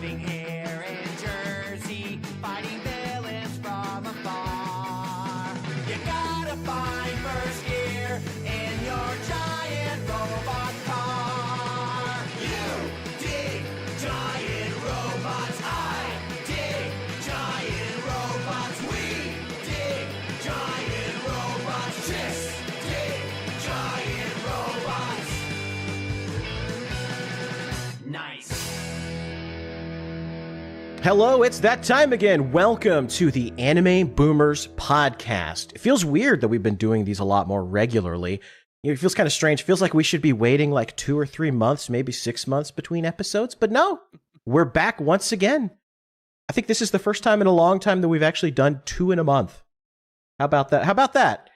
living here in Jersey, fighting villains from afar. You gotta find first gear in your giant robot car. You dig giant robots, I dig giant robots, we dig giant robots, just dig giant robots. Nice. Hello, it's that time again. Welcome to the Anime Boomers podcast. It feels weird that we've been doing these a lot more regularly. It feels kind of strange. It feels like we should be waiting like 2 or 3 months, maybe 6 months between episodes. But no, we're back once again. I think this is the first time in a long time that we've actually done 2 in a month. How about that? How about that?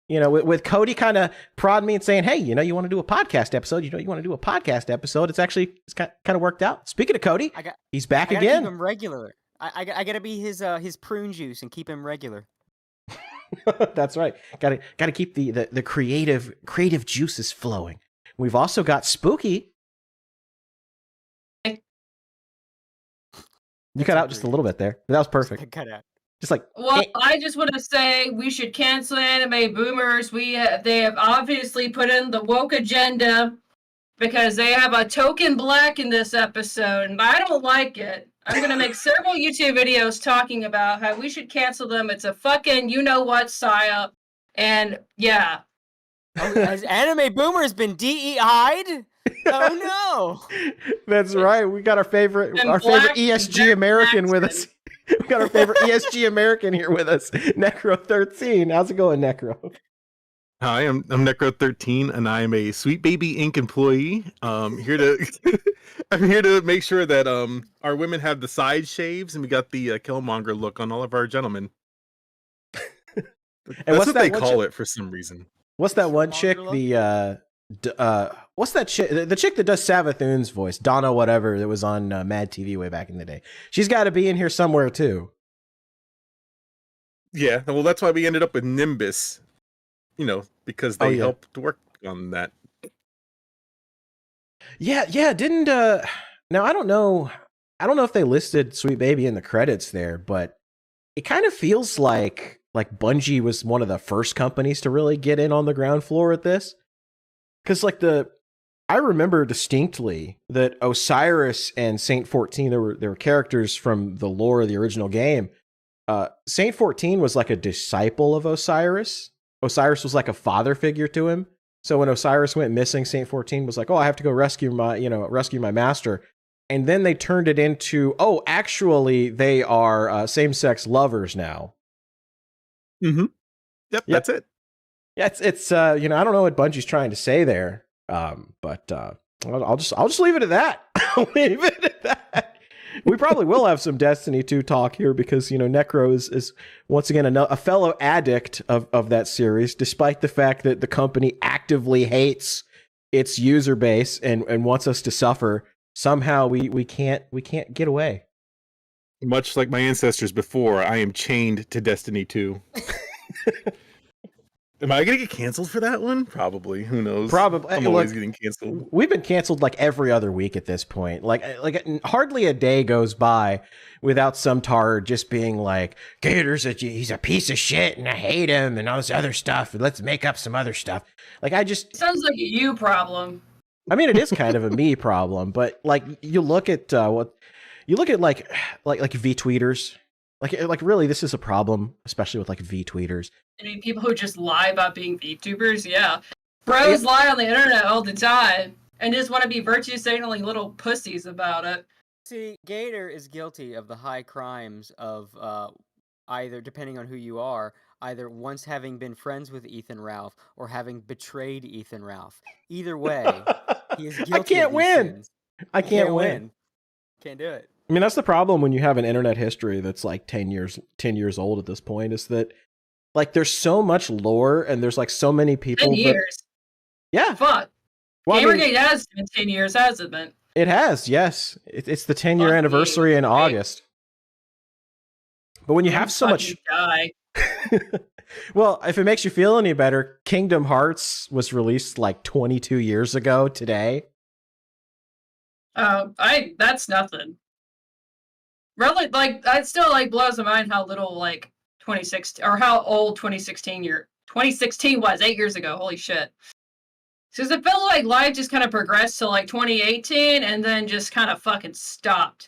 You know, with Cody kind of prodding me and saying, hey, you know, you want to do a podcast episode? You want to do a podcast episode? It's kind of worked out. Speaking of Cody, he's back I gotta again. Keep him regular. I gotta be his prune juice and keep him regular. That's right. Gotta keep the creative juices flowing. We've also got Spooky. You cut out just a little bit there. That was perfect. Cut out. Just like, well, I just want to say we should cancel Anime Boomers. They have obviously put in the woke agenda because they have a token black in this episode, and I don't like it. I'm going to make several YouTube videos talking about how we should cancel them. It's a fucking you-know-what psyop, and yeah. Oh, has Anime Boomers been DEI'd? Oh no! That's right. We got our favorite ESG American with us. We got our favorite ESG American here with us, Necro13. How's it going, Necro? Hi, I'm Necro13, and I am a Sweet Baby Inc. employee. I'm here to make sure that our women have the side shaves, and we got the Killmonger look on all of our gentlemen. That's what they call it for some reason. What's that one chick? What's that chick? The chick that does Savathun's voice, Donna whatever, that was on Mad TV way back in the day. She's got to be in here somewhere too. Yeah, well, that's why we ended up with Nimbus. You know, because they helped work on that. Yeah. Didn't now I don't know if they listed Sweet Baby in the credits there, but it kind of feels like Bungie was one of the first companies to really get in on the ground floor at this. Because I remember distinctly that Osiris and Saint 14, there were characters from the lore of the original game. Saint 14 was like a disciple of Osiris. Osiris was like a father figure to him. So when Osiris went missing, Saint 14 was like, oh, I have to go rescue my master. And then they turned it into, oh, actually, they are same-sex lovers now. Mm-hmm. Yep, that's it. Yeah, it's I don't know what Bungie's trying to say there, but I'll just leave it at that. I'll leave it at that. We probably will have some Destiny 2 talk here because Necro is once again a fellow addict of that series, despite the fact that the company actively hates its user base and wants us to suffer. Somehow we can't get away. Much like my ancestors before, I am chained to Destiny 2. Am I going to get canceled for that one? Probably. Who knows? Probably. I'm always getting canceled. We've been canceled like every other week at this point. Like hardly a day goes by without some tard just being like, Gator's he's a piece of shit and I hate him and all this other stuff. And let's make up some other stuff. Sounds like a you problem. I mean, it is kind of a me problem, but you look at like V-tweeters. Like really, this is a problem, especially with V-tweeters. I mean, people who just lie about being VTubers, yeah. Bros lie on the internet all the time and just want to be virtue signaling little pussies about it. See, Gator is guilty of the high crimes of either, depending on who you are, either once having been friends with Ethan Ralph or having betrayed Ethan Ralph. Either way, he is guilty. I can't win. I can't win. Can't do it. I mean, that's the problem when you have an internet history that's like 10 years old at this point, is that there's so much lore and there's so many people. 10 years. Yeah. Fuck. Well, Gamergate has been 10 years, hasn't it been? It has, yes. It's the 10-year anniversary in August. But when you have so much... Die. Well, if it makes you feel any better, Kingdom Hearts was released 22 years ago today. That's nothing. really, like, it still like blows my mind how little like 2016 or how old 2016 was 8 years ago. Holy shit! Because it felt like life just kind of progressed to like 2018 and then just kind of fucking stopped.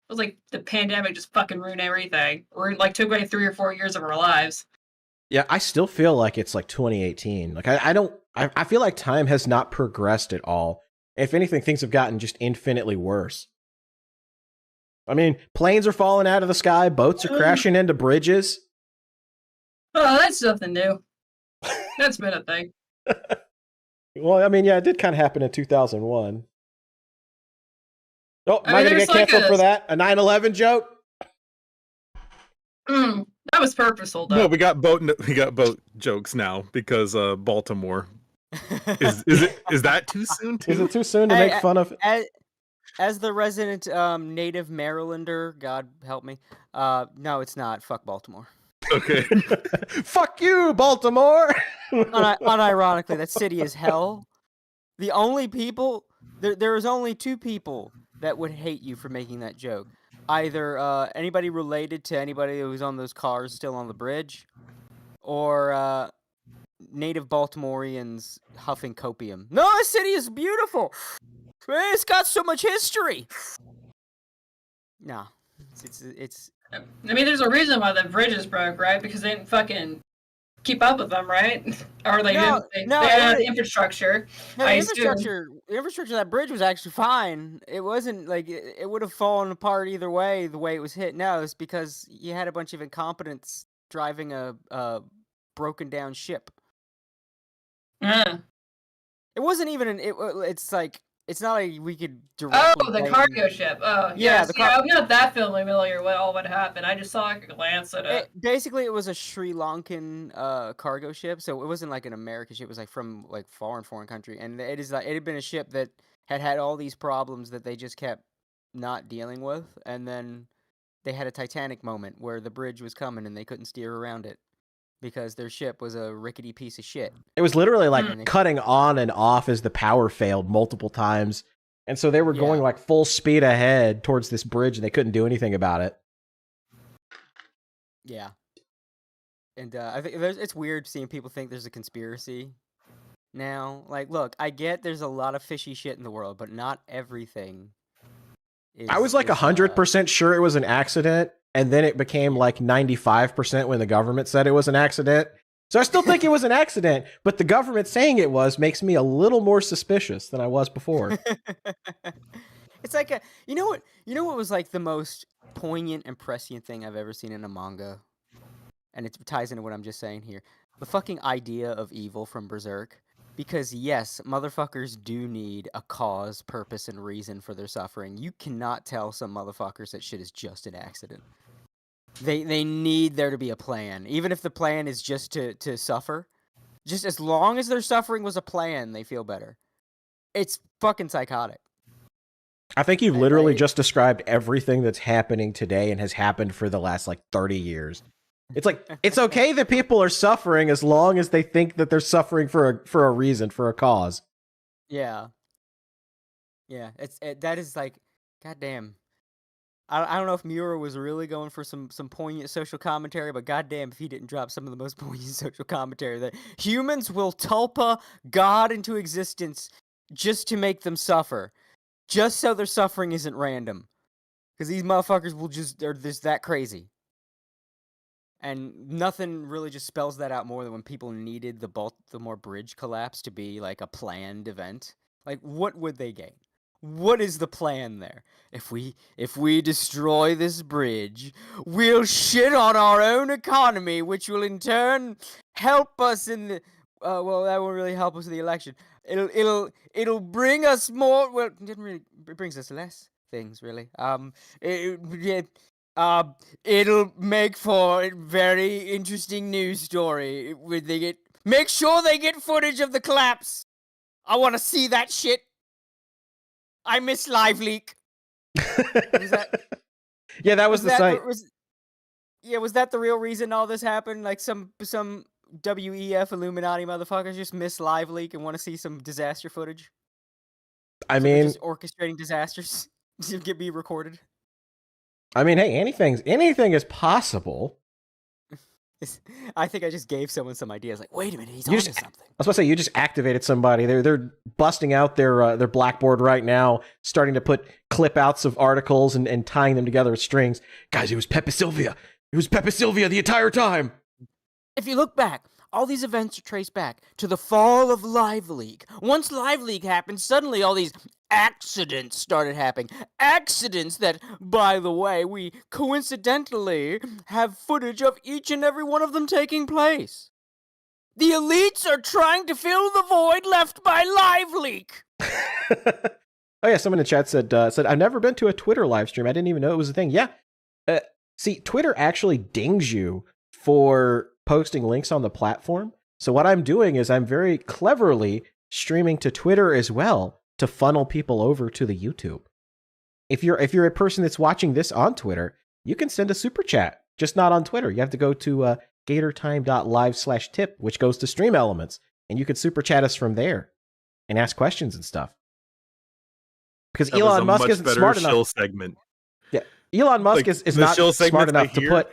It was like the pandemic just fucking ruined everything, or like took away 3 or 4 years of our lives. Yeah, I still feel like it's like 2018. Like I feel like time has not progressed at all. If anything, things have gotten just infinitely worse. I mean, planes are falling out of the sky, boats are crashing into bridges. Oh, that's nothing new. That's been a thing. Well, I mean, yeah, it did kind of happen in 2001. Oh, am I going to get canceled for that? A 9/11 joke? That was purposeful, though. No, we got boat jokes now because Baltimore. Is that too soon? Too? Is it too soon to make fun of? As the resident native Marylander, God help me. No, it's not. Fuck Baltimore. Okay. Fuck you, Baltimore. Unironically, that city is hell. The only people there is only two people that would hate you for making that joke. Either anybody related to anybody who's on those cars still on the bridge, or native Baltimoreans huffing copium. No, this city is beautiful. It's got so much history. Nah, it's. I mean, there's a reason why the bridges broke, right? Because they didn't fucking keep up with them, right? Or they didn't. They had infrastructure. No, the infrastructure of that bridge was actually fine. It wasn't like it would have fallen apart either way. The way it was hit. No, it's because you had a bunch of incompetents driving a broken down ship. Yeah. It wasn't even it's like. It's not like we could directly... Oh, the cargo ship. Oh, yeah. I'm not that familiar with all what happened. I just saw a glance at it. Basically, it was a Sri Lankan cargo ship, so it wasn't like an American ship. It was like from like foreign country, and it had been a ship that had all these problems that they just kept not dealing with, and then they had a Titanic moment where the bridge was coming and they couldn't steer around it. Because their ship was a rickety piece of shit. It was literally like cutting on and off as the power failed multiple times. And so they were going like full speed ahead towards this bridge and they couldn't do anything about it. Yeah. And I think it's weird seeing people think there's a conspiracy now. Like, look, I get there's a lot of fishy shit in the world, but not everything I was like 100% sure it was an accident. And then it became like 95% when the government said it was an accident. So I still think it was an accident, but the government saying it was makes me a little more suspicious than I was before. It's like you know what was like the most poignant and prescient thing I've ever seen in a manga? And it ties into what I'm just saying here. The fucking idea of evil from Berserk. Because yes, motherfuckers do need a cause, purpose, and reason for their suffering. You cannot tell some motherfuckers that shit is just an accident. They need there to be a plan. Even if the plan is just to suffer. Just as long as their suffering was a plan, they feel better. It's fucking psychotic. I think you've literally just described everything that's happening today and has happened for the last like 30 years. It's like, it's okay that people are suffering as long as they think that they're suffering for a reason, for a cause. Yeah. Yeah, that is like, goddamn. I don't know if Miura was really going for some poignant social commentary, but goddamn if he didn't drop some of the most poignant social commentary that humans will tulpa God into existence just to make them suffer. Just so their suffering isn't random. Because these motherfuckers they're just that crazy. And nothing really just spells that out more than when people needed the Baltimore Bridge collapse to be like a planned event. Like, what would they gain? What is the plan there? If we destroy this bridge, we'll shit on our own economy, which will in turn help us in the well, that won't really help us in the election. It'll bring us more. Well, it brings us less things really. It'll make for a very interesting news story. Make sure they get footage of the collapse. I want to see that shit. I miss Live Leak. Yeah, that was the site. Was that the real reason all this happened? Like some WEF Illuminati motherfuckers just miss Live Leak and want to see some disaster footage? I mean, just orchestrating disasters to be recorded. I mean, hey, anything is possible. I think I just gave someone some ideas. Like, wait a minute, he's You onto just- something. I was about to say, you just activated somebody. They're busting out their Blackboard right now, starting to put clip outs of articles and tying them together with strings. Guys, it was Pepe Sylvia. It was Pepe Sylvia the entire time. If you look back, all these events are traced back to the fall of Live League. Once Live League happened, suddenly all these accidents started happening. Accidents that, by the way, we coincidentally have footage of each and every one of them taking place. The elites are trying to fill the void left by Live League. Oh yeah, someone in the chat said I've never been to a Twitter live stream. I didn't even know it was a thing. Yeah. See, Twitter actually dings you for posting links on the platform. So what I'm doing is I'm very cleverly streaming to Twitter as well to funnel people over to the YouTube. If you're a person that's watching this on Twitter, you can send a super chat, just not on Twitter. You have to go to gatortime.live/tip, which goes to Stream Elements, and you can super chat us from there and ask questions and stuff. Because That was Elon a Musk much isn't better smart enough. shill segment. Yeah, Elon Musk Like, is the not shill smart segments I enough to hear- put.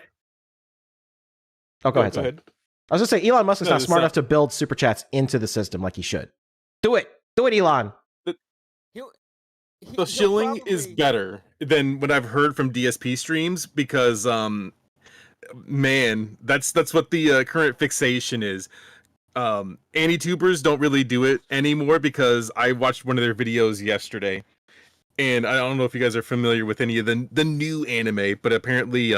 Oh, go ahead. Go Sorry. ahead. I was gonna say Elon Musk is No, not it's smart not- enough to build super chats into the system like he should. Do it, Elon. The shilling is better than what I've heard from DSP streams because man, that's what the current fixation is. Anti-tubers don't really do it anymore because I watched one of their videos yesterday, and I don't know if you guys are familiar with any of the new anime, but apparently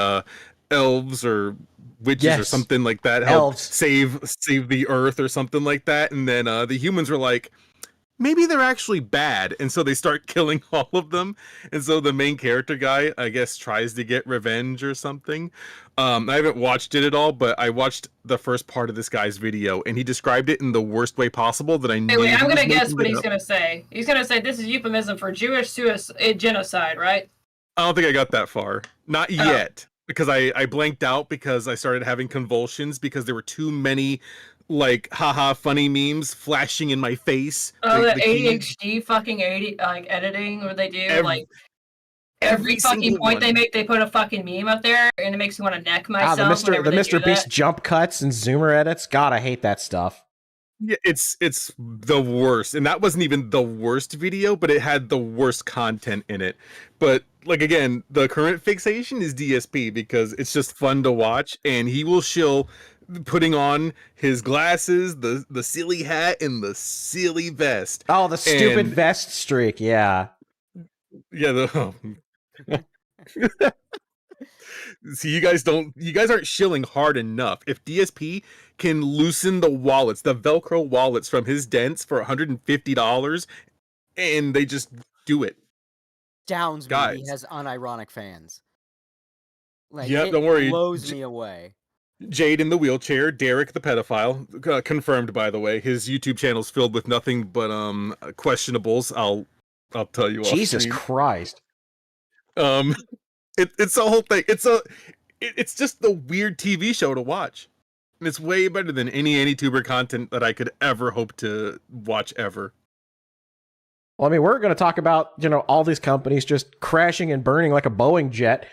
elves or witches or Yes. something like that help Elves. save the earth or something like that, and then the humans were like, maybe they're actually bad, and so they start killing all of them, and so the main character guy, I guess, tries to get revenge or something. I haven't watched it at all, but I watched the first part of this guy's video, and he described it in the worst way possible that I knew. Wait, I'm he was gonna guess making what it he's up. gonna say. He's gonna say this is euphemism for Jewish genocide, right? I don't think I got that far. Not yet, because I blanked out because I started having convulsions because there were too many like haha funny memes flashing in my face. Oh, The the key- ADHD fucking editing where they do Every every fucking single point one. they make, they put a fucking meme up there, and it makes me want to neck myself. the whenever they Mr. do Beast that. jump cuts and zoomer edits. God, I hate that stuff. Yeah, it's the worst, and that wasn't even the worst video, but it had the worst content in it. But like again, the current fixation is DSP because it's just fun to watch, and he will shill putting on his glasses, the silly hat, and the silly vest. Oh, the stupid And- vest streak. Yeah. Yeah, See, you guys aren't shilling hard enough. If DSP can loosen the wallets, the Velcro wallets from his dents for $150, and they just do it. Downs me. Guys. He has unironic fans. Like, Yeah, it don't worry. blows me away. Jade in the wheelchair, Derek the pedophile, confirmed by the way. His YouTube channel's filled with nothing but questionables. I'll tell you. Jesus off-stream. Christ. It's a whole thing. It's just the weird TV show to watch. And it's way better than any AnyTuber content that I could ever hope to watch ever. Well, I mean, we're going to talk about, all these companies just crashing and burning like a Boeing jet.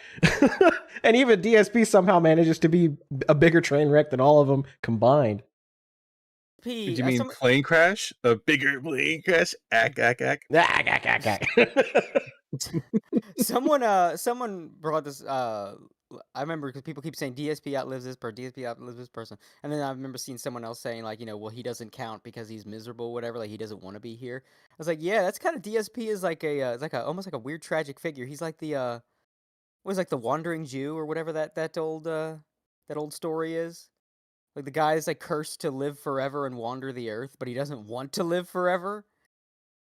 And even DSP somehow manages to be a bigger train wreck than all of them combined. Did you mean plane crash? A bigger plane crash? Ack. Someone brought this. I remember because people keep saying DSP outlives this person, and then I remember seeing someone else saying like, well, he doesn't count because he's miserable, whatever. Like he doesn't want to be here. I was like, yeah, that's kind of DSP is like it's like almost like a weird tragic figure. He's like the the wandering Jew or whatever that old story is. Like the guy is like cursed to live forever and wander the earth, but he doesn't want to live forever.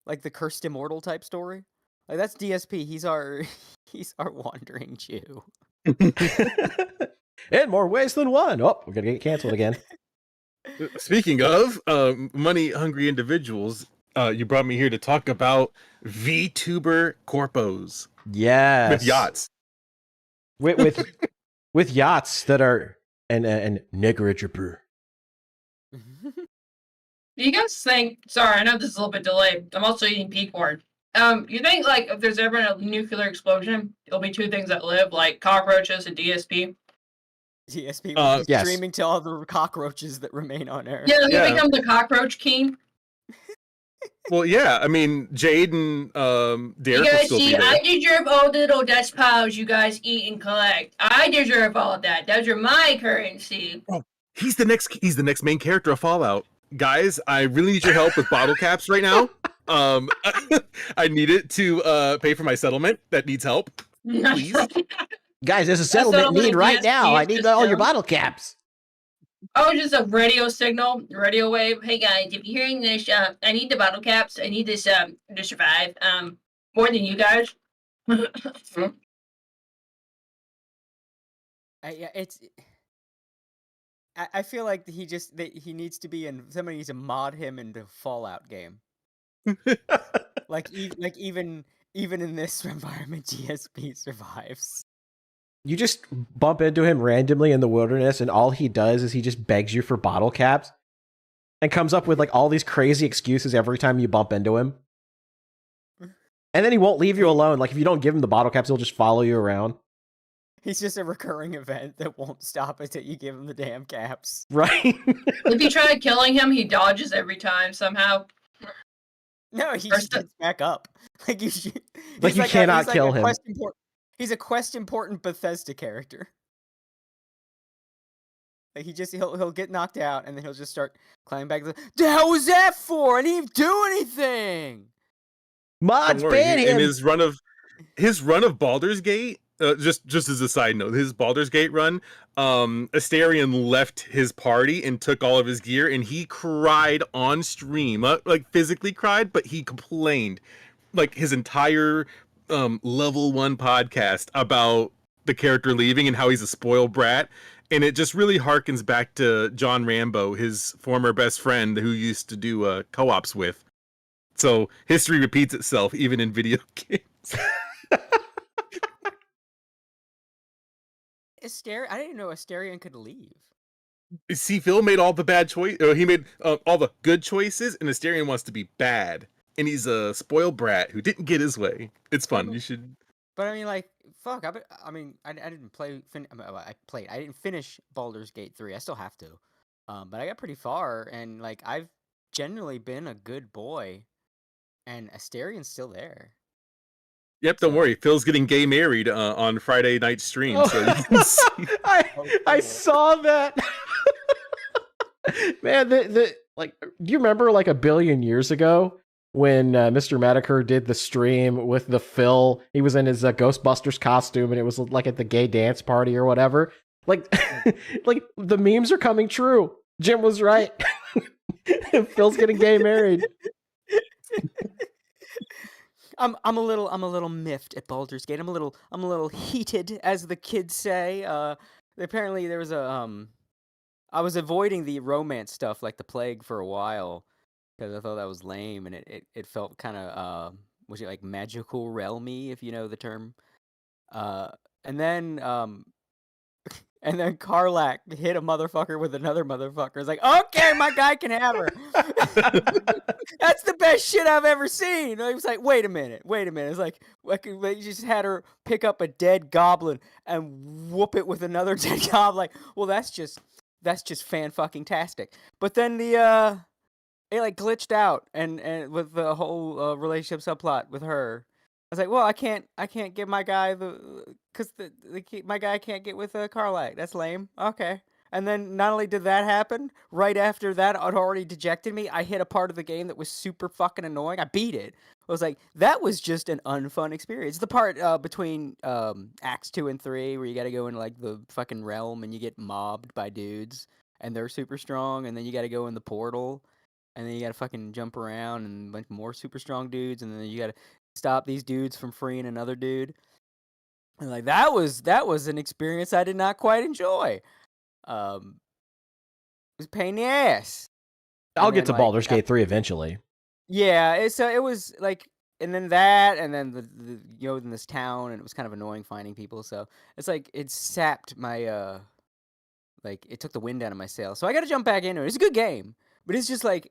Like the cursed immortal type story. Like that's DSP. He's our wandering Jew. In more ways than one. Oh, we're gonna get canceled again. Speaking of money hungry individuals, you brought me here to talk about VTuber corpos Yes. with yachts. With yachts that are and negligible. Do you guys think? Sorry, I know this is a little bit delayed. I'm also eating pea corn. You think like if there's ever a nuclear explosion, it'll be two things that live, like cockroaches and DSP. DSP will be Yes. streaming to all the cockroaches that remain on Earth. Yeah, he'll Yeah. become the cockroach king. Well, yeah. I mean, Jade and Derek You will guys still see, be there. I deserve all the little dust piles you guys eat and collect. I deserve all of that. Those are my currency. He's the next main character of Fallout. Guys, I really need your help with bottle caps right now. I need it to pay for my settlement that needs help. Please. Guys, there's a settlement settlement need right against now. I these need all your systems. bottle caps. Oh, just a radio signal, radio wave. Hey guys, if you're hearing this, I need the bottle caps. I need this to survive. More than you guys. Yeah, it's. I feel like he needs to be in. Somebody needs to mod him into Fallout game. like even in this environment, GSP survives. You just bump into him randomly in the wilderness, and all he does is he just begs you for bottle caps and comes up with like all these crazy excuses every time you bump into him. And then he won't leave you alone. Like if you don't give him the bottle caps, he'll just follow you around. He's just a recurring event that won't stop until you give him the damn caps. Right? If you try killing him, he dodges every time somehow. No, he Or just gets back up. Like you should, Like, he's you cannot he's kill a him. He's a quest important Bethesda character. Like he'll get knocked out and then he'll just start climbing back. The hell was that for? I didn't even do anything. Mods Don't worry, ban in him. his run of Baldur's Gate, just as a side note, his Baldur's Gate run, Asterion left his party and took all of his gear, and he cried on stream, like physically cried, but he complained, like his entire level 1 podcast about the character leaving and how he's a spoiled brat. And it just really harkens back to John Rambo, his former best friend who used to do co-ops with. So history repeats itself even in video games. I didn't know Asterion could leave. See, Phil made all the bad choices. He made all the good choices, and Asterion wants to be bad. And he's a spoiled brat who didn't get his way. It's fun. You should. But I mean, like, fuck. I didn't play. I played. I didn't finish Baldur's Gate 3. I still have to. But I got pretty far, and like I've generally been a good boy, and Asterion's still there. Yep, don't worry. Phil's getting gay married on Friday night stream, so you can see. I saw that. Man, do you remember like a billion years ago when Mr. Madaker did the stream with the Phil? He was in his Ghostbusters costume, and it was like at the gay dance party or whatever. Like, like the memes are coming true. Jim was right. Phil's getting gay married. I'm a little miffed at Baldur's Gate. I'm a little heated, as the kids say. Apparently there was I was avoiding the romance stuff like the plague for a while because I thought that was lame, and it felt kind of was it like magical realmy, if you know the term. And then Karlak hit a motherfucker with another motherfucker. It's like, okay, my guy can have her. That's the best shit I've ever seen. He was like, wait a minute. It's like you just had her pick up a dead goblin and whoop it with another dead goblin. Like, well, that's just fan-fucking-tastic. But then it like glitched out and with the whole relationship subplot with her. I was like, well, I can't get my guy because my guy can't get with Karlak. That's lame. Okay. And then not only did that happen, right after that, it already dejected me. I hit a part of the game that was super fucking annoying. I beat it. I was like, that was just an unfun experience. The part between Acts 2 and 3 where you got to go into like the fucking realm and you get mobbed by dudes and they're super strong, and then you got to go in the portal and then you got to fucking jump around and a bunch more super strong dudes, and then you got to stop these dudes from freeing another dude. And like that was an experience I did not quite enjoy. It was a pain in the ass. I'll And get to then, Baldur's Gate 3 eventually. Yeah, it was like, and then that, and then the in this town, and it was kind of annoying finding people. So it's like it sapped my like it took the wind out of my sails. So I got to jump back into it. It's a good game, but it's just like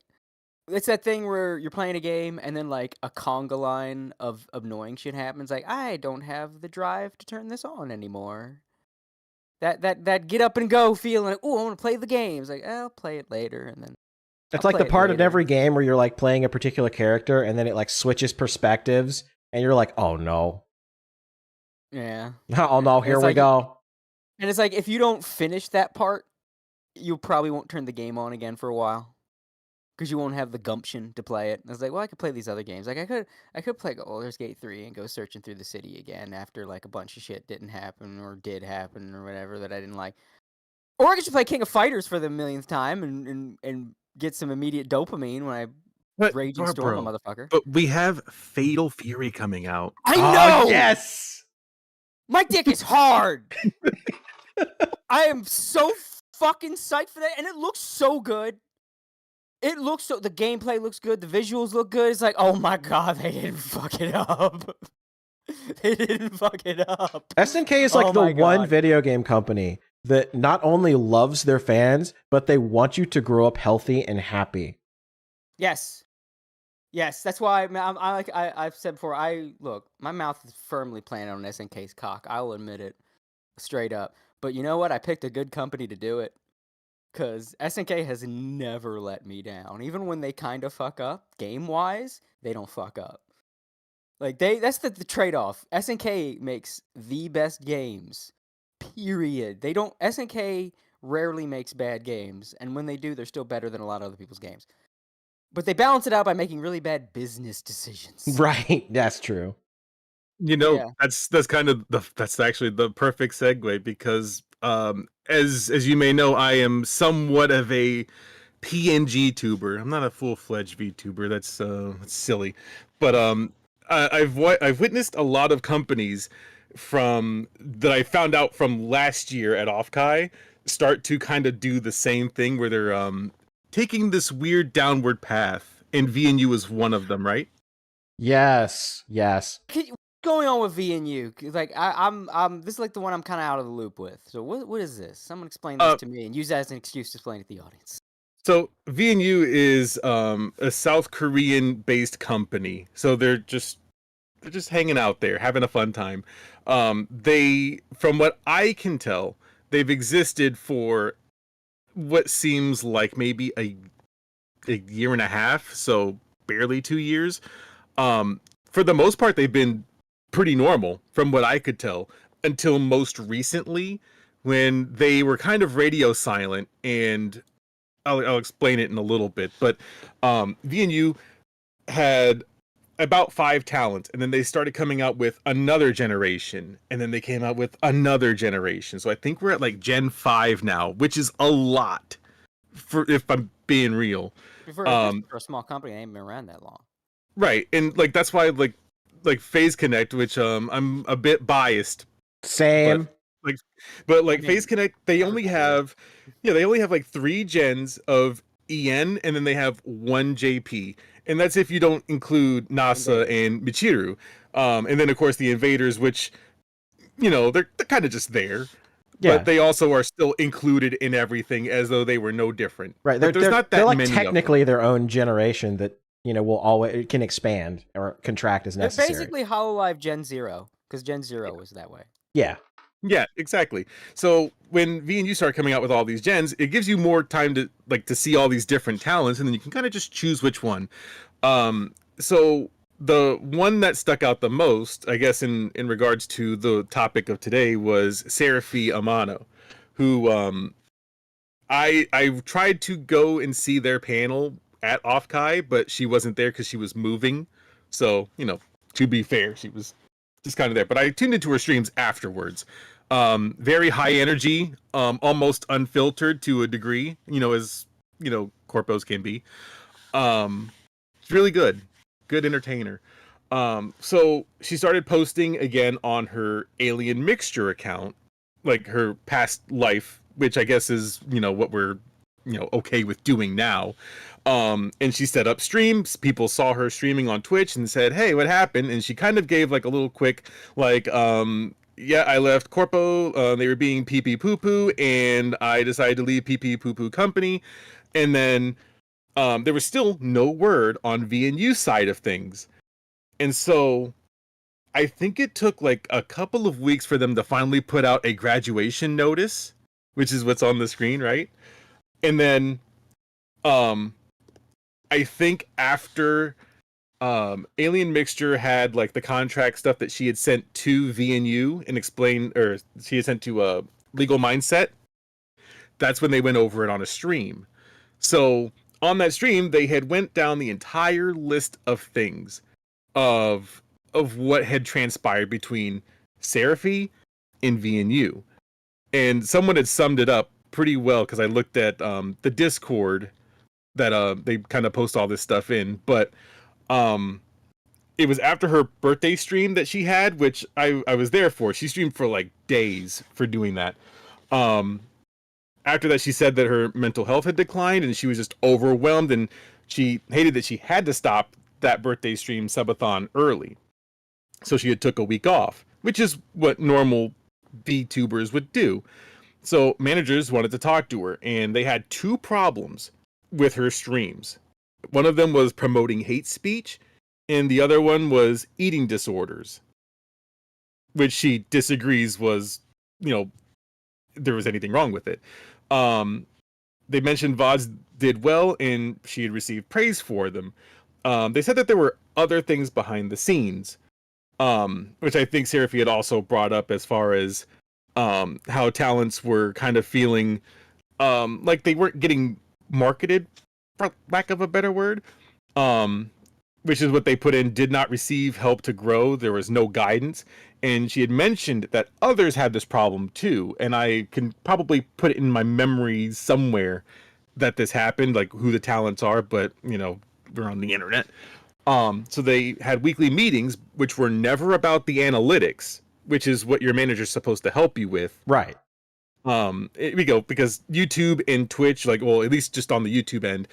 It's that thing where you're playing a game and then like a conga line of annoying shit happens. Like, I don't have the drive to turn this on anymore. That get up and go feeling like, oh, I want to play the game. It's like, I'll play it later, and then It's I'll like the play it part in later. every game where you're like playing a particular character and then it like switches perspectives and you're like, oh no. Yeah. Oh no, And here it's we like- go. And it's like, if you don't finish that part, you probably won't turn the game on again for a while. Because you won't have the gumption to play it. I was like, well, I could play these other games. Like, I could play Baldur's Gate 3 and go searching through the city again after, like, a bunch of shit didn't happen or did happen or whatever that I didn't like. Or I could just play King of Fighters for the millionth time and get some immediate dopamine when I rage and storm a motherfucker. But we have Fatal Fury coming out. I know! Oh, yes! My dick is hard! I am so fucking psyched for that, and it looks so good. It looks so... The gameplay looks good, the visuals look good. It's like, oh my god, they didn't fuck it up. They didn't fuck it up. SNK is like the one video game company that not only loves their fans, but they want you to grow up healthy and happy. Yes. Yes, that's why I've said before, my mouth is firmly planted on SNK's cock. I will admit it straight up. But you know what? I picked a good company to do it. Because SNK has never let me down. Even when they kind of fuck up, game-wise, they don't fuck up. Like, that's the trade-off. SNK makes the best games. Period. SNK rarely makes bad games. And when they do, they're still better than a lot of other people's games. But they balance it out by making really bad business decisions. Right, that's true. You know, Yeah. that's kind of that's actually the perfect segue because as you may know, I am somewhat of a PNG tuber. I'm not a full-fledged VTuber. That's silly. But I've witnessed a lot of companies that I found out from last year at Offkai start to kind of do the same thing where they're taking this weird downward path, and VNU is one of them, right? Yes. What's going on with VNU? Like, I'm this is like the one I'm kind of out of the loop with. So what is this? Someone explain this to me and use that as an excuse to explain it to the audience. So VNU is a South Korean based company. So they're just hanging out there, having a fun time. They, from what I can tell, they've existed for what seems like maybe a year and a half, so barely 2 years. For the most part, they've been pretty normal, from what I could tell, until most recently, when they were kind of radio silent, and I'll explain it in a little bit. But VNU had about 5 talents, and then they started coming out with another generation, and then they came out with another generation. So I think we're at like Gen 5 now, which is a lot, if I'm being real. For a small company, they ain't been around that long. Right, and like that's why like Faze Connect, which I'm a bit biased. Same. But Faze Connect, they only have like 3 gens of EN, and then they have 1 JP, and that's if you don't include NASA and Michiru. And then of course the Invaders, which they're kind of just there. Yeah. But they also are still included in everything as though they were no different. Right. But there's not that they're like many technically their own generation that will always can expand or contract as necessary. They're basically HoloLive Gen 0, because Gen 0 was that way. Yeah. Yeah, exactly. So when VNU start coming out with all these gens, it gives you more time to see all these different talents, and then you can kind of just choose which one. So the one that stuck out the most, I guess, in regards to the topic of today, was Seraphi Amano, who I tried to go and see their panel at Offkai, but she wasn't there because she was moving. So, to be fair, she was just kind of there. But I tuned into her streams afterwards. Very high energy, almost unfiltered to a degree, as corpos can be. It's really good entertainer. So she started posting again on her Alien Mixture account, like her past life, which I guess is what we're okay with doing now. And she set up streams. People saw her streaming on Twitch and said, "Hey, what happened?" And she kind of gave like a little quick yeah, I left Corpo. They were being pee pee poo poo, and I decided to leave pee pee poo poo company. And then there was still no word on VNU's side of things. And so I think it took like a couple of weeks for them to finally put out a graduation notice, which is what's on the screen, right? And then I think after Alien Mixture had like the contract stuff that she had sent to VNU and explained, or she had sent to Legal Mindset, that's when they went over it on a stream. So on that stream, they had went down the entire list of things of what had transpired between Seraphy and VNU. And someone had summed it up pretty well, because I looked at the Discord that they kind of post all this stuff in. But it was after her birthday stream that she had, which I was there for. She streamed for like days for doing that. After that, she said that her mental health had declined and she was just overwhelmed, and she hated that she had to stop that birthday stream subathon early. So she had took a week off, which is what normal VTubers would do. So managers wanted to talk to her, and they had two problems with her streams. One of them was promoting hate speech, and the other one was eating disorders, which she disagrees was, there was anything wrong with it. They mentioned VODs did well, and she had received praise for them. They said that there were other things behind the scenes, which I think Seraphy had also brought up, as far as how talents were kind of feeling like they weren't getting marketed, for lack of a better word, which is what they put in, did not receive help to grow. There was no guidance. And she had mentioned that others had this problem too. And I can probably put it in my memory somewhere that this happened, like who the talents are, but we're on the internet. So they had weekly meetings, which were never about the analytics, which is what your manager's supposed to help you with. Right. Because YouTube and Twitch, at least just on the YouTube end,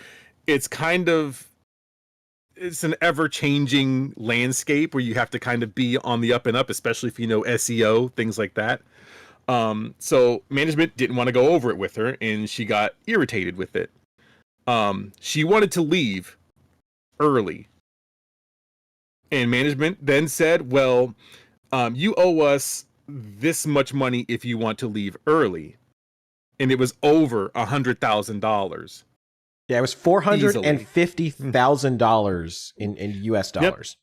it's an ever-changing landscape where you have to kind of be on the up and up, especially if you know SEO, things like that. So management didn't want to go over it with her, and she got irritated with it. She wanted to leave early. And management then said, well, you owe us this much money if you want to leave early. And it was over $100,000. Yeah, it was $450,000 in US dollars. Yep.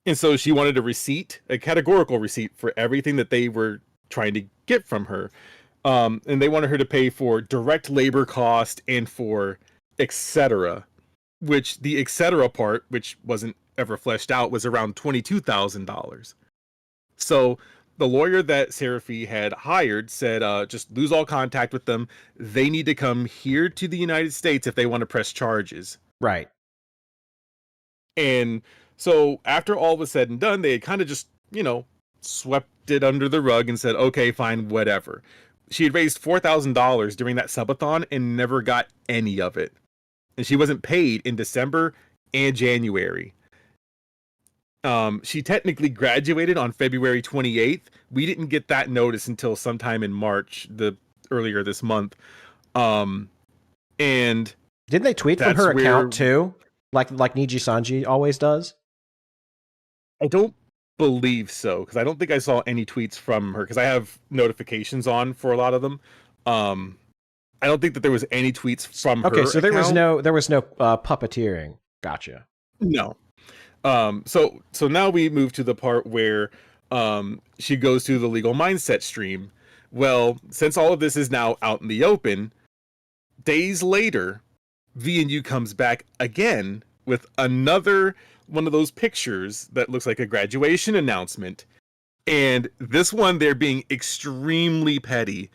And so she wanted a receipt, a categorical receipt for everything that they were trying to get from her. And they wanted her to pay for direct labor cost and for etc., which the etc. part, which wasn't ever fleshed out, was around $22,000. So the lawyer that Seraphy had hired said, just lose all contact with them. They need to come here to the United States if they want to press charges. Right. And so after all was said and done, they had kind of just, swept it under the rug and said, okay, fine, whatever. She had raised $4,000 during that subathon and never got any of it. And she wasn't paid in December and January. She technically graduated on February 28th. We didn't get that notice until sometime in March, earlier this month. And didn't they tweet from her account too? Like Niji Sanji always does? I don't believe so, because I don't think I saw any tweets from her, because I have notifications on for a lot of them. I don't think that there was any tweets from her. Okay, so there was account. there was no puppeteering. Gotcha. No. So now we move to the part where she goes to the Legal Mindset stream. Well, since all of this is now out in the open, days later, VNU comes back again with another one of those pictures that looks like a graduation announcement. And this one, they're being extremely petty,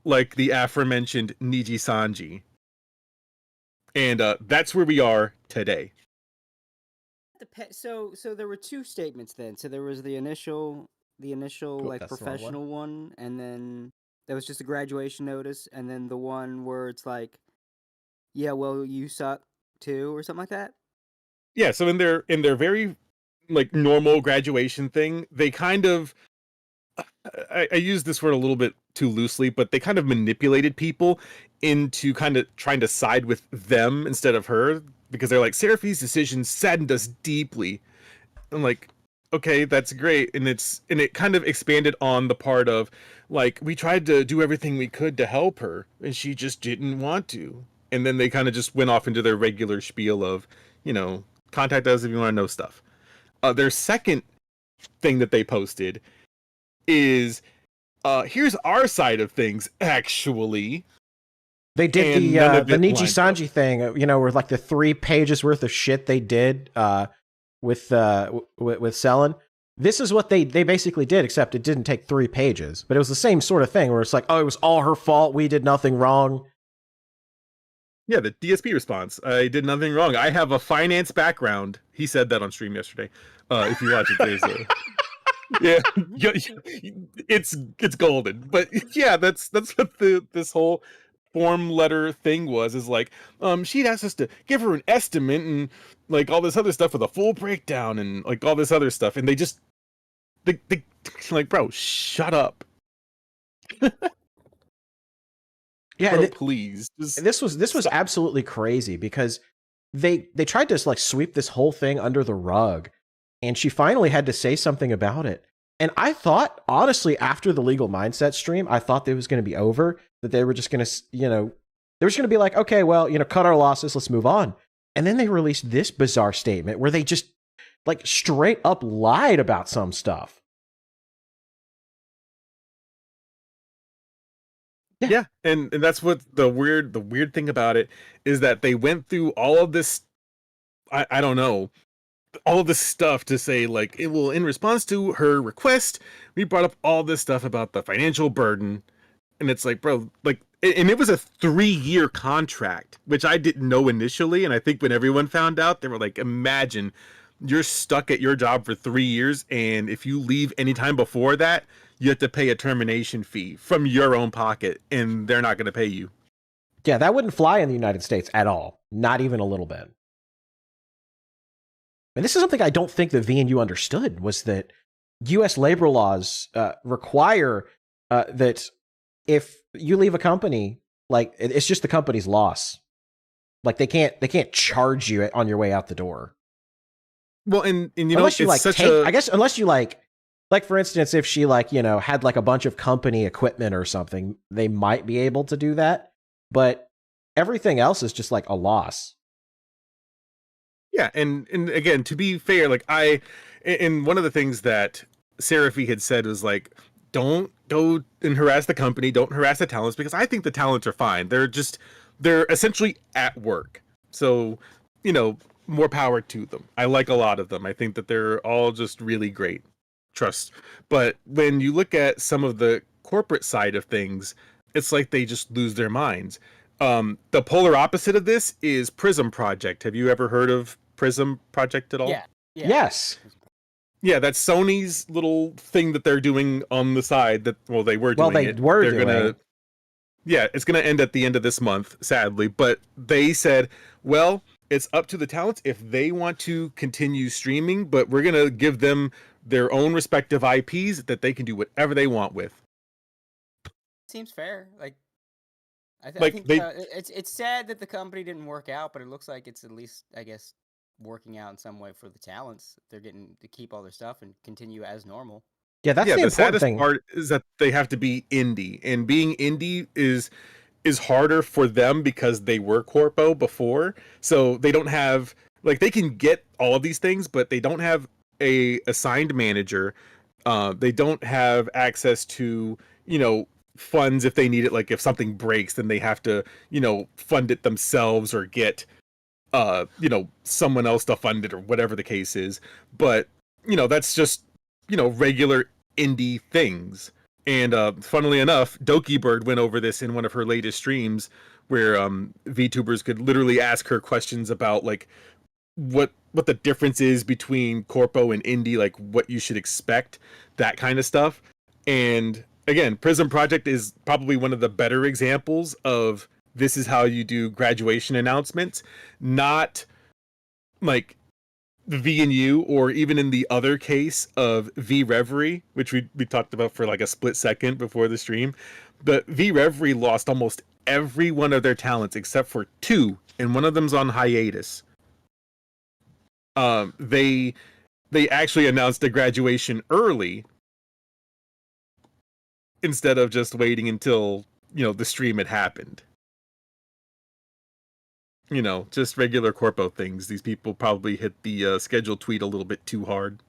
like the aforementioned Niji Sanji. And that's where we are today. So there were two statements then. So there was the initial like professional one, and then that was just a graduation notice, and then the one where it's like, yeah, well, you suck too, or something like that. Yeah, so in their very like normal graduation thing, they kind of I use this word a little bit too loosely, but they kind of manipulated people into kind of trying to side with them instead of her, because they're like, Seraphi's decisions saddened us deeply. I'm like, okay, that's great. And it kind of expanded on the part of like, we tried to do everything we could to help her and she just didn't want to. And then they kind of just went off into their regular spiel of, contact us if you want to know stuff. Their second thing that they posted is, here's our side of things, actually. They did the Niji Sanji thing, where like the 3 pages worth of shit they did with Selen. This is what they basically did, except it didn't take 3 pages. But it was the same sort of thing where it's like, oh, it was all her fault. We did nothing wrong. Yeah, the DSP response. I did nothing wrong. I have a finance background. He said that on stream yesterday. If you watch it, there's a... Yeah, it's golden. But yeah, that's what this whole form letter thing was, like, she'd asked us to give her an estimate and like all this other stuff with a full breakdown and like all this other stuff, and they like, bro, shut up. Yeah, bro, please. This was absolutely crazy because they tried to like sweep this whole thing under the rug, and she finally had to say something about it. And I thought, honestly, after the Legal Mindset stream, I thought it was going to be over, that they were just going to, they were just going to be like, okay, well, cut our losses, let's move on. And then they released this bizarre statement where they just like straight up lied about some stuff. Yeah, and that's what the weird thing about it is, that they went through all of this, I don't know, all of this stuff to say like, it will, in response to her request, we brought up all this stuff about the financial burden. And it's like, bro, like, and it was a 3-year contract, which I didn't know initially. And I think when everyone found out, they were like, imagine you're stuck at your job for 3 years, and if you leave anytime before that, you have to pay a termination fee from your own pocket, and they're not going to pay you. Yeah, that wouldn't fly in the United States at all. Not even a little bit. And this is something I don't think the VNU understood, was that U.S. labor laws require that if you leave a company, like, it's just the company's loss. Like, they can't charge you on your way out the door. Well, and unless you it's like such a... I guess unless you like for instance, if she like, had like a bunch of company equipment or something, they might be able to do that. But everything else is just like a loss. Yeah, and again, to be fair, like and one of the things that Seraphy had said was like, don't go and harass the company, don't harass the talents, because I think the talents are fine. They're essentially at work. So, more power to them. I like a lot of them. I think that they're all just really great. Trust. But when you look at some of the corporate side of things, it's like they just lose their minds. The polar opposite of this is Prism Project. Have you ever heard of Prism Project at all? Yeah. Yes. Yeah, that's Sony's little thing that they're doing on the side. They were doing it. Yeah, it's gonna end at the end of this month, sadly. But they said, well, it's up to the talents if they want to continue streaming, but we're gonna give them their own respective IPs that they can do whatever they want with. Seems fair. Like, I think they... it's sad that the company didn't work out, but it looks like it's at least, I guess, working out in some way for the talents. They're getting to keep all their stuff and continue as normal. Yeah, that's the saddest thing. part is that they have to be indie, and being indie is harder for them because they were corpo before, so they don't have, like, they can get all of these things, but they don't have a assigned manager. They don't have access to, funds if they need it. Like, if something breaks, then they have to, fund it themselves or get someone else to fund it or whatever the case is. But that's just regular indie things. And funnily enough, Doki Bird went over this in one of her latest streams, where VTubers could literally ask her questions about like what the difference is between corpo and indie, like what you should expect, that kind of stuff. And again, Prism Project is probably one of the better examples of this is how you do graduation announcements, not like the V and U, or even in the other case of V Reverie, which we talked about for like a split second before the stream, the V Reverie lost almost every one of their talents except for 2, and one of them's on hiatus. They actually announced a graduation early instead of just waiting until, the stream had happened. Just regular corpo things. These people probably hit the schedule tweet a little bit too hard.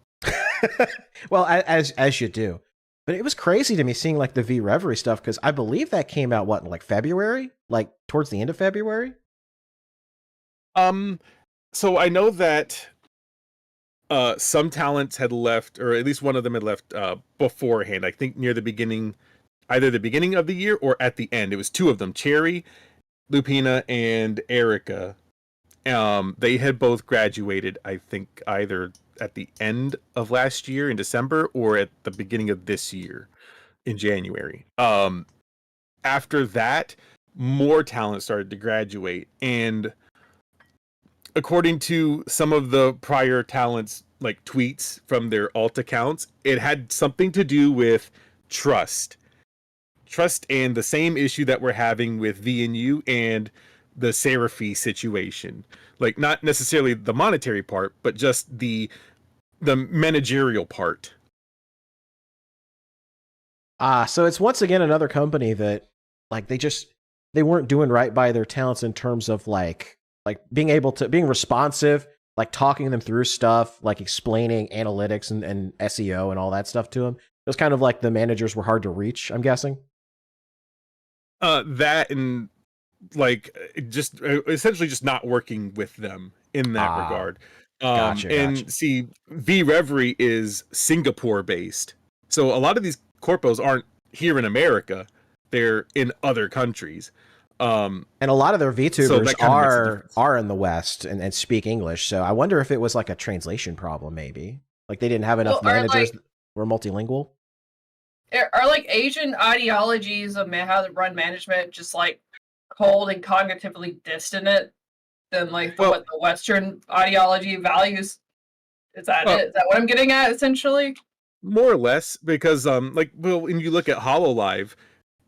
Well, as you do. But it was crazy to me seeing like the V Reverie stuff, because I believe that came out in like February, like towards the end of February. So I know that some talents had left, or at least one of them had left beforehand. I think near the beginning, either the beginning of the year or at the end. It was 2 of them, Cherry, Lupina, and Erica. They had both graduated, I think, either at the end of last year in December or at the beginning of this year in January. After that, more talent started to graduate, and according to some of the prior talents, like tweets from their alt accounts, it had something to do with trust, and the same issue that we're having with VNU and the Seraphy situation. Like, not necessarily the monetary part, but just the managerial part. So it's once again another company that, like, they weren't doing right by their talents in terms of like being responsive, like talking them through stuff, like explaining analytics and SEO and all that stuff to them. It was kind of like the managers were hard to reach, I'm guessing. That and like just essentially just not working with them in that regard. Gotcha. See, V Reverie is Singapore based, so a lot of these corpos aren't here in America; they're in other countries. And a lot of their VTubers are in the West and speak English. So I wonder if it was like a translation problem, maybe. Like they didn't have enough managers that were multilingual. Are like Asian ideologies of how to run management just like cold and cognitively distant than like what the Western ideology values? Is that it? Is that what I'm getting at, essentially? More or less, because when you look at HoloLive,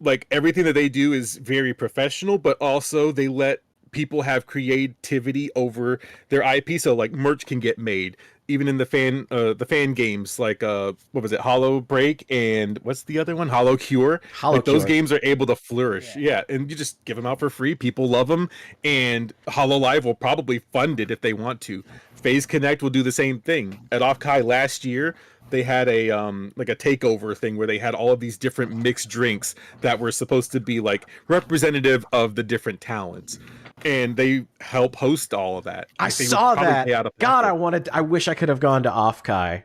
like everything that they do is very professional, but also they let people have creativity over their IP, so like merch can get made even in the fan games, like what was it, Hollow Break, and what's the other one, Hollow Cure. Those games are able to flourish. Yeah, and you just give them out for free. People love them, and HoloLive will probably fund it if they want to. Faze Connect will do the same thing. At Offkai last year, they had a like a takeover thing where they had all of these different mixed drinks that were supposed to be like representative of the different talents, and they help host all of that. I saw that. God, I wish I could have gone to Offkai.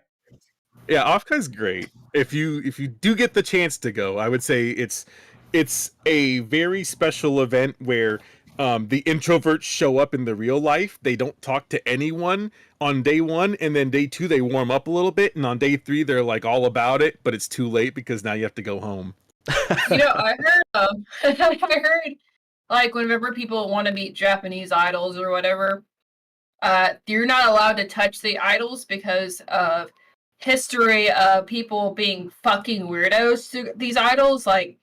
Yeah, Offkai's great. If you do get the chance to go, I would say it's a very special event where the introverts show up in the real life. They don't talk to anyone on day 1, and then day 2 they warm up a little bit, and on day 3 they're like all about it, but it's too late because now you have to go home. I heard like whenever people want to meet Japanese idols or whatever, you're not allowed to touch the idols because of history of people being fucking weirdos to these idols, like,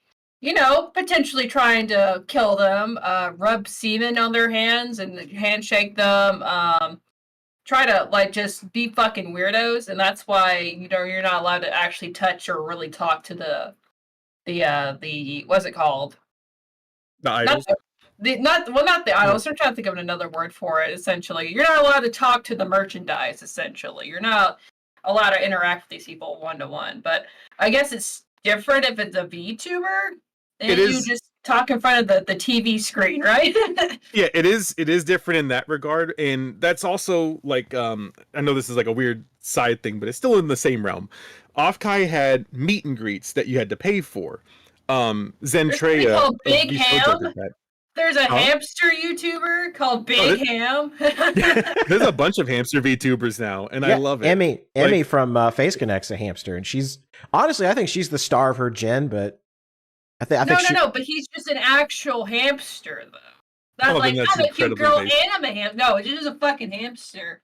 potentially trying to kill them, rub semen on their hands and handshake them, try to like just be fucking weirdos, and that's why you're not allowed to actually touch or really talk to the what's it called? The idols. Not the idols. I'm trying to think of another word for it. Essentially, you're not allowed to talk to the merchandise. Essentially, you're not allowed to interact with these people one-to-one. But I guess it's different if it's a VTuber. And you just talk in front of the TV screen, right? Yeah, it is different in that regard, and that's also like I know this is like a weird side thing, but it's still in the same realm. Offkai had meet and greets that you had to pay for. Zentreya called Big Ham. There's a hamster YouTuber called Big Ham. There's a bunch of hamster VTubers now, and I love it. Emmy from Faze Connect's a hamster, and she's honestly, I think she's the star of her gen, but I think but he's just an actual hamster though. Not like I'm a cute girl and I'm a hamster. No, it's just a fucking hamster.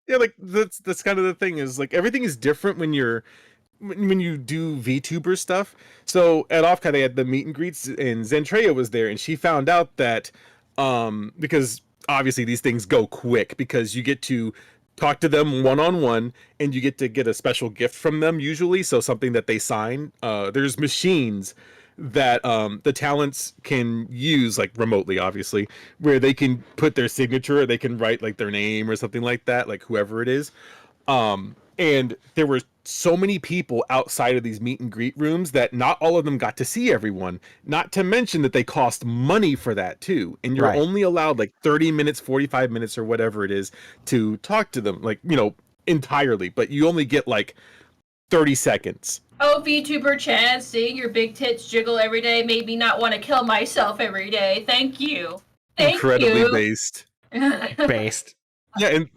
Yeah, like that's kind of the thing is like everything is different when you do VTuber stuff. So at Offkai they had the meet and greets and Zentreya was there and she found out that because obviously these things go quick because you get to talk to them one-on-one and you get to get a special gift from them usually, so something that they sign. There's machines that the talents can use like remotely obviously where they can put their signature or they can write like their name or something like that, like whoever it is. And there were so many people outside of these meet and greet rooms that not all of them got to see everyone, not to mention that they cost money for that too, and you're Right. only allowed like 30 minutes 45 minutes or whatever it is to talk to them, like, you know, entirely, but you only get like 30 seconds. Oh, VTuber Chad, seeing your big tits jiggle every day made me not want to kill myself every day. Thank you. Thank Incredibly you. based. Based. Yeah, and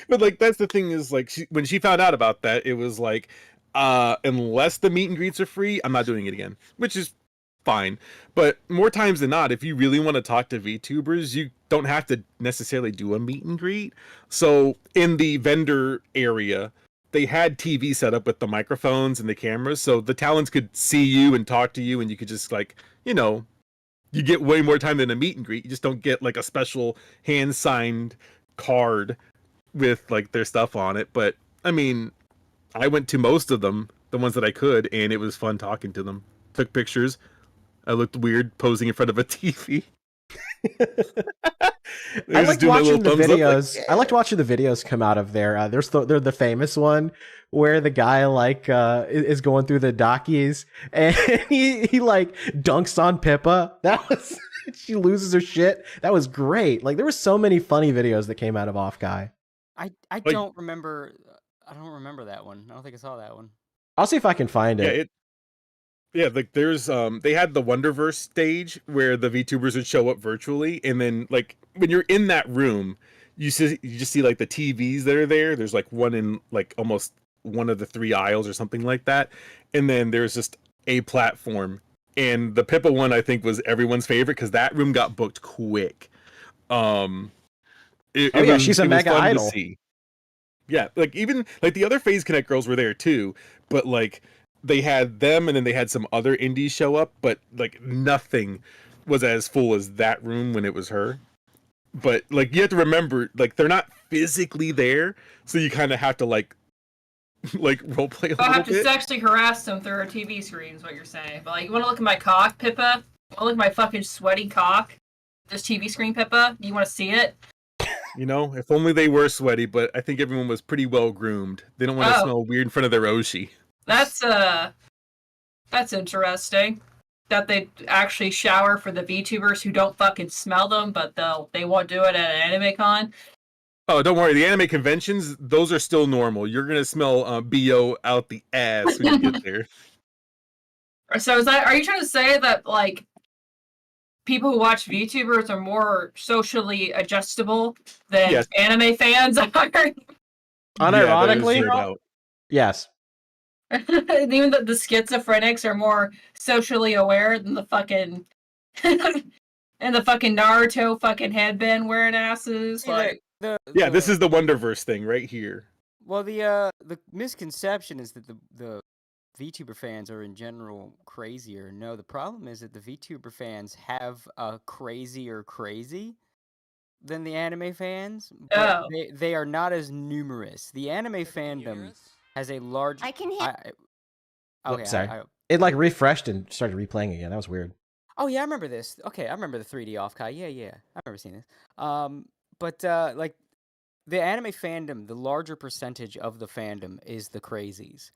but like that's the thing is like when she found out about that, it was like unless the meet and greets are free, I'm not doing it again, which is fine. But more times than not, if you really want to talk to VTubers, you don't have to necessarily do a meet and greet. So in the vendor area, they had TV set up with the microphones and the cameras, so the talents could see you and talk to you, and you could just like, you know, you get way more time than a meet and greet. You just don't get like a special hand signed card with like their stuff on it. But I mean, I went to most of them, the ones that I could, and it was fun talking to them. Took pictures. I looked weird posing in front of a TV. I liked watching the videos. I liked watching the videos come out of there. There's the famous one where the guy like is going through the dockies and he like dunks on Pippa. That was she loses her shit. That was great. Like there were so many funny videos that came out of Offkai. I don't remember. I don't remember that one. I don't think I saw that one. I'll see if I can find it. Yeah, like there's they had the Wonderverse stage where the VTubers would show up virtually, and then like when you're in that room, you just see like the TVs that are there. There's like one in like almost one of the 3 aisles or something like that, and then there's just a platform. And the Pippa one I think was everyone's favorite because that room got booked quick. She's a mega idol. Yeah, like even like the other Faze Connect girls were there too, but like they had them and then they had some other indies show up, but like nothing was as full as that room when it was her. But like you have to remember, like they're not physically there, so you kind of have to like role play a little bit. I'll have to sexually harass them through our TV screen is what you're saying. But like, you want to look at my cock, Pippa? You want to look at my fucking sweaty cock? This TV screen, Pippa? You want to see it? You know, if only they were sweaty, but I think everyone was pretty well groomed. They don't want to smell weird in front of their Oshi. That's interesting. That they actually shower for the VTubers who don't fucking smell them, but they won't do it at an anime con. Oh, don't worry. The anime conventions, those are still normal. You're gonna smell BO out the ass when you get there. So are you trying to say that like people who watch VTubers are more socially adjustable than anime fans are? Unironically, yes. Even the schizophrenics are more socially aware than the fucking and the fucking Naruto fucking headband wearing asses. Like this is the Wonderverse thing right here. Well, the misconception is that the VTuber fans are in general crazier. No, the problem is that the VTuber fans have a crazier crazy than the anime fans. But they are not as numerous. The anime fandom has a large. I can hear. Okay, sorry. It like refreshed and started replaying again. That was weird. Oh yeah, I remember this. Okay, I remember the 3D Offkai. Yeah, I remember seeing this. But like the anime fandom, the larger percentage of the fandom is the crazies.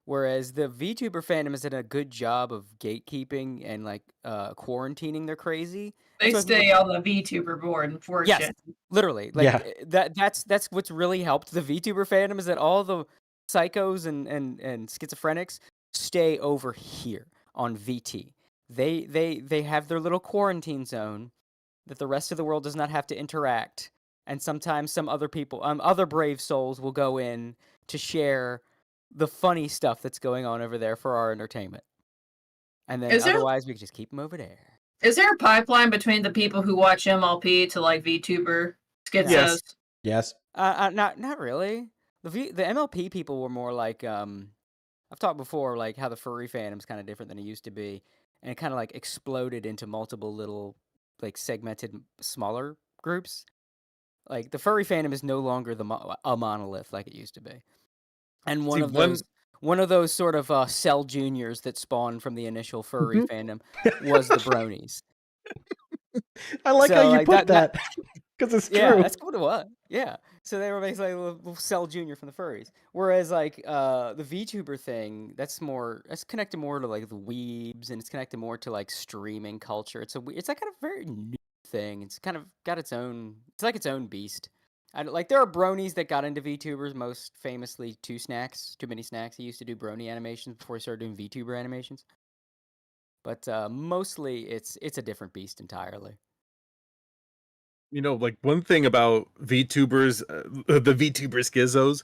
Whereas the VTuber fandom has done a good job of gatekeeping and like quarantining their crazy. They stay on the VTuber board, unfortunately. Yes, literally. Like that's what's really helped the VTuber fandom is that all the psychos and schizophrenics stay over here on VT. They have their little quarantine zone that the rest of the world does not have to interact. And sometimes some other people, other brave souls will go in to share the funny stuff that's going on over there for our entertainment. And then otherwise we can just keep them over there. Is there a pipeline between the people who watch MLP to like VTuber Skid Yes. says. Yes. Not really. The MLP people were more like I've talked before, like how the furry fandom's kind of different than it used to be, and it kind of like exploded into multiple little like segmented smaller groups. Like the furry fandom is no longer a monolith like it used to be, and one See, of those sort of cell juniors that spawned from the initial furry Mm-hmm. fandom was the bronies. I like So, how you like, put that- that because it's Yeah, true. that's what it was. Yeah. So they were basically a little Cell Junior from the furries. Whereas like the VTuber thing, that's connected more to like the weebs, and it's connected more to like streaming culture. It's like kind of very new thing. It's kind of got its own. It's like its own beast. Like there are bronies that got into VTubers, most famously Too Many Snacks. He used to do brony animations before he started doing VTuber animations. But mostly it's a different beast entirely. Like one thing about VTubers, the VTuber schizos,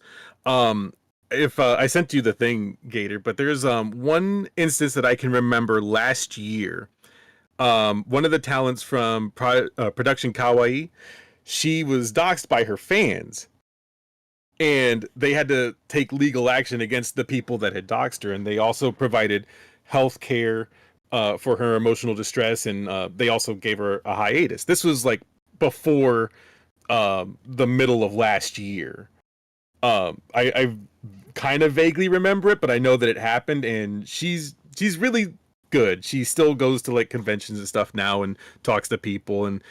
if I sent you the thing, Gator, but there's one instance that I can remember last year. One of the talents from production Kawaii, she was doxxed by her fans, and they had to take legal action against the people that had doxxed her, and they also provided health care for her emotional distress, and they also gave her a hiatus. This was like before the middle of last year. I kind of vaguely remember it, but I know that it happened, and she's really good. She still goes to like conventions and stuff now and talks to people, and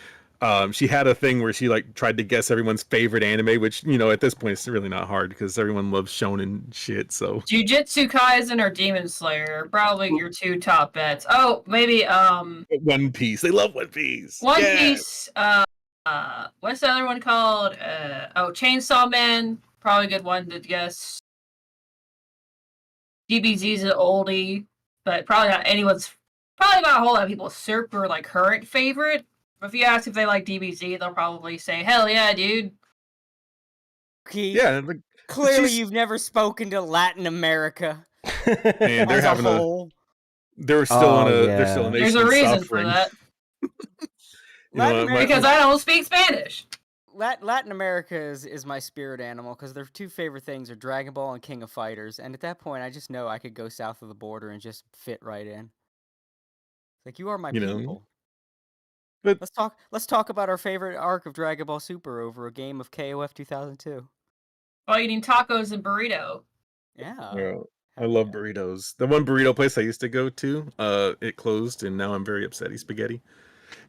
she had a thing where she like tried to guess everyone's favorite anime, which at this point it's really not hard because everyone loves shonen shit. So Jujutsu Kaisen or Demon Slayer are probably your two top bets. Oh, maybe One Piece. They love One Piece. One Yeah. Piece. What's the other one called? Chainsaw Man. Probably a good one to guess. DBZ's an oldie, but probably not a whole lot of people's super like current favorite. If you ask if they like DBZ, they'll probably say, "Hell yeah, dude." Yeah. Like, Clearly, you've never spoken to Latin America man, they're as a having whole. they're still in a yeah. they're still a There's nation a reason suffering. for that. Latin what, America, Because I don't speak Spanish. Latin America is my spirit animal because their two favorite things are Dragon Ball and King of Fighters, and at that point, I just know I could go south of the border and just fit right in. Like you are my people. But Let's talk about our favorite arc of Dragon Ball Super over a game of KOF 2002. While eating tacos and burrito. Yeah. Well, I love burritos. The one burrito place I used to go to, it closed, and now I'm very upset. Spaghetti.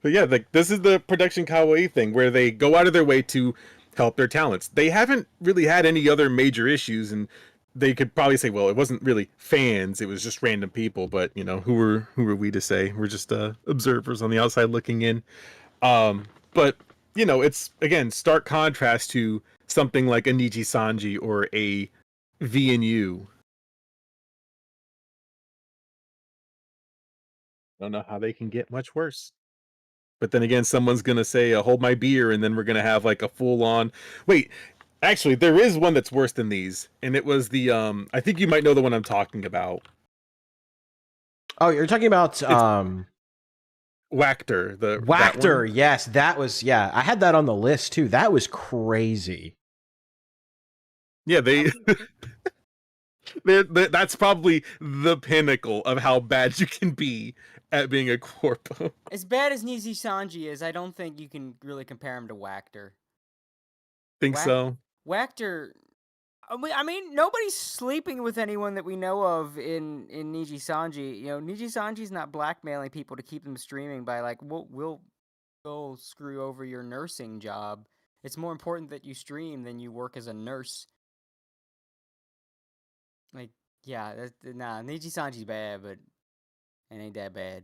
But yeah, like this is the production Kawaii thing where they go out of their way to help their talents. They haven't really had any other major issues, and they could probably say, well, it wasn't really fans, it was just random people. But who were we to say? We're just observers on the outside looking in. But it's again stark contrast to something like a Niji Sanji or a V and U. I don't know how they can get much worse. But then again, someone's gonna say, "Hold my beer," and then we're gonna have like a full-on. Wait, actually, there is one that's worse than these, and it was the I think you might know the one I'm talking about. Oh, you're talking about Wactor. The Wactor. Yes, that was I had that on the list too. That was crazy. Yeah, that's probably the pinnacle of how bad you can be at being a corpo. As bad as Niji Sanji is, I don't think you can really compare him to Wactor. Think so? Wactor. I mean, nobody's sleeping with anyone that we know of in Niji Sanji. Niji Sanji's not blackmailing people to keep them streaming by like, we'll screw over your nursing job. It's more important that you stream than you work as a nurse. Like, yeah, Niji Sanji's bad, but it ain't that bad.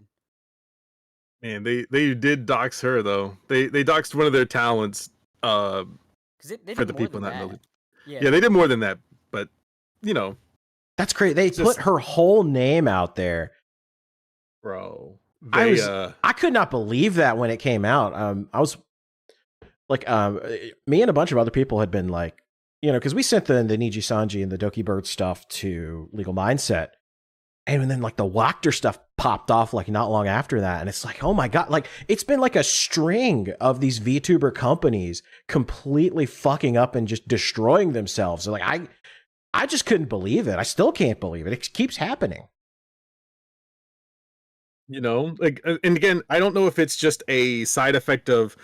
Man, they did dox her though. They doxed one of their talents. They for the people not know. Yeah, they did more than that, but that's great. They put her whole name out there, bro. I could not believe that when it came out. I was like, me and a bunch of other people had been like, because we sent the Niji Sanji and the Doki Bird stuff to Legal Mindset, and then like the Wactor stuff popped off like not long after that, and it's like, oh my god, like it's been like a string of these VTuber companies completely fucking up and just destroying themselves. Like I just couldn't believe it. I still can't believe it. It keeps happening. You know, like, and again, I don't know if it's just a side effect of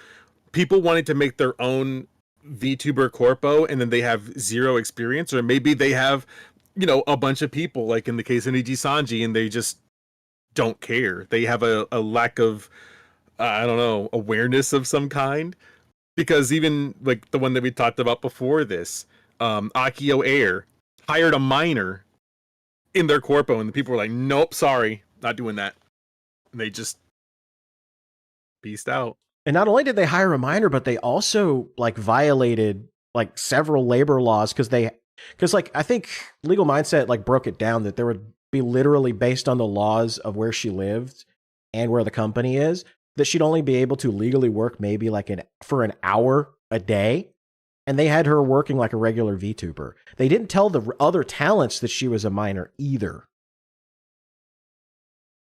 people wanting to make their own VTuber corpo and then they have zero experience, or maybe they have, you know, a bunch of people, like in the case of Niji Sanji, and they just don't care. They have a lack of, I don't know, awareness of some kind. Because even like the one that we talked about before this, Akio Air hired a minor in their corpo, and the people were like, nope, sorry, not doing that. And they just beast out. And not only did they hire a minor, but they also like violated like several labor laws because like I think Legal Mindset like broke it down that there would be literally based on the laws of where she lived and where the company is, that she'd only be able to legally work maybe like for an hour a day. And they had her working like a regular VTuber. They didn't tell the other talents that she was a minor either.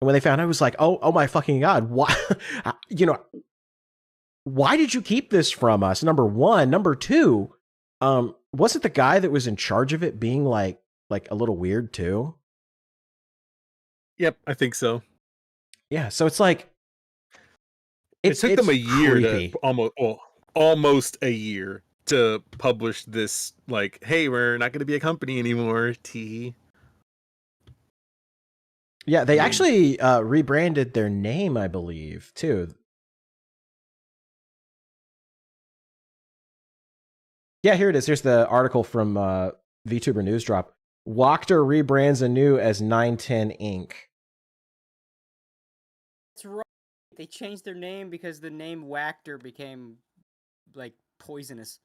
And when they found out, I was like, oh my fucking God, why, you know, why did you keep this from us? Number one. Number two, wasn't the guy that was in charge of it being like a little weird too? Yep, I think so. Yeah, so it's like It took them a year creepy. to almost a year to publish this, like, hey, we're not going to be a company anymore. Yeah, they actually rebranded their name, I believe, too. Yeah, here it is. Here's the article from VTuber News Drop. Wachter rebrands anew as 910 Inc. That's right. They changed their name because the name Wachter became like poisonous.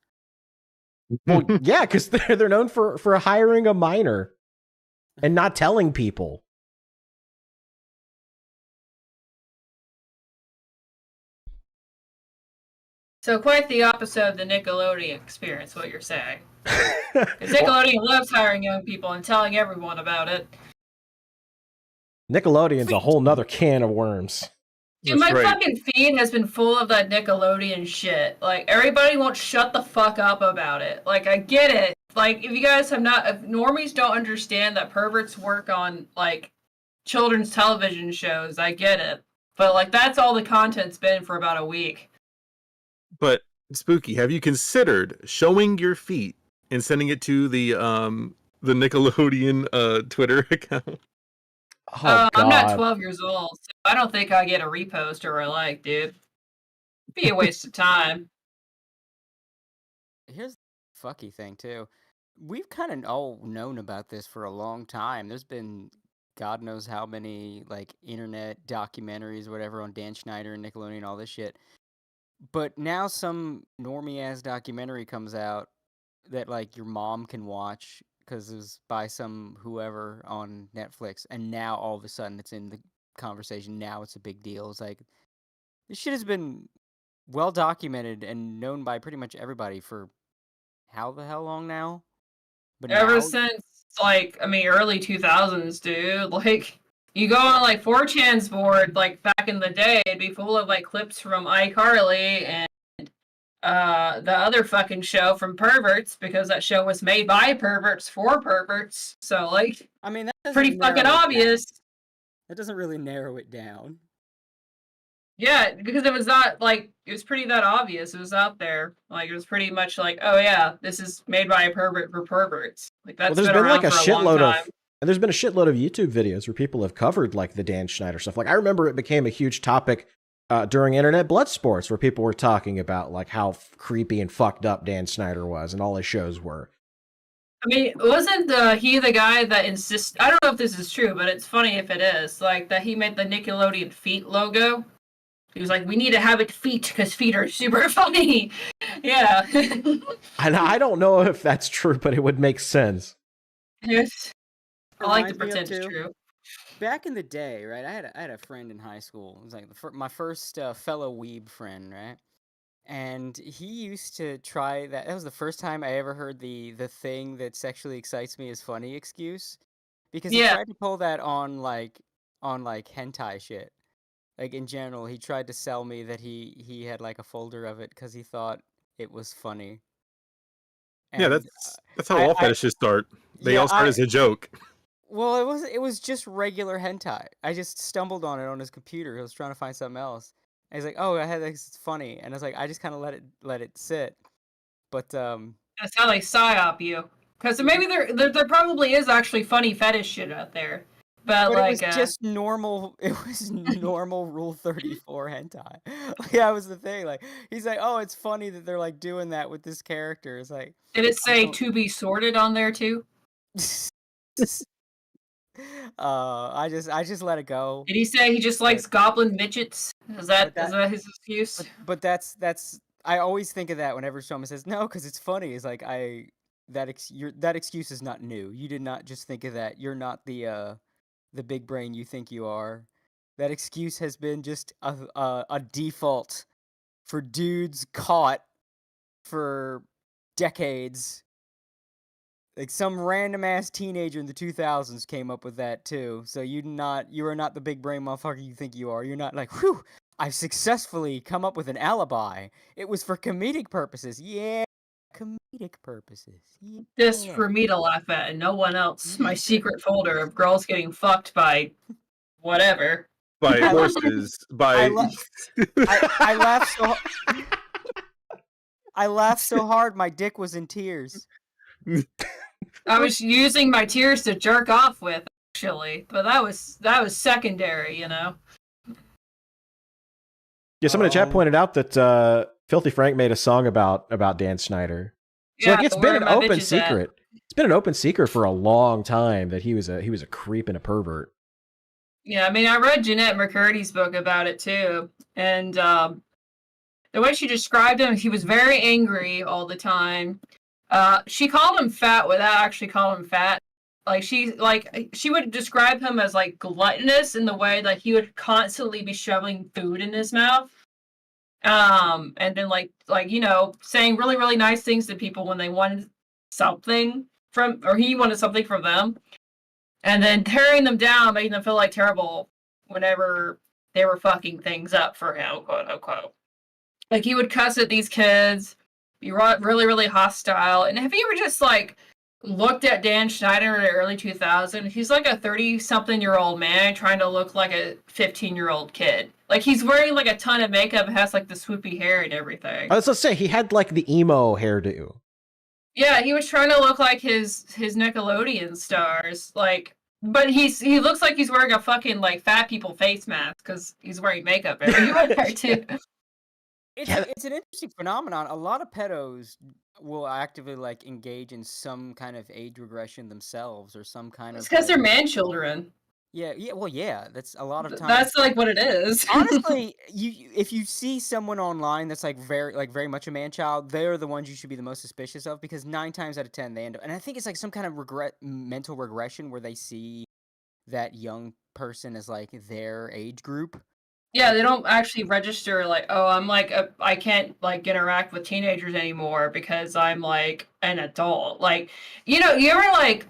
Well, yeah, because they're known for hiring a minor and not telling people. So quite the opposite of the Nickelodeon experience, what you're saying. Because Nickelodeon loves hiring young people and telling everyone about it. Nickelodeon's a whole nother can of worms. Dude, my fucking feed has been full of that Nickelodeon shit. Like, everybody won't shut the fuck up about it. Like, I get it. Like, if you guys have not, if normies don't understand that perverts work on, like, children's television shows, I get it. But, like, that's all the content's been for about a week. But, Spooky, have you considered showing your feet and sending it to the Nickelodeon Twitter account? Oh, I'm not 12 years old, so I don't think I get a repost or a like, dude. It'd be a waste of time. Here's the fucky thing, too. We've kind of all known about this for a long time. There's been God knows how many, like, internet documentaries, whatever, on Dan Schneider and Nickelodeon and all this shit. But now some normie-ass documentary comes out that, like, your mom can watch because it was by some whoever on Netflix, and now all of a sudden it's in the conversation. Now it's a big deal. It's like, this shit has been well documented and known by pretty much everybody for how the hell long now? But Ever now, since, like, I mean, early 2000s, dude. Like, you go on, like, 4chan's board, like, back in the day, it'd be full of, like, clips from iCarly and the other fucking show from Perverts, because that show was made by perverts for perverts. So, like, I mean, that's pretty fucking obvious. That doesn't really narrow it down. Yeah, because it was not, like, it was pretty that obvious. It was out there. Like, it was pretty much like, oh yeah, this is made by a pervert for perverts. Like, that's there's been been around like a for a long shitload time. of, and there's been a shitload of YouTube videos where people have covered like the Dan Schneider stuff. Like I remember it became a huge topic during Internet Blood Sports, where people were talking about like how creepy and fucked up Dan Schneider was and all his shows were. I mean, wasn't he the guy that insists? I don't know if this is true, but it's funny if it is. Like, that he made the Nickelodeon feet logo. He was like, we need to have it feet because feet are super funny. Yeah. And I don't know if that's true, but it would make sense. Yes. I like to Reminds me of, pretend it's too, true. Back in the day, right? I had a friend in high school. It was like my first fellow weeb friend, right? And he used to try that. That was the first time I ever heard the thing that sexually excites me is funny excuse, because he Yeah. tried to pull that on on like hentai shit. Like in general, he tried to sell me that he had like a folder of it because he thought it was funny. Yeah, And that's how all I fetishes start. They yeah, all start as a joke. well, it was just regular hentai. I just stumbled on it on his computer. He was trying to find something else. And he's like, "Oh, I had this. It's funny." And I was like, I just kind of let it sit. But That's how they psyop you. Because maybe there probably is actually funny fetish shit out there. But it like, was just normal. It was normal Rule 34 hentai. Like that was the thing. Like he's like, "Oh, it's funny that they're like doing that with this character." It's like, did it I say don't. to be sorted on there too? I just let it go. Did he say he just likes goblin midgets? Is that his excuse? But that's I always think of that whenever someone says no, because it's funny. It's like that excuse is not new. You did not just think of that. You're not the big brain you think you are. That excuse has been just a default for dudes caught for decades. Like some random ass teenager in the 2000s came up with that too. So you are not the big brain motherfucker you think you are. You're not like, whew, I've successfully come up with an alibi. It was for comedic purposes. Yeah, comedic purposes. Yeah. Just for me to laugh at and no one else. My secret folder of girls getting fucked by whatever. By horses, by... I laughed so I laughed so hard my dick was in tears. I was using my tears to jerk off with, actually, but that was secondary, you know. Yeah, someone in the chat pointed out that Filthy Frank made a song about Dan Snyder. So Yeah, like, it's been an open secret. It's been an open secret for a long time that he was a creep and a pervert. Yeah, I mean, I read Jeanette McCurdy's book about it too, and the way she described him, he was very angry all the time. She called him fat without actually calling him fat. Like she would describe him as like gluttonous in the way that he would constantly be shoving food in his mouth. And then like you know, saying really, really nice things to people when they wanted something from, or he wanted something from them, and then tearing them down, making them feel like terrible whenever they were fucking things up for him, quote unquote. Like he would cuss at these kids, be really, really hostile. And have you ever just like looked at Dan Schneider in the early 2000s? He's like a 30-something-year-old man trying to look like a 15-year-old kid. Like he's wearing like a ton of makeup and has like the swoopy hair and everything. I was gonna say he had like the emo hairdo. Yeah, he was trying to look like his Nickelodeon stars, like, but he looks like he's wearing a fucking like fat people face mask because he's wearing makeup everywhere too. It's an interesting phenomenon. A lot of pedos will actively like engage in some kind of age regression themselves, or some kind It's of. because they're man-children. Yeah. Well, yeah. That's a lot of times. That's like what it is. Honestly, if you see someone online that's like very much a man child, they're the ones you should be the most suspicious of, because 9 times out of 10 they end up. And I think it's like some kind of mental regression where they see that young person as like their age group. Yeah, they don't actually register like, oh, I'm like I can't like interact with teenagers anymore because I'm like an adult. Like, you know, you ever like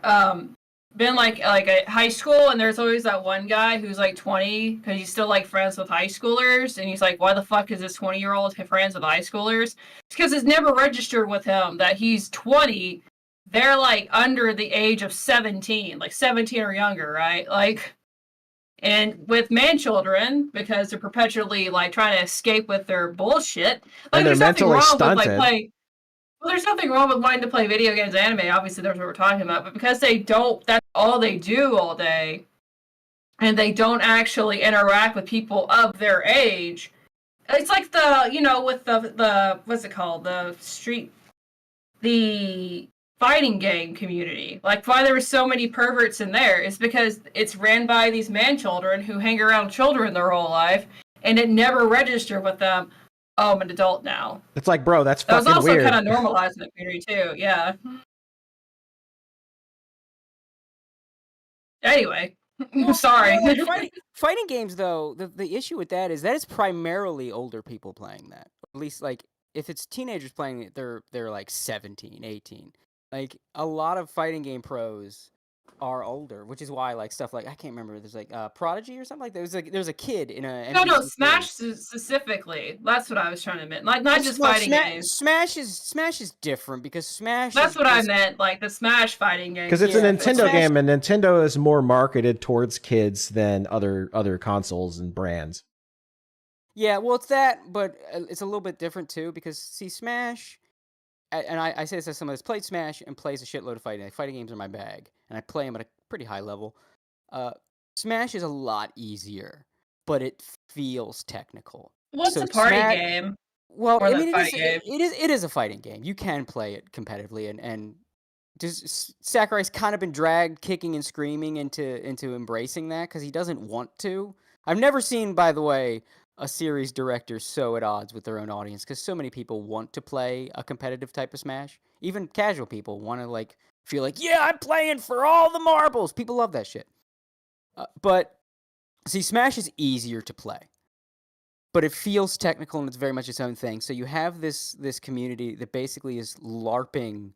been like at high school and there's always that one guy who's like 20 because he's still like friends with high schoolers, and he's like, why the fuck is this 20-year-old friends with high schoolers? It's because it's never registered with him that he's 20. They're like under the age of 17, like 17 or younger, right? Like. And with Manchildren, because they're perpetually like trying to escape with their bullshit, like And they're there's nothing mentally wrong stunted. with like playing. Well, there's nothing wrong with wanting to play video games and anime. Obviously, that's what we're talking about. But because they don't, that's all they do all day, and they don't actually interact with people of their age. It's like the, you know, with the what's it called, the fighting game community. Like, why there were so many perverts in there is because it's ran by these man-children who hang around children their whole life, and it never registered with them. Oh, I'm an adult now. It's like, bro, that's That was fucking also weird. kind of normalized in the community too. Yeah. Anyway, sorry. Fighting games, though, the issue with that is that it's primarily older people playing that. At least, like, if it's teenagers playing it, they're like 17, 18. Like, a lot of fighting game pros are older, which is why like stuff like I can't remember. There's like Prodigy or something like that. There's a kid in a No, NPC Smash series. specifically. That's what I was trying to admit. Like not just No, fighting games. Smash is different because Smash That's is what I just- meant. Like the Smash fighting game. Because it's a Yeah, but Nintendo Smash- game, and Nintendo is more marketed towards kids than other consoles and brands. Yeah, well, it's that, but it's a little bit different too because see, Smash, and I say this as someone that's played Smash and plays a shitload of fighting. Like, fighting games are my bag, and I play them at a pretty high level. Smash is a lot easier, but it feels technical. What's So a party Smash- game? Well, Or I the mean, fighting game. it is a fighting game. You can play it competitively, and just Sakurai's kind of been dragged kicking and screaming into embracing that because he doesn't want to. I've never seen, by the way, a series director so at odds with their own audience because so many people want to play a competitive type of Smash. Even casual people want to like feel like, yeah, I'm playing for all the marbles. People love that shit. But see, Smash is easier to play, but it feels technical and it's very much its own thing. So you have this community that basically is LARPing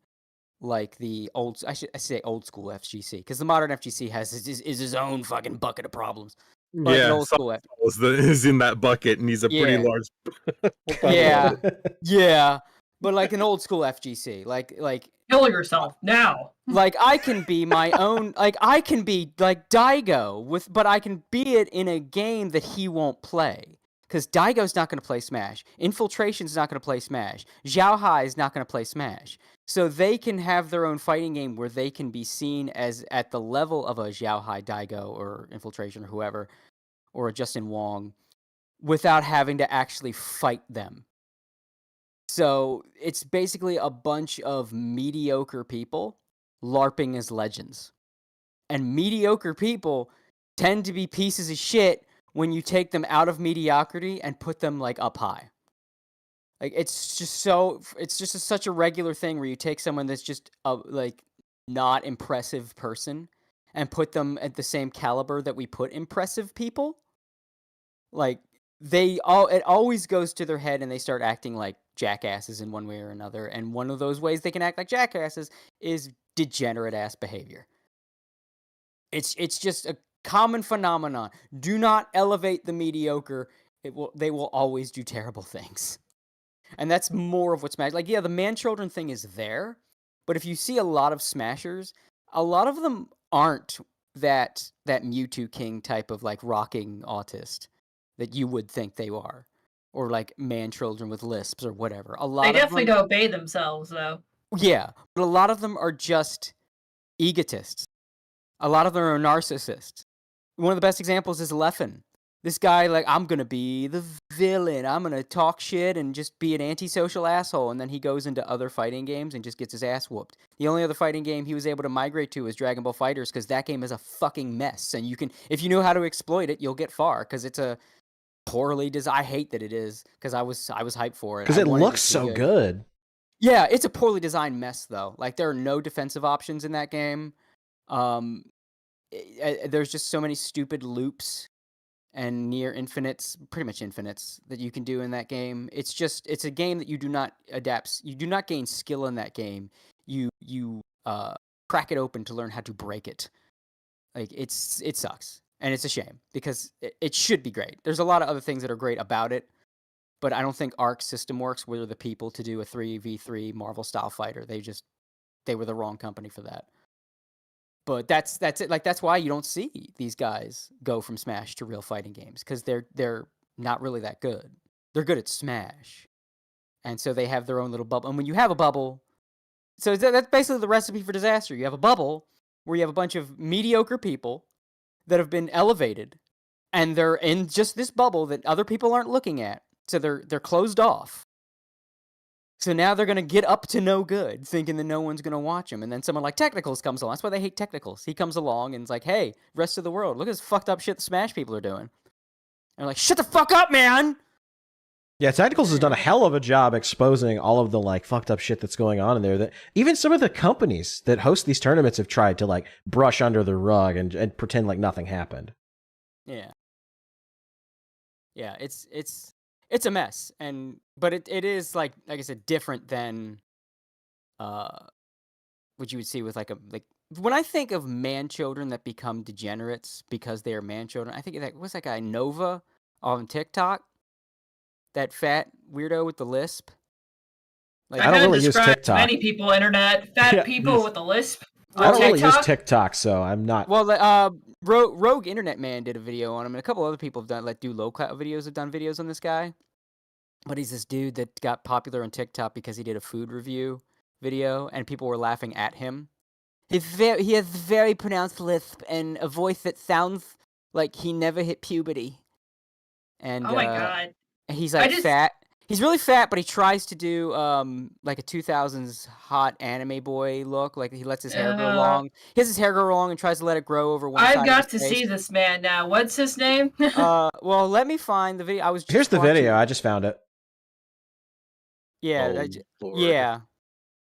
like the old, I say old school FGC, because the modern FGC has is his own fucking bucket of problems. But Yeah, an old school is in that bucket, and he's a pretty Yeah. large. We'll talk Yeah. about it. Yeah, but like an old school FGC, like Kill yourself now. like I can be my own, like I can be like Daigo but I can be it in a game that he won't play. Because Daigo's not going to play Smash. Infiltration's not going to play Smash. Xiaohai is not going to play Smash. So they can have their own fighting game where they can be seen as at the level of a Xiaohai, Daigo, or Infiltration, or whoever, or a Justin Wong, without having to actually fight them. So it's basically a bunch of mediocre people LARPing as legends. And mediocre people tend to be pieces of shit when you take them out of mediocrity and put them like up high. Like it's just such a regular thing where you take someone that's just a like not impressive person and put them at the same caliber that we put impressive people. Like it always goes to their head and they start acting like jackasses in one way or another. And one of those ways they can act like jackasses is degenerate ass behavior. It's just a common phenomenon. Do not elevate the mediocre. They will always do terrible things. And that's more of what Smash... Like, yeah, the Manchildren thing is there, but if you see a lot of Smashers, a lot of them aren't that Mewtwo King type of, like, rocking autist that you would think they are. Or, like, Manchildren with lisps or whatever. They definitely don't obey themselves, though. Yeah, but a lot of them are just egotists. A lot of them are narcissists. One of the best examples is Leffen. This guy, like, I'm going to be the villain. I'm going to talk shit and just be an antisocial asshole. And then he goes into other fighting games and just gets his ass whooped. The only other fighting game he was able to migrate to is Dragon Ball FighterZ because that game is a fucking mess. And you can, if you know how to exploit it, you'll get far because it's a poorly designed. I hate that it is because I was hyped for it. Because it looks so good. Yeah, it's a poorly designed mess, though. Like, there are no defensive options in that game. There's just so many stupid loops and near infinites, pretty much infinites, that you can do in that game. It's a game that you do not adapt. You do not gain skill in that game. You crack it open to learn how to break it. Like, it sucks. And it's a shame because it should be great. There's a lot of other things that are great about it, but I don't think Arc System Works were the people to do a 3v3 Marvel style fighter. They were the wrong company for that. But that's it. Like, that's why you don't see these guys go from Smash to real fighting games because they're not really that good. They're good at Smash, and so they have their own little bubble. And when you have a bubble, so that's basically the recipe for disaster. You have a bubble where you have a bunch of mediocre people that have been elevated, and they're in just this bubble that other people aren't looking at. So they're closed off. So now they're going to get up to no good, thinking that no one's going to watch them. And then someone like Technicals comes along. That's why they hate Technicals. He comes along and is like, hey, rest of the world, look at this fucked up shit the Smash people are doing. And they're like, shut the fuck up, man! Yeah, Tacticals has done a hell of a job exposing all of the like fucked up shit that's going on in there. That even some of the companies that host these tournaments have tried to like brush under the rug and pretend like nothing happened. Yeah. Yeah, it's a mess, but it is like I said, different than what you would see with like when I think of man-children that become degenerates because they are man-children, I think of what's that guy, Nova, on TikTok? That fat weirdo with the lisp? Like, I don't really use describe TikTok. many people internet. Fat Yeah, people with a lisp. I don't really use TikTok? TikTok, so I'm not. Well, Rogue Internet Man did a video on him, and a couple other people have done, like, Lolcows videos have done videos on this guy. But he's this dude that got popular on TikTok because he did a food review video, and people were laughing at him. He has very pronounced lisp and a voice that sounds like he never hit puberty. And Oh my god. he's like fat. He's really fat, but he tries to do like a 2000s hot anime boy look. Like he lets his hair grow long. He has his hair grow long and tries to let it grow over one side. I've got of his to face. see this man now. What's his name? Well, let me find the video. Here's the video. I just found it. Yeah, yeah.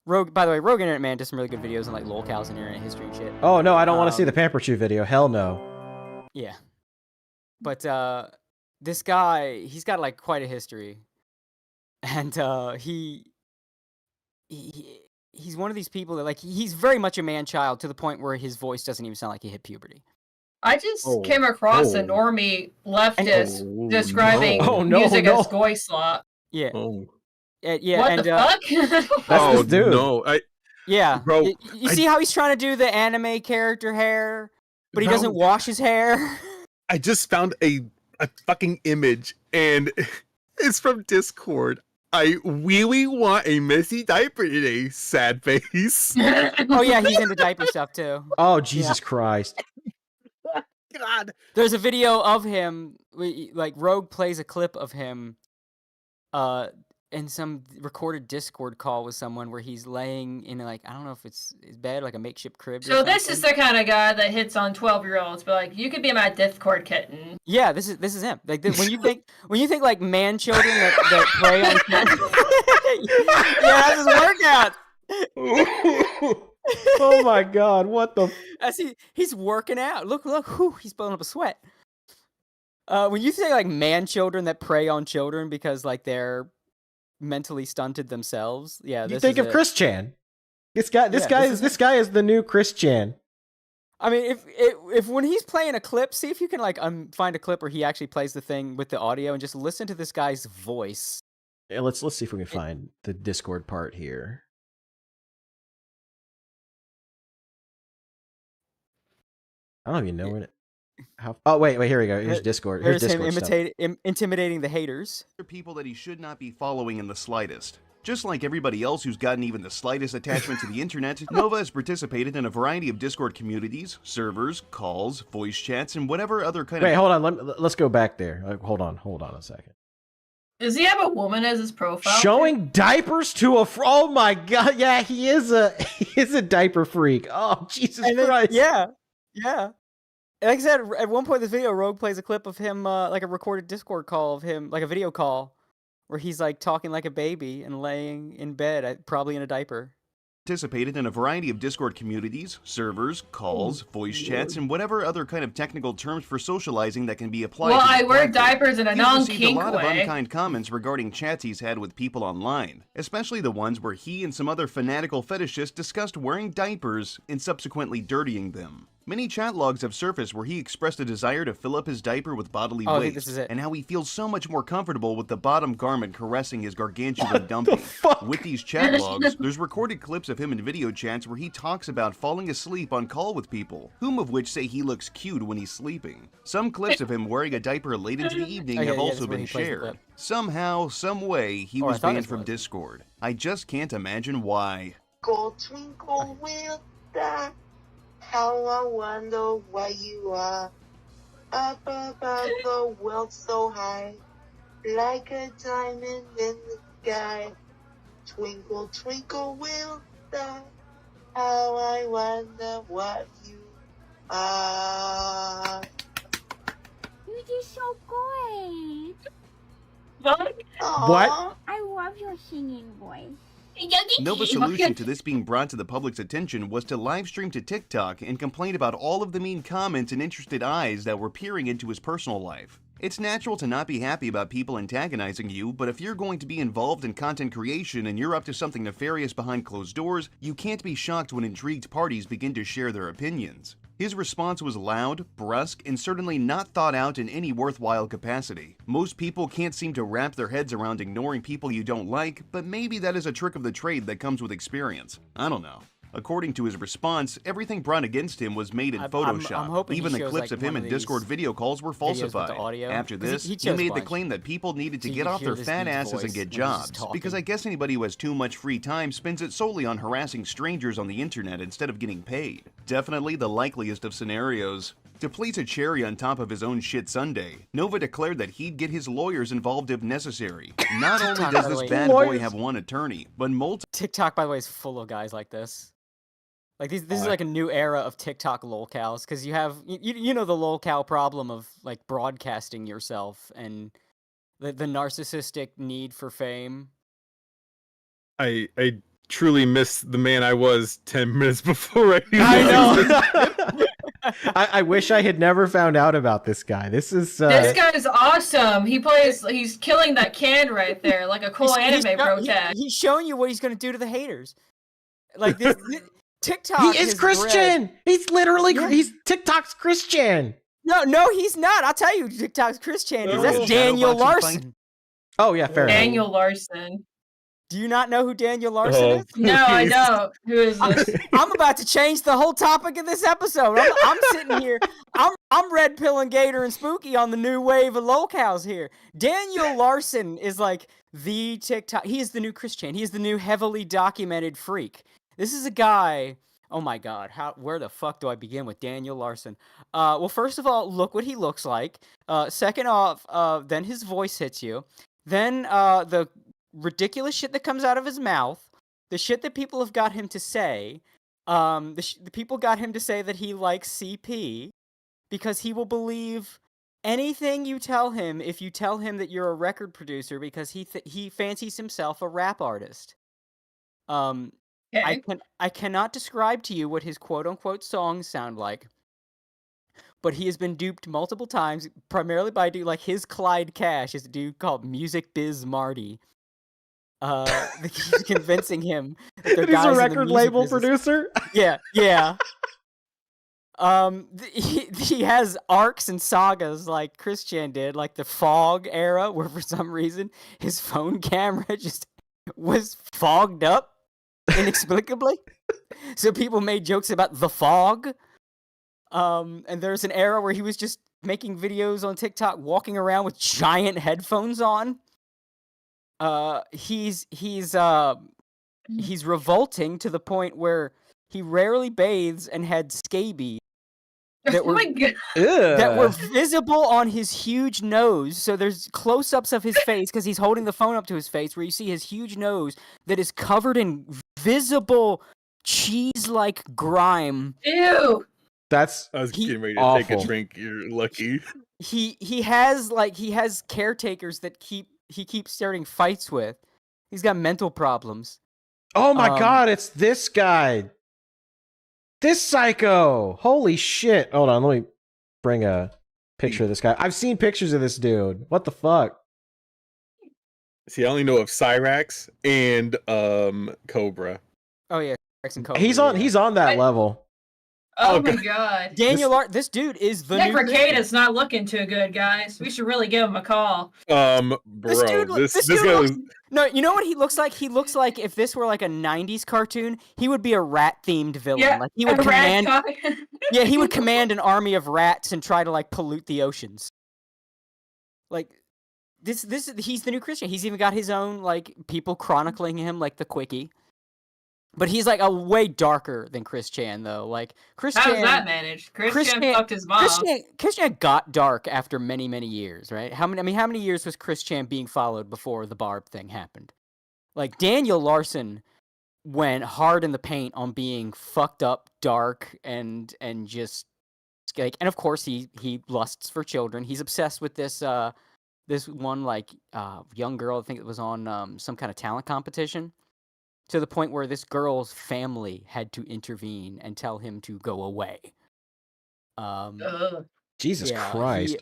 Rogue. By the way, Rogue Internet Man does some really good videos on like Lolcows and internet history and shit. Oh no, I don't want to see the Pamper Chew video. Hell no. Yeah, but this guy, he's got like quite a history, and he's one of these people that like he's very much a man-child to the point where his voice doesn't even sound like he hit puberty. I just came across a normie leftist describing music as goy slop. Yeah. Oh. Yeah. What and, the fuck? That's this dude. No, yeah. Bro, you see how he's trying to do the anime character hair, but he doesn't wash his hair? I just found a fucking image, and it's from Discord. I really want a messy diaper today, sad face. Oh yeah, he's into diaper stuff too. Oh Jesus Christ. God. There's a video of him, like Rogue plays a clip of him in some recorded Discord call with someone where he's laying in like, I don't know if it's his bed, like a makeshift crib. So this is the kind of guy that hits on 12-year-olds, but like, you could be my Discord kitten. Yeah, this is him. Like when you think like man-children that prey on yeah, that's his workout. Oh my God, what the? He's working out. Look, whew, he's blowing up a sweat. When you say like man-children that prey on children because like they're mentally stunted themselves, yeah. You think of Chris Chan. This guy is the new Chris Chan. I mean, if when he's playing a clip, see if you can like find a clip where he actually plays the thing with the audio and just listen to this guy's voice. Yeah, let's see if we can find the Discord part here. I don't even know when it. Oh wait, here we go. Here's Discord. Here's Discord him intimidating the haters. People that he should not be following in the slightest. Just like everybody else who's gotten even the slightest attachment to the internet, Nova has participated in a variety of Discord communities, servers, calls, voice chats, and whatever other kind of... Wait, hold on. Let's go back there. Hold on a second. Does he have a woman as his profile? Showing diapers to a... Oh my God. Yeah, he is a diaper freak. Oh, Jesus Christ. Yeah. Like I said, at one point in this video, Rogue plays a clip of him, like a recorded Discord call of him, like a video call, where he's like talking like a baby and laying in bed, probably in a diaper. Participated in a variety of Discord communities, servers, calls, voice chats, and whatever other kind of technical terms for socializing that can be applied. Well, to I wear platform. diapers in a non-kink He's received a lot of way. unkind comments regarding chats he's had with people online, especially the ones where he and some other fanatical fetishists discussed wearing diapers and subsequently dirtying them. Many chat logs have surfaced where he expressed a desire to fill up his diaper with bodily I think waste, this is it. and how he feels so much more comfortable with the bottom garment caressing his gargantuan dumpy. With these chat logs, there's recorded clips of him in video chats where he talks about falling asleep on call with people, whom of which say he looks cute when he's sleeping. Some clips of him wearing a diaper late into the evening have also been shared. Somehow, some way, he was banned from Discord. I just can't imagine why. Go twinkle with that. How I wonder where you are, up above the world so high, like a diamond in the sky. Twinkle, twinkle, will die. How I wonder what you are. You did so great. What? What? I love your singing voice. Nova's solution to this being brought to the public's attention was to live stream to TikTok and complain about all of the mean comments and interested eyes that were peering into his personal life. It's natural to not be happy about people antagonizing you, but if you're going to be involved in content creation and you're up to something nefarious behind closed doors, you can't be shocked when intrigued parties begin to share their opinions. His response was loud, brusque, and certainly not thought out in any worthwhile capacity. Most people can't seem to wrap their heads around ignoring people you don't like, but maybe that is a trick of the trade that comes with experience. I don't know. According to his response, everything brought against him was made in Photoshop. I'm hoping Even he the shows, clips like, of one him of in Discord these video calls were videos with the falsified. audio, After 'cause this, he he chose a made the bunch. claim that people needed to So you get can off hear their this fat dude's asses and voice get when he's jobs, talking. because I guess anybody who has too much free time spends it solely on harassing strangers on the internet instead of getting paid. Definitely the likeliest of scenarios. To place a cherry on top of his own shit sundae, Nova declared that he'd get his lawyers involved if necessary. Not only TikTok, does by the this way. bad boy Lawyers. have one attorney, but multiple TikTok, by the way, is full of guys like this. Like this is like a new era of TikTok lolcows, because you have you know the lolcow problem of like broadcasting yourself and the narcissistic need for fame. I truly miss the man I was 10 minutes before I know. I wish I had never found out about this guy. This is This guy's awesome. He's killing that can right there, like a cool anime protag. He's showing you what he's going to do to the haters. Like this, TikTok. He is has Christian. He's literally Yeah. he's TikTok's Christian. No, he's not. I'll tell you, who TikTok's Christian. There That's was Daniel shadowboxing Larson. Oh yeah, fair enough. Daniel Larson. Do you not know who Daniel Larson is? No, I don't. Who is this? I'm about to change the whole topic of this episode. I'm sitting here. I'm Red Pill and Gator and Spooky on the new wave of lolcows here. Daniel Larson is like the TikTok. He is the new Christian. He is the new heavily documented freak. This is a guy. Oh my God! Where the fuck do I begin with Daniel Larson? Well, first of all, look what he looks like. Second off, then his voice hits you. Then the ridiculous shit that comes out of his mouth, the shit that people have got him to say, the people got him to say that he likes CP because he will believe anything you tell him if you tell him that you're a record producer because he fancies himself a rap artist. Okay. I cannot describe to you what his quote unquote songs sound like. But he has been duped multiple times, primarily by a dude like his Clyde Cash is a dude called Music Biz Marty. He's convincing him that they're He's guys a in the record music label business. producer. Yeah. He has arcs and sagas like Christian did, like the fog era, where for some reason his phone camera just was fogged up inexplicably. So people made jokes about the fog. And there's an era where he was just making videos on TikTok, walking around with giant headphones on. He's revolting to the point where he rarely bathes and had scabies that Oh were my God. that were visible on his huge nose. So there's close-ups of his face because he's holding the phone up to his face, where you see his huge nose that is covered in visible cheese-like grime. Ew. That's I was getting ready to take awful. a drink. You're lucky. He has caretakers that he keeps starting fights with. He's got mental problems. oh my God! It's this guy. This psycho. Holy shit! Hold on, let me bring a picture of this guy. I've seen pictures of this dude. What the fuck? See, I only know of Cyrax and Cobra. Oh yeah, Rex and Cobra, He's on that What? level. Oh Okay. my God. This dude is the Nick new Christian. Recada's not looking too good, guys. We should really give him a call. Bro, This dude guy looks, was no, you know what he looks like? He looks like if this were like a '90s cartoon, he would be a rat-themed villain. Yeah, Like he would a rat command, guy. yeah, he would command an army of rats and try to like pollute the oceans. Like this, he's the new Christian. He's even got his own like people chronicling him, like the Quickie. But he's like a way darker than Chris Chan, though. Like Chris How Chan, does that manage? Christian fucked his mom. Chris Chan got dark after many, many years, right? How many years was Chris Chan being followed before the Barb thing happened? Like Daniel Larson went hard in the paint on being fucked up, dark, and just like, and of course he lusts for children. He's obsessed with this one like young girl. I think it was on some kind of talent competition. To the point where this girl's family had to intervene and tell him to go away. Jesus Yeah, Christ!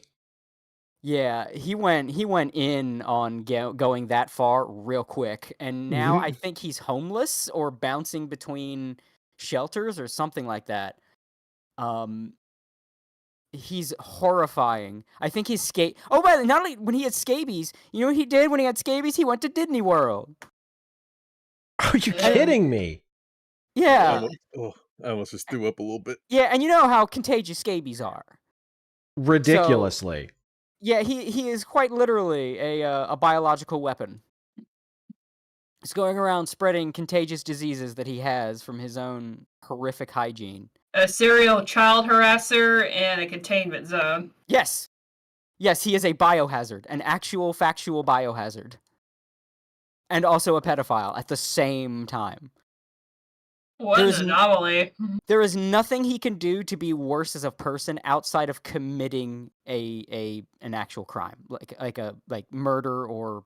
Yeah, he went in on going that far real quick, and now I think he's homeless or bouncing between shelters or something like that. He's horrifying. I think he's Oh, but not only when he had scabies, you know what he did when he had scabies? He went to Disney World. Are you kidding me? Yeah. I almost just threw up a little bit. Yeah, and you know how contagious scabies are. Ridiculously. So, yeah, he is quite literally a biological weapon. He's going around spreading contagious diseases that he has from his own horrific hygiene. A serial child harasser and a containment zone. Yes. Yes, he is a biohazard, an actual factual biohazard. And also a pedophile at the same time. What an anomaly. There is nothing he can do to be worse as a person outside of committing an actual crime, like murder or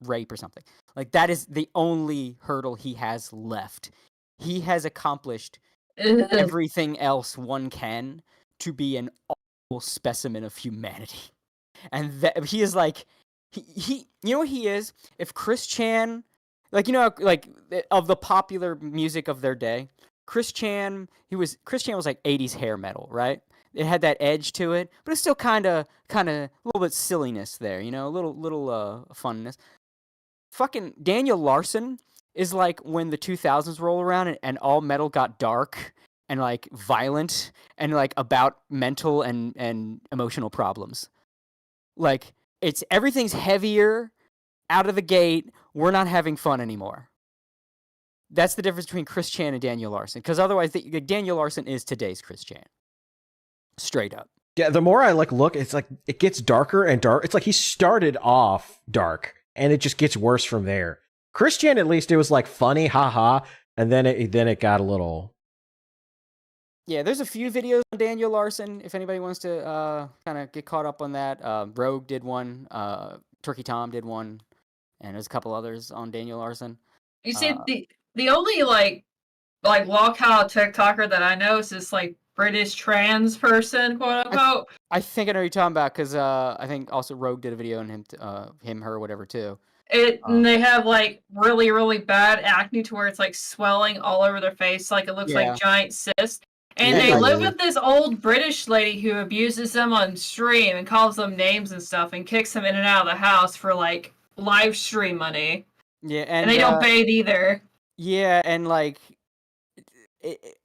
rape or something. Like that is the only hurdle he has left. He has accomplished everything else one can to be an awful specimen of humanity. And that he is like he you know what he is? If Chris Chan, like, you know, like of the popular music of their day, Chris Chan was like 80s hair metal, right? It had that edge to it, but it's still kind of a little bit silliness there, you know, a little funness. Fucking Daniel Larson is like when the 2000s roll around and all metal got dark and like violent and like about mental and emotional problems. Like everything's heavier out of the gate. We're not having fun anymore. That's the difference between Chris Chan and Daniel Larson, because otherwise Daniel Larson is today's Chris Chan. Straight up. Yeah, the more I look, it's like it gets darker and dark. It's like he started off dark and it just gets worse from there. Chris Chan, at least it was like funny, haha, and then it got a little. Yeah, there's a few videos on Daniel Larson if anybody wants to kind of get caught up on that. Rogue did one, Turkey Tom did one, and there's a couple others on Daniel Larson. You see, the only like Lolcow TikToker that I know is this like British trans person, quote unquote. I think I know what you're talking about, because I think also Rogue did a video on him, her, whatever too. And they have like really, really bad acne to where it's like swelling all over their face, like it looks like giant cysts. And they live with this old British lady who abuses them on stream and calls them names and stuff and kicks them in and out of the house for like live stream money. Yeah, and they don't bathe either. Yeah, and like it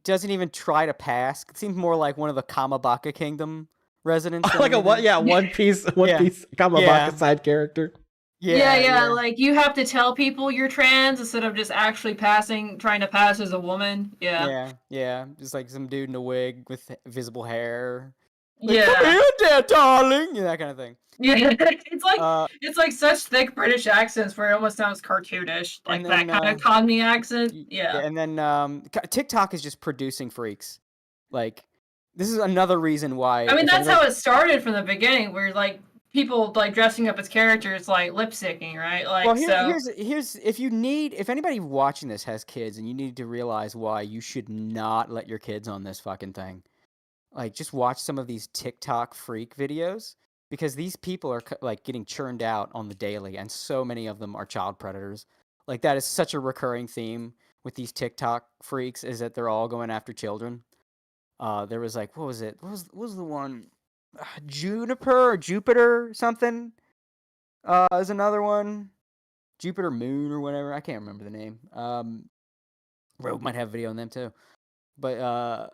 doesn't even try to pass. It seems more like one of the Kamabaka Kingdom residents. Like a one piece Kamabaka side character. Yeah, like you have to tell people you're trans instead of just actually trying to pass as a woman. Yeah. Just like some dude in a wig with visible hair. Like, yeah. Come here, there, darling. Yeah, that kind of thing. Yeah, it's like such thick British accents where it almost sounds cartoonish, like then, that kind of Cockney accent. Yeah. And then TikTok is just producing freaks. Like, this is another reason why. I mean, that's how it started from the beginning, where like people like dressing up as characters, like lip syncing, right? Like, well, here's if anybody watching this has kids and you need to realize why you should not let your kids on this fucking thing. Like, just watch some of these TikTok freak videos, because these people are like getting churned out on the daily, and so many of them are child predators. Like, that is such a recurring theme with these TikTok freaks, is that they're all going after children. There was like, what was it? What was the one? Juniper or Jupiter something is another one. Jupiter Moon or whatever. I can't remember the name. Rogue might have a video on them too. But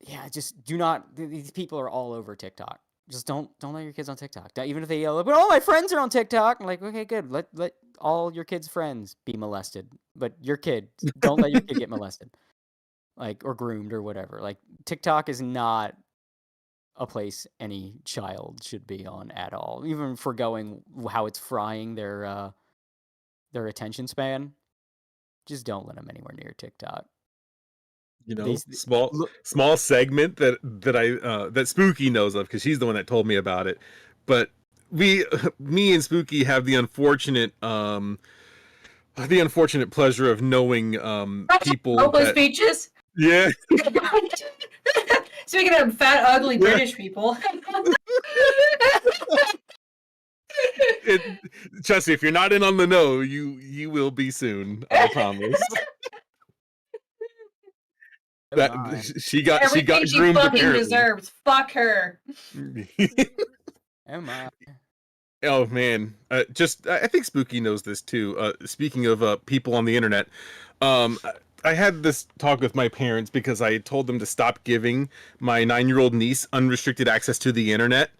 yeah, just do not. These people are all over TikTok. Just don't let your kids on TikTok. Even if they yell, but all my friends are on TikTok. I'm like, okay, good. Let all your kids' friends be molested, but your kid, don't let your kid get molested, like, or groomed or whatever. Like, TikTok is not a place any child should be on at all, even forgoing how it's frying their attention span. Just don't let them anywhere near TikTok. You know, small segment that Spooky knows of, because she's the one that told me about it. But me and Spooky have the unfortunate pleasure of knowing people. Hopeless Peaches. Yeah. Speaking of fat, ugly British people. Trust me, if you're not in on the know, you will be soon. I promise. She got Everything she groomed fucking apparently. deserves. Fuck her. Am I? Oh man, I think Spooky knows this too. Speaking of people on the internet, I had this talk with my parents because I told them to stop giving my 9-year-old niece unrestricted access to the internet.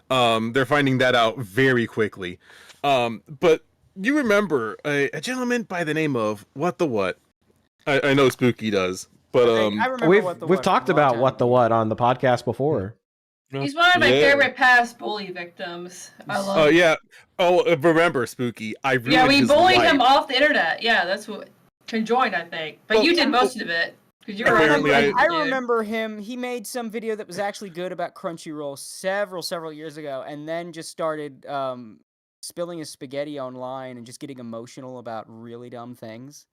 They're finding that out very quickly. But you remember a gentleman by the name of What the What? I know Spooky does, but I remember we've talked about What the What on the podcast before. He's one of my favorite past bully victims. I love him. Oh yeah. Oh, remember Spooky? I ruined we his bullied life. him off the internet. Yeah, that's what conjoined, I think. But you did most of it. Because you were I remember him. He made some video that was actually good about Crunchyroll several years ago, and then just started spilling his spaghetti online and just getting emotional about really dumb things.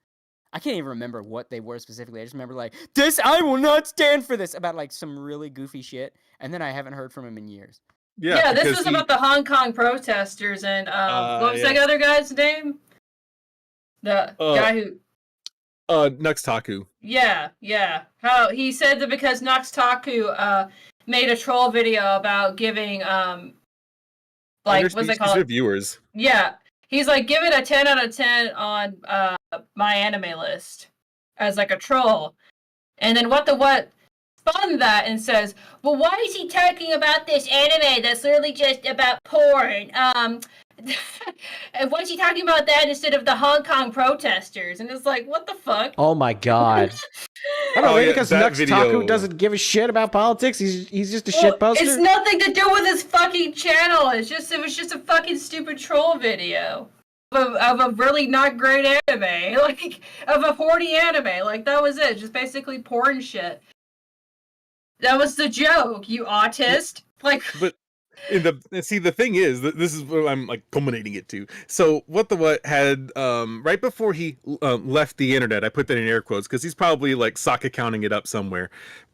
I can't even remember what they were specifically. I just remember like, this, I will not stand for this, about like some really goofy shit. And then I haven't heard from him in years. Yeah, this was about the Hong Kong protesters and what was that other guy's name? The guy who Nuxtaku. Yeah. How he said that because Nuxtaku made a troll video about giving like what's it called? Viewers. Yeah. He's like, give it a 10 out of 10 on my anime list as like a troll. And then What spun that and says, well, why is he talking about this anime that's literally just about porn? And why is he talking about that instead of the Hong Kong protesters? And it's like, what the fuck? Oh my god. I don't know, maybe because Nux video... Taku doesn't give a shit about politics. He's just a shit poster. It's nothing to do with his fucking channel. It was just a fucking stupid troll video of a really not great anime, like of a horny anime. Like that was it. Just basically porn shit. That was the joke, you autist. Like, but the thing is, this is what I'm like culminating it to. So What the What had right before he left the internet, I put that in air quotes because he's probably like sock accounting it up somewhere.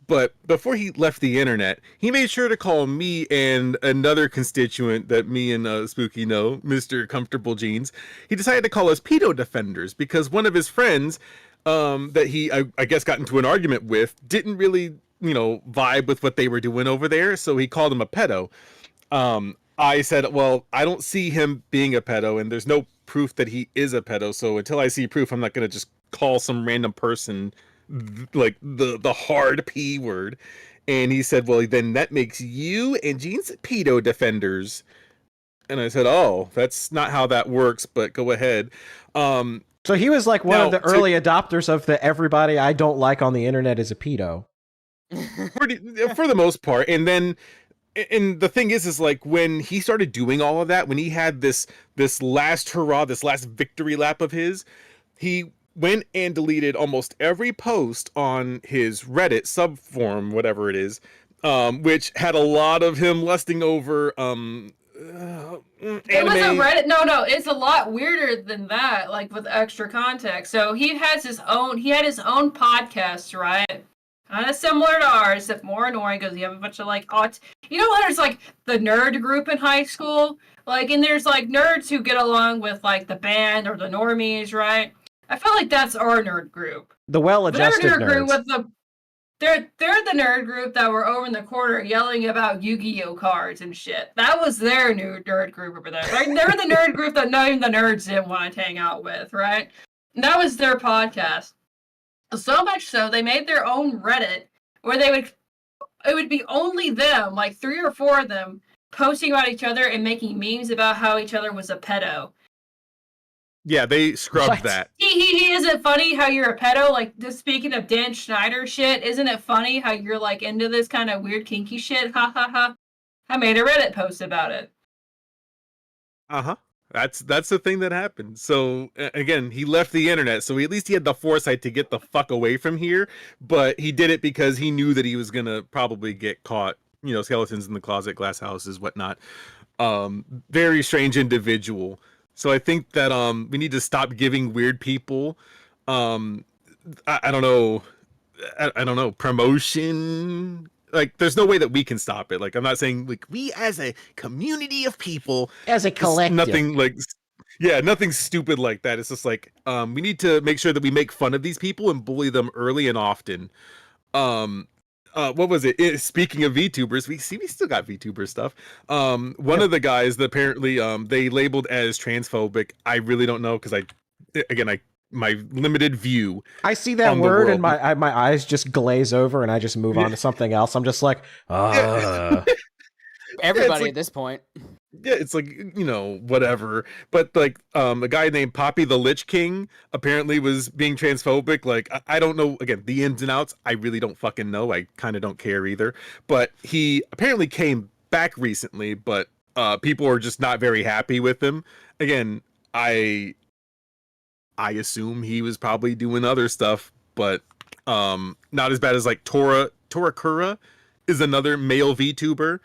But before he left the internet, he made sure to call me and another constituent that me and Spooky know, Mr. Comfortable Jeans. He decided to call us pedo defenders because one of his friends that he, I guess, got into an argument with didn't really, vibe with what they were doing over there. So he called him a pedo. I said, well, I don't see him being a pedo and there's no proof that he is a pedo. So until I see proof, I'm not going to just call some random person like the hard P word. And he said, well, then that makes you and Jeans pedo defenders. And I said, oh, that's not how that works, but go ahead. So he was like one of the early adopters of the everybody I don't like on the internet is a pedo. For the most part. And then, and the thing is like when he started doing all of that, when he had this last hurrah, this last victory lap of his, he went and deleted almost every post on his Reddit subforum, whatever it is, which had a lot of him lusting over anime. It was a Reddit. No, it's a lot weirder than that, like with extra context. So he had his own podcast, right? Kind of similar to ours, except more annoying because you have a bunch of like there's like the nerd group in high school, like, and there's like nerds who get along with like the band or the normies, right? I feel like that's our nerd group. The well-adjusted nerds. Group with they're the nerd group that were over in the corner yelling about Yu-Gi-Oh cards and shit. That was their new nerd group over there. Like, they're the nerd group that not even the nerds didn't want to hang out with, right? And that was their podcast. So much so, they made their own Reddit where it would be only them, like 3 or 4 of them, posting about each other and making memes about how each other was a pedo. Yeah, they scrubbed that. He isn't funny how you're a pedo. Like, just speaking of Dan Schneider shit, isn't it funny how you're like into this kind of weird kinky shit? Ha ha ha. I made a Reddit post about it. Uh-huh. That's the thing that happened. So again, he left the internet, so at least he had the foresight to get the fuck away from here, but he did it because he knew that he was gonna probably get caught, skeletons in the closet, glass houses, whatnot. Very strange individual. So I think that we need to stop giving weird people I don't know promotion like there's no way that we can stop it. Like I'm not saying like we as a community of people, As a collective. nothing like nothing stupid like that. It's just like we need to make sure that we make fun of these people and bully them early and often. What was it? Speaking of VTubers, we still got VTuber stuff. One of the guys that apparently they labeled as transphobic. I really don't know because my limited view. I see that word and my eyes just glaze over and I just move on to something else. I'm just like, Everybody like, at this point. Yeah, it's like, whatever. But like a guy named Poppy the Lich King apparently was being transphobic. Like I don't know, again, the ins and outs. I really don't fucking know. I kind of don't care either. But he apparently came back recently, but people are just not very happy with him. Again, I assume he was probably doing other stuff, but not as bad as like Torakura is another male VTuber.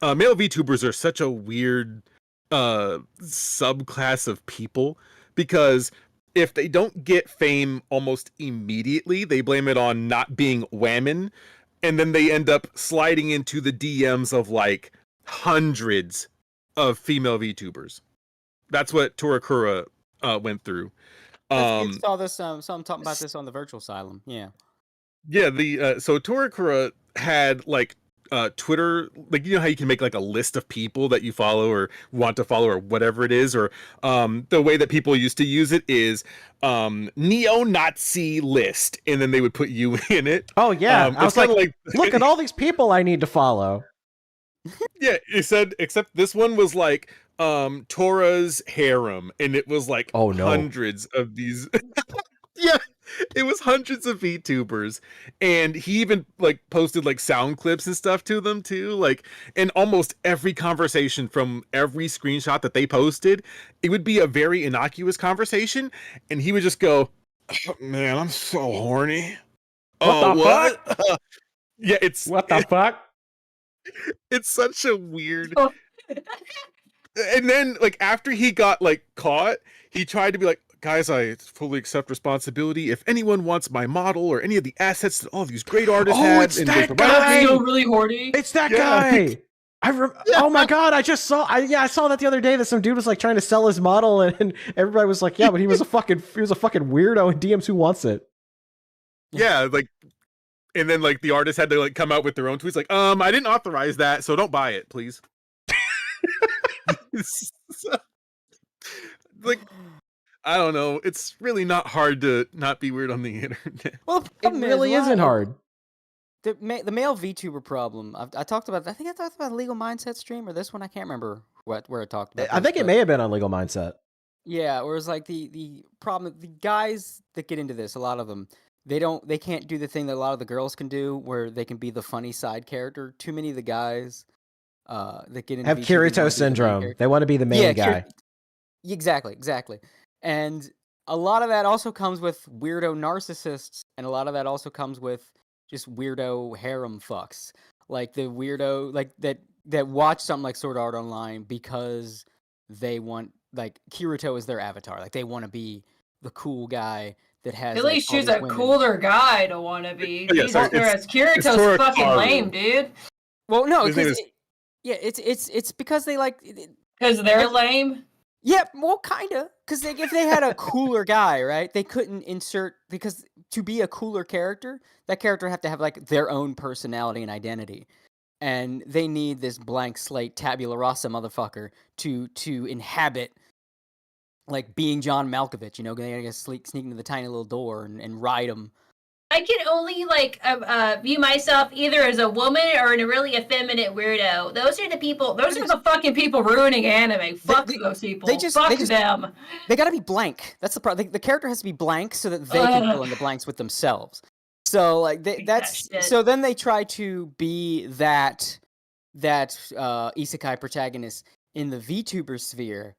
Male VTubers are such a weird subclass of people because if they don't get fame almost immediately, they blame it on not being women, and then they end up sliding into the DMs of like hundreds of female VTubers. That's what Torakura went through. I saw this. Someone talking about this on the Virtual Asylum. Yeah. Yeah. So Torakura had like Twitter, like how you can make like a list of people that you follow or want to follow or whatever it is, or the way that people used to use it is neo-Nazi list, and then they would put you in it. Oh yeah, I was like, look at all these people I need to follow. Yeah, it said except this one was like Tora's harem, and it was like hundreds of these. Yeah, it was hundreds of VTubers, and he even like posted like sound clips and stuff to them too. Like, in almost every conversation from every screenshot that they posted, it would be a very innocuous conversation, and he would just go, oh, "Man, I'm so horny." What the fuck? Yeah, it's what the fuck. It's such a weird. And then, like, after he got like caught, he tried to be like, guys, I fully accept responsibility. If anyone wants my model or any of the assets that all these great artists had, it's that guy. Still really horny. It's that guy. Oh my god! I just saw. I saw that the other day that some dude was like trying to sell his model, and everybody was like, "Yeah, but he was a fucking weirdo." And DMs, who wants it? Yeah, like, and then like the artist had to like come out with their own tweets, like, I didn't authorize that, so don't buy it, please. Like, I don't know. It's really not hard to not be weird on the internet. Well, it really isn't hard. The male VTuber problem. I talked about. I think I talked about Legal Mindset stream or this one. I can't remember where I talked about. I think it may have been on Legal Mindset. Yeah, or it's like the problem. The guys that get into this, a lot of them, they can't do the thing that a lot of the girls can do, where they can be the funny side character. Too many of the guys that get into have Kirito syndrome. They want to be the main guy. Exactly. And a lot of that also comes with weirdo narcissists, and a lot of that also comes with just weirdo harem fucks, like the weirdo like that watch something like Sword Art Online because they want, like, Kirito is their avatar, like they want to be the cool guy that has. At least like, choose a cooler guy to want to be. Yeah, Jesus Christ, Kirito's fucking lame, dude. Well, no, it's because they like because they're lame. Yeah, well, kinda. Because if they had a cooler guy, right, they couldn't insert, because to be a cooler character, that character would have to have like their own personality and identity, and they need this blank slate tabula rasa motherfucker to inhabit, like being John Malkovich. They gotta sneak into the tiny little door and ride him. I can only view myself either as a woman or in a really effeminate weirdo. Those are the people. Those are the fucking people ruining anime. Fuck those people. Fuck them. They gotta be blank. That's the problem. The character has to be blank so that they can fill in the blanks with themselves. So like so then they try to be that isekai protagonist in the VTuber sphere.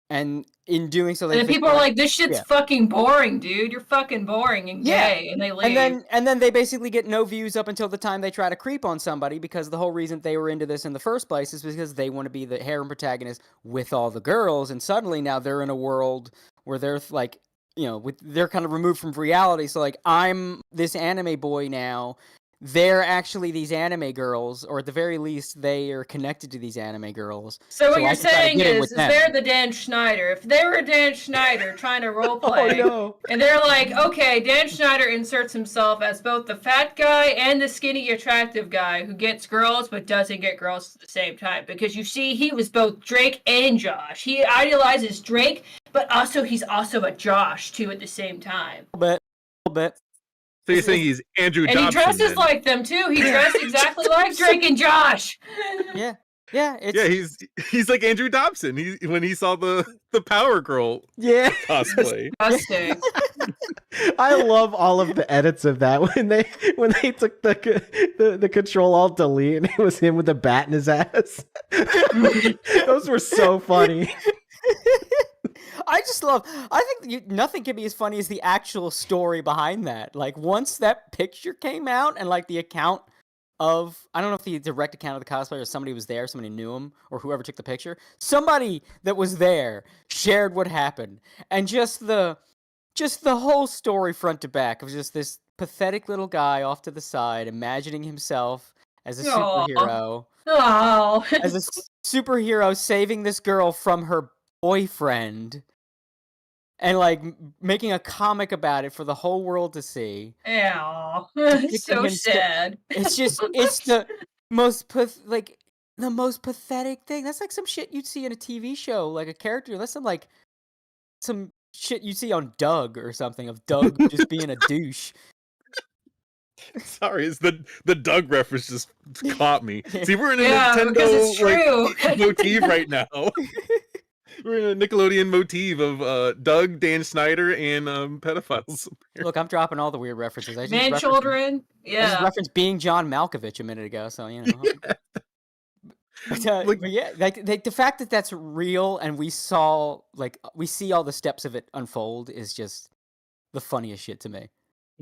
And in doing so, people are like, "This shit's fucking boring, dude. You're fucking boring and gay," and they leave. And then they basically get no views up until the time they try to creep on somebody, because the whole reason they were into this in the first place is because they want to be the harem protagonist with all the girls, and suddenly now they're in a world where they're like, they're kind of removed from reality. So like, I'm this anime boy now they're actually these anime girls, or at the very least, they are connected to these anime girls. So what I you're just gotta saying get in is with them. they're the Dan Schneider. If they were Dan Schneider trying to roleplay, no. and they're like, okay, Dan Schneider inserts himself as both the fat guy and the skinny, attractive guy who gets girls but doesn't get girls at the same time. Because you see, he was both Drake and Josh. He idealizes Drake, but also he's also a Josh too at the same time. A little bit. So you're saying he's Andrew And Dobson? he dresses then. like them too. He dressed exactly like Drake and Josh. Yeah. Yeah, he's like Andrew Dobson. When he saw the Power Girl Yeah. cosplay. Disgusting. I love all of the edits of that when they took the Control Alt Delete and it was him with a bat in his ass. Those were so funny. I think nothing can be as funny as the actual story behind that. Like, once that picture came out and like the account of, I don't know if the direct account of the cosplayer or somebody was there, somebody knew him, or whoever took the picture, somebody that was there shared what happened, and just the whole story front to back of just this pathetic little guy off to the side imagining himself as a superhero. Oh. As a superhero saving this girl from her boyfriend, and like making a comic about it for the whole world to see. Ew. Depicting So him sad. It's the most pathetic thing. That's like some shit you'd see in a TV show, like a character. That's some shit you'd see on Doug or something, of Doug just being a douche. Sorry, it's the Doug reference just caught me. See, we're in a Yeah, because it's Nintendo true. motif right now. We're in a Nickelodeon motif of Doug, Dan Schneider, and pedophiles. Look, I'm dropping all the weird references. I just Manchildren. I just Yeah. referenced being John Malkovich a minute ago, so you know. But yeah, like the fact that that's real and we see all the steps of it unfold is just the funniest shit to me.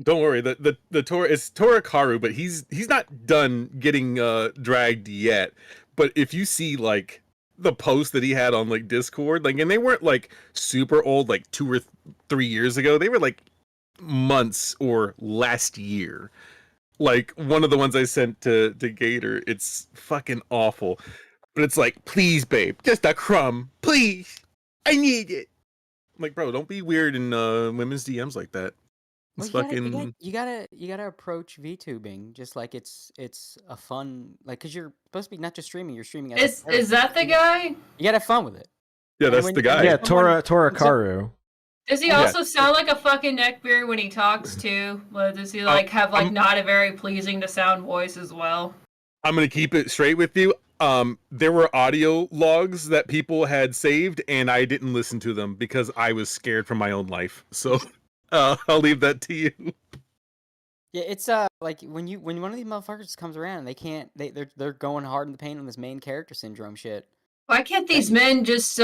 Don't worry, the Tora is Torakaru, but he's not done getting dragged yet. But if you see like the post that he had on like Discord, like, and they weren't like super old, like 2 or 3 years ago. They were like months or last year. Like one of the ones I sent to Gator, it's fucking awful. But it's like, please, babe, just a crumb, please, I need it. I'm like, bro, don't be weird in women's DMs like that. It's Well, fucking. you gotta approach VTubing just like it's a fun, like, because you're supposed to be not just streaming, you're streaming. Is that the guy? You gotta have fun with it. Yeah, And that's when- the guy. Yeah, Torakaru. Does he Yeah. also sound like a fucking neckbeard when he talks too? Or does he like have like not a very pleasing to sound voice as well? I'm gonna keep it straight with you. There were audio logs that people had saved, and I didn't listen to them because I was scared for my own life. So I'll leave that to you. Yeah, it's like when one of these motherfuckers comes around, they're going hard in the paint on this main character syndrome shit. Why can't these men just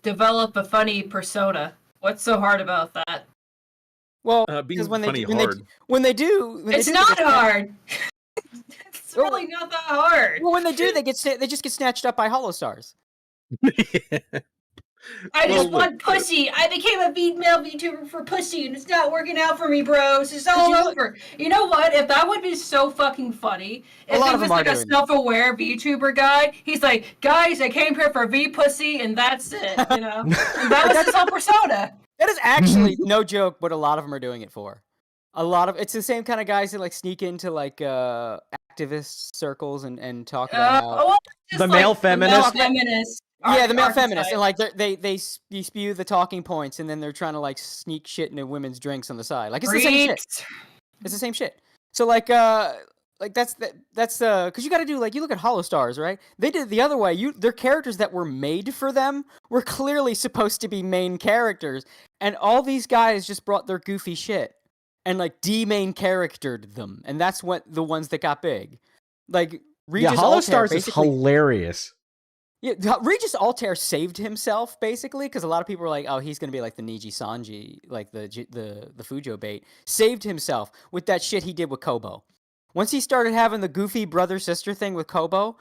develop a funny persona? What's so hard about that? Well, Being because when funny they hard. It's not hard. It's really not that hard. Well, when they do, they just get snatched up by hollow stars. I Well, just want pussy. I became a female VTuber for pussy, and it's not working out for me, bros. It's all over. You know what? If that would be so fucking funny, A if lot he of was them are like a doing that. self-aware VTuber guy, he's like, guys, I came here for V pussy, and that's it. You know, and that was his whole persona. That is actually no joke what a lot of them are doing it for. It's the same kind of guys that like sneak into like activist circles and talk about Well, just The like male the feminist? male feminist. the male archetype. feminists, and like they spew the talking points, and then they're trying to like sneak shit into women's drinks on the side. Like, it's the same shit. Freaks. It's the same shit. So like that's because you got to do, like, you look at Hollow Stars, right? They did it the other way. Their characters that were made for them were clearly supposed to be main characters, and all these guys just brought their goofy shit and like de-main charactered them, and that's what the ones that got big. Like Regis Hollow Altair Stars is basically- hilarious. Yeah, Regis Altair saved himself basically because a lot of people were like, "Oh, he's gonna be like the Niji Sanji, like the Fujo bait." Saved himself with that shit he did with Kobo. Once he started having the goofy brother sister thing with Kobo,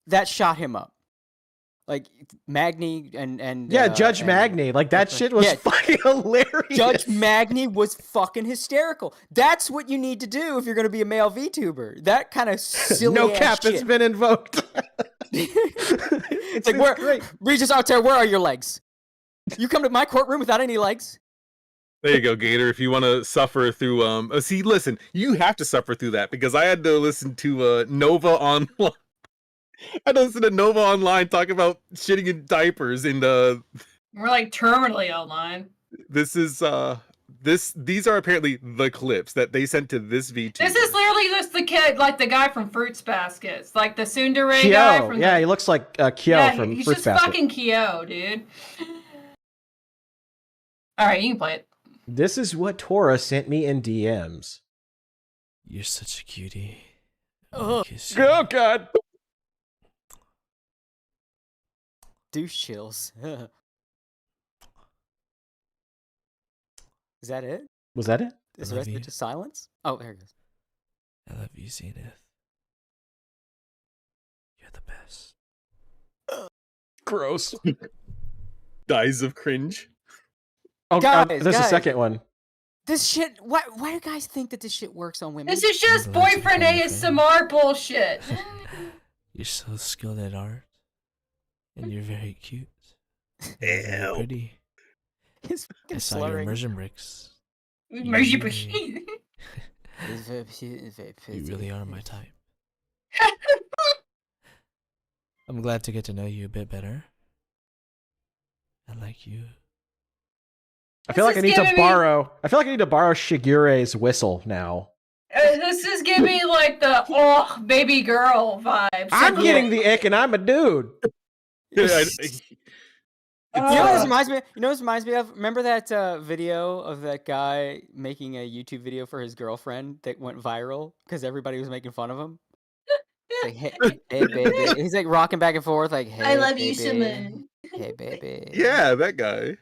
that shot him up. Like Magni and Yeah, Judge and- Magni. Like that shit was Yeah. fucking hilarious. Judge Magni was fucking hysterical. That's what you need to do if you're going to be a male VTuber. That kind of silly no ass cap shit. has been invoked. It's like, where, great. Regis Altair, where are your legs? You come to my courtroom without any legs? There you go, Gator. If you want to suffer through, see, listen, you have to suffer through that because I had to listen to Nova Online. I had to listen to Nova Online talk about shitting in diapers, and We're like terminally online. this is these are apparently the clips that they sent to this VTuber. This is literally just the kid, like the guy from Fruits Baskets, like the tsundere Kyo. guy from. Yeah, he looks like Kyo yeah, from he's Fruits just Basket. fucking Kyo, dude. All right, you can play it. This is what Tora sent me in DMs. You're such a cutie. Ugh. Kiss you. Oh god. Douche chills. Is that it? Was that it? Is I the love rest of you. it just silence? Oh, there it goes. I love you, Zenith. You're the best. Gross. Dies of cringe. Oh, Guys, there's a guys. second one. This shit. Why do you guys think that this shit works on women? This is just I'm glad to boyfriend become your ASMR bullshit. You're so skilled at art. And you're very cute. You're very pretty. He's I fucking saw your slurring. immersion bricks. You He's very cute, very You pretty. really are my type. I'm glad to get to know you a bit better. I like you. I feel like I This is need to giving me- borrow. I feel like I need to borrow Shigure's whistle now. This is giving me like the baby girl vibes. I'm getting the ick, and I'm a dude. You know what this reminds me? You know what this reminds me of? Remember that video of that guy making a YouTube video for his girlfriend that went viral because everybody was making fun of him? It's like, hey, baby. He's like rocking back and forth, like, hey, I love you, baby. Simon. Hey, baby. Yeah, that guy.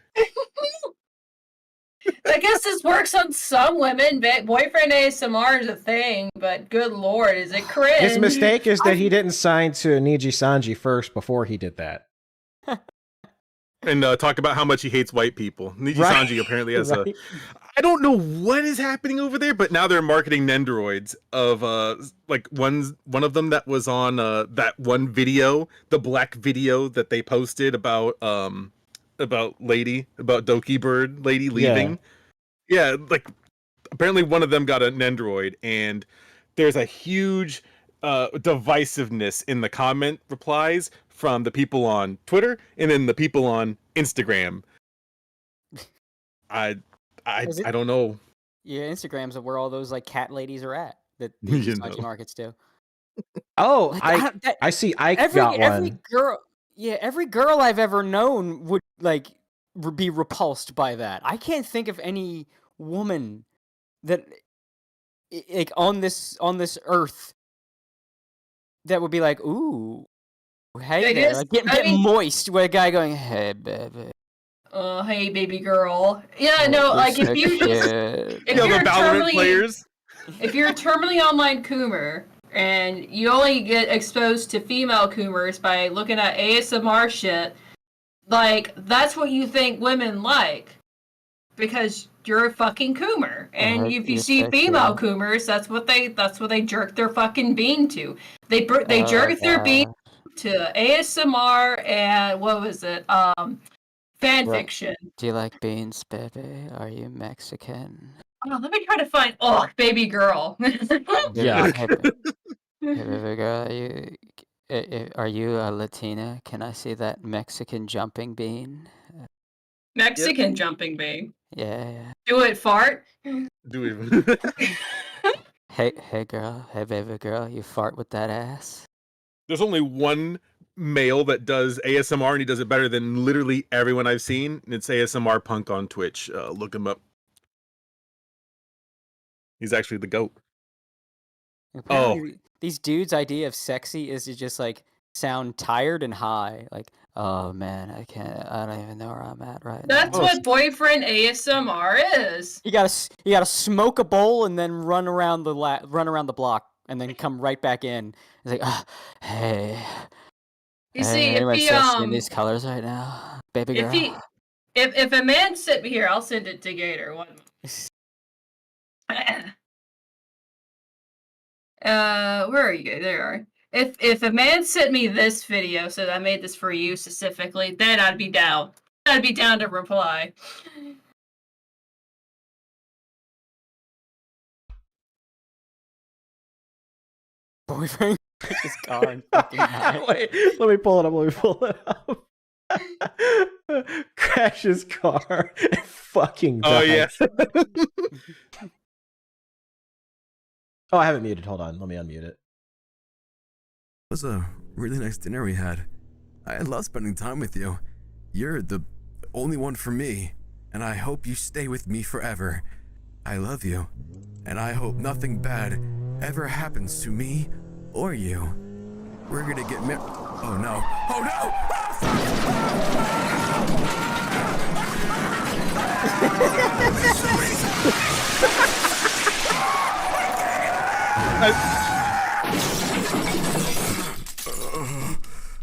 I guess this works on some women. Boyfriend ASMR is a thing, but good lord, is it cringe? His mistake is that he didn't sign to Niji Sanji first before he did that. And talk about how much he hates white people. Niji Right. Sanji apparently has Right. I don't know what is happening over there, but now they're marketing Nendoroids of like one of them that was on that one video, the black video that they posted about Doki Bird lady leaving. Yeah, like apparently one of them got a Nendoroid, and there's a huge divisiveness in the comment replies from the people on Twitter and then the people on Instagram. I Is it- don't know. Yeah, Instagrams are where all those like cat ladies are at that the You Sanji know. markets do. Oh, Like, that- I see. Ike every got every one. girl, yeah, every girl I've ever known would like be repulsed by that. I can't think of any woman that like on this earth that would be like, ooh, hey I there, guess- like, get I mean- moist with a guy going, hey baby. Hey baby girl. Yeah, oh, no, you're like so if you just cute." if Yeah, you're the Valorant terminally- players. if you're a terminally online coomer and you only get exposed to female coomers by looking at ASMR shit, like that's what you think women like because you're a fucking coomer. And Uh-huh, if you you're see so female cute. coomers, that's what they jerk their fucking bean to. They jerk their bean to ASMR and what was it? Fan Right. fiction. Do you like beans, baby? Are you Mexican? Oh, let me try to find baby girl. Yeah. Hey, baby girl, are you a Latina? Can I see that Mexican jumping bean? Mexican jumping bean. Yeah. Do it fart. Do it. Hey girl, hey baby girl, you fart with that ass? There's only one male that does ASMR, and he does it better than literally everyone I've seen. And it's ASMR Punk on Twitch. Look him up. He's actually the GOAT. Apparently, these dudes' idea of sexy is to just like sound tired and high. Like, oh man, I don't even know where I'm at right That's now. what boyfriend ASMR is. You gotta smoke a bowl and then run around the block and then come right back in. It's like, hey. You see, if Anybody he seeing these colors right now, baby girl. if a man sent me here, I'll send it to Gator. One. Where are you? There you are. If a man sent me this video, said I made this for you specifically, then I'd be down. I'd be down to reply. Boyfriend his car and fucking died. Wait, let me pull it up. Crash his car and fucking Oh died. yeah. Oh, I have it muted. Hold on. Let me unmute it. It was a really nice dinner we had. I love spending time with you. You're the only one for me, and I hope you stay with me forever. I love you, and I hope nothing bad ever happens to me or you. We're gonna get married. Oh no. Oh no!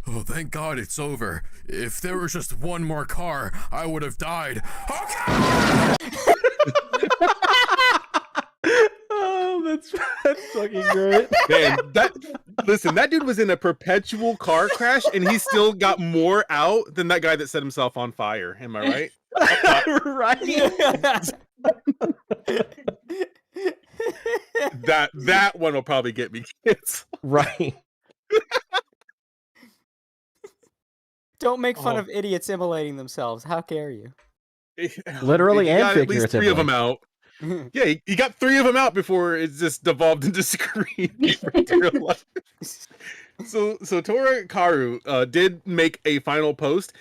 Oh, thank God it's over. If there was just one more car, I would have died. Okay! Oh, that's fucking great. Man, that dude was in a perpetual car crash, and he still got more out than that guy that set himself on fire. Am I right? Right. That one will probably get me kids. Right. Don't make fun of idiots immolating themselves. How dare you? Literally He and got at least figuratively. 3 of them out. Yeah, he got 3 of them out before it just devolved into screaming. So Tora Karu did make a final post.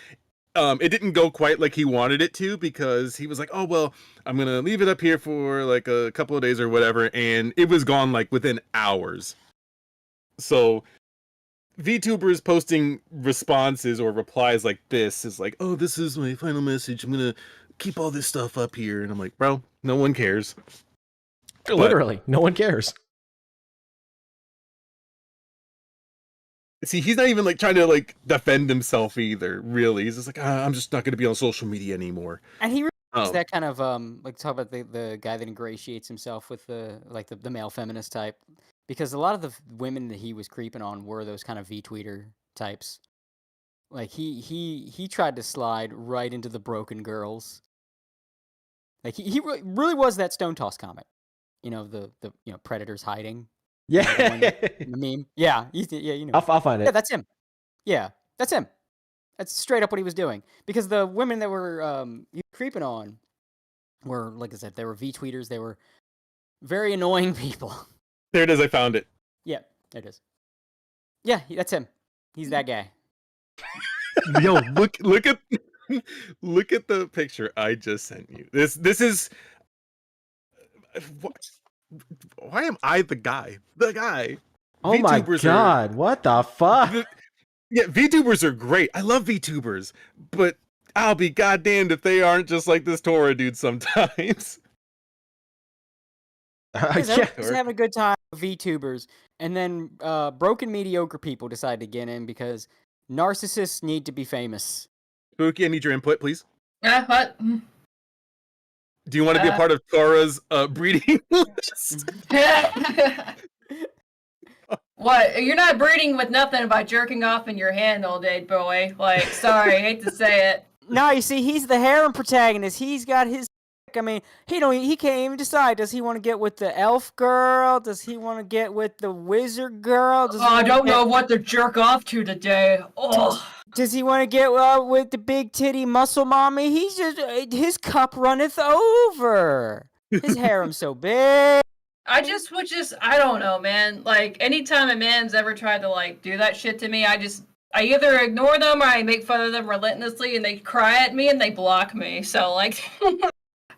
It didn't go quite like he wanted it to, because he was like, oh, well, I'm going to leave it up here for like a couple of days or whatever. And it was gone like within hours. So VTubers posting responses or replies like this is like, oh, this is my final message. I'm going to keep all this stuff up here. And I'm like, bro, no one cares. Literally, no one cares. See, he's not even like trying to like defend himself either, really. He's just like, I'm just not going to be on social media anymore. And he really is that kind of like talk about the guy that ingratiates himself with the male feminist type, because a lot of the women that he was creeping on were those kind of V-tweeter types. Like he tried to slide right into the broken girls. Like he really was that Stone Toss comic, the predators hiding. Yeah, the meme. Yeah, you know. I'll find it. Yeah, that's him. Yeah, that's him. That's straight up what he was doing. Because the women that were creeping on were, like I said, they were V-tweeters. They were very annoying people. There it is. I found it. Yeah, there it is. Yeah, that's him. He's that guy. Yo, look at the picture I just sent you. This is what. Why am I the guy? The guy. Oh my god! What the fuck? Yeah, VTubers are great. I love VTubers, but I'll be goddamned if they aren't just like this Tora dude sometimes. Just having a good time with VTubers, and then broken mediocre people decide to get in because narcissists need to be famous. Spooky, I need your input, please. What? Do you want to be a part of Tora's breeding list? What? You're not breeding with nothing by jerking off in your hand all day, boy. Like, sorry, I hate to say it. No, you see, he's the harem protagonist. He's got his. I mean, he can't even decide. Does he want to get with the elf girl? Does he want to get with the wizard girl? I don't know what to jerk off to today. Oh. Does he want to get with the big titty muscle mommy? He's just his cup runneth over. His harem's so big. I don't know, man. Like, anytime a man's ever tried to like do that shit to me, I either ignore them or I make fun of them relentlessly, and they cry at me and they block me. So like,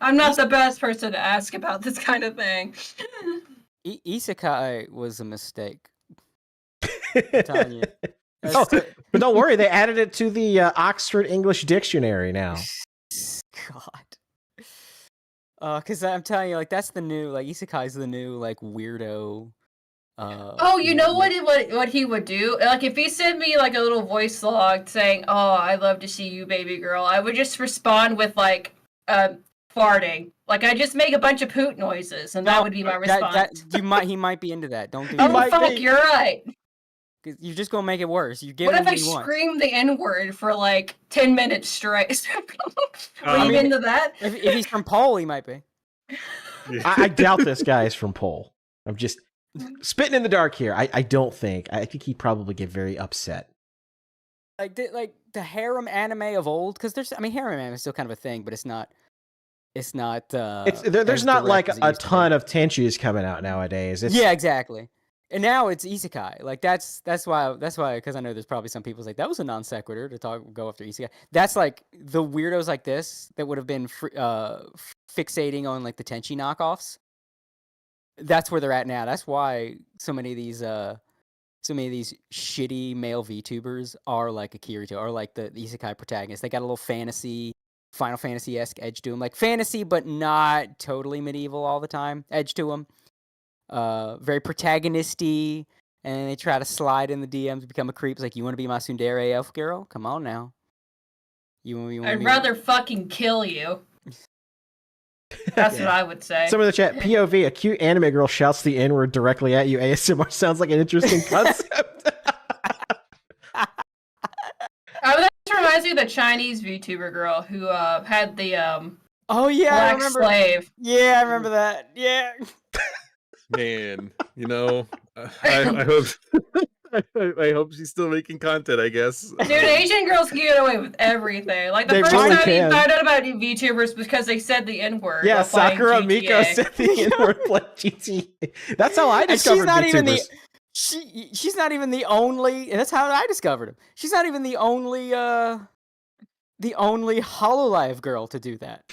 I'm not the best person to ask about this kind of thing. Isekai was a mistake. I'm telling you. But don't worry, they added it to the Oxford English Dictionary now. God. Because I'm telling you, like, that's the new, like, Isekai's the new, like, weirdo Oh, you know what he would do? Like if he sent me like a little voice log saying, "Oh, I love to see you, baby girl," I would just respond with like farting. Like I just make a bunch of poot noises, and that would be my response. He might be into that. Don't do Oh that. fuck, you're right. You're just gonna make it worse. You give What him if I what he wants. scream the N-word for like 10 minutes straight? Are you into that? If he's from Pole, he might be. I doubt this guy is from Pole. I'm just spitting in the dark here. I don't think. I think he'd probably get very upset. Like the harem anime of old, because harem anime is still kind of a thing, but it's not. There's not like a ton of tenchis coming out nowadays. Yeah, exactly. And now it's isekai. Like that's why because I know there's probably some people's like that was a non sequitur to go after isekai. That's like the weirdos like this that would have been fixating on like the tenchi knockoffs. That's where they're at now. That's why so many of these shitty male VTubers are like Akirito, or like the isekai protagonists. They got a little fantasy, Final Fantasy-esque edge to them, like fantasy but not totally medieval all the time edge to them. Very protagonisty, and they try to slide in the DMs, become a creep. It's like, you want to be my tsundere elf girl? Come on now. I'd rather fucking kill you. That's what I would say. Some of the chat, POV, a cute anime girl shouts the N-word directly at you. ASMR sounds like an interesting concept. That reminds me of the Chinese VTuber girl who had the oh yeah, black I remember. slave. Yeah, I remember that. Yeah. Man, I hope I hope she's still making content, I guess. Dude, Asian girls can get away with everything. Like the They first really time you can. found out about VTubers because they said the N-word. Yeah, while playing Sakura GTA. Miko said the N-word playing GTA. That's how I discovered VTubers. She's not even the only. That's how I discovered him. She's not even the only Hololive girl to do that.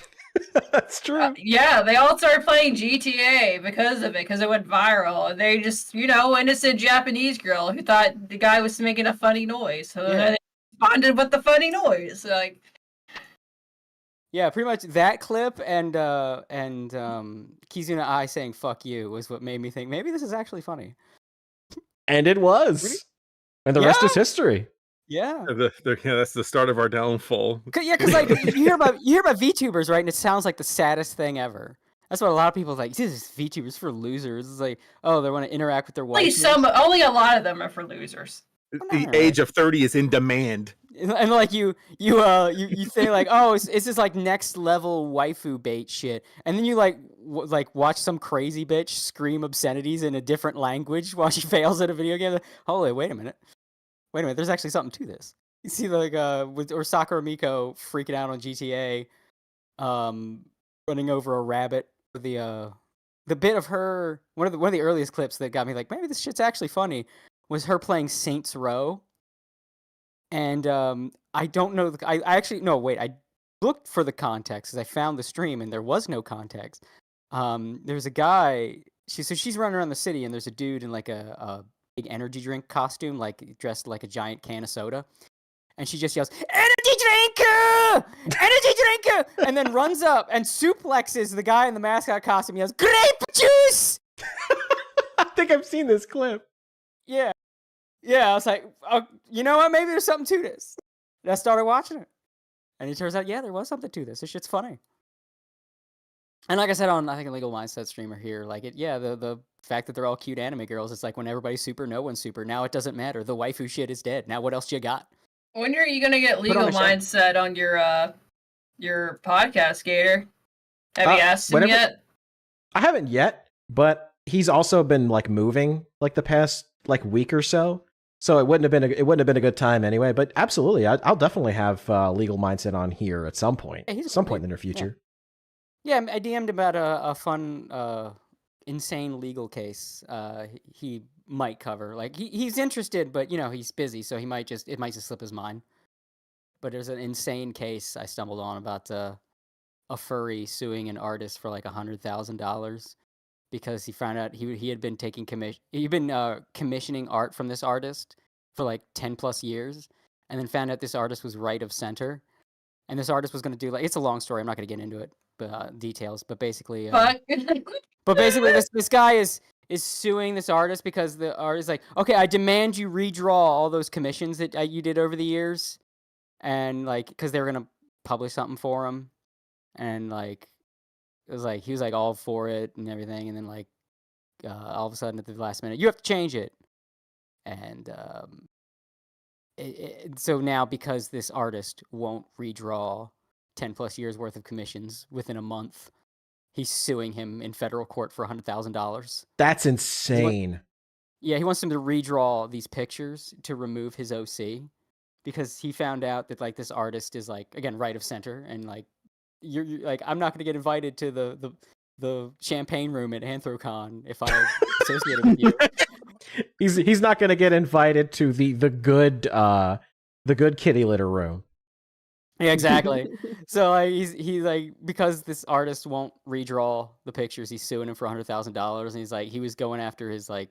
That's true. Yeah, they all started playing GTA because of it, because it went viral. And they just, innocent Japanese girl who thought the guy was making a funny noise. So they responded with the funny noise. Like, yeah, pretty much that clip and Kizuna Ai saying "fuck you" was what made me think maybe this is actually funny. And it was. And the rest is history. Yeah. That's the start of our downfall. Yeah, because like you hear about VTubers, right? And it sounds like the saddest thing ever. That's what a lot of people like. This is VTubers for losers. It's like, oh, they want to interact with their wife. Only a lot of them are for losers. The age of 30 is in demand. And like you say like, oh, it's this like next level waifu bait shit, and then you like watch some crazy bitch scream obscenities in a different language while she fails at a video game. Like, holy, wait a minute, there's actually something to this. You see like or Sakura Miko freaking out on GTA, running over a rabbit. The bit of her one of the earliest clips that got me like, maybe this shit's actually funny, was her playing Saints Row. And I don't know. I actually no wait. I looked for the context because I found the stream and there was no context. There's a guy. She's running around the city and there's a dude in like a big energy drink costume, like dressed like a giant can of soda, and she just yells, "Energy drink! Energy drink!" and then runs up and suplexes the guy in the mascot costume. He yells, "Grape juice!" I think I've seen this clip. Yeah. Yeah, I was like, oh, you know what? Maybe there's something to this. And I started watching it. And it turns out, yeah, there was something to this. This shit's funny. And like I said on, I think, a Legal Mindset streamer here, like, the fact that they're all cute anime girls, it's like when everybody's super, no one's super. Now it doesn't matter. The waifu shit is dead. Now what else you got? When are you going to get Legal Mindset on your podcast, Gator? Have you asked him yet? I haven't yet, but he's also been like moving like the past like week or so. So it wouldn't have been a good time anyway. But absolutely, I'll definitely have Legal Mindset on here at some point. Yeah, some point in the near future. Yeah, I DM'd about a fun, insane legal case. He might cover. Like he's interested, but he's busy, so it might just slip his mind. But there's an insane case I stumbled on about a furry suing an artist for like $100,000. Because he found out he had been commissioning art from this artist for like 10 plus years, and then found out this artist was right of center, and this artist was going to do like, it's a long story. I'm not going to get into it, but details. But basically, this guy is is suing this artist because the artist is like, okay, I demand you redraw all those commissions that you did over the years, and like, because they were gonna publish something for him, and like, it was like he was like all for it and everything, and then like, all of a sudden at the last minute, you have to change it, and so now because this artist won't redraw 10 plus years worth of commissions within a month, he's suing him in federal court for $100,000. That's insane. Yeah, he wants him to redraw these pictures to remove his OC because he found out that like this artist is like, again, right of center, and like you're like, I'm not going to get invited to the champagne room at Anthrocon if I associated with you. He's not going to get invited to the good kitty litter room. Yeah, exactly. So like, he's like, because this artist won't redraw the pictures, he's suing him for $100,000, and he's like, he was going after his like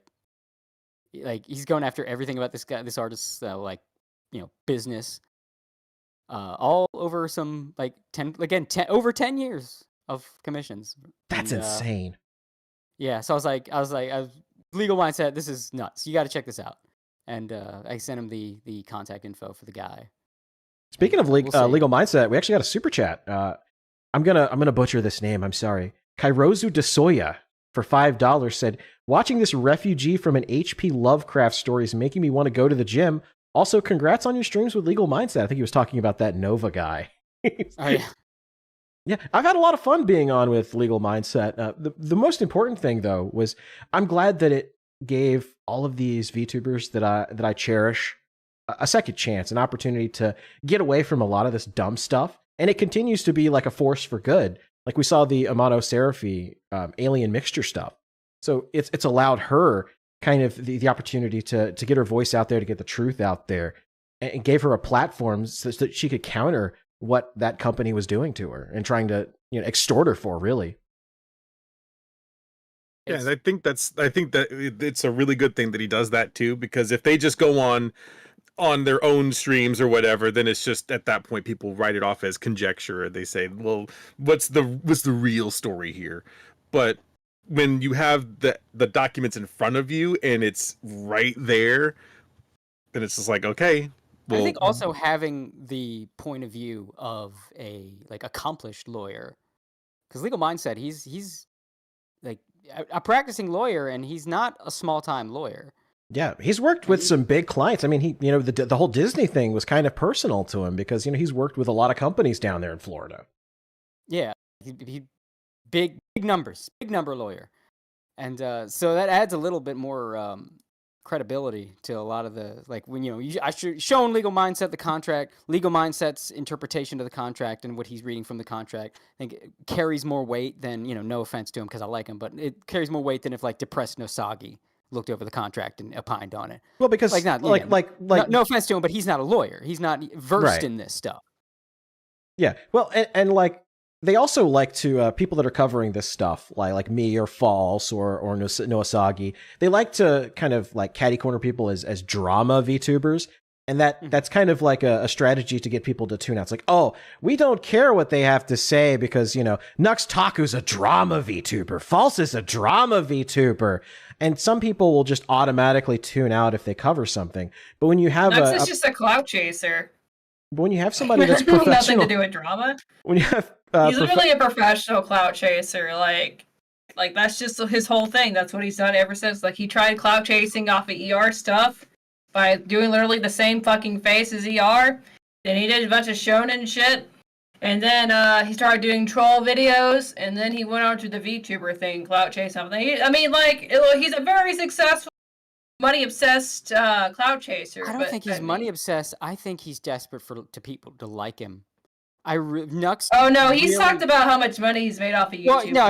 he's going after everything about this artist's business, all over some like 10 over 10 years of commissions. That's And, insane. Yeah, so I was like, legal mindset. This is nuts. You got to check this out. And I sent him the contact info for the guy. Speaking of We'll see. legal mindset, we actually got a super chat. I'm gonna butcher this name. I'm sorry. Kairozu Desoya for $5 said, "Watching this refugee from an H.P. Lovecraft story is making me want to go to the gym. Also, congrats on your streams with legal mindset." I think he was talking about that Nova guy. Oh yeah. Yeah, I've had a lot of fun being on with Legal Mindset. The most important thing, though, was I'm glad that it gave all of these VTubers that I cherish a second chance, an opportunity to get away from a lot of this dumb stuff. And it continues to be like a force for good. Like we saw the Amano Seraphi alien mixture stuff. So it's allowed her kind of the opportunity to get her voice out there, to get the truth out there, and gave her a platform so that she could counter what that company was doing to her and trying to extort her for, really. Yeah, and I think that it's a really good thing that he does that too, because if they just go on their own streams or whatever, then it's just at that point people write it off as conjecture. They say, well, what's the real story here? But when you have the documents in front of you and it's right there, then it's just like, okay. Well, I think also having the point of view of a like accomplished lawyer, because Legal Mindset, he's like a practicing lawyer, and he's not a small time lawyer. Yeah, he's worked with some big clients. I mean, the whole Disney thing was kind of personal to him because he's worked with a lot of companies down there in Florida. Yeah, he big number lawyer, and so that adds a little bit more credibility to a lot of the when I should shown Legal Mindset the contract, Legal Mindset's interpretation of the contract and what he's reading from the contract. I think it carries more weight than no offense to him because I like him, but it carries more weight than if like depressed Nosagi looked over the contract and opined on it. Well, because no offense to him, but he's not a lawyer. He's not versed in this stuff. Yeah, well, and like they also like to people that are covering this stuff, like me or False or Noasagi. They like to kind of like catty corner people as drama VTubers, and that's kind of like a strategy to get people to tune out. It's like, oh, we don't care what they have to say because Nux Taku's a drama VTuber, False is a drama VTuber, and some people will just automatically tune out if they cover something. But when you have Nux is just a clout chaser. But when you have somebody that's professional, nothing to do with drama. When you have he's literally a professional clout chaser. Like that's just his whole thing. That's what he's done ever since. Like he tried clout chasing off of ER stuff by doing literally the same fucking face as ER. Then he did a bunch of shonen shit, and then he started doing troll videos, and then he went on to the VTuber thing, clout chase something. I mean, he's a very successful, money obsessed clout chaser. I don't think he's money obsessed. I think he's desperate to people to like him. Nux. Oh no, he's talked about how much money he's made off of YouTube. Well, no,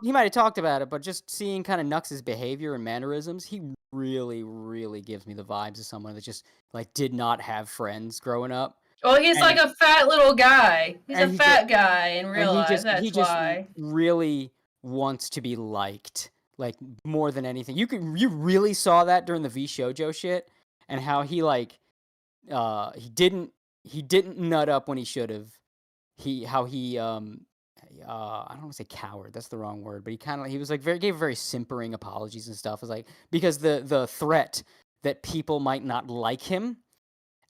he might have talked about it, but just seeing kind of Nux's behavior and mannerisms, he really, really gives me the vibes of someone that just like did not have friends growing up. Well, he's like a fat little guy. He's a fat guy in real life. That's why. Just really wants to be liked, like more than anything. You really saw that during the V Shoujo shit, and how he he didn't nut up when he should have. He I don't want to say coward. That's the wrong word. But he was like gave very simpering apologies and stuff. It was like because the threat that people might not like him,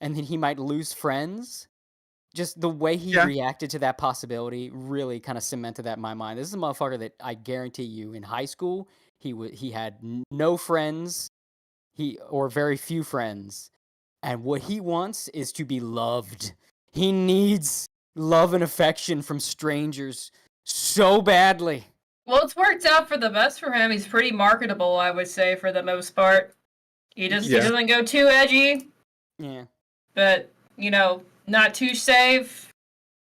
and then he might lose friends. Just the way he reacted to that possibility really kind of cemented that in my mind. This is a motherfucker that I guarantee you in high school he had no friends, or very few friends, and what he wants is to be loved. He needs love and affection from strangers so badly. Well, it's worked out for the best for him. He's pretty marketable, I would say, for the most part. He doesn't go too edgy. Yeah. But, not too safe.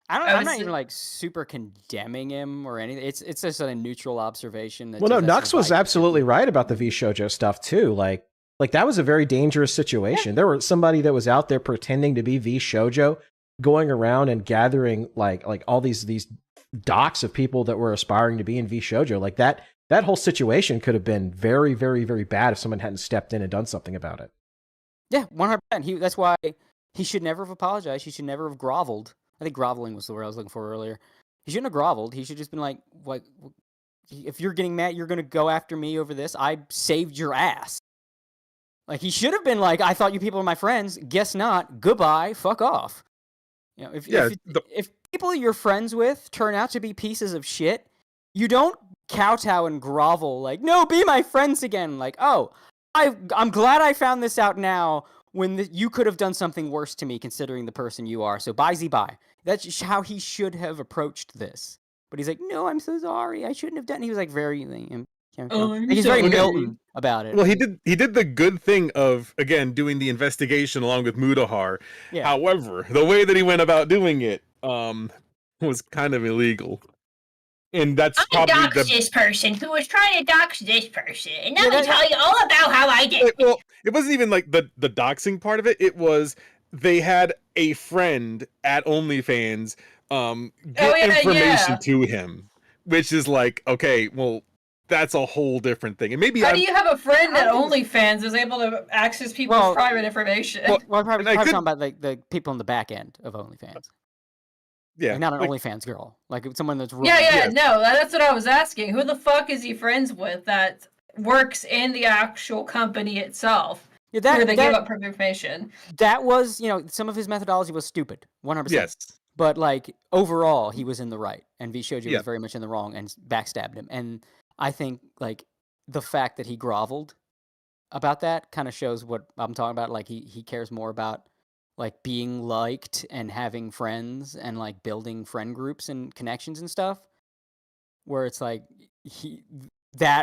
I'm not even like super condemning him or anything. It's just a neutral observation. Well, no, Nux was absolutely right about the V Shoujo stuff too. Like that was a very dangerous situation. There was somebody that was out there pretending to be V Shoujo, going around and gathering like all these docs of people that were aspiring to be in V Shoujo. Like that whole situation could have been very, very, very bad if someone hadn't stepped in and done something about it. Yeah, 100%. That's why he should never have apologized. He should never have groveled. I think groveling was the word I was looking for earlier. He shouldn't have groveled. He should just been like, "What? If you're getting mad, you're gonna go after me over this. I saved your ass." Like he should have been like, "I thought you people were my friends. Guess not. Goodbye. Fuck off." If people you're friends with turn out to be pieces of shit, you don't kowtow and grovel like, "No, be my friends again." Like, "Oh, I'm glad I found this out now when you could have done something worse to me considering the person you are. So bye. That's how he should have approached this. But he's like, "No, I'm so sorry. I shouldn't have done." He was like very he's very Milton about it. Well, he did the good thing of again doing the investigation along with Mudahar. Yeah. However, the way that he went about doing it was kind of illegal. And that's I doxed this person who was trying to dox this person, and let me tell you all about how I did. Well, it wasn't even like the doxing part of it. It was they had a friend at OnlyFans get information to him, which is like, okay, well, that's a whole different thing. And maybe how do you have a friend at OnlyFans is able to access people's private information? Well, probably talking about like the people on the back end of OnlyFans. Yeah, like not an OnlyFans girl, like someone that's no, that's what I was asking. Who the fuck is he friends with that works in the actual company itself? Where they give up information. That was, some of his methodology was stupid, 100%. Yes, but like overall, he was in the right, and V Shoujo was very much in the wrong and backstabbed him. And I think like the fact that he groveled about that kind of shows what I'm talking about. Like he cares more about like being liked and having friends and like building friend groups and connections and stuff, where it's like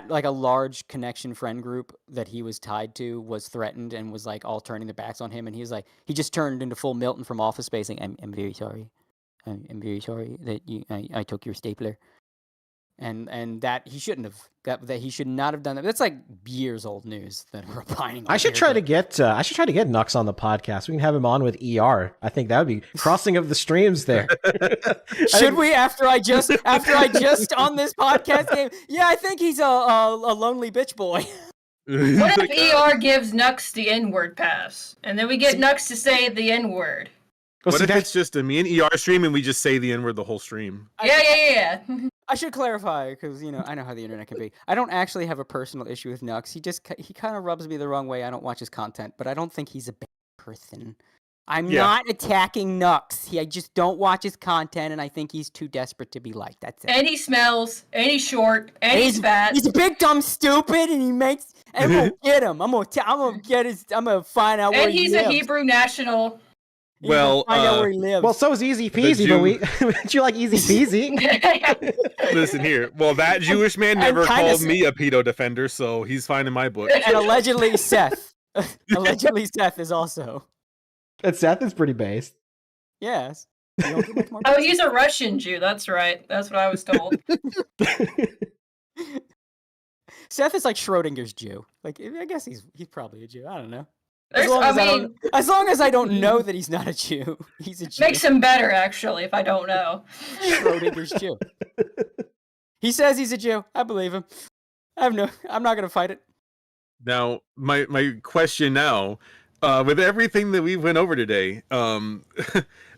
like a large connection friend group that he was tied to was threatened and was like all turning their backs on him. And he was like, he just turned into full Milton from Office Space saying, I'm very sorry. I'm very sorry that I took your stapler. And that he shouldn't have, that he should not have done that. That's like years old news that we're opining on. I should try to get Nux on the podcast. We can have him on with ER. I think that would be crossing of the streams there. Should we after I just on this podcast game? Yeah, I think he's a lonely bitch boy. What if ER gives Nux the N-word pass, and then we get Nux to say the N-word? What if it's just a me and ER stream and we just say the N-word the whole stream? Yeah. I should clarify because I know how the internet can be. I don't actually have a personal issue with Nux. He kind of rubs me the wrong way. I don't watch his content, but I don't think he's a bad person. I'm not attacking Nux. I just don't watch his content, and I think he's too desperate to be liked. That's it. And he smells, and he's short, and he's fat. He's a big dumb stupid, and he makes. And I'm gonna get him. I'm gonna find out where he lives. And he's a Hebrew national. Well, find out where he lives. Well, so is Easy Peasy, but you like Easy Peasy? Listen here. Well, that Jewish man never called me a pedo defender, so he's fine in my book. And allegedly Seth. Seth is also. And Seth is pretty based. Yes. Oh, he's a Russian Jew. That's right. That's what I was told. Seth is like Schrodinger's Jew. Like, I guess he's probably a Jew. I don't know. As long as I don't know that he's not a Jew, he's a Jew. Makes him better, actually, if I don't know. Schrodinger's Jew. He says he's a Jew. I believe him. I'm not going to fight it. Now, my question now, with everything that we went over today,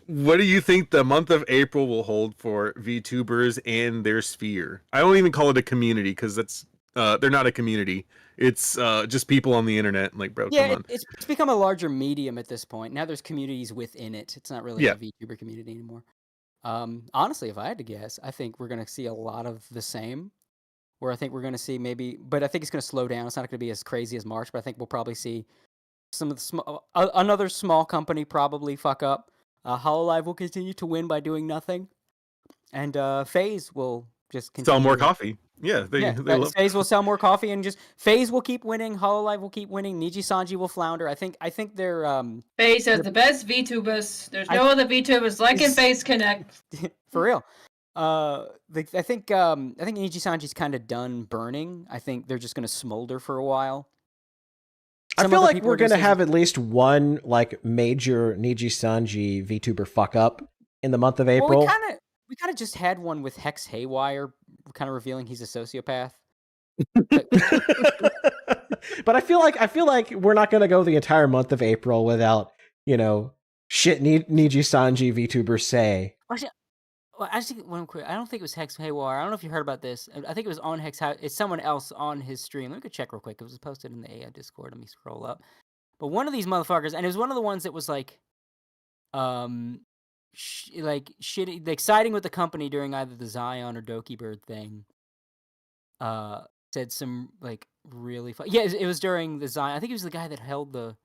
What do you think the month of April will hold for VTubers and their sphere? I don't even call it a community because that's they're not a community. It's just people on the internet. Like, bro, come Yeah, on. it's become a larger medium at this point. Now there's communities within it. It's not really a VTuber community anymore. Honestly, if I had to guess, I think we're gonna see a lot of the same. Where I think we're gonna see maybe, but I think it's gonna slow down. It's not gonna be as crazy as March, but I think we'll probably see some of the another small company probably fuck up. Hololive will continue to win by doing nothing, and Faze will just continue Sell more coffee. Yeah, they love Faze will sell more coffee, and just Faze will keep winning. Hololive will keep winning. Niji Sanji will flounder. I think they're Faze has the best VTubers. There's no other VTubers like in Faze Connect. for real. I think Niji Sanji's kind of done burning. I think they're just gonna smolder for a while. I feel like we're gonna have at least one like major Niji Sanji VTuber fuck up in the month of April. Well, we kind of just had one with Hex Haywire, kind of revealing he's a sociopath. But I feel like we're not gonna go the entire month of April without, you know, shit Niji Sanji VTubers say. Well, actually, one quick. I don't think it was Hex Haywire. I don't know if you heard about this. I think it was on Hex. It's someone else on his stream. Let me go check real quick. It was posted in the AI Discord. Let me scroll up. But one of these motherfuckers, and it was one of the ones that was like, shitty, like siding with the company during either the Zion or Doki Bird thing. Said some like really it was during the Zion. I think it was the guy that held the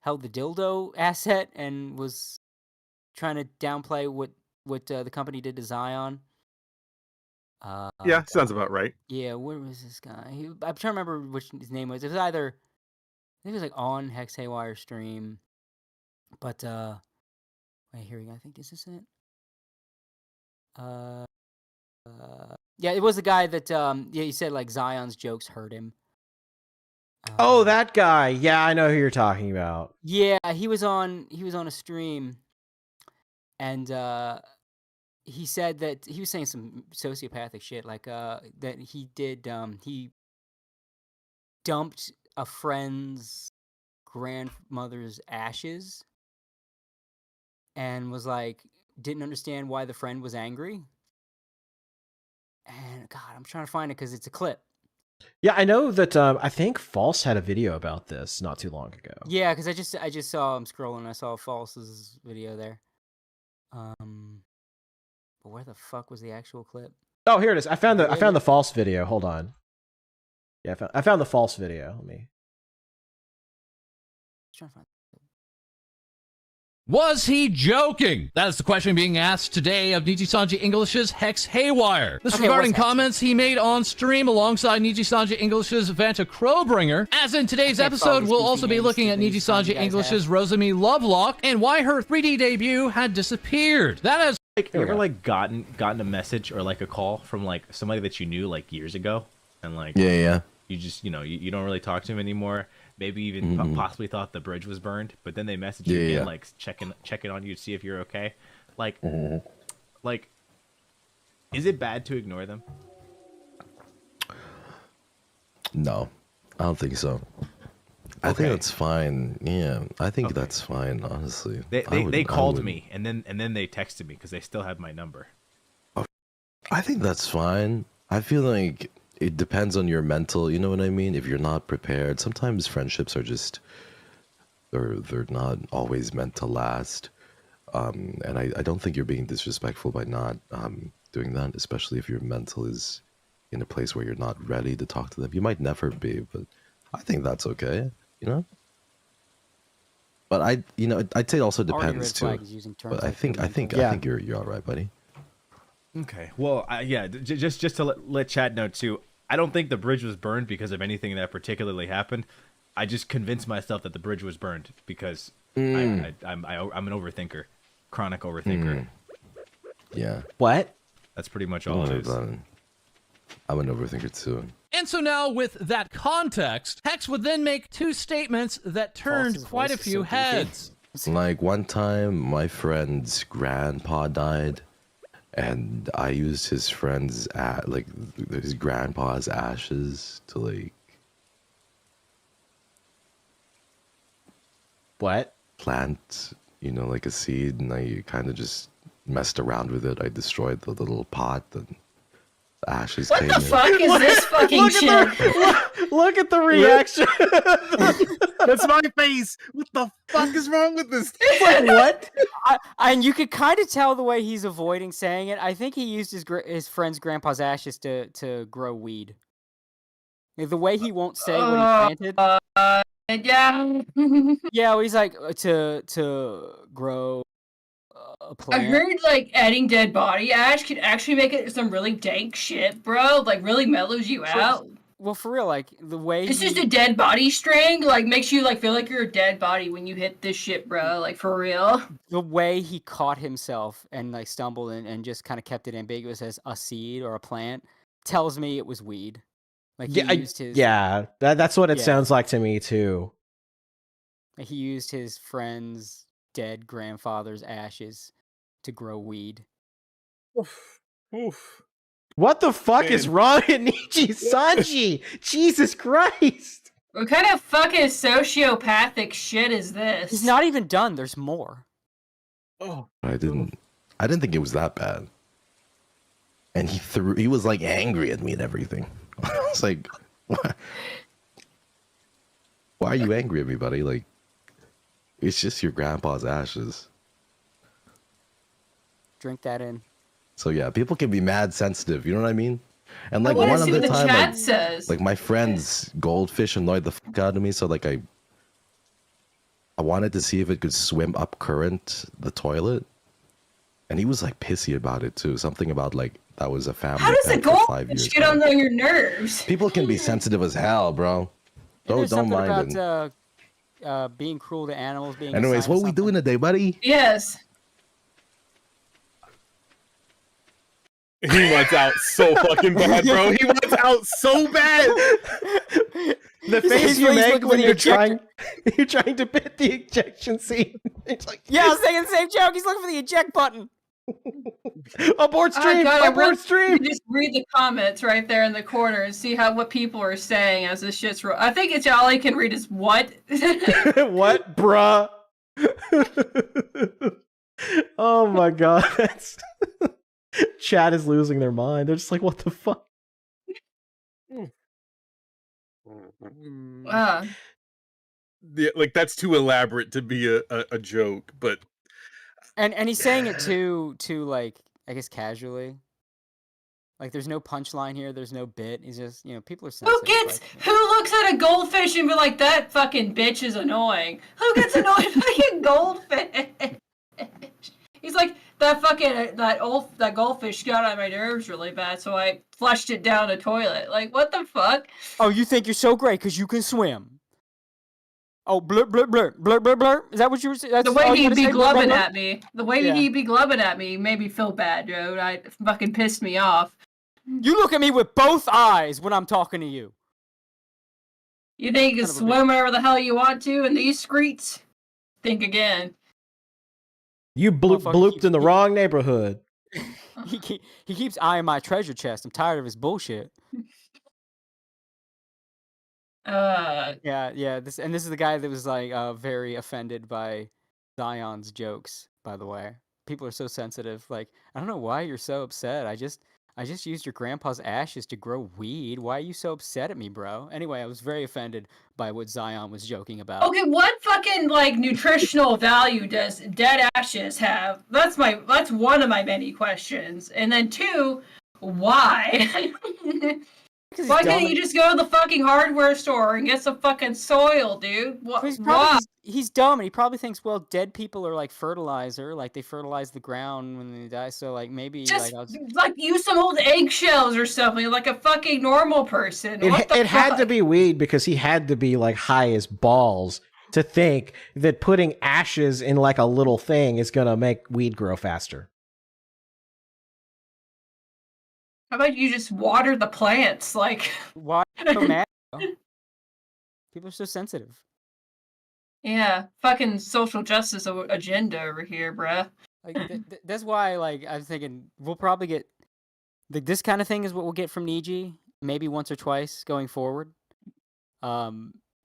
dildo asset and was trying to downplay what the company did to Zion. Yeah, sounds about right. Yeah, where was this guy? I'm trying to remember which his name was. It was either, I think it was like on Hex Haywire stream, but wait, here we go. I think this is it. Yeah, it was the guy that he said like Zion's jokes hurt him. Oh, that guy. Yeah, I know who you're talking about. Yeah, he was on a stream, and he said that he was saying some sociopathic shit, like that he dumped a friend's grandmother's ashes and was like, didn't understand why the friend was angry. And God, I'm trying to find it because it's a clip. Yeah, I know that. I think False had a video about this not too long ago. Yeah, because I just saw him scrolling. I saw False's video there. But where the fuck was the actual clip? Oh, here it is. I found the False video. Hold on. Yeah, I found the False video. Let me. Trying to find. Was he joking? That is the question being asked today of Niji Sanji English's Hex Haywire. This regarding comments he made on stream alongside Niji Sanji English's Vanta Crowbringer. As in today's episode, we'll also be looking at Niji Sanji English's Rosemi Lovelock and why her 3D debut had disappeared. That is. Like, you ever like gotten a message or like a call from like somebody that you knew like years ago, and like yeah, you just you don't really talk to him anymore. Maybe even possibly thought the bridge was burned, but then they message you again, like checking on you to see if you're okay. Like, like, is it bad to ignore them? No, I don't think so. I think that's fine. Yeah, I think that's fine. Honestly, they called me and then they texted me because they still have my number. I think that's fine. I feel like it depends on your mental, you know what I mean? If you're not prepared, sometimes friendships are just, they're not always meant to last. And I don't think you're being disrespectful by not doing that, especially if your mental is in a place where you're not ready to talk to them. You might never be, but I think that's okay, you know? But I'd say it also depends too. But I think you're all right, buddy. Okay. Well, just to let Chad know too. I don't think the bridge was burned because of anything that particularly happened. I just convinced myself that the bridge was burned because I'm an overthinker, chronic overthinker. Yeah. What? That's pretty much all it is. I'm an overthinker too. And so now, with that context, Hex would then make two statements that turned quite a few heads. Like one time, my friend's grandpa died. And I used his friend's his grandpa's ashes to like what? Plant you know, like a seed, and I kind of just messed around with it. I destroyed the little pot, and the ashes What came the in. fuck is this fucking shit? Look at the reaction. That's my face. What the fuck is wrong with this? Like, what? And you could kind of tell the way he's avoiding saying it. I think he used his friend's grandpa's ashes to grow weed. Like, the way he won't say what he planted. Yeah. Yeah, well, he's like to grow a I plant. heard like adding dead body ash can actually make it some really dank shit, bro. Like really mellows you out. Well, for real, like the way It's just a dead body string, like makes you like feel like you're a dead body when you hit this shit, bro. Like for real. the way he caught himself and like stumbled and just kind of kept it ambiguous as a seed or a plant tells me it was weed. Like he used his that's what it Yeah. sounds like to me too. he used his friend's dead grandfather's ashes to grow weed. Oof. What the fuck Man. is wrong with Nichi Sanji? Jesus Christ! What kind of fucking sociopathic shit is this? He's not even done. There's more. Oh, I didn't think it was that bad. And he was like angry at me and everything. I was like, why are you angry at me, buddy? Like, it's just your grandpa's ashes. Drink that in. So yeah, people can be mad sensitive, you know what I mean? And like wanna one see other what the time, chat like, says. like my friend's goldfish annoyed the fuck out of me, so like I wanted to see if it could swim up current the toilet. And he was like pissy about it too. Something about like that was a family How does a pet for 5 years. goldfish get on your nerves? People can be sensitive as hell, bro. There's Don't something mind about it. being cruel to animals. Being a Anyways, sign what of we something. doing today, buddy? Yes. he wants out so fucking bad, bro. He wants out so bad. The He's face you looking make for when the you're ejector. trying to bit the ejection scene. It's like, Yeah, I was thinking the same joke. He's looking for the eject button. abort stream, I abort want stream. to just read the comments right there in the corner and see what people are saying as this shit's. I think it's all I can read is what. What, bruh? Oh my god, that's chat is losing their mind. They're just like, what the fuck? Yeah, like that's too elaborate to be a joke, but And he's saying it too like I guess casually. Like there's no punchline here. There's no bit. He's just people are sensitive. Who looks at a goldfish and be like, that fucking bitch is annoying? Who gets annoyed by a goldfish? He's like, that goldfish got on my nerves really bad, so I flushed it down the toilet. Like, what the fuck? Oh, you think you're so great because you can swim? Oh, blur, blur, blur, blur, blur, blur. Is that what you were saying? The way he'd be glubbing blur? at me. The way he'd be glubbing at me made me feel bad, dude. It fucking pissed me off. You look at me with both eyes when I'm talking to you. You think you can swim wherever the hell you want to in these streets? Think again. You blooped in the wrong neighborhood. He keeps eyeing my treasure chest. I'm tired of his bullshit. Yeah. This is the guy that was like very offended by Zion's jokes. By the way, people are so sensitive. Like, I don't know why you're so upset. I just used your grandpa's ashes to grow weed. Why are you so upset at me, bro? Anyway, I was very offended by what Zion was joking about. Okay, what fucking like nutritional value does dead ashes have? That's one of my many questions. And then two, why? Why can't you just go to the fucking hardware store and get some fucking soil, dude? He's dumb, and he probably thinks, well, dead people are like fertilizer, like they fertilize the ground when they die. So like maybe just like use some old eggshells or something, like a fucking normal person. It had to be weed because he had to be like high as balls to think that putting ashes in like a little thing is gonna make weed grow faster. How about you just water the plants? Like, why so mad? People are so sensitive. Yeah, fucking social justice agenda over here, bruh. Like that's why, like, I'm thinking we'll probably get this kind of thing is what we'll get from Niji, maybe once or twice going forward.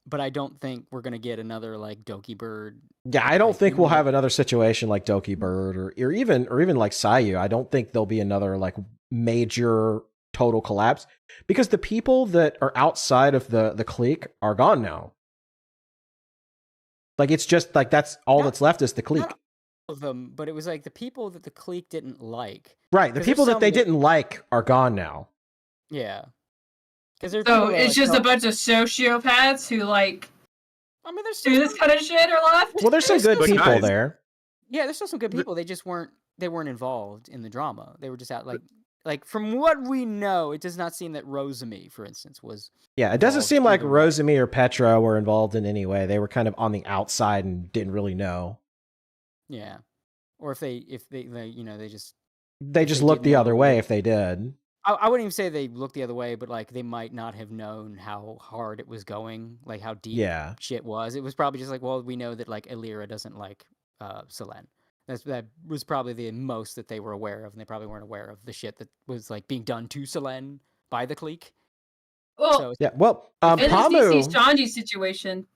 but I don't think we're gonna get another like Doki Bird. Yeah, I don't think we'll have another situation like Doki Bird or even like Sayu. I don't think there'll be another like major total collapse because the people that are outside of the clique are gone now. Like it's just like that's all that's left is the clique. Not all of them, but it was like the people that the clique didn't like. Right, the people that they didn't like are gone now. Yeah. Because So it's just a bunch of sociopaths who like. I mean, there's do this kind of shit or left. Well, there's some good people there. Yeah, there's still some good people. They just weren't involved in the drama. They were just out like from what we know, it does not seem that Rosemi, for instance, was. Yeah, it doesn't seem like Rosemi or Petra were involved in any way. They were kind of on the outside and didn't really know. Yeah, or if they you know they just looked the other way if they did. I wouldn't even say they looked the other way, but like they might not have known how hard it was going, like how deep shit was. It was probably just like, well, we know that like Illyra doesn't like Selene. That was probably the most that they were aware of, and they probably weren't aware of the shit that was like being done to Selene by the clique. Well, yeah, well, in Pamu... the Sanji situation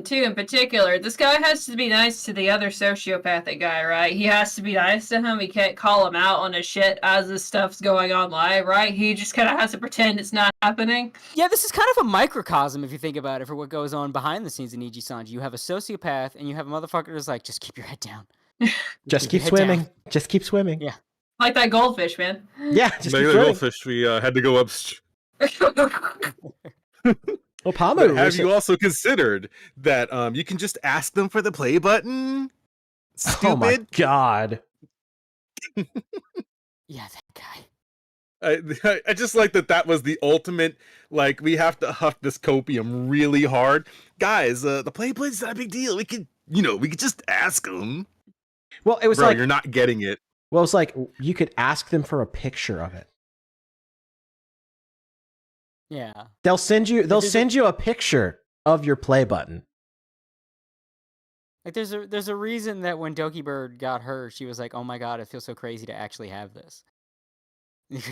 too, in particular, this guy has to be nice to the other sociopathic guy, right? He has to be nice to him. He can't call him out on his shit as this stuff's going on live, right? He just kind of has to pretend it's not happening. Yeah, this is kind of a microcosm if you think about it for what goes on behind the scenes in Niji Sanji. You have a sociopath, and you have a motherfucker who's like, just keep your head down. Just keep swimming. Just keep swimming. Yeah. Like that goldfish, man. Yeah, just like keep the swimming. goldfish, we had to go upstream. Well, Pamu, have you also considered that you can just ask them for the play button? Stupid. Oh my god. Yeah, that guy. I just like that was the ultimate, like, we have to huff this copium really hard. Guys, the play button's not a big deal. We could just ask them. Well, it was Bro, like... you're not getting it. Well, it's like, you could ask them for a picture of it. Yeah. They'll send you a picture of your play button. Like there's a reason that when Doki Bird got her, she was like, "Oh my god, it feels so crazy to actually have this."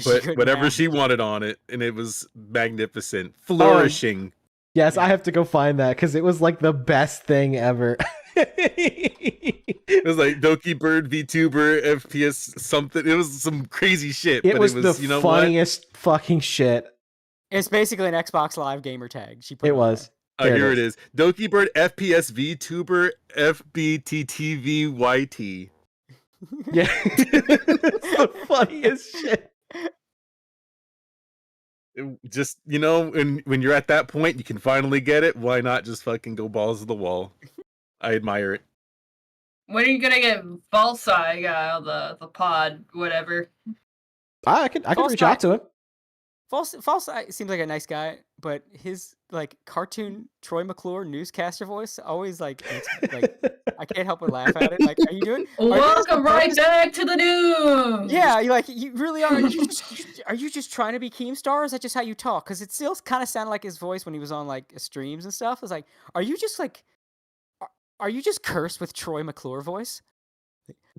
But whatever she wanted on it, and it was magnificent, flourishing. Yes, I have to go find that because it was like the best thing ever. It was like Doki Bird, VTuber, FPS, something. It was some crazy shit. It was the funniest fucking shit. It's basically an Xbox Live gamer tag. She put it was. Here it is. Doki Bird, FPS, VTuber, FBTTVYT. Yeah. It's the funniest shit. Just, when you're at that point, you can finally get it. Why not just fucking go balls to the wall? I admire it. When are you gonna get False Eye guy on the pod, whatever? I can reach out to him. False Eye seems like a nice guy, but his like cartoon Troy McClure newscaster voice always like I can't help but laugh at it. Like, are you doing? Welcome right back to the news. Yeah, you really are. Are you just trying to be Keemstar? Or is that just how you talk? Because it still kind of sounded like his voice when he was on like streams and stuff. It's like, are you just cursed with Troy McClure voice?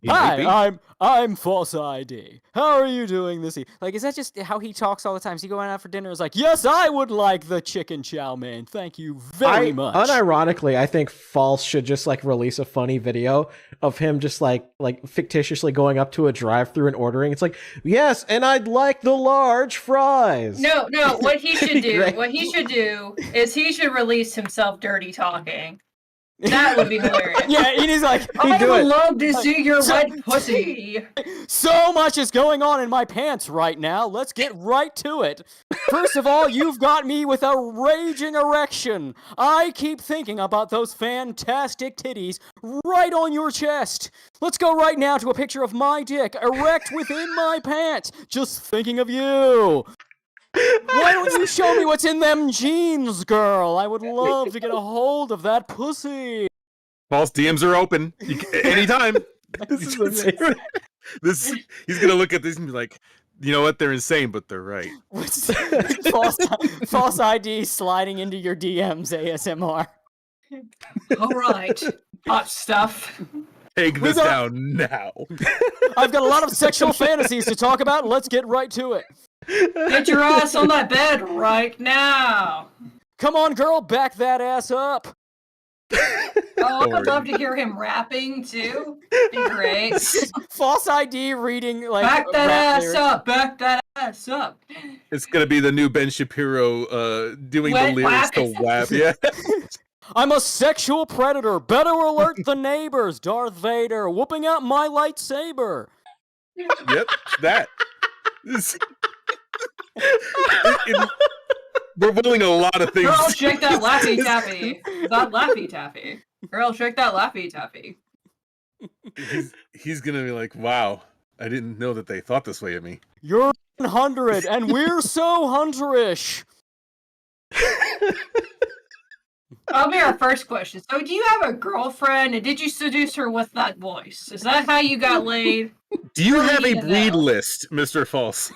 Hi, I'm False ID. How are you doing this evening? Like, is that just how he talks all the time? Is he going out for dinner? Is like, yes, I would like the chicken chow mein. Thank you very much. Unironically, I think False should just like release a funny video of him just like fictitiously going up to a drive-thru and ordering. It's like, yes, and I'd like the large fries. No. What he should do is he should release himself dirty talking. That would be hilarious. Yeah, and he's like, I would love to see your wet pussy. So much is going on in my pants right now. Let's get right to it. First of all, you've got me with a raging erection. I keep thinking about those fantastic titties right on your chest. Let's go right now to a picture of my dick erect within my pants. Just thinking of you. Why don't you show me what's in them jeans, girl? I would love to get a hold of that pussy. False DMs are open anytime. This is amazing. He's gonna look at this and be like, you know what? They're insane, but they're right. False ID sliding into your DMs ASMR. All right, hot stuff. Take this down now. I've got a lot of sexual fantasies to talk about. Let's get right to it. Get your ass on that bed right now. Come on, girl, back that ass up. Oh, I would love to hear him rapping too. Be great. False ID reading like back that rap ass lyrics. up, back that ass up. It's gonna be the new Ben Shapiro doing the lyrics to WAP. Yeah. I'm a sexual predator. Better alert the neighbors. Darth Vader whooping out my lightsaber. Yep, that. We're willing a lot of things. Girl, shake that Laffy Taffy. That Laffy Taffy. Girl, shake that Laffy Taffy. He's gonna be like, wow, I didn't know that they thought this way of me. You're 100 and we're so hunterish. That'll be our first question. So, do you have a girlfriend, and did you seduce her with that voice? Is that how you got laid? Do you have a need to breed know. list, Mr. False?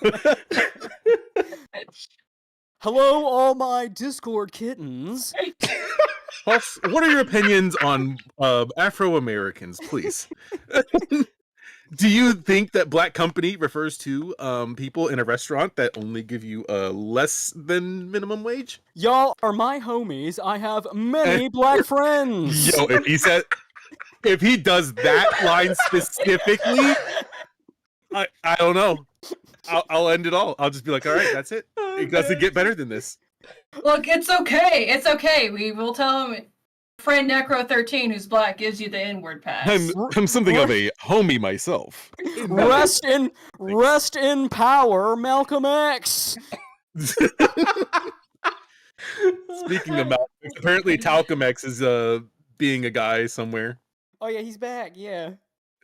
Hello, all my Discord kittens. False, what are your opinions on Afro-Americans, please? Do you think that black company refers to people in a restaurant that only give you less than minimum wage? Y'all are my homies. I have many black friends. Yo, if he does that line specifically, I don't know. I'll end it all. I'll just be like, all right, that's it. It doesn't get better than this. Look, it's okay. It's okay. We will tell him. Friend Necro13, who's black, gives you the N-word pass. I'm something of a homie myself. Rest in power, Malcolm X. Speaking of Malcolm, apparently Talcum X is being a guy somewhere. Oh yeah, he's back. Yeah.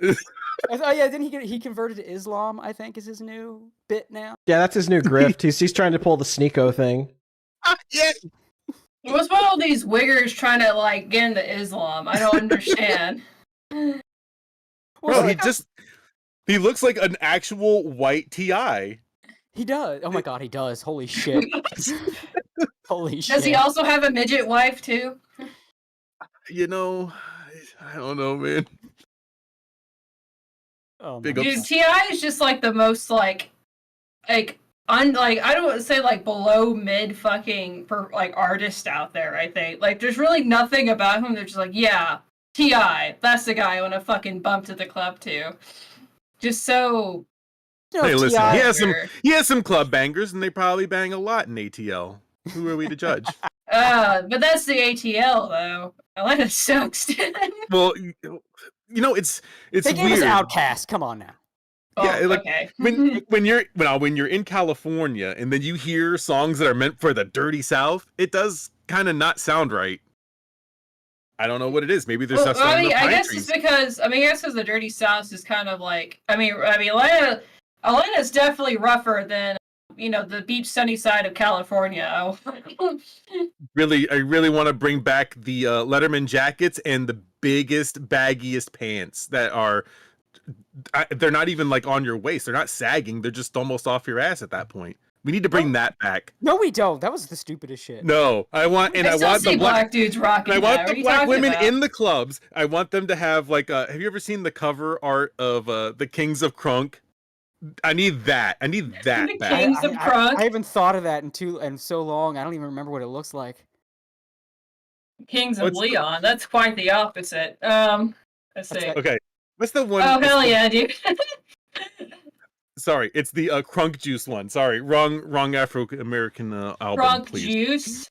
Oh yeah, didn't he converted to Islam? I think is his new bit now. Yeah, that's his new grift. He's trying to pull the Sneeko thing. Yeah. What's with all these wiggers trying to like get into Islam? I don't understand. Bro, he looks like an actual white TI. He does. Oh my god, he does. Holy shit. Holy shit. Does he also have a midget wife too? You know, I don't know, man. Oh, Big dude, ups. T.I. is just like the most like I don't want to say like below mid fucking artist out there. I think like there's really nothing about him. They're just like, yeah, T.I. That's the guy I want to fucking bump to the club to. Just so. Hey, listen, he has some club bangers, and they probably bang a lot in ATL. Who are we to judge? But that's the ATL though. Atlanta sucks. Well, you know, it's they gave weird. us Outcast. Come on now. Yeah, oh, like okay. when you're in California and then you hear songs that are meant for the dirty South, it does kind of not sound right. I don't know what it is. Maybe there's stuff. I guess it's because the dirty South is kind of like Atlanta's definitely rougher than the beach sunny side of California. I really want to bring back the Letterman jackets and the biggest, baggiest pants that are. They're not even like on your waist. They're not sagging. They're just almost off your ass at that point. We need to bring that back. No, we don't. That was the stupidest shit. No, I want the black dudes rocking. I want that. the black women in the clubs. I want them to have like have you ever seen the cover art of the Kings of Crunk? I need that. I need that The back. Kings of Crunk. I haven't thought of that in so long. I don't even remember what it looks like. Kings of Leon. That's quite the opposite. Let's see. Okay, what's the one? Oh hell yeah, dude. Sorry, it's the Crunk Juice one. Sorry, wrong Afro-American album. Crunk please. Juice.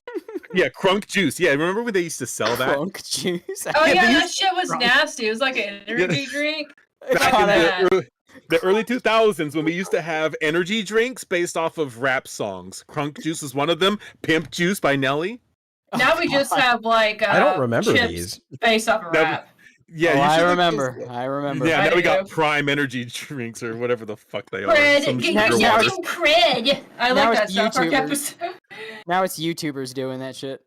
Yeah, Crunk Juice. Yeah, remember when they used to sell that? Crunk Juice. Oh yeah, they that shit was nasty. It was like an energy drink. Back in the early 2000s when we used to have energy drinks based off of rap songs. Crunk Juice was one of them. Pimp Juice by Nelly. Now we just have like I don't remember chips these. based off of rap. Yeah, I should remember. I remember. Yeah, now we got do. Prime energy drinks or whatever the fuck they are. Cred, Some get sugar yourself water. some cred. I Now like that it's South Park YouTubers. episode. Now it's YouTubers doing that shit.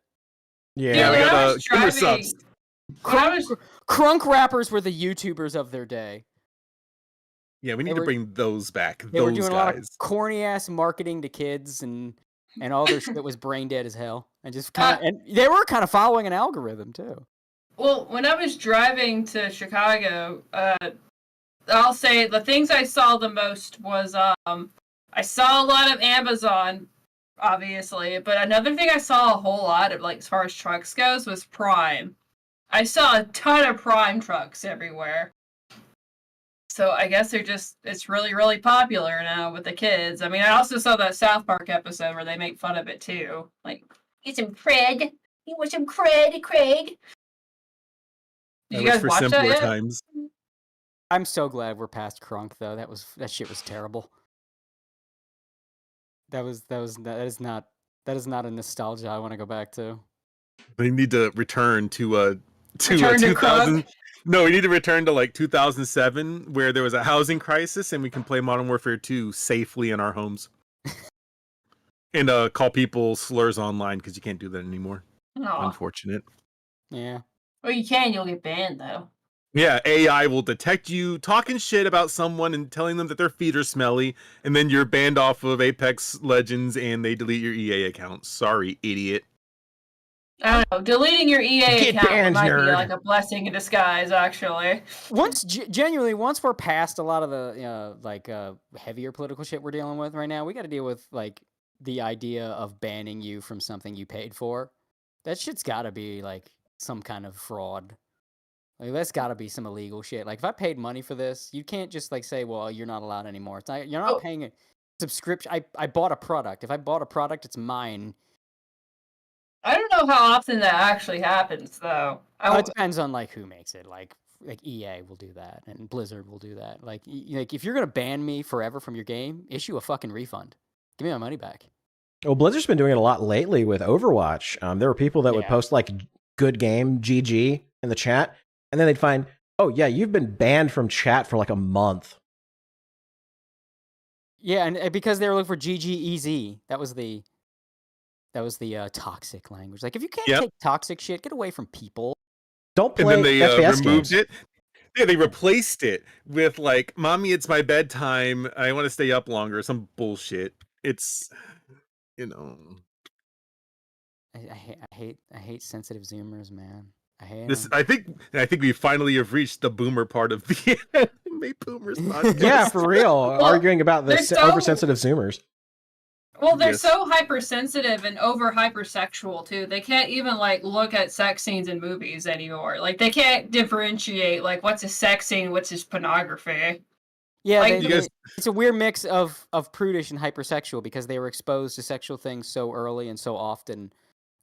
Yeah, Yeah, we when I got was sugar driving- subs. when I was- Crunk rappers were the YouTubers of their day. Yeah, we need They to were- bring those back. They were Those doing a lot of guys. corny ass marketing to kids and all their shit was brain dead as hell. And just and they were kind of following an algorithm too. Well, when I was driving to Chicago, I'll say the things I saw the most was I saw a lot of Amazon obviously. But another thing I saw a whole lot of, like, as far as trucks goes, was Prime. I saw a ton of Prime trucks everywhere. So I guess it's really, really popular now with the kids. I mean, I also saw that South Park episode where they make fun of it too. Like, get some cred. You want some cred, Craig? Did you guys watch that yet? Times. I'm so glad we're past Crunk though. That shit was terrible. That is not a nostalgia I want to go back to. They need to return to 2000. Crunk? No, we need to return to like 2007, where there was a housing crisis, and we can play Modern Warfare 2 safely in our homes. And call people slurs online, because you can't do that anymore. Aw. Unfortunate. Yeah. Well, you can. You'll get banned though. Yeah, AI will detect you talking shit about someone and telling them that their feet are smelly, and then you're banned off of Apex Legends, and they delete your EA account. Sorry, idiot. I don't know. Deleting your EA Get account banned, might be nerd. like a blessing in disguise, actually. Genuinely, once we're past a lot of the heavier political shit we're dealing with right now, we got to deal with like the idea of banning you from something you paid for. That shit's got to be like some kind of fraud. Like that's got to be some illegal shit. Like if I paid money for this, you can't just like say, "Well, you're not allowed anymore." It's not. You're not paying a subscription. I bought a product. If I bought a product, it's mine. I don't know how often that actually happens, though. It depends on like who makes it. Like EA will do that, and Blizzard will do that. Like if you're gonna ban me forever from your game, issue a fucking refund. Give me my money back. Well, Blizzard's been doing it a lot lately with Overwatch. There were people that would post like "good game, GG" in the chat, and then they'd find, "Oh yeah, you've been banned from chat for like a month." Yeah, and because they were looking for GGEZ, that was the toxic language. Like if you can't take toxic shit, get away from people. Don't play. And then they FPS removed games. it. Yeah, they replaced it with like, "Mommy, it's my bedtime. I want to stay up longer." Some bullshit. It's, I hate sensitive Zoomers, man. I hate this. them. I think we finally have reached the boomer part of the anime boomers podcast. Yeah, for real. Arguing about the they're so- oversensitive Zoomers. Well, they're Yes. so hypersensitive and over hypersexual too. They can't even like look at sex scenes in movies anymore. Like they can't differentiate like what's a sex scene, what's just pornography. Yeah, Like, it's a weird mix of prudish and hypersexual because they were exposed to sexual things so early and so often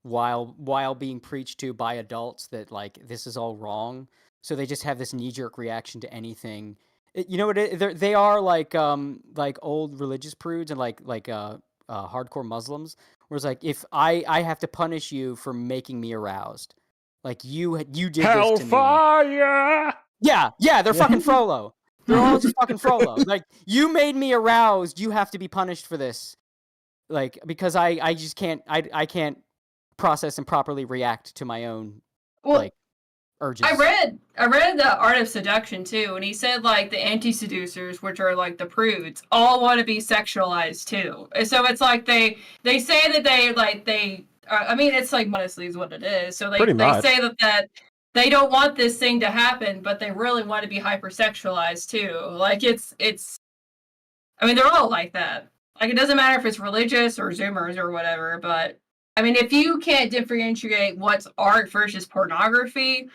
while being preached to by adults that like this is all wrong. So they just have this knee-jerk reaction to anything. You know what? They are like old religious prudes and like hardcore Muslims. Whereas like if I have to punish you for making me aroused, like you did this to me. Hellfire! Yeah, they're fucking Frollo. They're all just fucking Frollo. Like, you made me aroused, you have to be punished for this. Like, because I just can't, I can't process and properly react to my own, urges. I read the Art of Seduction too, and he said like the anti-seducers, which are like the prudes, all want to be sexualized too. And so it's like they say that I mean, it's like honestly is what it is. So they say that they don't want this thing to happen, but they really want to be hypersexualized too. Like it's I mean, they're all like that. Like it doesn't matter if it's religious or Zoomers or whatever, but I mean, if you can't differentiate what's art versus pornography,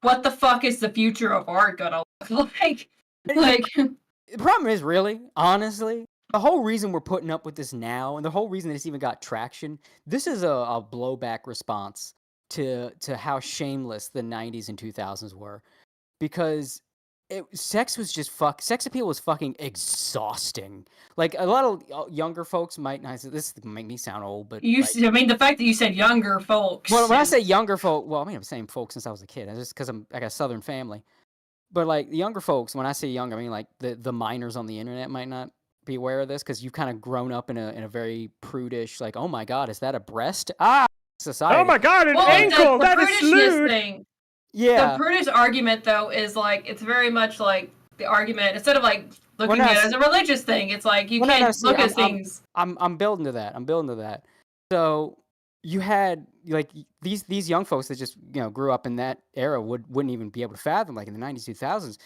what the fuck is the future of art gonna look like? Like the problem is really, honestly, the whole reason we're putting up with this now, and the whole reason it's even got traction, this is a blowback response to how shameless the 90s and 2000s were, because sex appeal was fucking exhausting. Like a lot of younger folks might not. This make me sound old, but I mean, the fact that you said younger folks. Well, when I say younger folk, well, I mean I'm saying folks since I was a kid. It's just because I got a Southern family. But like the younger folks, when I say younger, I mean like the minors on the internet might not be aware of this because you've kind of grown up in a very prudish, like, oh my god, is that a breast? Society. Oh my god, an ankle! That is lewd! Thing. Yeah. The prudish argument, though, is like it's very much like the argument instead of like looking at it as a religious thing. It's like you can't look at things. I'm building to that. So you had like these young folks that just grew up in that era wouldn't even be able to fathom, like in the 90s, 2000s.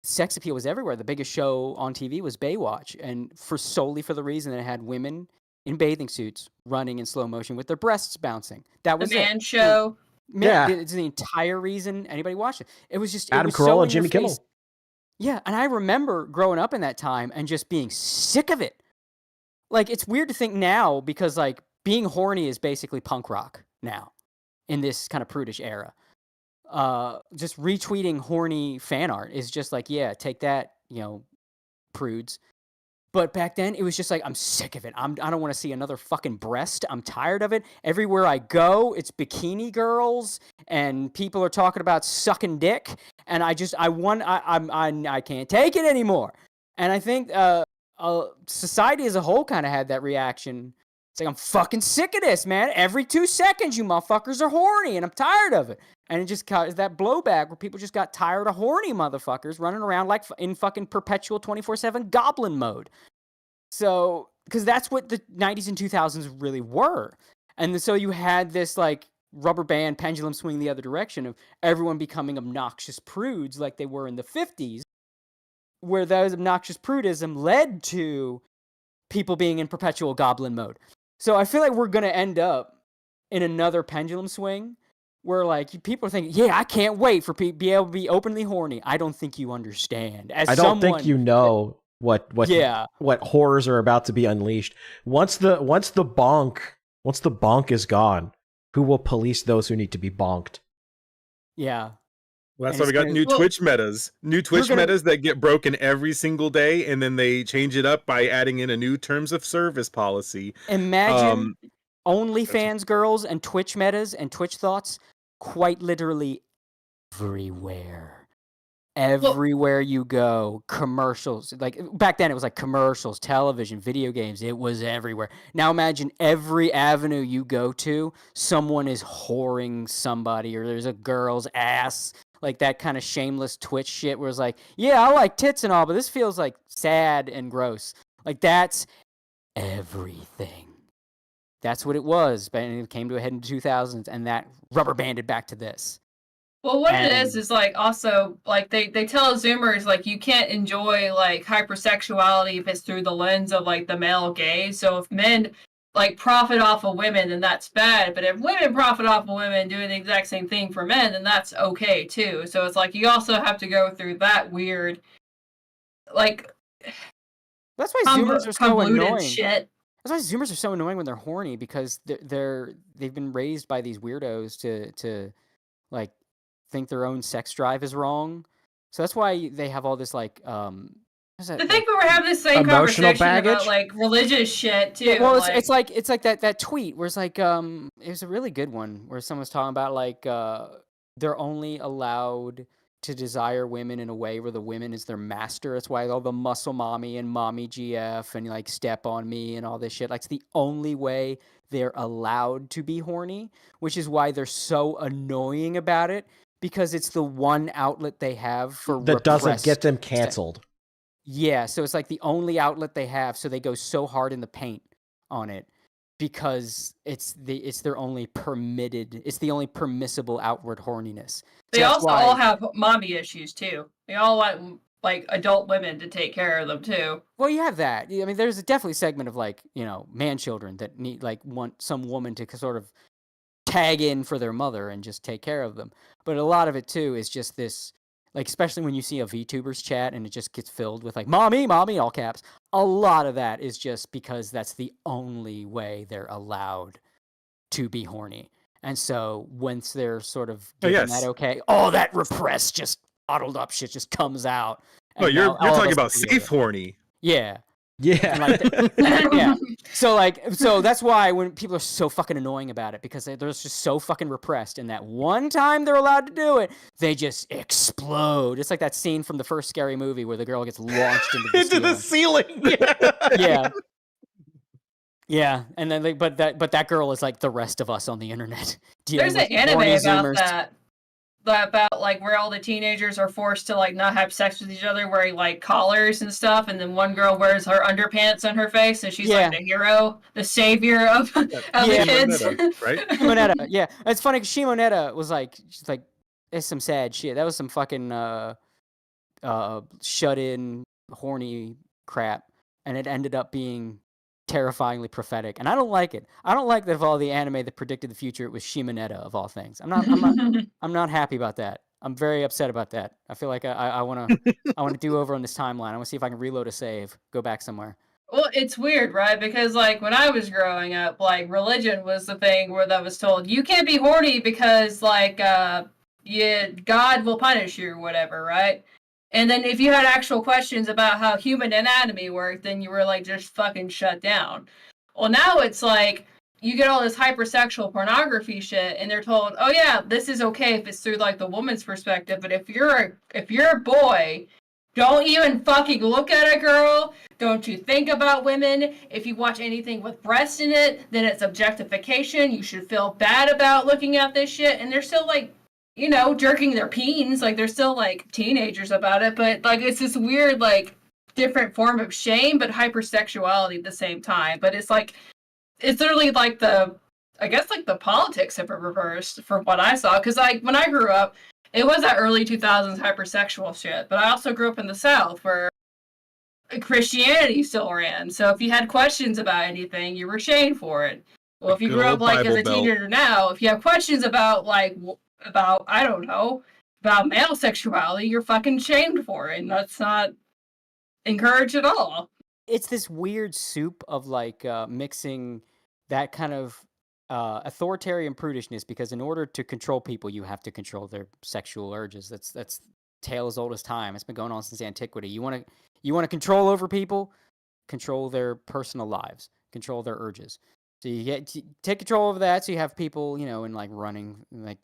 Sex appeal was everywhere. The biggest show on TV was Baywatch, and solely for the reason that it had women in bathing suits running in slow motion with their breasts bouncing. That was the man it. show. Yeah, it's the entire reason anybody watched it. It was just Adam it was Carolla so and in your Jimmy Kimmel. face. Yeah, and I remember growing up in that time and just being sick of it. Like, it's weird to think now because, like, being horny is basically punk rock now in this kind of prudish era. Just retweeting horny fan art is just like, yeah, take that, prudes. But back then, it was just like, I'm sick of it. I don't want to see another fucking breast. I'm tired of it. Everywhere I go, it's bikini girls, and people are talking about sucking dick, and I can't take it anymore. And I think society as a whole kind of had that reaction. It's like, I'm fucking sick of this, man. Every 2 seconds, you motherfuckers are horny, and I'm tired of it. And it just caused that blowback where people just got tired of horny motherfuckers running around like in fucking perpetual 24/7 goblin mode. So, because that's what the 90s and 2000s really were. And so you had this like rubber band pendulum swing the other direction of everyone becoming obnoxious prudes like they were in the 50s, where those obnoxious prudism led to people being in perpetual goblin mode. So I feel like we're going to end up in another pendulum swing where like people are thinking, yeah, I can't wait for people to be able to be openly horny. I don't think you understand. I don't think you know what horrors are about to be unleashed. Once the bonk is gone, who will police those who need to be bonked? Yeah. Well, that's why we got new Twitch metas. New Twitch metas that get broken every single day, and then they change it up by adding in a new terms of service policy. Imagine OnlyFans girls and Twitch metas and Twitch thoughts quite literally everywhere. Everywhere you go, commercials. Like back then it was like commercials, television, video games. It was everywhere. Now imagine every avenue you go to, someone is whoring somebody, or there's a girl's ass. Like that kind of shameless Twitch shit where it's like, yeah, I like tits and all, but this feels like sad and gross. Like that's everything. That's what it was. But it came to a head in the 2000s, and that rubber banded back to this. Well, what it is like also like they tell Zoomers like you can't enjoy like hypersexuality if it's through the lens of like the male gaze. So if men like profit off of women, then that's bad. But if women profit off of women doing the exact same thing for men, then that's okay too. So it's like you also have to go through that weird, like that's why Zoomers are so annoying. Shit. That's why Zoomers are so annoying when they're horny because they've been raised by these weirdos to like think their own sex drive is wrong. So that's why they have all this like I think we were having the same conversation about like religious shit too. Yeah, well, it's like that tweet where it's like it was a really good one where someone's talking about like they're only allowed to desire women in a way where the women is their master. That's why all the muscle mommy and mommy GF and like step on me and all this shit. Like it's the only way they're allowed to be horny, which is why they're so annoying about it. Because it's the one outlet they have for that doesn't get them canceled. Yeah, so it's like the only outlet they have, so they go so hard in the paint on it because it's their only permitted, it's the only permissible outward horniness. They also all have mommy issues too. They all want like adult women to take care of them too. Well, you have that. I mean, there's definitely a segment of like Manchildren that need want some woman to sort of tag in for their mother and just take care of them. But a lot of it too is just this, like, especially when you see a VTubers chat and it just gets filled with like mommy, all caps. A lot of that is just because that's the only way they're allowed to be horny. And so once they're sort of given that okay, all that repressed, just bottled up shit just comes out. Well, you're talking about safe horny. Yeah. Yeah. Yeah. So that's why when people are so fucking annoying about it, because they're just so fucking repressed, and that one time they're allowed to do it, they just explode. It's like that scene from the first Scary Movie where the girl gets launched into the ceiling. Yeah. Yeah. And then but that girl is like the rest of us on the internet. There's an anime about that. About like where all the teenagers are forced to like not have sex with each other, wearing like collars and stuff, and then one girl wears her underpants on her face, and she's like the hero, the savior of the kids. Right? Shimonetta, yeah. It's funny because Shimonetta was like, she's like, it's some sad shit. That was some fucking shut in horny crap, and it ended up being terrifyingly prophetic, and I don't like it. I don't like that of all the anime that predicted the future, it was Shimonetta of all things. I'm not happy about that. I'm very upset about that. I feel like I want to do over on this timeline. I want to see if I can reload a save, go back somewhere. Well, it's weird, right? Because like when I was growing up, like religion was the thing where that was told you can't be horny because like God will punish you or whatever, right? And then if you had actual questions about how human anatomy worked, then you were like just fucking shut down. Well, now it's like you get all this hypersexual pornography shit, and they're told, "Oh yeah, this is okay if it's through like the woman's perspective, but if you're a boy, don't even fucking look at a girl. Don't you think about women. If you watch anything with breasts in it, then it's objectification. You should feel bad about looking at this shit." And they're still like, you know, jerking their peens. Like they're still like teenagers about it, but like it's this weird like different form of shame, but hypersexuality at the same time. But it's like it's literally like I guess like the politics have been reversed from what I saw. Because like when I grew up, it was that early 2000s hypersexual shit. But I also grew up in the South where Christianity still ran. So if you had questions about anything, you were shamed for it. Well, if you grew up like as a teenager now, if you have questions about like I don't know, about male sexuality, you're fucking shamed for it. And that's not encouraged at all. It's this weird soup of like mixing that kind of authoritarian prudishness, because in order to control people, you have to control their sexual urges. That's tale as old as time. It's been going on since antiquity. You want to control over people, control their personal lives, control their urges. So you take control over that. So you have people, you know, in like running. Like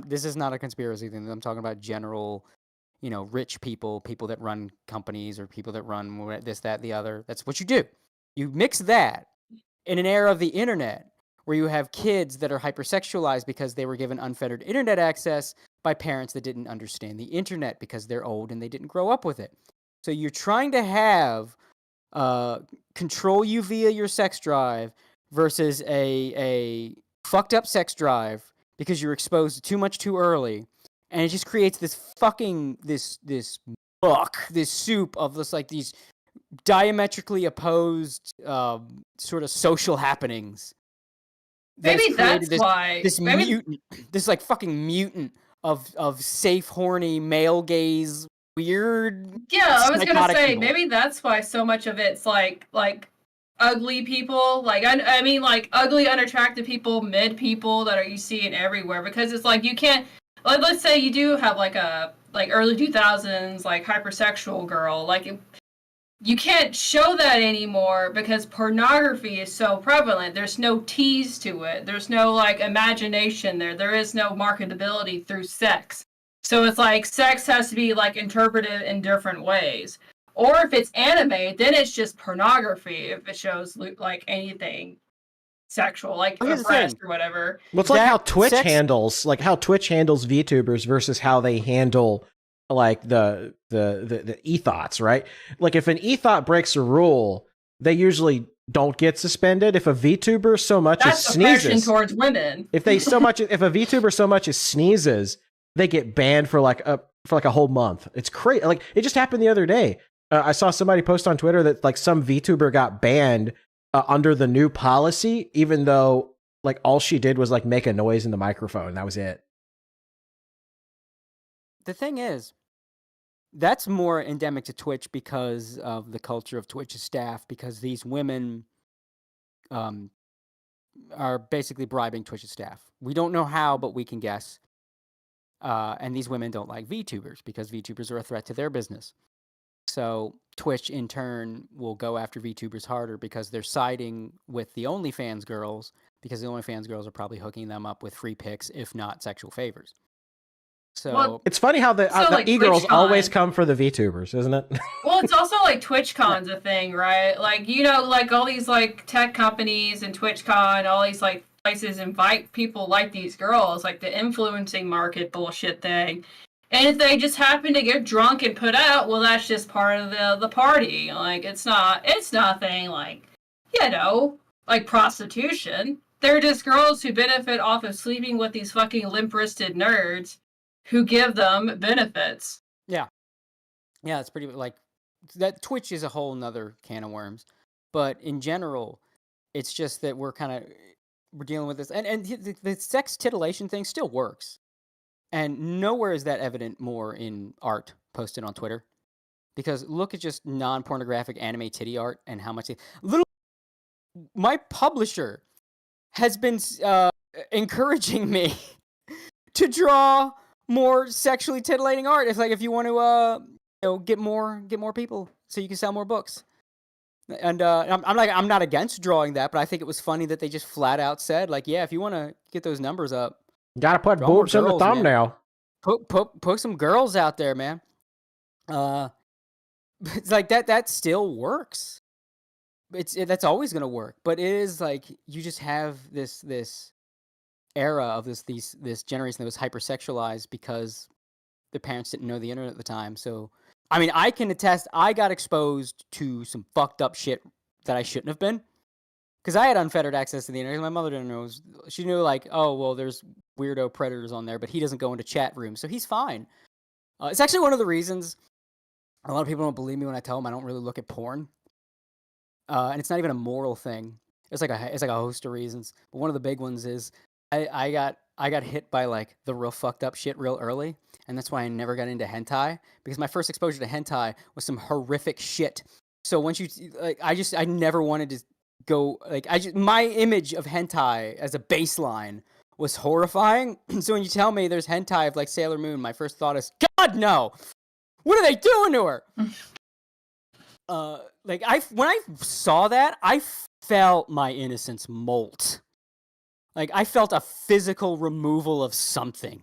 this is not a conspiracy thing. I'm talking about general, you know, rich people that run companies or people that run this, that, the other. That's what you do. You mix that in an era of the internet where you have kids that are hypersexualized because they were given unfettered internet access by parents that didn't understand the internet because they're old and they didn't grow up with it. So you're trying to have control you via your sex drive versus a fucked up sex drive because you're exposed to too much too early. And it just creates this fucking, this soup of this, like, these diametrically opposed sort of social happenings. Maybe that's why. This mutant, this, like, fucking mutant of safe, horny, male gaze, weird. Yeah, I was gonna say, people. maybe that's why so much of it's like ugly people, like I mean like ugly, unattractive people, mid people that you see in everywhere, because it's like you can't. Like, let's say you do have like a early 2000s like hypersexual girl, like you can't show that anymore because pornography is so prevalent. There's no tease to it. There's no like imagination there. There is no marketability through sex. So it's like sex has to be like interpreted in different ways. Or if it's anime, then it's just pornography if it shows like anything sexual, like a breast or whatever. Well, it's like how Twitch handles VTubers versus how they handle like the ethos, right? Like if an ethot breaks a rule, they usually don't get suspended. If a VTuber so much as sneezes towards women, if a VTuber so much as sneezes, they get banned for like a whole month. It's crazy. Like it just happened the other day. I saw somebody post on Twitter that like some VTuber got banned under the new policy, even though like all she did was like make a noise in the microphone. That was it. The thing is, that's more endemic to Twitch because of the culture of Twitch's staff, because these women are basically bribing Twitch's staff. We don't know how, but we can guess. And these women don't like VTubers because VTubers are a threat to their business. So Twitch, in turn, will go after VTubers harder because they're siding with the OnlyFans girls, because the OnlyFans girls are probably hooking them up with free pics, if not sexual favors. So it's funny how the like e-girls TwitchCon always come for the VTubers, isn't it? Well, it's also like TwitchCon's a thing, right? Like, you know, like all these like tech companies and TwitchCon, all these like places invite people like these girls, like the influencing market bullshit thing. And if they just happen to get drunk and put out, well, that's just part of the party. Like, it's nothing like, you know, like prostitution. They're just girls who benefit off of sleeping with these fucking limp-wristed nerds who give them benefits. Yeah, it's pretty like that. Twitch is a whole nother can of worms. But in general, It's just that we're dealing with this, and the sex titillation thing still works, and nowhere is that evident more in art posted on Twitter. Because look at just non-pornographic anime titty art and how much my publisher has been encouraging me to draw more sexually titillating art. It's like if you want to get more people so you can sell more books. And I'm not against drawing that, but I think it was funny that they just flat out said, like, yeah, if you want to get those numbers up, gotta put boobs in the thumbnail. Put some girls out there, man. It's like that still works. That's always gonna work, but it is like you just have this era of this generation that was hypersexualized because the parents didn't know the internet at the time. So I mean, I can attest I got exposed to some fucked up shit that I shouldn't have been, because I had unfettered access to the internet. My mother didn't know. She knew, like, oh well, there's weirdo predators on there, but he doesn't go into chat rooms, so he's fine. It's actually one of the reasons a lot of people don't believe me when I tell them I don't really look at porn. And it's not even a moral thing. It's like a host of reasons. But one of the big ones is I got hit by like the real fucked up shit real early, and that's why I never got into hentai, because my first exposure to hentai was some horrific shit. So once I never wanted to go, like, my image of hentai as a baseline was horrifying. So when you tell me there's hentai of like Sailor Moon, my first thought is, God no! What are they doing to her? When I saw that, I felt my innocence molt. Like, I felt a physical removal of something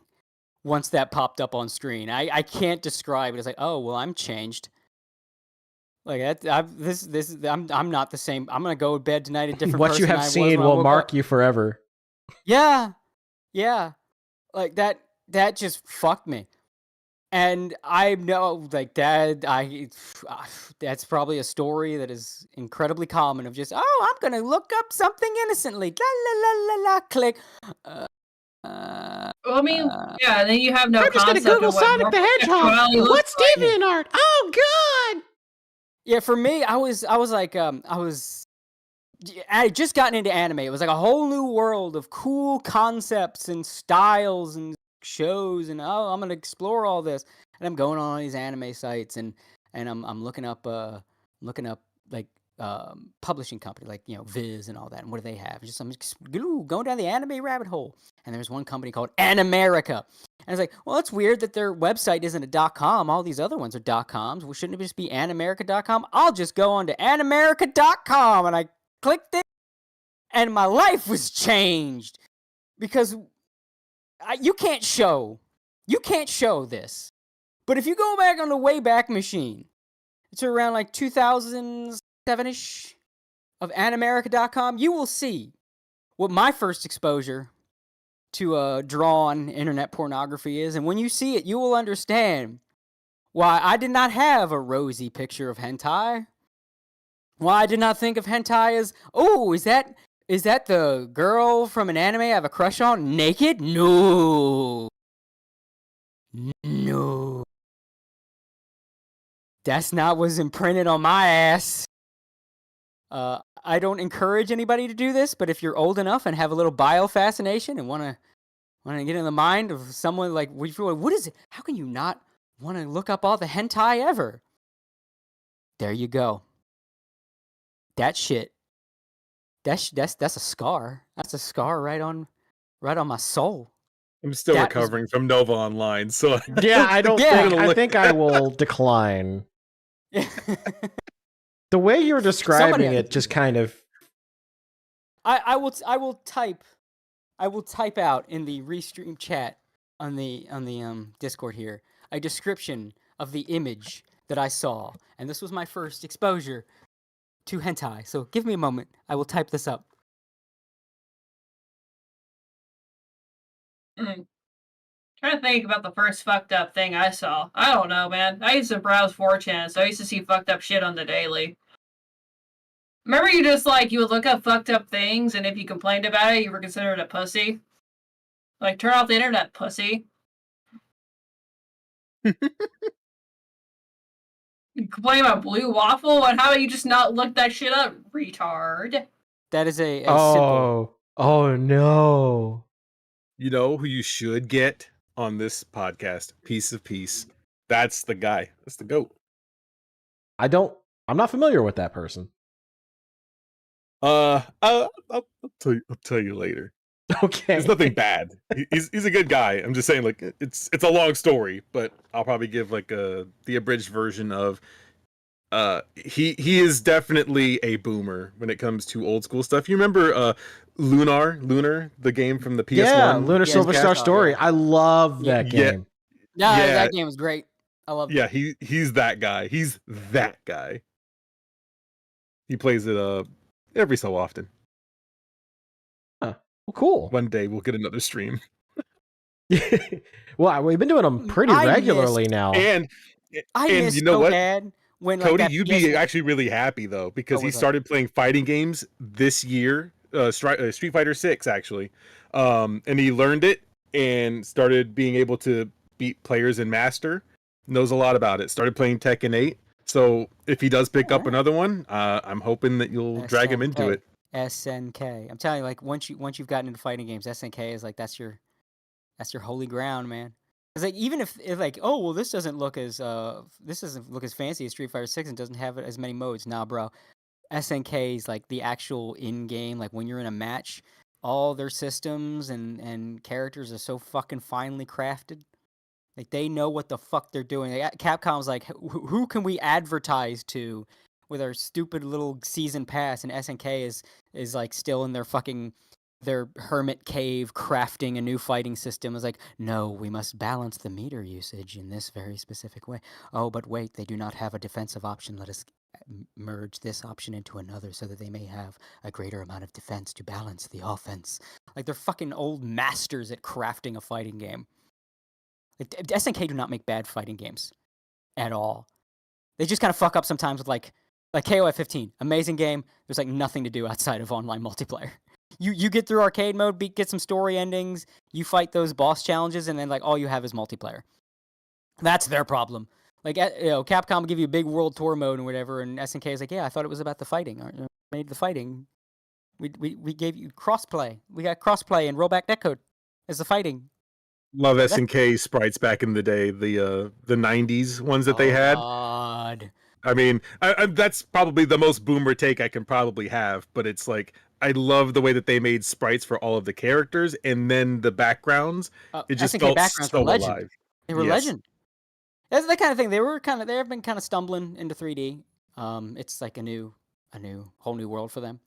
once that popped up on screen. I can't describe it. It's like, oh well, I'm changed. Like I'm not the same. I'm gonna go to bed tonight a different. What you have seen will mark you forever. Yeah, like that just fucked me. And I know, like, that's probably a story that is incredibly common of just, oh, I'm going to look up something innocently. La, la, la, la, la, click. Well, I mean, yeah, then you have no I'm just concept going to Google of what Sonic the Hedgehog. What's deviant art? Oh, God! Yeah, for me, I had just gotten into anime. It was like a whole new world of cool concepts and styles and shows, and I'm gonna explore all this, and I'm going on all these anime sites, and I'm looking up like publishing company, like, you know, Viz and all that, and what do they have? I'm just going down the anime rabbit hole, and there's one company called Animerica, and it's like, well, it's weird that their website isn't a .com. All these other ones are .coms. Well, shouldn't it just be Animerica.com? I'll just go on to Animerica.com, and I clicked it, and my life was changed, because you can't show this. But if you go back on the Wayback Machine, it's around like 2007-ish of Animerica.com, you will see what my first exposure to drawn internet pornography is. And when you see it, you will understand why I did not have a rosy picture of hentai. Why I did not think of hentai as, oh, is that the girl from an anime I have a crush on naked? No. That's not what's imprinted on my ass. I don't encourage anybody to do this, but if you're old enough and have a little bio fascination and want to get in the mind of someone, like, what is it? How can you not want to look up all the hentai ever? There you go. That shit. That's a scar. That's a scar right on my soul. I'm still recovering from Nova Online, so yeah, I think I will decline. The way you're describing it just kind of. I will type out in the restream chat on the Discord here a description of the image that I saw, and this was my first exposure to hentai. So give me a moment. I will type this up. Trying to think about the first fucked up thing I saw. I don't know, man. I used to browse 4chan, so I used to see fucked up shit on the daily. Remember, you would look up fucked up things, and if you complained about it, you were considered a pussy? Like, turn off the internet, pussy. You complain about Blue Waffle, and how about you just not look that shit up, retard? That is a symbol. Oh no. You know who you should get on this podcast? Piece of Peace. That's the guy. That's the GOAT. I'm not familiar with that person. I'll tell you later. Okay. It's nothing bad. He's a good guy. I'm just saying, like, it's a long story, but I'll probably give like the abridged version of he is definitely a boomer when it comes to old school stuff. You remember Lunar, the game from the PS1? Yeah, Lunar Silver Star Story. I love that game. Yeah, that game was great. I love it. Yeah, he's that guy. He's that guy. He plays it every so often. Huh. Well, cool. One day we'll get another stream. Well, we've been doing them pretty regularly now. And miss you know so what? bad when Cody, that you'd PS1 be actually really happy though, because he what's up? started playing fighting games this year, Street Fighter 6 actually, and he learned it and started being able to beat players in Master. Knows a lot about it. Started playing Tekken 8. So if he does pick up another one, I'm hoping that you'll drag him into it. SNK. I'm telling you, like once you've gotten into fighting games, SNK is like that's your holy ground, man. It's like even if like, oh well, this doesn't look as fancy as Street Fighter 6 and doesn't have as many modes. Nah, bro. SNK is like the actual in-game, like when you're in a match, all their systems and characters are so fucking finely crafted. Like they know what the fuck they're doing. Like, Capcom's like, who can we advertise to with our stupid little season pass? And SNK is like still in their hermit cave crafting a new fighting system. Is like, no, we must balance the meter usage in this very specific way. Oh, but wait, they do not have a defensive option. Let us merge this option into another so that they may have a greater amount of defense to balance the offense. Like they're fucking old masters at crafting a fighting game. Like, SNK do not make bad fighting games at all. They just kind of fuck up sometimes with like KOF 15, amazing game. There's like nothing to do outside of online multiplayer. You get through arcade mode, get some story endings, you fight those boss challenges, and then like all you have is multiplayer. That's their problem. Like Capcom will give you a big world tour mode and whatever, and SNK is like, yeah, I thought it was about the fighting. Made the fighting. We gave you crossplay. We got crossplay and rollback netcode as the fighting. Love SNK sprites back in the day, the 90s ones that they had. God. I mean, that's probably the most boomer take I can probably have, but it's like I love the way that they made sprites for all of the characters and then the backgrounds. It just SNK felt backgrounds so were legend. alive. They were legend. That's the kind of thing. They have been kind of stumbling into 3D. It's like a whole new world for them.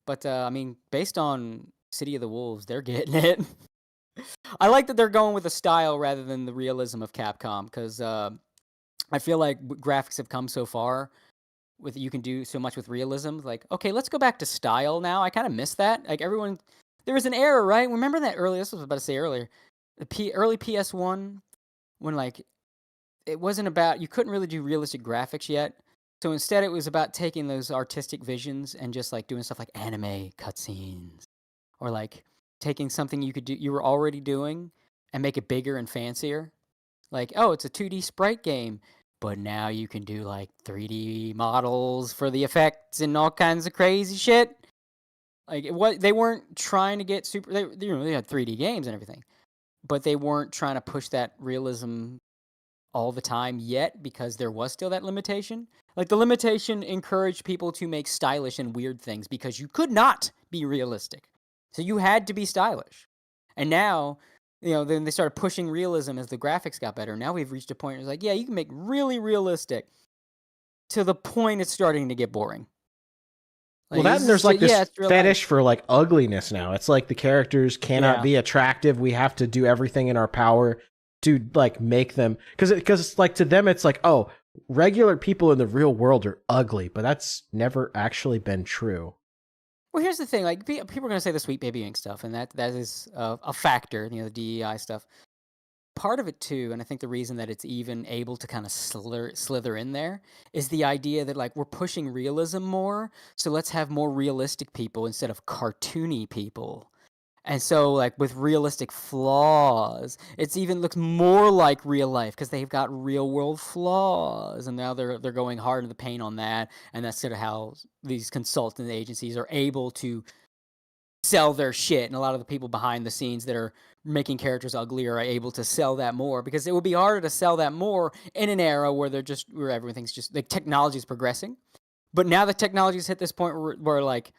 But I mean, based on City of the Wolves, they're getting it. I like that they're going with the style rather than the realism of Capcom, because I feel like graphics have come so far with you can do so much with realism. Like, okay, let's go back to style now. I kind of miss that. Like everyone, there was an era, right? Remember that early? This was about to say earlier, early PS1 when like it wasn't about, you couldn't really do realistic graphics yet. So instead, it was about taking those artistic visions and just like doing stuff like anime cutscenes, or like taking something you were already doing and make it bigger and fancier. Like, oh, it's a 2D sprite game, but now you can do like 3D models for the effects and all kinds of crazy shit. Like, they weren't trying to get super. They had 3D games and everything, but they weren't trying to push that realism all the time yet, because there was still that limitation. Like the limitation encouraged people to make stylish and weird things because you could not be realistic. So you had to be stylish. And now, then they started pushing realism as the graphics got better. Now we've reached a point where it's like, yeah, you can make really realistic to the point it's starting to get boring. Well, that and there's like this fetish for like ugliness now. It's like the characters cannot be attractive. We have to do everything in our power to like make them, because it's like to them it's like, oh, regular people in the real world are ugly, but that's never actually been true. Well, here's the thing: like people are going to say the sweet baby ink stuff, and that is a factor. The DEI stuff. Part of it too, and I think the reason that it's even able to kind of slither in there is the idea that like we're pushing realism more, so let's have more realistic people instead of cartoony people. And so, like, with realistic flaws, it's even looks more like real life because they've got real world flaws, and now they're going hard in the paint on that. And that's sort of how these consultant agencies are able to sell their shit. And a lot of the people behind the scenes that are making characters uglier are able to sell that more, because it would be harder to sell that more in an era where where everything's just like technology is progressing. But now the technology's hit this point where like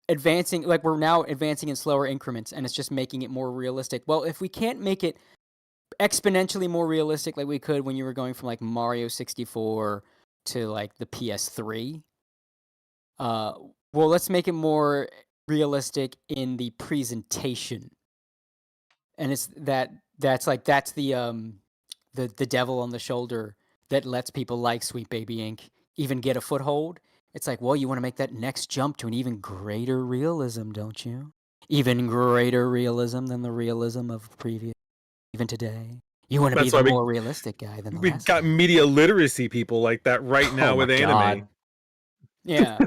advancing, like we're now advancing in slower increments, and it's just making it more realistic. Well, if we can't make it exponentially more realistic like we could when you were going from like Mario 64 to like the PS3, well, let's make it more realistic in the presentation. And it's that's the devil on the shoulder that lets people like Sweet Baby Inc. even get a foothold. It's like, well, you want to make that next jump to an even greater realism, don't you? Even greater realism than the realism of previous, even today. You want to be the more realistic guy than the we last got guy. media literacy people like that right now with anime. God. Yeah.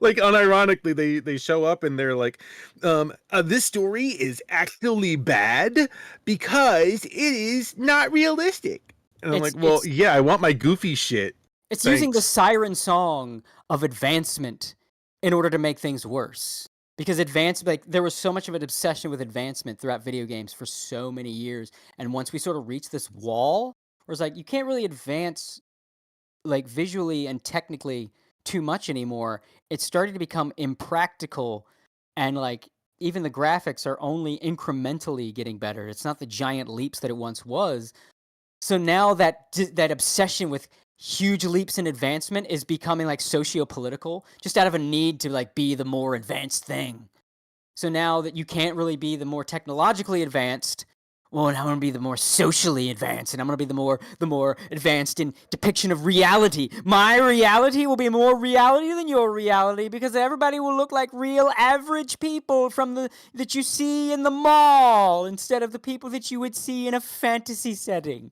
Like unironically, they show up and they're like, this story is actually bad because it is not realistic. And I'm like, well, yeah, I want my goofy shit. It's using the siren song of advancement in order to make things worse. Because there was so much of an obsession with advancement throughout video games for so many years. And once we sort of reached this wall, where it's like, you can't really advance like visually and technically too much anymore, it's starting to become impractical, and like even the graphics are only incrementally getting better. It's not the giant leaps that it once was. So now that obsession with huge leaps in advancement is becoming like socio-political, just out of a need to like be the more advanced thing. So now that you can't really be the more technologically advanced, well, now I'm going to be the more socially advanced, and I'm going to be the more advanced in depiction of reality. My reality will be more reality than your reality, because everybody will look like real average people that you see in the mall instead of the people that you would see in a fantasy setting.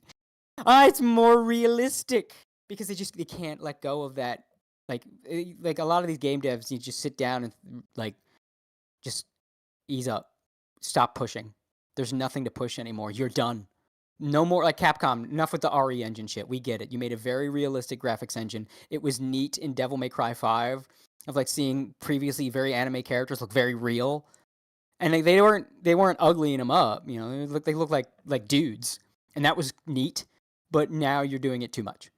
It's more realistic, because they can't let go of that. Like a lot of these game devs, you just sit down and like just ease up, stop pushing. There's nothing to push anymore. You're done. No more, like Capcom, enough with the RE engine shit. We get it. You made a very realistic graphics engine. It was neat in Devil May Cry 5 of like seeing previously very anime characters look very real. And they weren't uglying them up, you know. They look like dudes. And that was neat. But now you're doing it too much.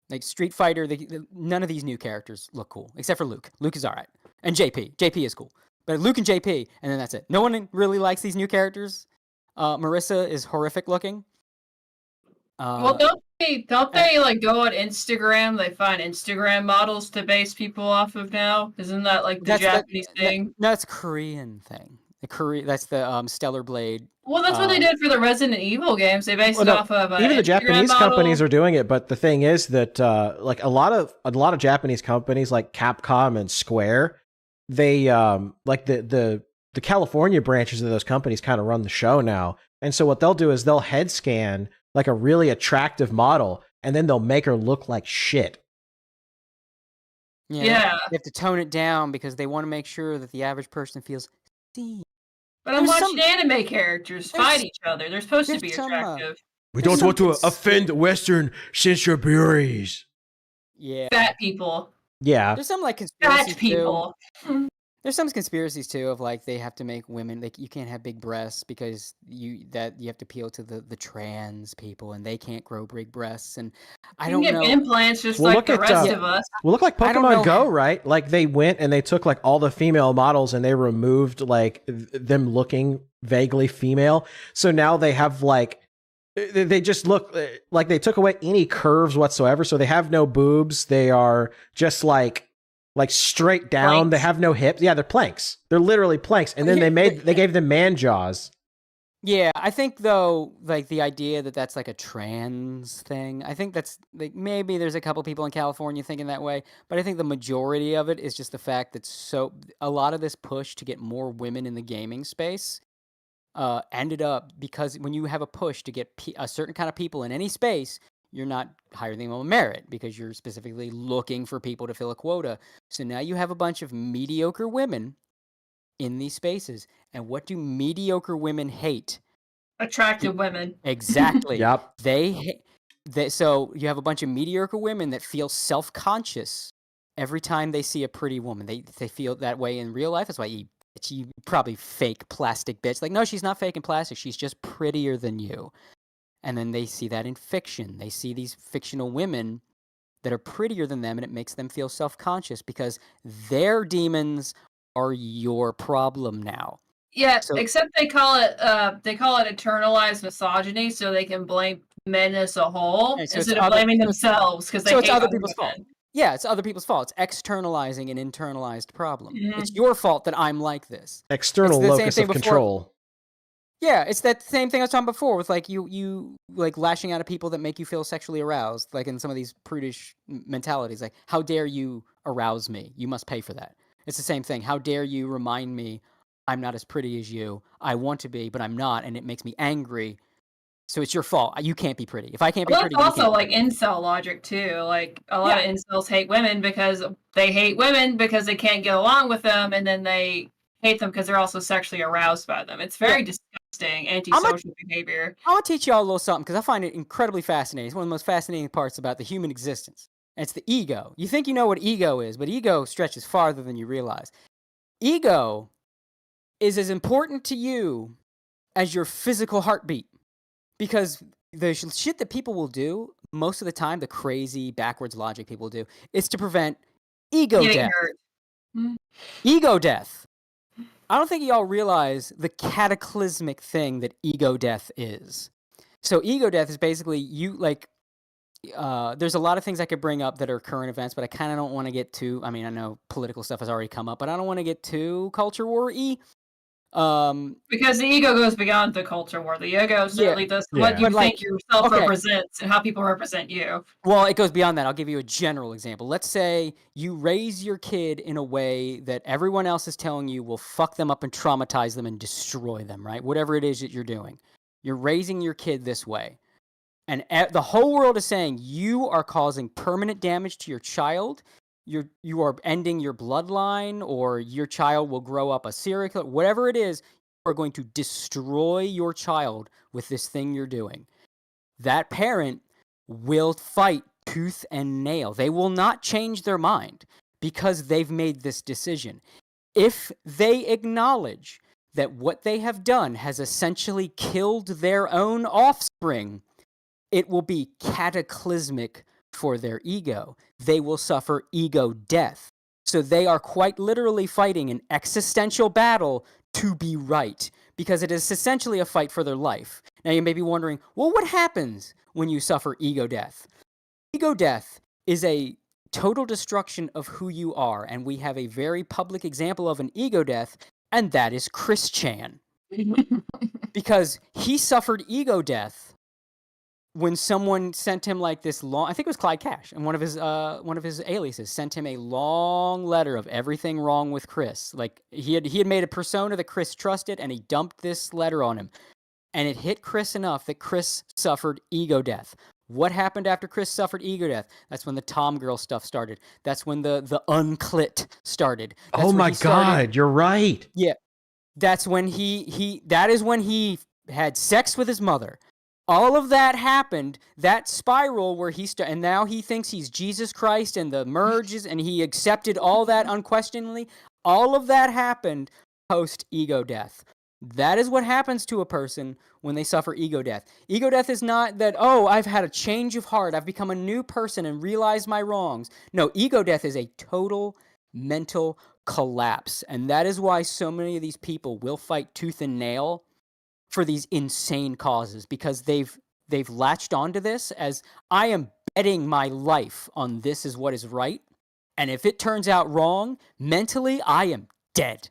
Like Street Fighter, none of these new characters look cool, except for Luke. Luke is all right. And JP. JP is cool. But Luke and JP, and then that's it. No one really likes these new characters. Marissa is horrific looking. Well, don't they like go on Instagram? They find Instagram models to base people off of now. Isn't that like the Japanese thing? No, it's a Korean thing. That's the Stellar Blade. Well, that's what they did for the Resident Evil games. They based it off of even the Instagram Japanese model. companies are doing it. But the thing is that like a lot of Japanese companies like Capcom and Square, they like the California branches of those companies kind of run the show now. And so what they'll do is they'll head scan like a really attractive model, and then they'll make her look like shit. Yeah. They have to tone it down because they want to make sure that the average person feels seen. But I'm watching anime characters fight each other. They're supposed to be attractive. We don't want to offend Western sensibilities. Yeah. Fat people. Yeah. There's some like conspiracies Fat people. There's some conspiracies too of like they have to make women, like you can't have big breasts because you have to appeal to the trans people, and they can't grow big breasts. And I don't know. Implants just like the rest of us. Well, look like Pokemon Go, right? Like they went and they took like all the female models and they removed like them looking vaguely female. So now they have like they just look like they took away any curves whatsoever. So they have no boobs. They are just like straight down. Planks. They have no hips. Yeah, they're planks. They're literally planks. And then they gave them man jaws. Yeah, I think though, like the idea that that's like a trans thing, I think that's like maybe there's a couple people in California thinking that way, but I think the majority of it is just the fact that a lot of this push to get more women in the gaming space ended up because when you have a push to get a certain kind of people in any space, you're not hiring them on merit because you're specifically looking for people to fill a quota. So now you have a bunch of mediocre women in these spaces. And what do mediocre women hate? Attractive women. Exactly. Yep. So you have a bunch of mediocre women that feel self-conscious every time they see a pretty woman. They feel that way in real life. That's why you probably fake plastic bitch. Like, no, she's not fake and plastic. She's just prettier than you. And then they see that in fiction. They see these fictional women that are prettier than them, and it makes them feel self-conscious because their demons are your problem now. Yeah, except they call it internalized misogyny, so they can blame men as a whole instead of blaming themselves because they hate other people's women. fault. Yeah, it's other people's fault. It's externalizing an internalized problem. Mhm. It's your fault that I'm like this. External It's the same locus thing of before- control. Yeah, it's that same thing I was talking before with like you like lashing out at people that make you feel sexually aroused, like in some of these prudish mentalities. Like, how dare you arouse me? You must pay for that. It's the same thing. How dare you remind me I'm not as pretty as you? I want to be, but I'm not, and it makes me angry. So it's your fault. You can't be pretty. If I can't be Well, pretty, that's you also can't be like incel logic too. Like a lot of incels hate women because they hate women because they can't get along with them, and then they hate them because they're also sexually aroused by them. It's very disgusting, antisocial behavior. I'm gonna teach y'all a little something because I find it incredibly fascinating. It's one of the most fascinating parts about the human existence. And it's the ego. You think you know what ego is, but ego stretches farther than you realize. Ego is as important to you as your physical heartbeat. Because the shit that people will do, most of the time, the crazy backwards logic people do, is to prevent ego Getting death. hurt. Ego death. I don't think y'all realize the cataclysmic thing that ego death is. So ego death is basically you like. There's a lot of things I could bring up that are current events, but I kind of don't want to get too. I mean, I know political stuff has already come up, but I don't want to get too culture war-y. Because the ego goes beyond the culture war. The ego certainly does what you But, like, think yourself okay. represents and how people represent you. Well, it goes beyond that. I'll give you a general example. Let's say you raise your kid in a way that everyone else is telling you will fuck them up and traumatize them and destroy them, right? Whatever it is that you're doing. You're raising your kid this way. And the whole world is saying you are causing permanent damage to your child. You are ending your bloodline, or your child will grow up a serial killer. Whatever it is, you are going to destroy your child with this thing you're doing. That parent will fight tooth and nail. They will not change their mind because they've made this decision. If they acknowledge that what they have done has essentially killed their own offspring, it will be cataclysmic for their ego. They will suffer ego death. So they are quite literally fighting an existential battle to be right, because it is essentially a fight for their life. Now you may be wondering, well, what happens when you suffer ego death? Ego death is a total destruction of who you are, and we have a very public example of an ego death, and that is Chris Chan. Because he suffered ego death when someone sent him like this long, I think it was Clyde Cash, and one of his aliases sent him a long letter of everything wrong with Chris. Like he had made a persona that Chris trusted, and he dumped this letter on him, and it hit Chris enough that Chris suffered ego death. What happened after Chris suffered ego death? That's when the Tom girl stuff started. That's when the unclit started. That's Oh when my he started- God, you're right. Yeah, that's when that is when he had sex with his mother. All of that happened, that spiral where and now he thinks he's Jesus Christ, and the merges, and he accepted all that unquestioningly. All of that happened post-ego death. That is what happens to a person when they suffer ego death. Ego death is not that, oh, I've had a change of heart, I've become a new person and realized my wrongs. No, ego death is a total mental collapse. And that is why so many of these people will fight tooth and nail for these insane causes, because they've latched onto this as, I am betting my life on this is what is right, and if it turns out wrong, mentally I am dead.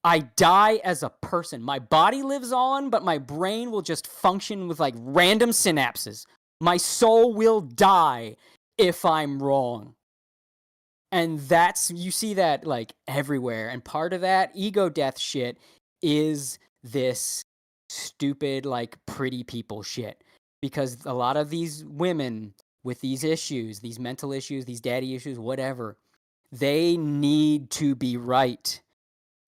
I die as a person. My body lives on, but my brain will just function with like random synapses. My soul will die if I'm wrong. And you see that like everywhere, and part of that ego death shit is this stupid, like, pretty people shit. Because a lot of these women with these issues, these mental issues, these daddy issues, whatever, they need to be right.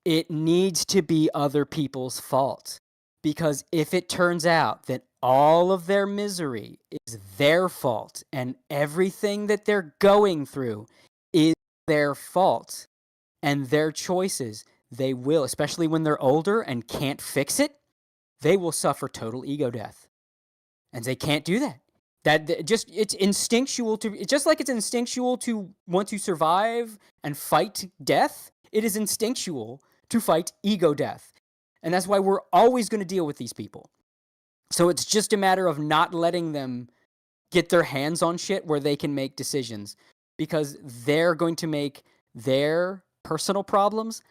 it needs to be other people's fault. Because if it turns out that all of their misery is their fault and everything that they're going through is their fault and their choices, they will, especially when they're older and can't fix it, they will suffer total ego death. And they can't do that. It's instinctual just like it's instinctual to want to survive and fight death, it is instinctual to fight ego death. And that's why we're always going to deal with these people. So it's just a matter of not letting them get their hands on shit where they can make decisions, because they're going to make their personal problems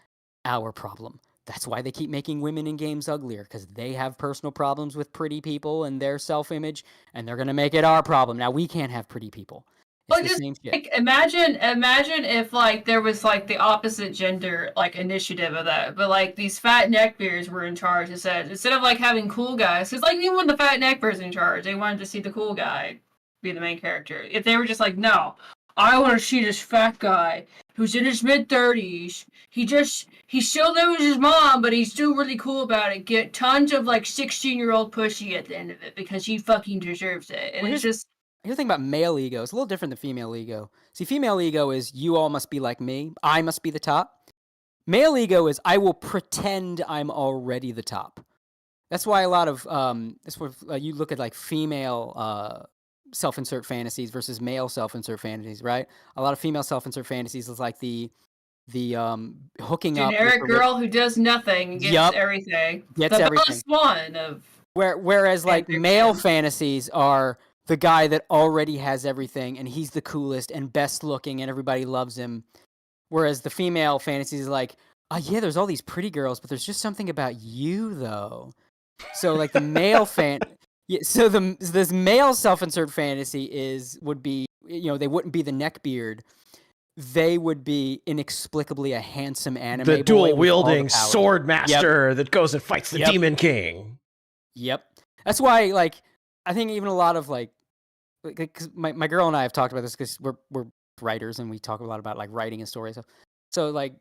our problem. That's why they keep making women in games uglier, because they have personal problems with pretty people and their self-image, and they're going to make it our problem. Now, we can't have pretty people. It's the same shit. Like, imagine if like there was like the opposite gender like initiative of that, but like these fat neckbeards were in charge instead of like having cool guys. Because like even when the fat neckbeards in charge, they wanted to see the cool guy be the main character. If they were just like, no, I want to see this fat guy who's in his mid-30s. He still knows his mom, but he's still really cool about it. Get tons of like 16-year-old pussy at the end of it because he fucking deserves it. And it's just. Here's the thing about male ego. It's a little different than female ego. See, female ego is you all must be like me. I must be the top. Male ego is I will pretend I'm already the top. That's why a lot of you look at like female self-insert fantasies versus male self-insert fantasies, right? A lot of female self-insert fantasies is like the hooking generic up generic girl who does nothing and gets everything. Gets the everything. One of whereas like male fantasies are the guy that already has everything and he's the coolest and best looking and everybody loves him. Whereas the female fantasies is like, oh yeah, there's all these pretty girls, but there's just something about you though. So like the male so this male self-insert fantasy would be, they wouldn't be the neckbeard. They would be inexplicably a handsome anime boy. The dual-wielding sword master that goes and fights the Demon King. Yep. That's why, like, I think even a lot of, cause my girl and I have talked about this because we're writers and we talk a lot about, like, writing and story stuff. So, like,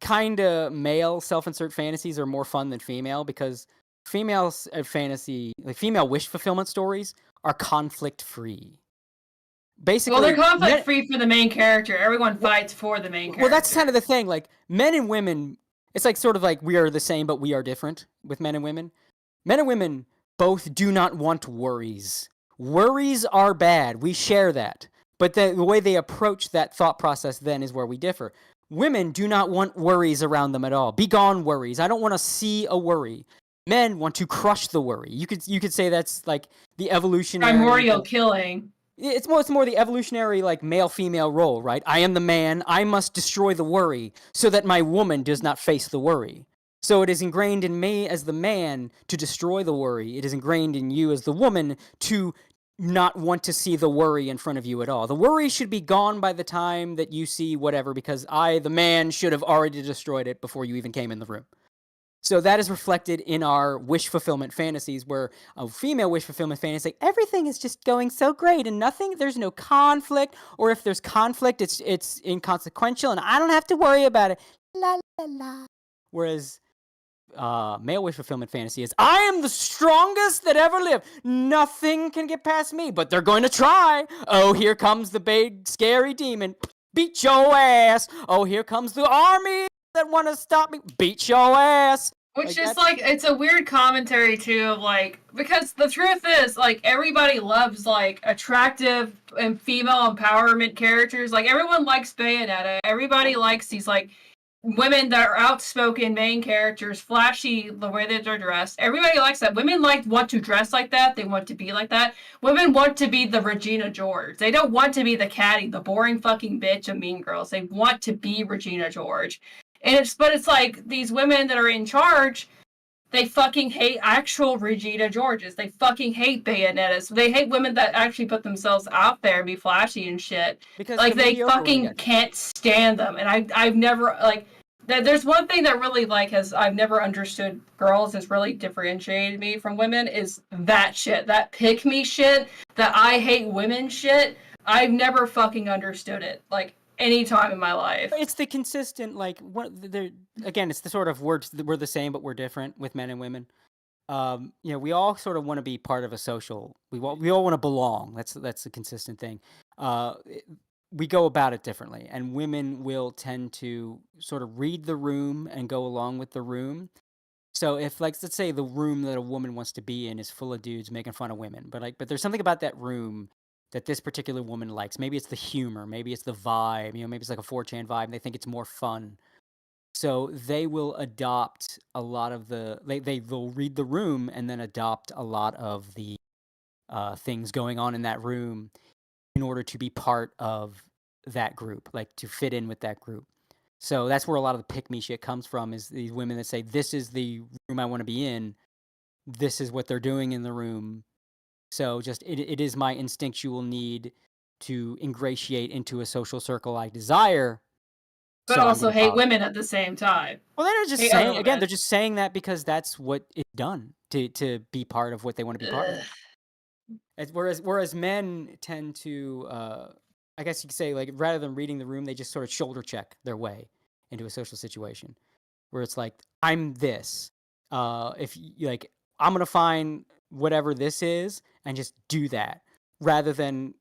kind of male self-insert fantasies are more fun than female because female fantasy, like, female wish fulfillment stories are conflict-free. Basically, they're conflict-free for the main character. Everyone fights for the main character. Well, that's kind of the thing. Like, men and women, it's like sort of like we are the same, but we are different with men and women. Men and women both do not want worries. Worries are bad. We share that. But the way they approach that thought process then is where we differ. Women do not want worries around them at all. Be gone worries. I don't want to see a worry. Men want to crush the worry. You could say that's like the evolutionary primordial killing. It's more the evolutionary like male-female role, right? I am the man. I must destroy the worry so that my woman does not face the worry. So it is ingrained in me as the man to destroy the worry. It is ingrained in you as the woman to not want to see the worry in front of you at all. The worry should be gone by the time that you see whatever, because I, the man, should have already destroyed it before you even came in the room. So that is reflected in our wish fulfillment fantasies, where a female wish fulfillment fantasy, like, everything is just going so great and there's no conflict, or if there's conflict, it's inconsequential and I don't have to worry about it. La la la. Whereas male wish fulfillment fantasy is, I am the strongest that ever lived. Nothing can get past me, but they're going to try. Oh, here comes the big scary demon. Beat your ass. Oh, here comes the army that want to stop me. Beat your ass. Which is like, it's a weird commentary too of like, because the truth is like everybody loves like attractive and female empowerment characters. Like everyone likes Bayonetta. Everybody likes these like women that are outspoken main characters, flashy the way that they're dressed. Everybody likes that. Women want to dress like that. They want to be like that. Women want to be the Regina George. They don't want to be the catty, the boring fucking bitch of Mean Girls. They want to be Regina George. And it's like these women that are in charge, they fucking hate actual Regina Georges. They fucking hate Bayonettas. They hate women that actually put themselves out there and be flashy and shit. Because like they fucking can't stand them. And I've never like there's one thing that really like I've never understood girls has really differentiated me from women is that shit. That pick me shit, that I hate women shit. I've never fucking understood it. Like any time in my life. It's the consistent, like, again, it's the sort of we're the same but we're different with men and women. We all sort of want to be part of a social. We all want to belong. That's the consistent thing. We go about it differently, and women will tend to sort of read the room and go along with the room. So if, like, let's say the room that a woman wants to be in is full of dudes making fun of women, but there's something about that room that this particular woman likes. Maybe it's the humor, maybe it's the vibe, maybe it's like a 4chan vibe, and they think it's more fun. So they will adopt a lot of they will read the room and then adopt a lot of the things going on in that room in order to be part of that group, like to fit in with that group. So that's where a lot of the pick-me shit comes from, is these women that say, this is the room I want to be in. This is what they're doing in the room. So just it is my instinctual need to ingratiate into a social circle I desire. But also hate women at the same time. Well, they're just saying, again, they're just saying that because that's what it's done to be part of what they want to be part of. Whereas men tend to, I guess you could say, like, rather than reading the room, they just sort of shoulder check their way into a social situation where it's like, I'm this. If like, I'm going to find whatever this is and just do that, rather than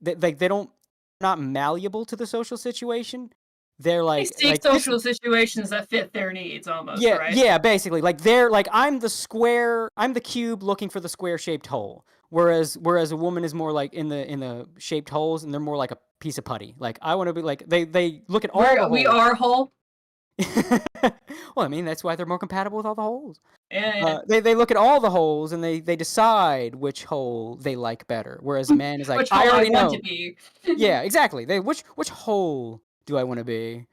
not malleable to the social situation. They're like, they seek social situations that fit their needs almost, right? Yeah, basically. Like, they're like, I'm the cube looking for the square shaped hole. Whereas a woman is more like in the shaped holes, and they're more like a piece of putty. Like, I want to be like, they look at all the holes. We are whole. Well, I mean, that's why they're more compatible with all the holes. Yeah. They look at all the holes and they decide which hole they like better. Whereas men is like, which I hole already know. Want to be. Yeah, exactly. Which hole do I want to be?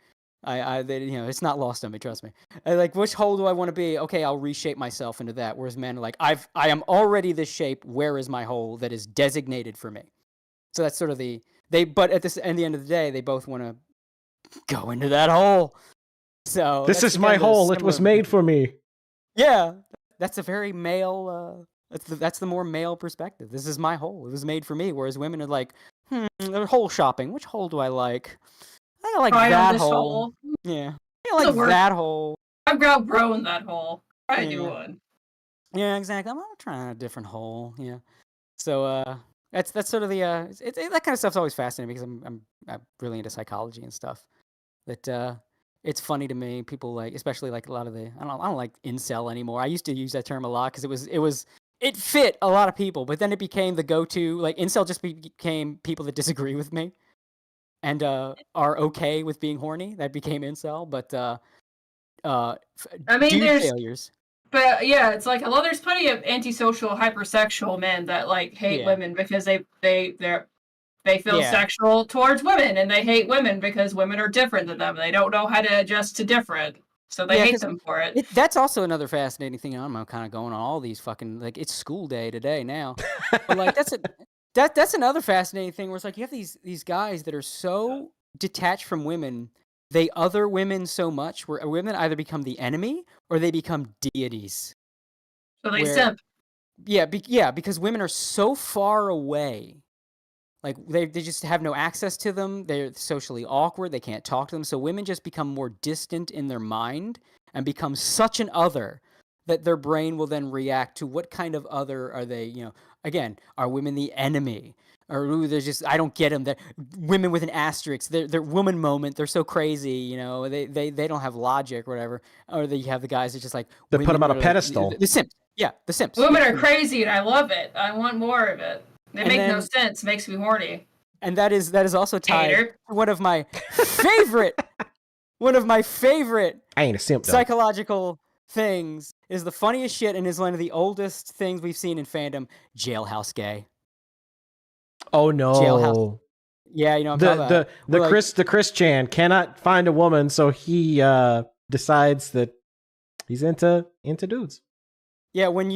It's not lost on me. Trust me. Like, which hole do I want to be? Okay, I'll reshape myself into that. Whereas men are like, I am already this shape. Where is my hole that is designated for me? So that's sort of but at the end of the day, they both want to go into that hole. So this is my hole. It was made for me. Yeah, that's a very male. That's the more male perspective. This is my hole. It was made for me. Whereas women are like, they're hole shopping. Which hole do I like? I think I like that hole. Yeah, I like that hole. I've outgrown that hole. Try a new one. Yeah, exactly. I'm trying a different hole. Yeah. So that's sort of the that kind of stuff's always fascinating because I'm really into psychology and stuff. That it's funny to me. People like, especially like a lot of the I don't like incel anymore. I used to use that term a lot because it fit a lot of people, but then it became the go-to. Like, incel just became people that disagree with me and are okay with being horny. That became incel. But I mean, there's failures. But yeah, it's like, although there's plenty of antisocial, hypersexual men that like hate women because they feel sexual towards women, and they hate women because women are different than them. They don't know how to adjust to different, so they hate them for it. That's also another fascinating thing. I'm kind of going on all these fucking, like, it's school day today now, but like that's another fascinating thing where it's like you have these guys that are so detached from women. They other women so much where women either become the enemy or they become deities. So they simp. Yeah, because women are so far away. Like, they just have no access to them. They're socially awkward. They can't talk to them. So women just become more distant in their mind and become such an other that their brain will then react to what kind of other are they, again, are women the enemy? Or there's just, I don't get them. They're women with an asterisk. They're woman moment. They're so crazy, they don't have logic or whatever. Or you have the guys that just like, they put them on a pedestal. The simps. Yeah, the simps. Women are crazy and I love it. I want more of it. They make no sense. Makes me horny. And that is also tied to one of my favorite I ain't a simp, though. Psychological things is the funniest shit and is one of the oldest things we've seen in fandom. Jailhouse gay. Oh no. Jailhouse. Yeah, I'm talking about. The Chris Chan cannot find a woman, so he decides that he's into dudes. Yeah, when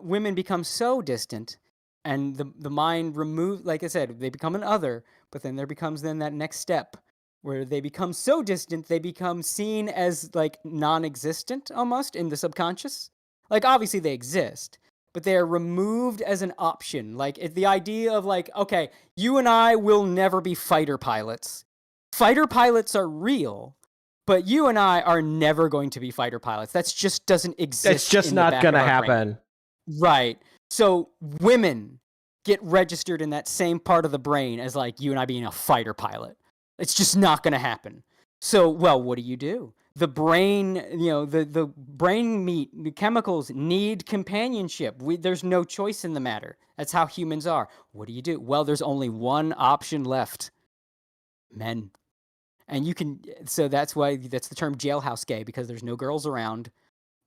women become so distant and the mind removes, like I said, they become an other, but then there becomes that next step where they become so distant, they become seen as like non-existent almost in the subconscious. Like, obviously they exist, but they're removed as an option. Like, the idea of like, okay, you and I will never be fighter pilots. fighter pilots are real, but you and I are never going to be fighter pilots. That's just doesn't exist. It's just in the not back gonna of our brain. happen. Right. So women get registered in that same part of the brain as like you and I being a fighter pilot. It's just not going to happen. So, well, what do? The brain, the brain meat, the chemicals need companionship. There's no choice in the matter. That's how humans are. What do? Well, there's only one option left. Men. And so that's why that's the term jailhouse gay, because there's no girls around.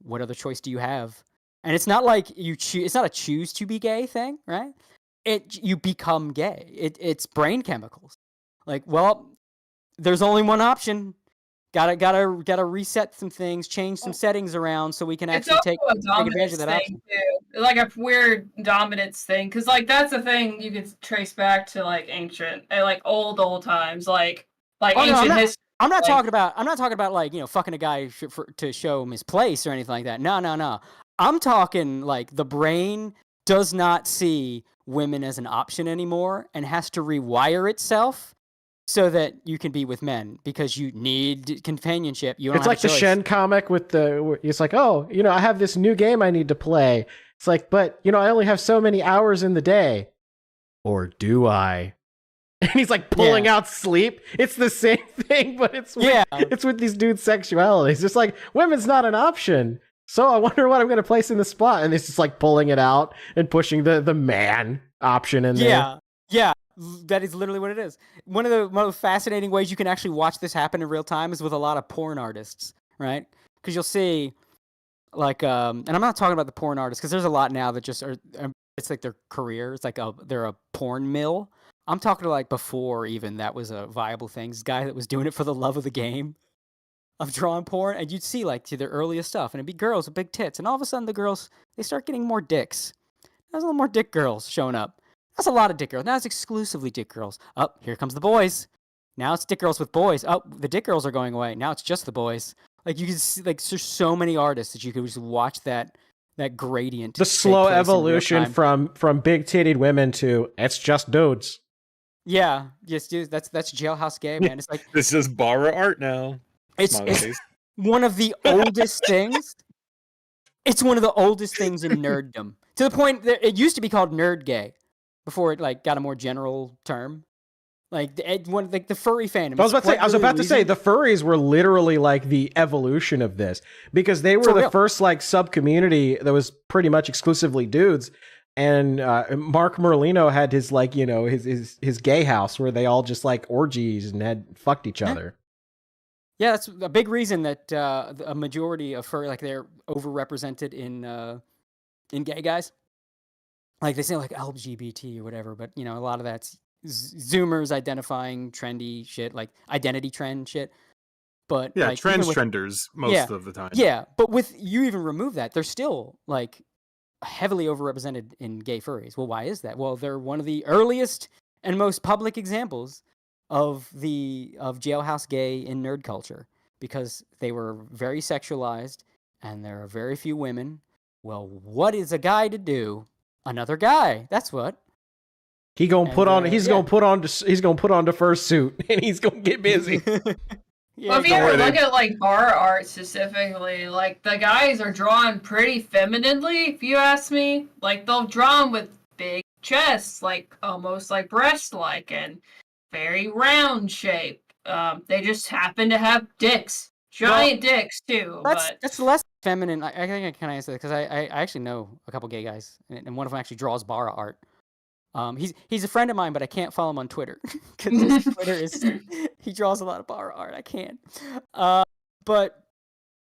What other choice do you have? And it's not like it's not a choose to be gay thing, right? You become gay. It's brain chemicals. Like, well, there's only one option. Gotta reset some things, change some settings around so we can actually take advantage of that option. Too. Like a weird dominance thing, because like that's a thing you could trace back to like ancient, like old times, like ancient history. I'm not talking about like fucking a guy to show him his place or anything like that. No. I'm talking like the brain does not see women as an option anymore and has to rewire itself so that you can be with men because you need companionship. It's like the Shen comic with it's like, oh, I have this new game I need to play. It's like, but I only have so many hours in the day. Or do I? And he's like pulling out sleep. It's the same thing, but it's with these dudes' sexuality. It's just like, women's not an option. So I wonder what I'm going to place in the spot. And it's just like pulling it out and pushing the man option in there. Yeah. That is literally what it is. One of the most fascinating ways you can actually watch this happen in real time is with a lot of porn artists, right? Because you'll see, like, and I'm not talking about the porn artists because there's a lot now that just are. It's like their career. It's like they're a porn mill. I'm talking to like before even that was a viable thing. This guy that was doing it for the love of the game of drawing porn, and you'd see like to their earliest stuff, and it'd be girls with big tits, and all of a sudden the girls they start getting more dicks. There's a little more dick girls showing up. That's a lot of dick girls. Now it's exclusively dick girls. Oh, here comes the boys. Now it's dick girls with boys. Oh, the dick girls are going away. Now it's just the boys. Like you can see, like there's so many artists that you could just watch that gradient. The slow evolution from big titted women to it's just dudes. Yeah, yes, dude. That's jailhouse gay, man. It's like this is borrow art now. It's one of the oldest things. It's one of the oldest things in nerddom. To the point that it used to be called nerd gay before it like got a more general term. Like the furry fandom. I was about to say the furries were literally like the evolution of this because they were the first like sub community that was pretty much exclusively dudes. And Mark Merlino had his like his gay house where they all just like orgies and had fucked each other. Yeah, that's a big reason that a majority of furry, like they're overrepresented in gay guys. Like they say like LGBT or whatever, but a lot of that's Zoomers identifying trendy shit, like identity trend shit. But yeah, like, trenders most of the time. Yeah, but with you even remove that, they're still like heavily overrepresented in gay furries. Well, why is that? Well, they're one of the earliest and most public examples of jailhouse gay in nerd culture because they were very sexualized and there are very few women. Well, what is a guy to do? Another guy. That's what. He's gonna put on the fursuit and he's gonna get busy. Well, if you ever look at like bar art specifically, like the guys are drawn pretty femininely, if you ask me. Like they'll draw them with big chests, like almost like breast-like and very round shape. They just happen to have dicks, giant dicks too. That's less feminine. I think I can answer that because I actually know a couple gay guys, and one of them actually draws bar art. He's a friend of mine, but I can't follow him on Twitter because his Twitter he draws a lot of bar art. I can't. But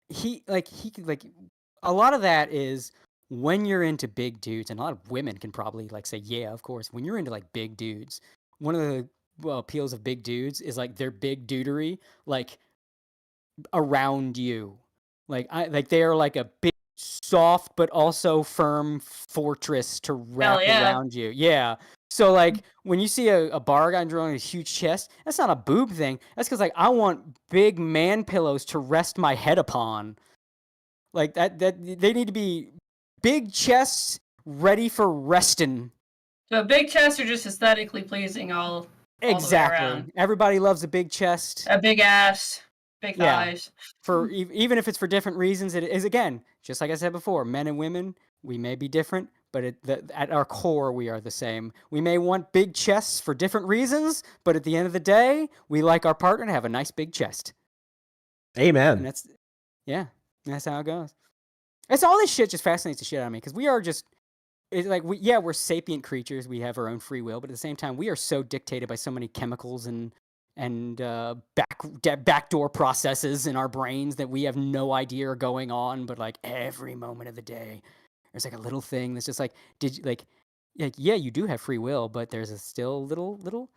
he a lot of that is when you're into big dudes, and a lot of women can probably like say, yeah, of course. When you're into like big dudes, one of the appeals of big dudes is like their big dudery, like around you, like they are like a big, soft but also firm fortress to wrap around you. Yeah. So like when you see a bar guy drawing a huge chest, that's not a boob thing. That's because like I want big man pillows to rest my head upon. Like that they need to be big chests ready for resting. So big chests are just aesthetically pleasing all all the way Exactly. around. Everybody loves a big chest. A big ass, big thighs. For even if it's for different reasons, it is, again, just like I said before, men and women, we may be different, but at our core, we are the same. We may want big chests for different reasons, but at the end of the day, we like our partner to have a nice big chest. Amen. And that's how it goes. It's all this shit just fascinates the shit out of me because we are just, it's like, we're sapient creatures. We have our own free will, but at the same time, we are so dictated by so many chemicals and backdoor processes in our brains that we have no idea are going on. But like every moment of the day, there's like a little thing that's just like, you do have free will, but there's still little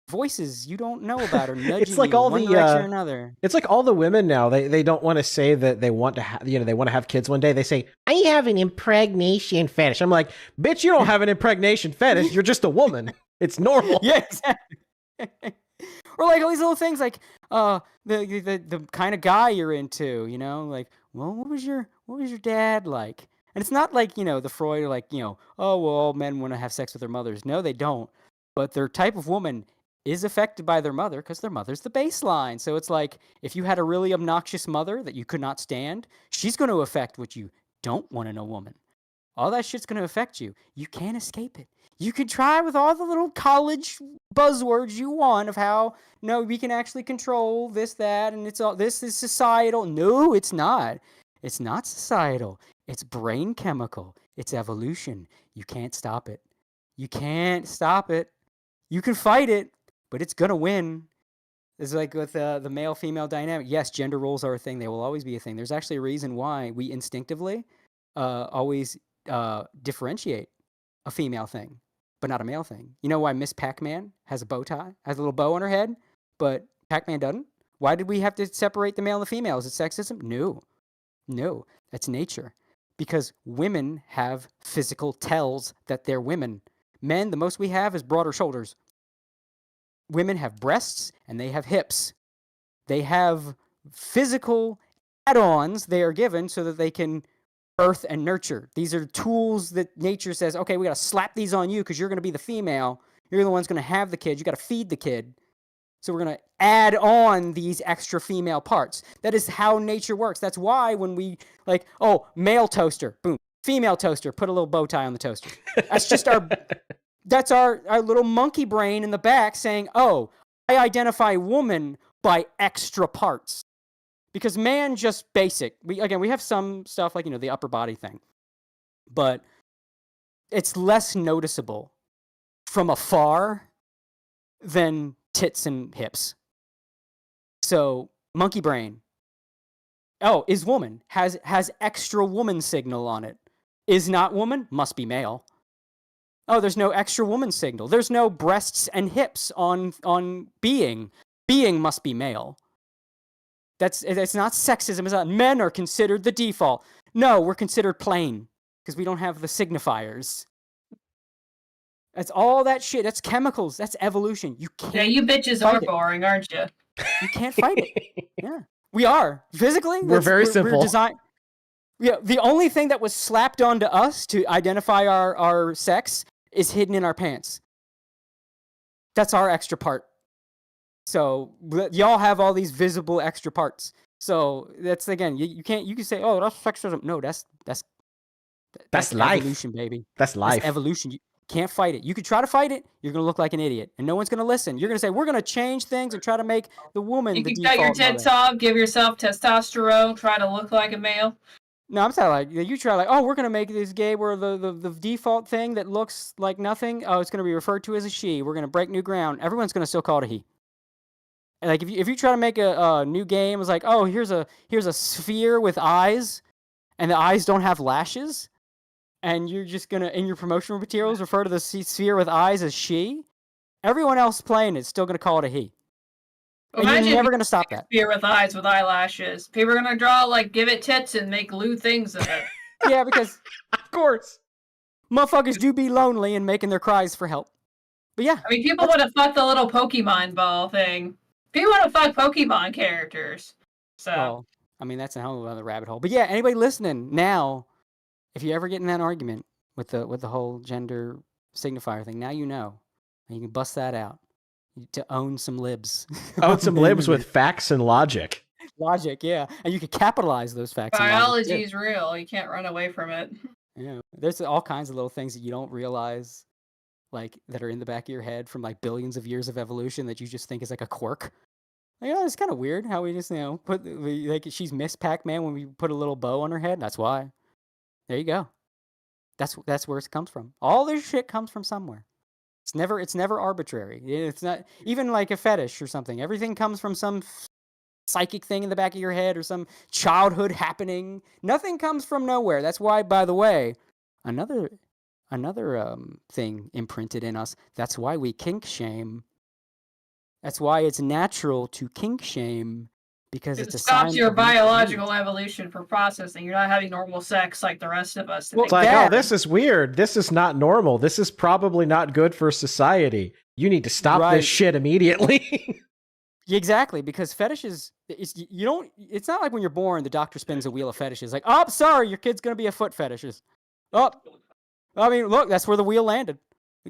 voices you don't know about or nudging It's like you all one the direction or another. it's like all the women now. They don't want to say that they want to have they want to have kids one day. They say I have an impregnation fetish. I'm like, bitch, you don't have an impregnation fetish. You're just a woman. It's normal. Yeah, exactly. Or like all these little things, like the kind of guy you're into, like, well, what was your dad like? And it's not like the Freud, like oh well, all men want to have sex with their mothers. No, they don't. But their type of woman is affected by their mother because their mother's the baseline. So it's like if you had a really obnoxious mother that you could not stand, she's going to affect what you don't want in a woman. All that shit's going to affect you. You can't escape it. You could try with all the little college buzzwords you want of how, no, we can actually control this, that, and it's all, this is societal. No, it's not. It's not societal. It's brain chemical. It's evolution. You can't stop it. You can't stop it. You can fight it, but it's going to win. It's like with the male-female dynamic. Yes, gender roles are a thing. They will always be a thing. There's actually a reason why we instinctively always differentiate a female thing, but not a male thing. You know why Miss Pac-Man has a bow tie, has a little bow on her head, but Pac-Man doesn't? Why did we have to separate the male and the female? Is it sexism? No, that's nature. Because women have physical tells that they're women. Men, the most we have is broader shoulders. Women have breasts and they have hips. They have physical add-ons they are given so that they can birth and nurture. These are tools that nature says, okay, we got to slap these on you because you're going to be the female. You're the one's going to have the kid. You got to feed the kid. So we're going to add on these extra female parts. That is how nature works. That's why when we like, oh, male toaster, boom, female toaster, put a little bow tie on the toaster. That's just that's our little monkey brain in the back saying, oh, I identify woman by extra parts. Because man, just basic. We have some stuff like, the upper body thing. But it's less noticeable from afar than tits and hips. So, monkey brain. Oh, is woman. Has extra woman signal on it. Is not woman, must be male. Oh, there's no extra woman signal. There's no breasts and hips on being. Being must be male. It's not sexism. It's not men are considered the default. No, we're considered plain because we don't have the signifiers. That's all that shit. That's chemicals. That's evolution. You can't. Yeah, you bitches are boring, aren't you? You can't fight it. Yeah, we are physically. We're very simple. We're designed. Yeah, the only thing that was slapped onto us to identify our sex is hidden in our pants. That's our extra part. So y'all have all these visible extra parts. So that's again, you can't. You can say, oh, that's sexism. No, that's life, evolution, baby. That's life. That's evolution. You can't fight it. You could try to fight it. You're gonna look like an idiot, and no one's gonna listen. You're gonna say, we're gonna change things and try to make the woman You the can default cut your tits off, give yourself testosterone, try to look like a male. No, I'm saying like you try like, oh, we're gonna make this gay where the default thing that looks like nothing. Oh, it's gonna be referred to as a she. We're gonna break new ground. Everyone's gonna still call it a he. And like if you try to make a new game, it's like, oh, here's a sphere with eyes, and the eyes don't have lashes, and you're just gonna in your promotional materials refer to the sphere with eyes as she. Everyone else playing it's still gonna call it a he. And you're never gonna stop that. Sphere with eyes with eyelashes. People are gonna draw like give it tits and make lewd things of it. Yeah, because of course, motherfuckers do be lonely and making their cries for help. But yeah, I mean, people would have fucked the little Pokemon ball thing. People want to fuck Pokemon characters. So, well, I mean, that's a whole other rabbit hole. But yeah, anybody listening now, if you ever get in that argument with the whole gender signifier thing, now you know, and you can bust that out. to own some libs. Own some libs with facts and logic. Logic, yeah. And you could capitalize those facts. Biology is real. You can't run away from it. Yeah. There's all kinds of little things that you don't realize, like, that are in the back of your head from, like, billions of years of evolution that you just think is, like, a quirk. Like, it's kind of weird how we just, like, she's Miss Pac-Man when we put a little bow on her head. That's why. There you go. That's where it comes from. All this shit comes from somewhere. It's never arbitrary. It's not even like a fetish or something. Everything comes from some psychic thing in the back of your head or some childhood happening. Nothing comes from nowhere. That's why, by the way, another thing imprinted in us. That's why we kink shame. That's why it's natural to kink shame, because it's a stops sign your of biological evolution for processing. You're not having normal sex like the rest of us. Well, it's like, oh, this is weird. This is not normal. This is probably not good for society. You need to stop this shit immediately. Exactly, because fetishes, it's not like when you're born, the doctor spins a wheel of fetishes. Like, oh, sorry, your kid's going to be a foot fetishes. Oh, I mean, look, that's where the wheel landed.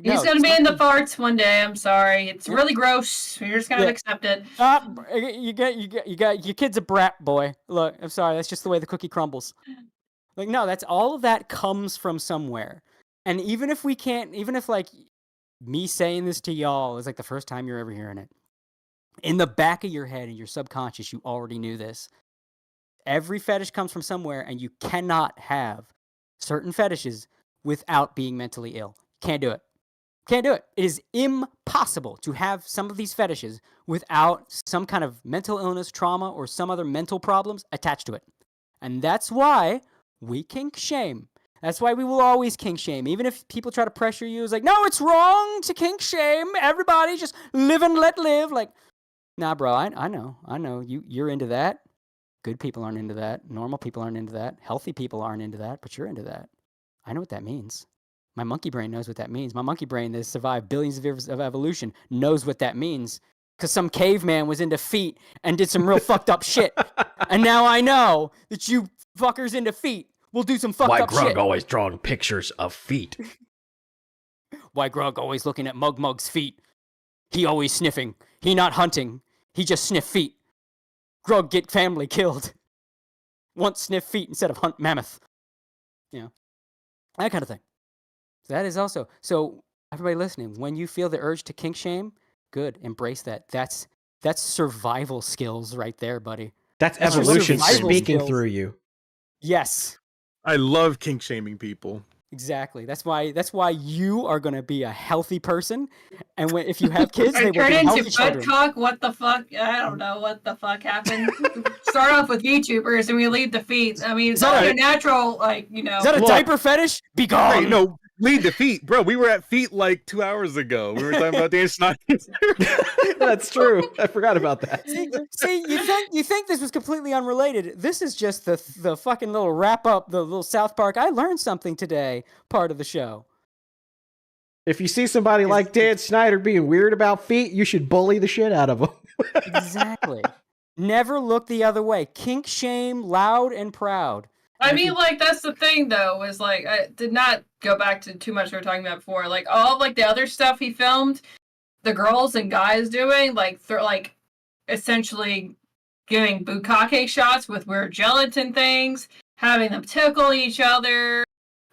He's going to be in the farts one day. I'm sorry. It's really gross. You're just going to accept it. You got your kid's a brat boy. Look, I'm sorry. That's just the way the cookie crumbles. Like, no, that's all of that comes from somewhere. And even if like me saying this to y'all is like the first time you're ever hearing it, in the back of your head, in your subconscious, you already knew this. Every fetish comes from somewhere, and you cannot have certain fetishes without being mentally ill. Can't do it. Can't do it. It is impossible to have some of these fetishes without some kind of mental illness, trauma, or some other mental problems attached to it. And that's why we kink shame. That's why we will always kink shame. Even if people try to pressure you, it's like, no, it's wrong to kink shame. Everybody just live and let live. Like, nah, bro, I know. You're into that. Good people aren't into that. Normal people aren't into that. Healthy people aren't into that, but you're into that. I know what that means. My monkey brain knows what that means. My monkey brain that has survived billions of years of evolution knows what that means. Because some caveman was into feet and did some real fucked up shit. And now I know that you fuckers into feet will do some fucked up shit. Why Grug always drawing pictures of feet? Why Grug always looking at Mug's feet? He always sniffing. He not hunting. He just sniff feet. Grug get family killed. Once sniff feet instead of hunt mammoth. You know, that kind of thing. That is also, so everybody listening, when you feel the urge to kink shame, good, embrace that. That's survival skills right there, buddy. That's evolution speaking through you. Yes. I love kink shaming people. Exactly. That's why you are going to be a healthy person, and if you have kids, they will turn be into healthy children. cock. What the fuck? I don't know what the fuck happened. Start off with VTubers and we lead the feet. I mean, it's not a natural, like, you know. Is that a diaper fetish? Be gone. Hey, no, lead the feet, bro. We were at feet like 2 hours ago. We were talking about Dan Schneider. That's true. I forgot about that. See, you think this was completely unrelated. This is just the fucking little wrap up, the little South Park. I learned something today part of the show. If you see somebody like Dan Schneider being weird about feet, you should bully the shit out of them. Exactly. Never look the other way. Kink shame, loud and proud. I mean, like, that's the thing, though, is, like, I did not go back to too much we were talking about before. Like, all, like, the other stuff he filmed, the girls and guys doing, like, they're, like, essentially giving bukkake shots with weird gelatin things, having them tickle each other,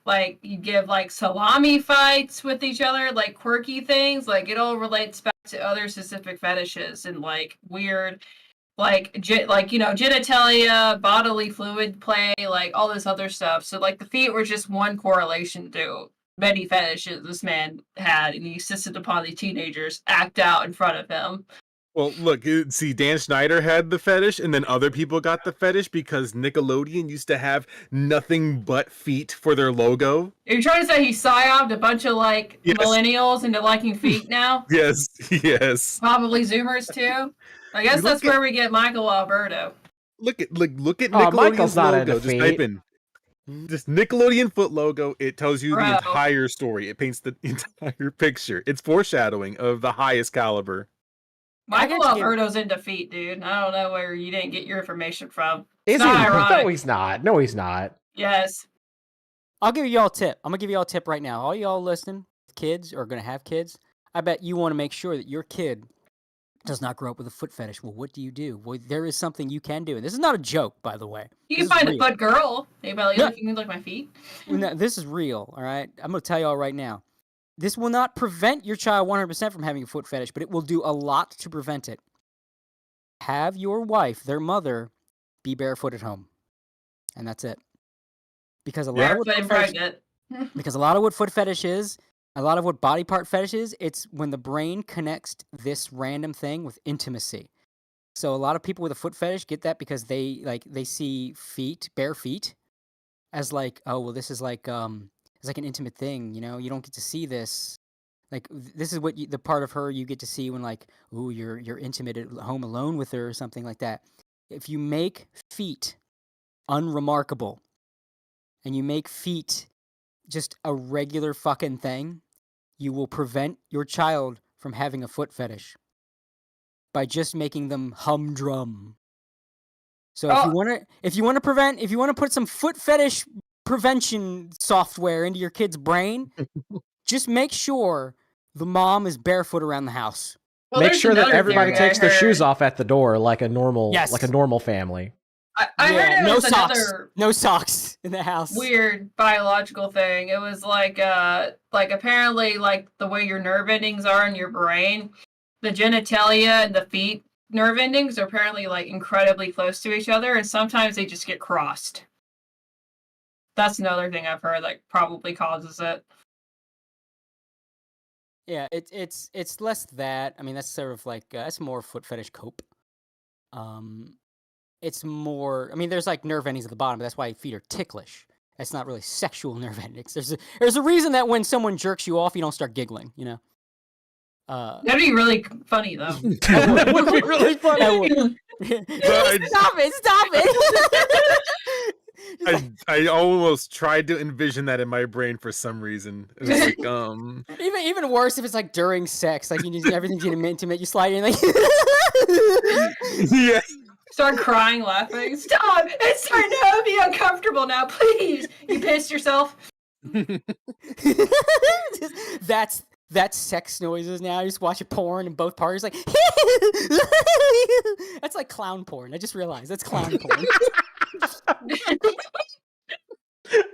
like, you give, like, salami fights with each other, like, quirky things. Like, it all relates back to other specific fetishes and, like, weird... like you know, genitalia, bodily fluid play, like all this other stuff. So like the feet were just one correlation to many fetishes this man had, and he insisted upon the teenagers act out in front of him. Well, look, see, Dan Schneider had the fetish, and then other people got the fetish because Nickelodeon used to have nothing but feet for their logo. Are you trying to say he psyoped a bunch of, like, millennials into liking feet now? Yes, yes. Probably Zoomers, too? I guess that's where we get Michael Alberto. Look at Nickelodeon's logo. Just type in just Nickelodeon foot logo. It tells you the entire story. It paints the entire picture. It's foreshadowing of the highest caliber. Michael Alberto's into feet, dude. I don't know where you didn't get your information from. Is he? No, he's not. No, he's not. Yes. I'll give you all a tip. I'm going to give you all a tip right now. All y'all listening, kids or going to have kids, I bet you want to make sure that your kid does not grow up with a foot fetish. Well, what do you do? Well, there is something you can do. And this is not a joke, by the way. You can find a foot girl. Anybody looking like my feet? No, this is real, all right? I'm going to tell you all right now. This will not prevent your child 100% from having a foot fetish, but it will do a lot to prevent it. Have your wife, their mother, be barefoot at home. And that's it. Because a lot of what foot fetish is, a lot of what body part fetish is, it's when the brain connects this random thing with intimacy. So a lot of people with a foot fetish get that because they see feet, bare feet, as like, oh well, this is like it's like an intimate thing, you know. You don't get to see this. Like this is what the part of her you get to see when like, ooh, you're intimate at home alone with her or something like that. If you make feet unremarkable, and you make feet just a regular fucking thing, you will prevent your child from having a foot fetish by just making them humdrum. So if you want to put some foot fetish prevention software into your kid's brain, just make sure the mom is barefoot around the house. Well, make sure that everybody takes their shoes off at the door like a normal family. I heard it no was socks. another No socks in the house. weird biological thing. It was like apparently like the way your nerve endings are in your brain, the genitalia and the feet nerve endings are apparently like incredibly close to each other, and sometimes they just get crossed. That's another thing I've heard that probably causes it. Yeah, it's less that. I mean, that's sort of like that's more foot fetish cope. It's more. I mean, there's like nerve endings at the bottom, but that's why feet are ticklish. That's not really sexual nerve endings. There's a reason that when someone jerks you off, you don't start giggling. You know. That'd be really funny though. That would be really funny. Stop it! I almost tried to envision that in my brain for some reason. It was like, even worse if it's like during sex, like you just everything's getting intimate. You slide in like yeah. Start crying, laughing. Stop! It's starting to be uncomfortable now. Please, you pissed yourself. That's sex noises now. You just watch a porn and both parties like that's like clown porn. I just realized that's clown porn.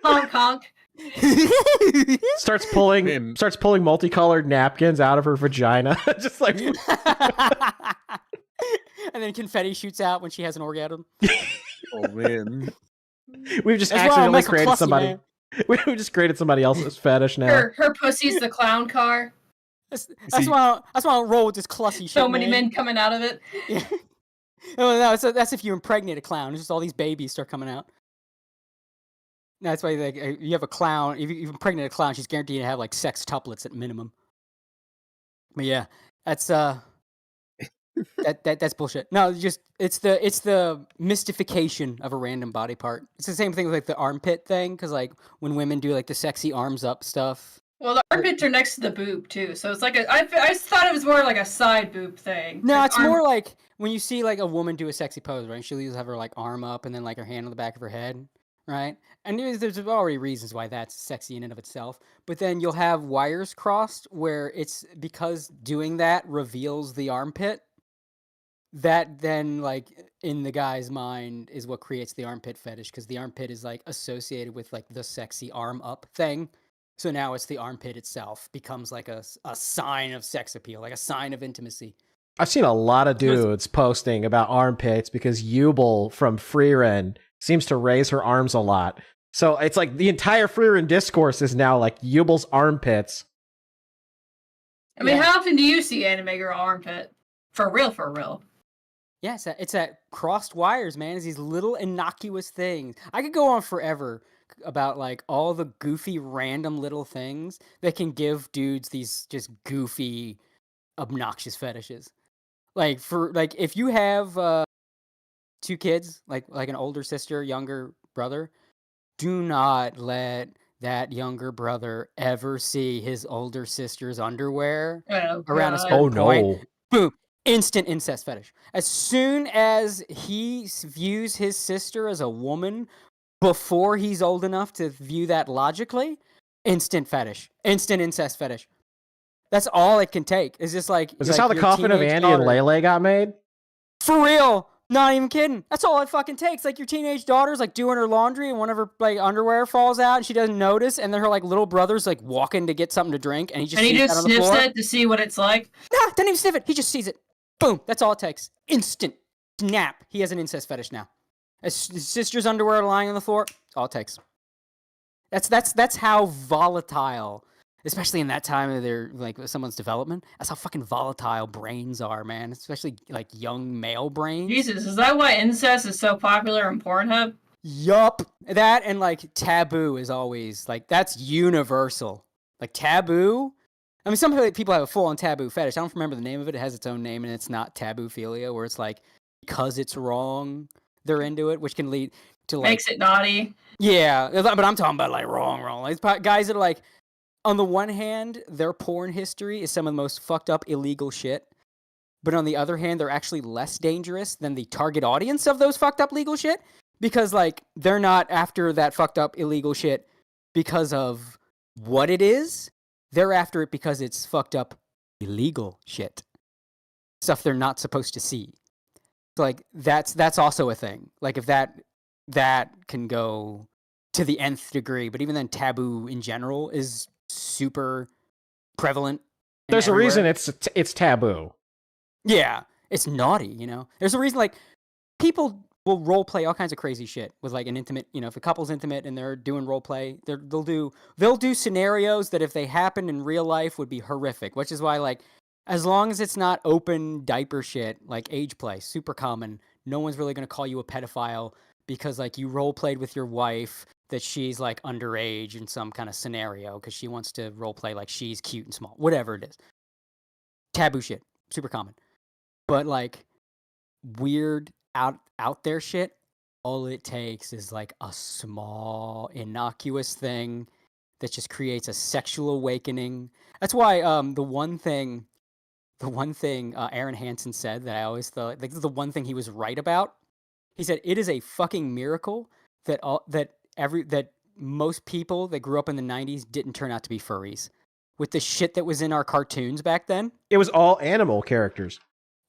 Honk honk. starts pulling multicolored napkins out of her vagina. Just like and then confetti shoots out when she has an orgasm. Oh man. We've just accidentally created somebody. We just created somebody else's fetish now. Her pussy's the clown car. That's why I don't roll with this clussy shit. So many men coming out of it. Yeah. No, that's if you impregnate a clown. It's just all these babies start coming out. That's why like you have a clown. If you impregnate a clown, she's guaranteed to have like sextuplets at minimum. But yeah, that's that's bullshit. No, it's the mystification of a random body part. It's the same thing with like the armpit thing, because like when women do like the sexy arms up stuff. Well, the armpits are next to the boob too, so it's like I thought it was more like a side boob thing. No, like it's more like when you see like a woman do a sexy pose, right? She'll usually have her like arm up and then like her hand on the back of her head, right? And there's already reasons why that's sexy in and of itself. But then you'll have wires crossed where it's because doing that reveals the armpit. That then, like, in the guy's mind is what creates the armpit fetish, because the armpit is, like, associated with, like, the sexy arm up thing. So now it's the armpit itself becomes, like, a sign of sex appeal, like a sign of intimacy. I've seen a lot of dudes posting about armpits because Yubel from Freerin seems to raise her arms a lot. So it's like the entire Freerin discourse is now, like, Yubel's armpits. I mean, how often do you see anime girl armpit? For real. Yeah, it's that crossed wires, man. It's these little innocuous things. I could go on forever about like all the goofy, random little things that can give dudes these just goofy, obnoxious fetishes. Like if you have two kids, like an older sister, younger brother, do not let that younger brother ever see his older sister's underwear around a certain point. Boom. Instant incest fetish. As soon as he views his sister as a woman before he's old enough to view that logically, instant fetish. Instant incest fetish. That's all it can take. It's just like. Is this like how the your coffin of teenage Andy and daughter- Lele got made? For real. Not even kidding. For real. Not even kidding. That's all it fucking takes. Like your teenage daughter's like doing her laundry and one of her like underwear falls out and she doesn't notice, and then her like little brother's like walking to get something to drink and he just sees that on the sniffs floor. it to see what it's like. Nah, doesn't even sniff it. He just sees it. Boom. That's all it takes. Instant snap. He has an incest fetish now. His sister's underwear lying on the floor. All it takes. That's how volatile, especially in that time of their like someone's development. That's how fucking volatile brains are, man. Especially like young male brains. Jesus, is that why incest is so popular in Pornhub? Yup. That and like taboo is always like that's universal. Like taboo. I mean, some people have a full-on taboo fetish. I don't remember the name of it. It has its own name, and it's not taboophilia, where it's like because it's wrong, they're into it, which can lead to like Makes it naughty. Yeah, but I'm talking about like wrong. Like guys that are like, on the one hand, their porn history is some of the most fucked up illegal shit, but on the other hand, they're actually less dangerous than the target audience of those fucked up legal shit because like they're not after that fucked up illegal shit because of what it is. They're after it because it's fucked up illegal shit. Stuff they're not supposed to see. So like that's also a thing. Like if that can go to the nth degree, but even then taboo in general is super prevalent. There's a everywhere. reason it's taboo. Yeah, it's naughty, you know. There's a reason like people will role play all kinds of crazy shit with like an intimate, you know, if a couple's intimate and they're doing role play, they'll do scenarios that if they happen in real life would be horrific, which is why like as long as it's not open diaper shit, like age play, super common, no one's really going to call you a pedophile because like you role played with your wife that she's like underage in some kind of scenario because she wants to role play like she's cute and small, whatever it is. Taboo shit, super common. But like weird out there shit, all it takes is like a small innocuous thing that just creates a sexual awakening. That's why the one thing Aaron Hansen said that I always thought like the one thing he was right about. He said it is a fucking miracle that most people that grew up in the 90s didn't turn out to be furries. With the shit that was in our cartoons back then. It was all animal characters.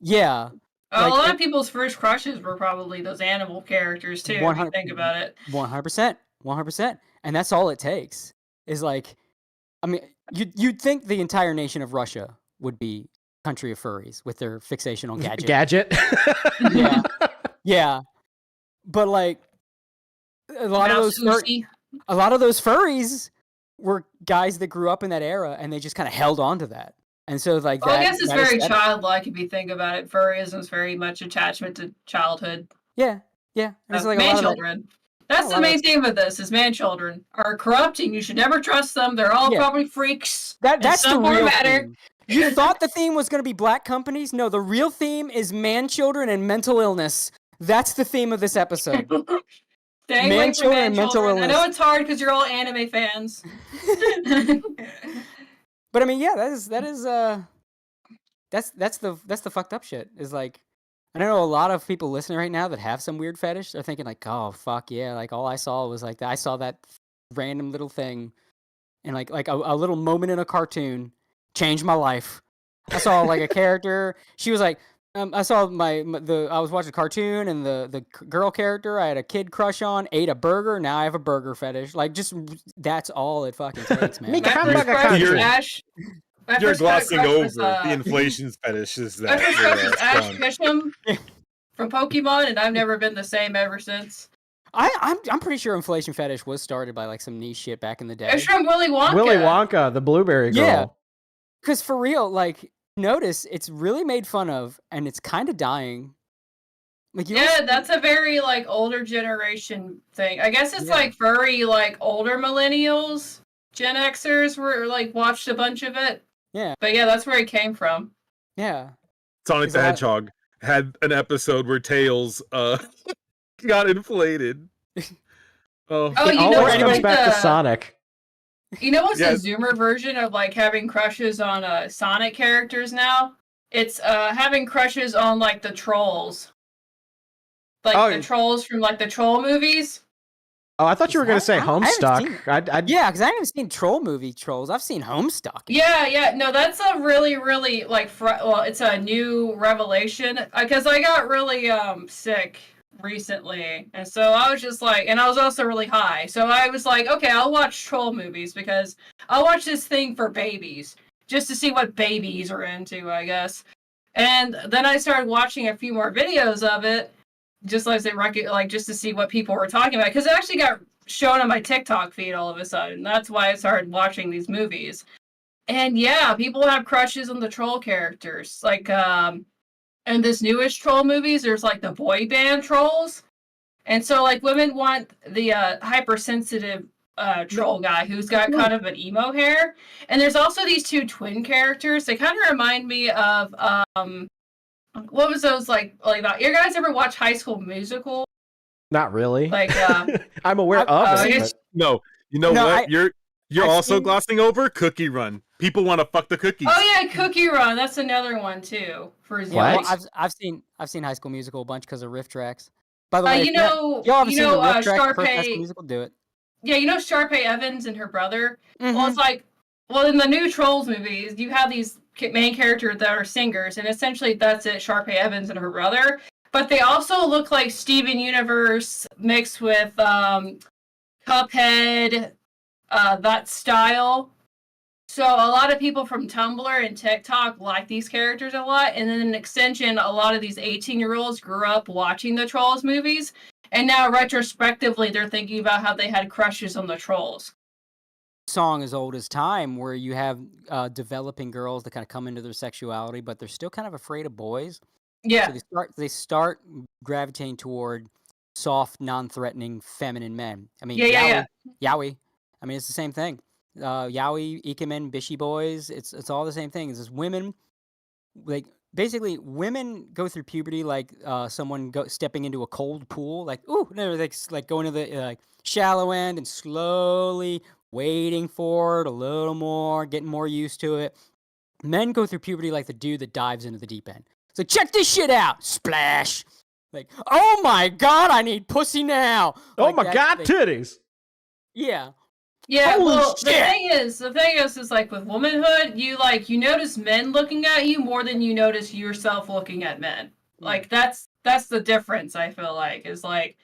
Yeah. A lot of people's first crushes were probably those animal characters too, if you think about it. 100%. And that's all it takes. Is like, I mean, you'd think the entire nation of Russia would be country of furries with their fixation on gadget. Yeah. Yeah. But like a lot of those furries were guys that grew up in that era and they just kind of held on to that. And so like I guess it's very childlike if you think about it. Furryism is very much attachment to childhood. Yeah. There's like Manchildren. That's the main theme of this, is Manchildren are corrupt and you should never trust them. They're all probably freaks. That's the real theme. You thought the theme was going to be black companies? No, the real theme is Manchildren and mental illness. That's the theme of this episode. Staying away from Manchildren. I know it's hard because you're all anime fans. But I mean, yeah, that's the fucked up shit. Is like, I know a lot of people listening right now that have some weird fetish. They're thinking like, oh fuck yeah, like all I saw was like I saw that random little thing, and like a little moment in a cartoon changed my life. I saw like a character. She was like, I saw I was watching a cartoon and the girl character I had a kid crush on ate a burger. Now I have a burger fetish. Like just that's all it fucking takes, man. You're glossing over the inflation fetish. Is that Ash Ketchum from Pokemon, and I've never been the same ever since. I'm pretty sure inflation fetish was started by like some niche shit back in the day. It's from Willy Wonka. Willy Wonka, the blueberry girl. Yeah, because for real, like notice it's really made fun of, and it's kind of dying. Like that's a very like older generation thing. I guess it's like furry, like older millennials, Gen Xers were like watched a bunch of it. Yeah, but yeah, that's where it came from. Yeah, Sonic the Hedgehog had an episode where Tails got inflated. You know, always comes back to Sonic. You know what's the Zoomer version of like having crushes on Sonic characters now? It's having crushes on like the trolls. Like the trolls from like the troll movies. Oh, I thought you were going to say I haven't Homestuck. seen- Yeah, because I haven't seen troll movie trolls. I've seen Homestuck. Yeah. No, that's a really, really like. Well, it's a new revelation because I got really sick recently, and so I was just like, and I was also really high, so I was like, okay, I'll watch troll movies because I'll watch this thing for babies just to see what babies are into, I guess. And then I started watching a few more videos of it. Just like just to see what people were talking about, because it actually got shown on my TikTok feed all of a sudden. That's why I started watching these movies. And yeah, people have crushes on the troll characters. Like, in this newish troll movies, there's like the boy band trolls, and so like women want the hypersensitive troll guy who's got kind of an emo hair. And there's also these two twin characters. They kind of remind me of what was those like that? You guys ever watch High School Musical? Not really. Like, I'm aware of it. But... No, you know what? You're also glossing over Cookie Run. People want to fuck the cookies. Oh yeah, Cookie Run. That's another one too. For Well, I've seen High School Musical a bunch because of riff tracks. By the way, y'all haven't seen the riff track for Sharpay. High School Musical, do it. Yeah, you know Sharpay Evans and her brother. Well, it's like, in the new Trolls movies, you have these main characters that are singers, and essentially that's it, Sharpay Evans and her brother. But they also look like Steven Universe mixed with Cuphead, that style. So a lot of people from Tumblr and TikTok like these characters a lot, and then in extension, a lot of these 18-year-olds grew up watching the Trolls movies, and now retrospectively they're thinking about how they had crushes on the Trolls. Song as old as time, where you have developing girls that kind of come into their sexuality, but they're still kind of afraid of boys. Yeah. So they start gravitating toward soft, non-threatening, feminine men. I mean, yaoi. I mean, it's the same thing. Yaoi, ikemen, bishi boys. It's all the same thing. It's just women. Like basically, women go through puberty like someone stepping into a cold pool. Like they're like going to the shallow end and slowly waiting for it a little more, getting more used to it. Men go through puberty like the dude that dives into the deep end. It's like, check this shit out! Splash! Like, oh my god, I need pussy now! Oh Like my god, titties! Yeah. Yeah, Holy well, shit. the thing is like with womanhood, you notice men looking at you more than you notice yourself looking at men. Like that's the difference. I feel like is like,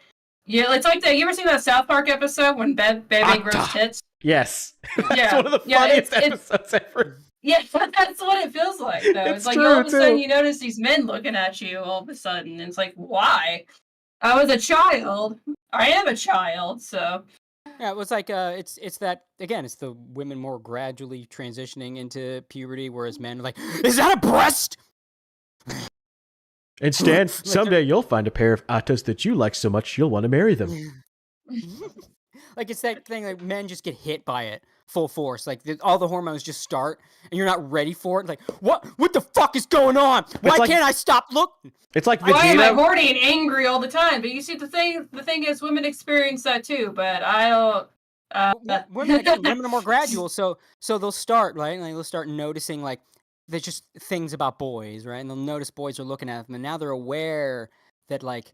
yeah, it's like that. You ever seen that South Park episode when Bebe grows tits? Yes. Yeah, It's one of the funniest episodes ever. Yeah, that's what it feels like. Though it's like true, all of a sudden too. you notice these men looking at you all of a sudden. And it's like, why? I was a child. I am a child, so. Yeah, it was like it's that again. It's the women more gradually transitioning into puberty, whereas men are like, "Is that a breast?" Instead, someday you'll find a pair of atas that you like so much you'll want to marry them. Like it's that thing like men just get hit by it full force. Like all the hormones just start, and you're not ready for it. Like what the fuck is going on? Why can't I stop looking? It's like Why am I Vegeta. horny and angry all the time? But you see, the thing is, women experience that too. But I don't. Women are more gradual, so they'll start right. Like they'll start noticing like there's just things about boys, right? And they'll notice boys are looking at them, and now they're aware that like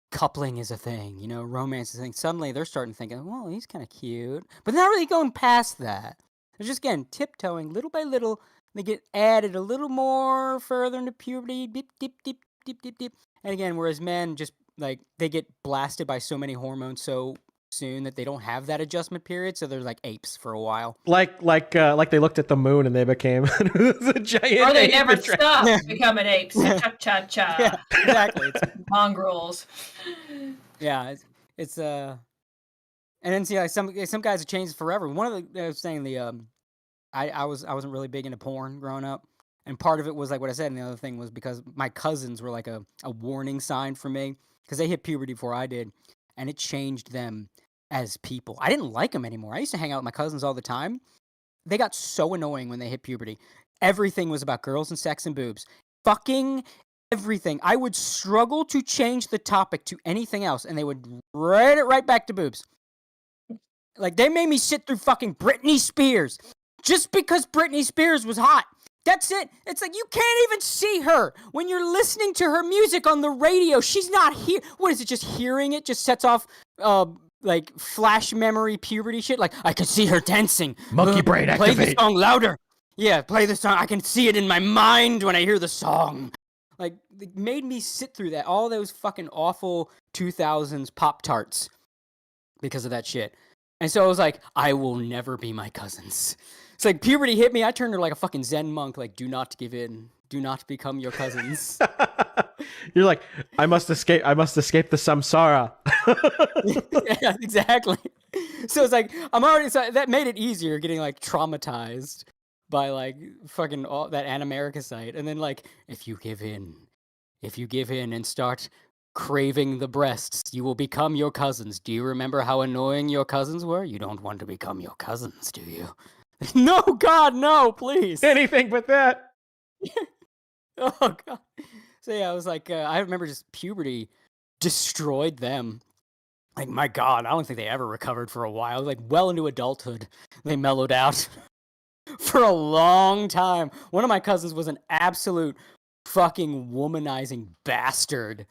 coupling is a thing, romance is a thing. Suddenly they're starting thinking, well, he's kind of cute, but they're not really going past that. They're just again tiptoeing little by little. They get added a little more further into puberty, dip, dip, dip, dip, dip, dip. And again, whereas men just like they get blasted by so many hormones so soon that they don't have that adjustment period, so they're like apes for a while. Like they looked at the moon and they became a giant. Or they ape never and stop becoming apes. Cha cha cha. Yeah, exactly. It's mongrels. Yeah, it's and then see like some guys have changed forever. One of the I was saying I wasn't really big into porn growing up, and part of it was like what I said, and the other thing was because my cousins were like a warning sign for me because they hit puberty before I did, and it changed them as people. I didn't like them anymore. I used to hang out with my cousins all the time. They got so annoying when they hit puberty. Everything was about girls and sex and boobs. Fucking everything. I would struggle to change the topic to anything else, and they would write it right back to boobs. Like, they made me sit through fucking Britney Spears. Just because Britney Spears was hot. That's it. It's like, you can't even see her. When you're listening to her music on the radio, she's not here. What is it, just hearing it just sets off like flash memory puberty shit. Like I could see her dancing. Monkey brain Play activate. the song louder. Yeah, play the song. I can see it in my mind when I hear the song. Like, it made me sit through that. All those fucking awful 2000s Pop-Tarts because of that shit. And so I was like, I will never be my cousins. It's like puberty hit me. I turned to like a fucking Zen monk. Like, do not give in. Do not become your cousins. You're like, I must escape the samsara. Yeah, exactly. So it's like, I'm already, so that made it easier getting like traumatized by like fucking all that Animerica site. And then like, if you give in and start craving the breasts, you will become your cousins. Do you remember how annoying your cousins were? You don't want to become your cousins, do you? No, God, no, please. Anything but that. Oh, God. So yeah, I was like, I remember just puberty destroyed them. Like, my God, I don't think they ever recovered for a while. Like, well into adulthood, they mellowed out. For a long time. One of my cousins was an absolute fucking womanizing bastard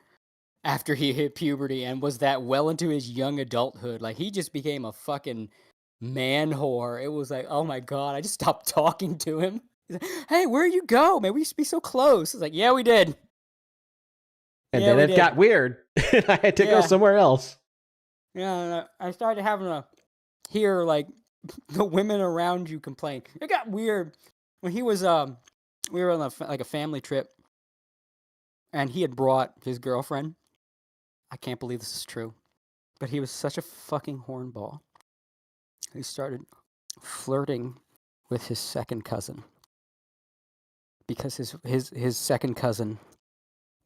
after he hit puberty and was that well into his young adulthood. Like, he just became a fucking man whore. It was like, oh my God, I just stopped talking to him. He's like, hey, where you go, man? We used to be so close. It's like, yeah, we did. And then it got weird. And I had to go somewhere else. Yeah, and I started having to hear, like, the women around you complain. It got weird when he was we were on a family trip, and he had brought his girlfriend. I can't believe this is true, but he was such a fucking hornball. He started flirting with his second cousin because his second cousin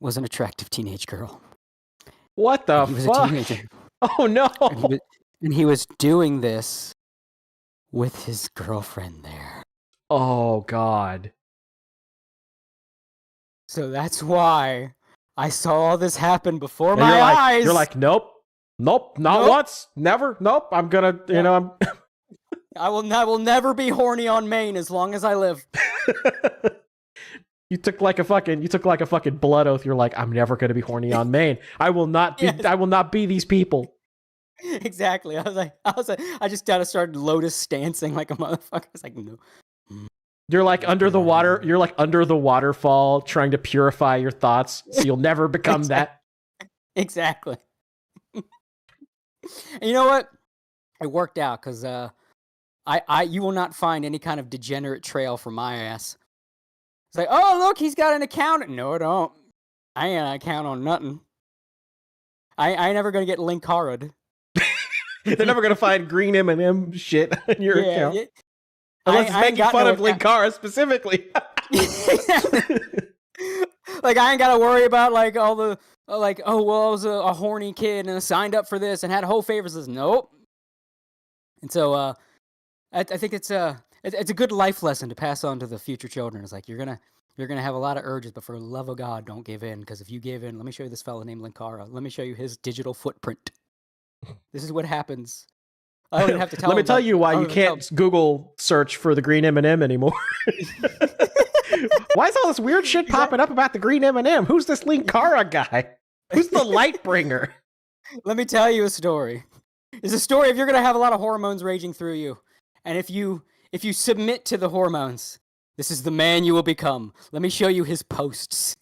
was an attractive teenage girl. What the He was fuck? a teenager. Oh no! And he was doing this with his girlfriend there. Oh God. So that's why I saw all this happen before And my eyes. You're like, nope, not once, never, nope. I'm gonna, I'm. I will never be horny on Maine as long as I live. You took like a fucking blood oath. You're like, I'm never gonna be horny on Maine. I will not be. Yes. I will not be these people. Exactly. I was like, I just gotta start lotus dancing like a motherfucker. It's like, no. You're like under the water. You're like under the waterfall, trying to purify your thoughts, so you'll never become that. Exactly. And you know what? It worked out because you will not find any kind of degenerate trail from my ass. It's like, oh look, he's got an account. No, I don't. I ain't an account on nothing. I ain't never gonna get Linkara'd. They're never gonna find green M&M shit on your account. Yeah. Unless it's I ain't making got fun no of Linkara specifically. Like, I ain't gotta worry about like all the like, oh well, I was a horny kid and I signed up for this and had a whole favors list. Nope. And so I think it's a good life lesson to pass on to the future children. It's like you're gonna have a lot of urges, but for the love of God, don't give in. Because if you give in, let me show you this fella named Linkara. Let me show you his digital footprint. This is what happens. I don't even have to tell. Let me tell you why you can't Google search for the green M&M anymore. Why is all this weird shit popping up about the green M&M? Who's this Linkara guy? Who's the light bringer? Let me tell you a story. It's a story if you're gonna have a lot of hormones raging through you, and if you submit to the hormones, this is the man you will become. Let me show you his posts.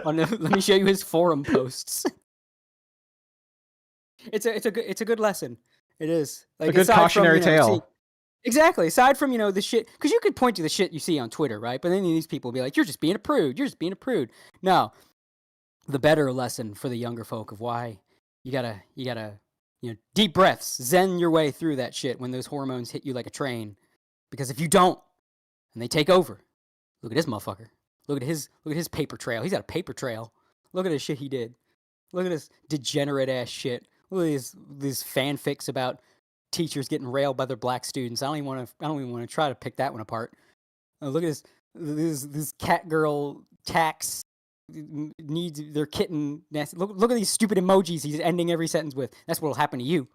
Let me show you his forum posts. It's a good lesson. It is like a good cautionary tale. Exactly. Aside from the shit, because you could point to the shit you see on Twitter, right? But then these people will be like, "You're just being a prude. You're just being a prude." No, the better lesson for the younger folk of why you gotta deep breaths, zen your way through that shit when those hormones hit you like a train. Because if you don't, and they take over, look at this motherfucker. Look at his paper trail. He's got a paper trail. Look at the shit he did. Look at this degenerate ass shit. Look at these fanfics about teachers getting railed by their black students. I don't even want to try to pick that one apart. Look at this cat girl tax needs their kitten nest. Look at these stupid emojis he's ending every sentence with. That's what'll happen to you.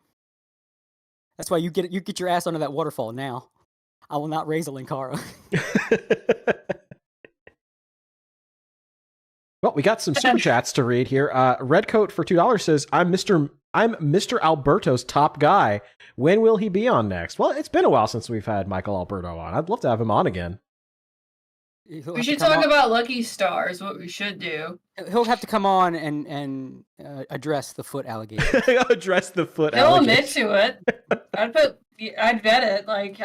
That's why you get your ass under that waterfall now. I will not raise a Linkara. Well, we got some super chats to read here. Redcoat for $2 says, I'm Mr. I'm Mr. Alberto's top guy. When will he be on next? Well, it's been a while since we've had Michael Alberto on. I'd love to have him on again. We should talk about Lucky Stars, what we should do. He'll have to come on and address the foot allegation. Address the foot He'll allegation. admit to it. I'd bet it. Like,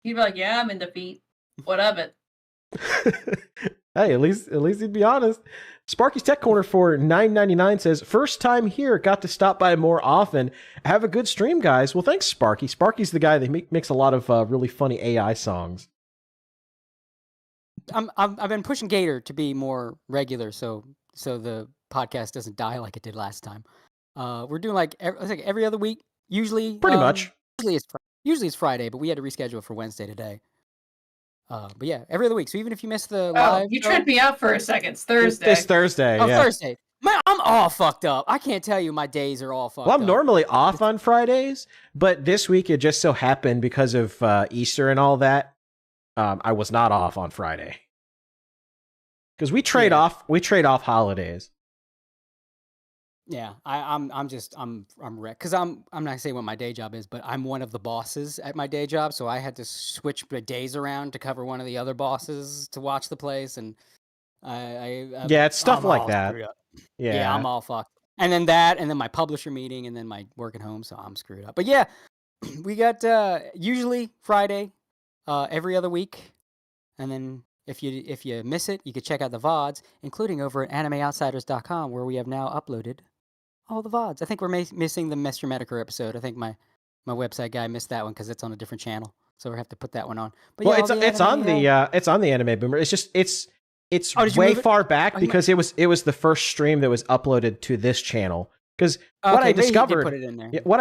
he'd be like, yeah, I'm in defeat. What of it? Hey, at least he'd be honest. Sparky's Tech Corner for $9.99 says, first time here, got to stop by more often. Have a good stream, guys. Well, thanks, Sparky. Sparky's the guy that makes a lot of really funny AI songs. I've been pushing Gator to be more regular, so the podcast doesn't die like it did last time. We're doing like every other week, usually. Pretty much. Usually it's Friday, but we had to reschedule for Wednesday today. But yeah, every other week. So even if you missed the live, you tripped me out for a second. It's Thursday. It's Thursday. Oh, yeah. Thursday. Man, I'm all fucked up. I can't tell you my days are all fucked up. Well, I'm normally off on Fridays, but this week it just so happened because of Easter and all that. I was not off on Friday because we trade off holidays. Yeah, I'm wrecked because I'm not gonna say what my day job is, but I'm one of the bosses at my day job, so I had to switch my days around to cover one of the other bosses to watch the place, and it's stuff like that. Yeah, I'm all fucked. And then my publisher meeting, and then my work at home, so I'm screwed up. But yeah, we got usually Friday, every other week, and then if you miss it, you can check out the VODs, including over at AnimeOutsiders.com, where we have now uploaded all the VODs. I think we're missing the Mr. Medicare episode. I think my website guy missed that one because it's on a different channel, so we have to put that one on. But well, yeah, it's on the Anime Boomer. It's just it's way far back because it was the first stream that was uploaded to this channel. Because what I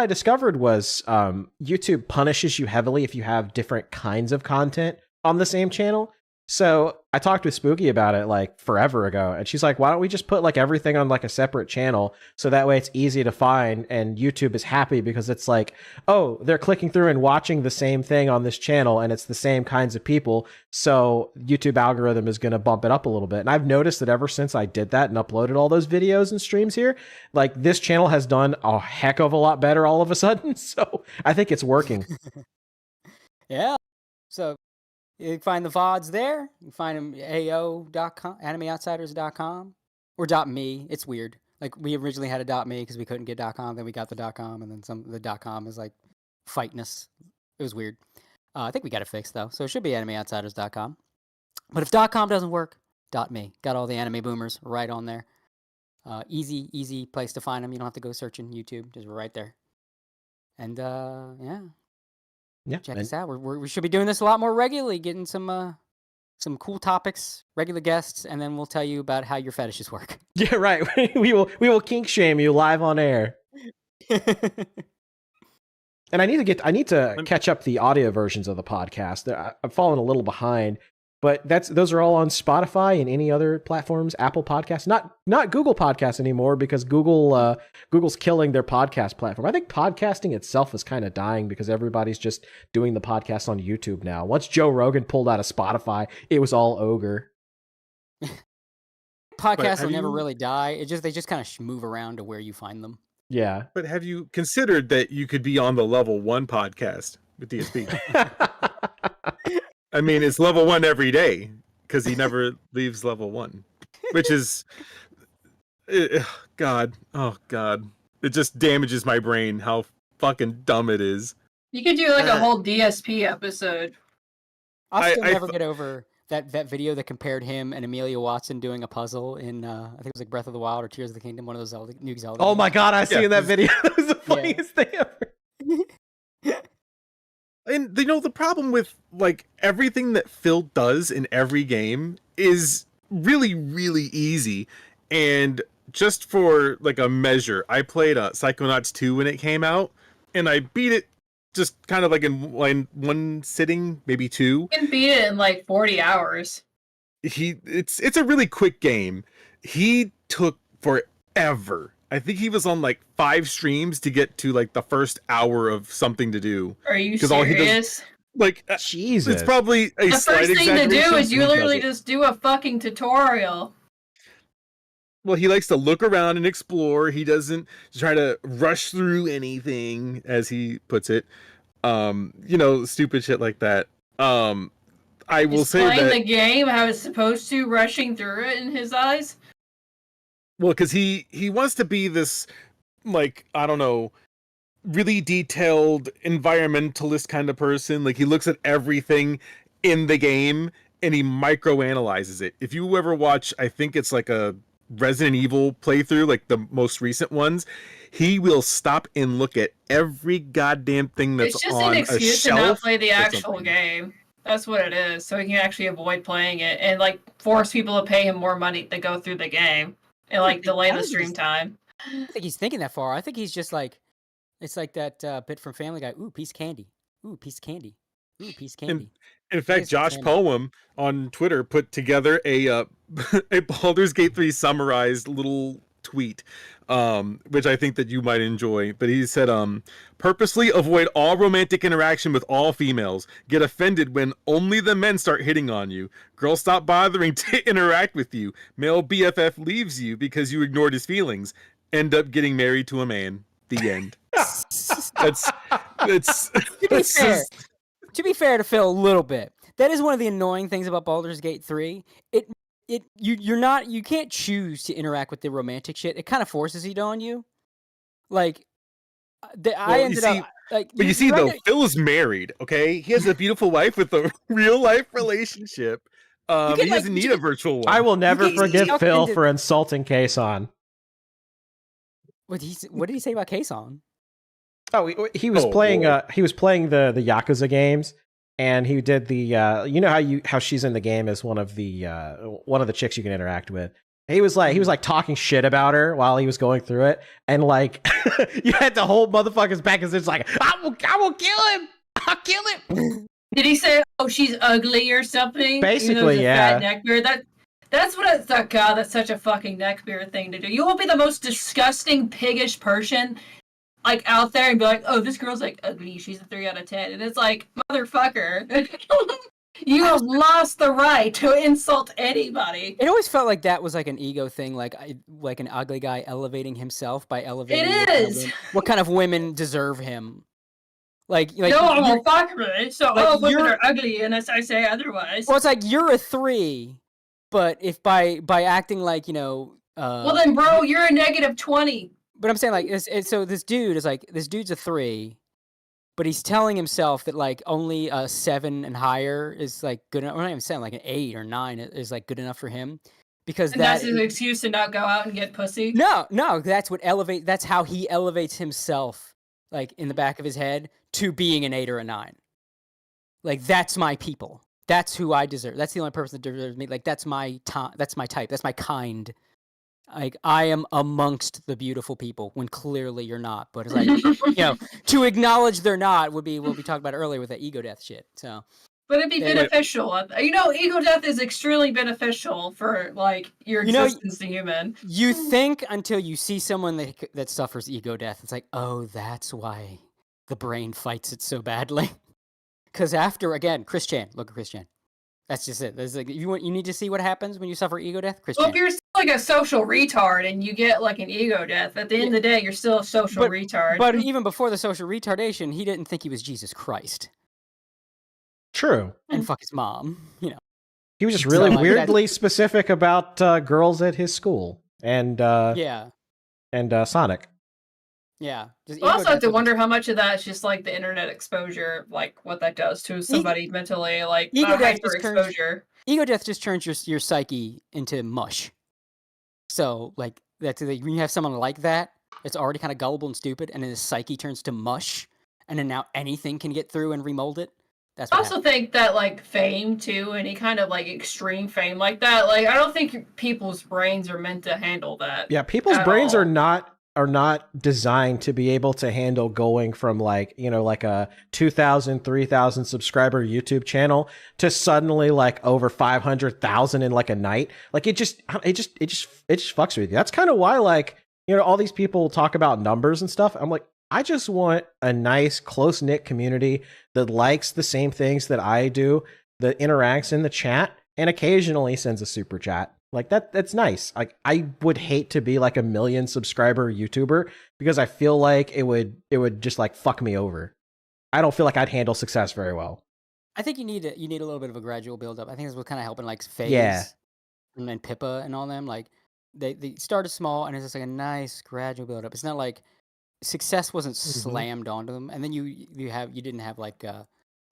discovered was YouTube punishes you heavily if you have different kinds of content on the same channel. So I talked with Spooky about it like forever ago, and she's like, why don't we just put like everything on like a separate channel so that way it's easy to find, and YouTube is happy because it's like, oh, they're clicking through and watching the same thing on this channel and it's the same kinds of people, so YouTube algorithm is going to bump it up a little bit. And I've noticed that ever since I did that and uploaded all those videos and streams here, like this channel has done a heck of a lot better all of a sudden. So I think it's working. Yeah. So you can find the VODs there. You can find them at AO.com, AnimeOutsiders.com, or .me. It's weird. Like, we originally had a .me because we couldn't get .com, then we got the .com, and then the .com is like fighting us. It was weird. I think we got it fixed, though, so it should be AnimeOutsiders.com. But if .com doesn't work, .me. Got all the Anime Boomers right on there. Easy place to find them. You don't have to go searching YouTube. Just right there. And, check us out. We should be doing this a lot more regularly, getting some cool topics, regular guests, and then we'll tell you about how your fetishes work. Yeah, right. we will kink shame you live on air. And I need to catch up the audio versions of the podcast. I've fallen a little behind, but those are all on Spotify and any other platforms, Apple Podcasts, not Google Podcasts anymore because Google's killing their podcast platform. I think podcasting itself is kind of dying because everybody's just doing the podcast on YouTube now. Once Joe Rogan pulled out of Spotify, it was all ogre. Podcasts will never really die. They just kind of move around to where you find them. Yeah. But have you considered that you could be on the level 1 podcast with DSP? I mean, it's level 1 every day because he never leaves level 1, which is, God, it just damages my brain how fucking dumb it is. You could do like a whole DSP episode. I'll still never get over that video that compared him and Amelia Watson doing a puzzle in I think it was like Breath of the Wild or Tears of the Kingdom, one of those new Zelda. Oh my God, I've seen that video. That was the funniest thing ever. And the problem with like everything that Phil does in every game is really, really easy. And just for like a measure, I played Psychonauts 2 when it came out, and I beat it just kind of like in one sitting, maybe 2. You can beat it in like 40 hours. It's a really quick game. He took forever. I think he was on like 5 streams to get to like the first hour of something to do. Are you serious? All he does, like, Jesus. It's probably the first thing to do is you literally just do a fucking tutorial. Well, he likes to look around and explore. He doesn't try to rush through anything, as he puts it. Stupid shit like that. I will He's say playing that the game how it's supposed to, rushing through it in his eyes. well, because he wants to be this, like, I don't know, really detailed environmentalist kind of person. Like, he looks at everything in the game and he microanalyzes it. If you ever watch, I think it's like a Resident Evil playthrough, like the most recent ones, he will stop and look at every goddamn thing that's It's just on an a excuse to shelf not play the or actual something. game. That's what it is. So he can actually avoid playing it and like force people to pay him more money to go through the game and like delay the stream time. I don't think he's thinking that far. I think he's just like, it's like that bit from Family Guy. Ooh, piece of candy. Ooh, piece of candy. Ooh, piece of candy. In fact, Josh Poem on Twitter put together a a Baldur's Gate 3 summarized little tweet, which I think that you might enjoy. But he said, purposely avoid all romantic interaction with all females. Get offended when only the men start hitting on you. Girls stop bothering to interact with you. Male BFF leaves you because you ignored his feelings. End up getting married to a man. The end. That's To be fair to Phil a little bit, that is one of the annoying things about Baldur's Gate 3. You can't choose to interact with the romantic shit. It kind of forces it on you. Like, I ended up like. But you see, though, Phil is married. Okay, he has a beautiful wife with a real life relationship. He doesn't need a virtual one. I will never forgive Phil for insulting Kason. What did he say about Kason? Oh, he was playing. He was playing the Yakuza games, and he did the. You know how she's in the game as one of the chicks you can interact with. He was like talking shit about her while he was going through it, and like you had to hold motherfuckers back because it's like I will kill him. I'll kill him. Did he say, "Oh, she's ugly" or something? Basically, yeah. Fat neckbeard. That's what I thought. God, that's such a fucking neckbeard thing to do. You will be the most disgusting, piggish person, like, out there and be like, "Oh, this girl's like ugly. She's a 3 out of 10." And it's like, motherfucker, you have lost the right to insult anybody. It always felt like that was like an ego thing, like an ugly guy elevating himself by elevating. It is. What kind of women deserve him? Like no, I'm a fucker. So, like, women are ugly unless I say otherwise. Well, it's like you're a 3, but if by acting like well then, bro, you're a -20. But I'm saying, like, so this dude is like, this dude's a 3, but he's telling himself that like only a 7 and higher is like good enough. I'm not even saying like an 8 or 9 is like good enough for him, because that's his excuse to not go out and get pussy. No, that's how he elevates himself, like in the back of his head, to being an 8 or a 9. Like, that's my people. That's who I deserve. That's the only person that deserves me. Like, that's my type. That's my kind. Like, I am amongst the beautiful people when clearly you're not. But it's like, to acknowledge they're not would be what we talked about earlier with that ego death shit. So, but it'd be beneficial. Ego death is extremely beneficial for like your existence as a human. You think until you see someone that suffers ego death, it's like, oh, that's why the brain fights it so badly. Because after, again, Chris Chan. Look at Chris Chan. That's just it. There's like, you need to see what happens when you suffer ego death, Chris Chan. Well, if you're still like a social retard and you get like an ego death, at the end of the day, you're still a social retard. But even before the social retardation, he didn't think he was Jesus Christ. True. And fuck his mom, He was just really weirdly specific about girls at his school and Sonic. Yeah. I also have to wonder how much of that is just like the internet exposure, like what that does to somebody mentally, like hyper exposure. Ego death just turns your psyche into mush. So like that's when you have someone like that, it's already kind of gullible and stupid, and then his psyche turns to mush, and then now anything can get through and remold it. That's what I also think that like fame too, any kind of like extreme fame like that, like I don't think people's brains are meant to handle that. Yeah, people's brains are not designed to be able to handle going from like a 2,000, 3,000 subscriber YouTube channel to suddenly like over 500,000 in like a night. Like it just fucks with you. That's kind of why like all these people talk about numbers and stuff. I'm like, I just want a nice close knit community that likes the same things that I do, that interacts in the chat and occasionally sends a super chat. Like that's nice. Like I would hate to be like a 1 million subscriber YouTuber because I feel like it would just like fuck me over. I don't feel like I'd handle success very well. I think you need a little bit of a gradual build up. I think that's what kind of helping like Faze and then Pippa and all them. Like they started small and it's just like a nice gradual build up. It's not like success wasn't slammed onto them, and then you didn't have like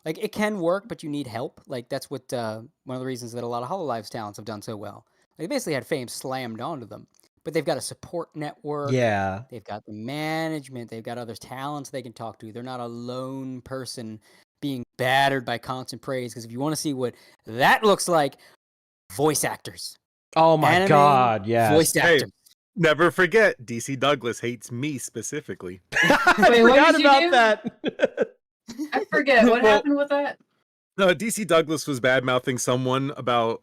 it can work, but you need help. Like that's what one of the reasons that a lot of Hololive's talents have done so well. They basically had fame slammed onto them, but they've got a support network. Yeah. They've got the management. They've got other talents they can talk to. They're not a lone person being battered by constant praise. Because if you want to see what that looks like, voice actors. Oh my God, yeah. Voice actors. Hey, never forget, DC Douglas hates me specifically. I forgot about that. I forget. What happened with that? No, DC Douglas was bad mouthing someone about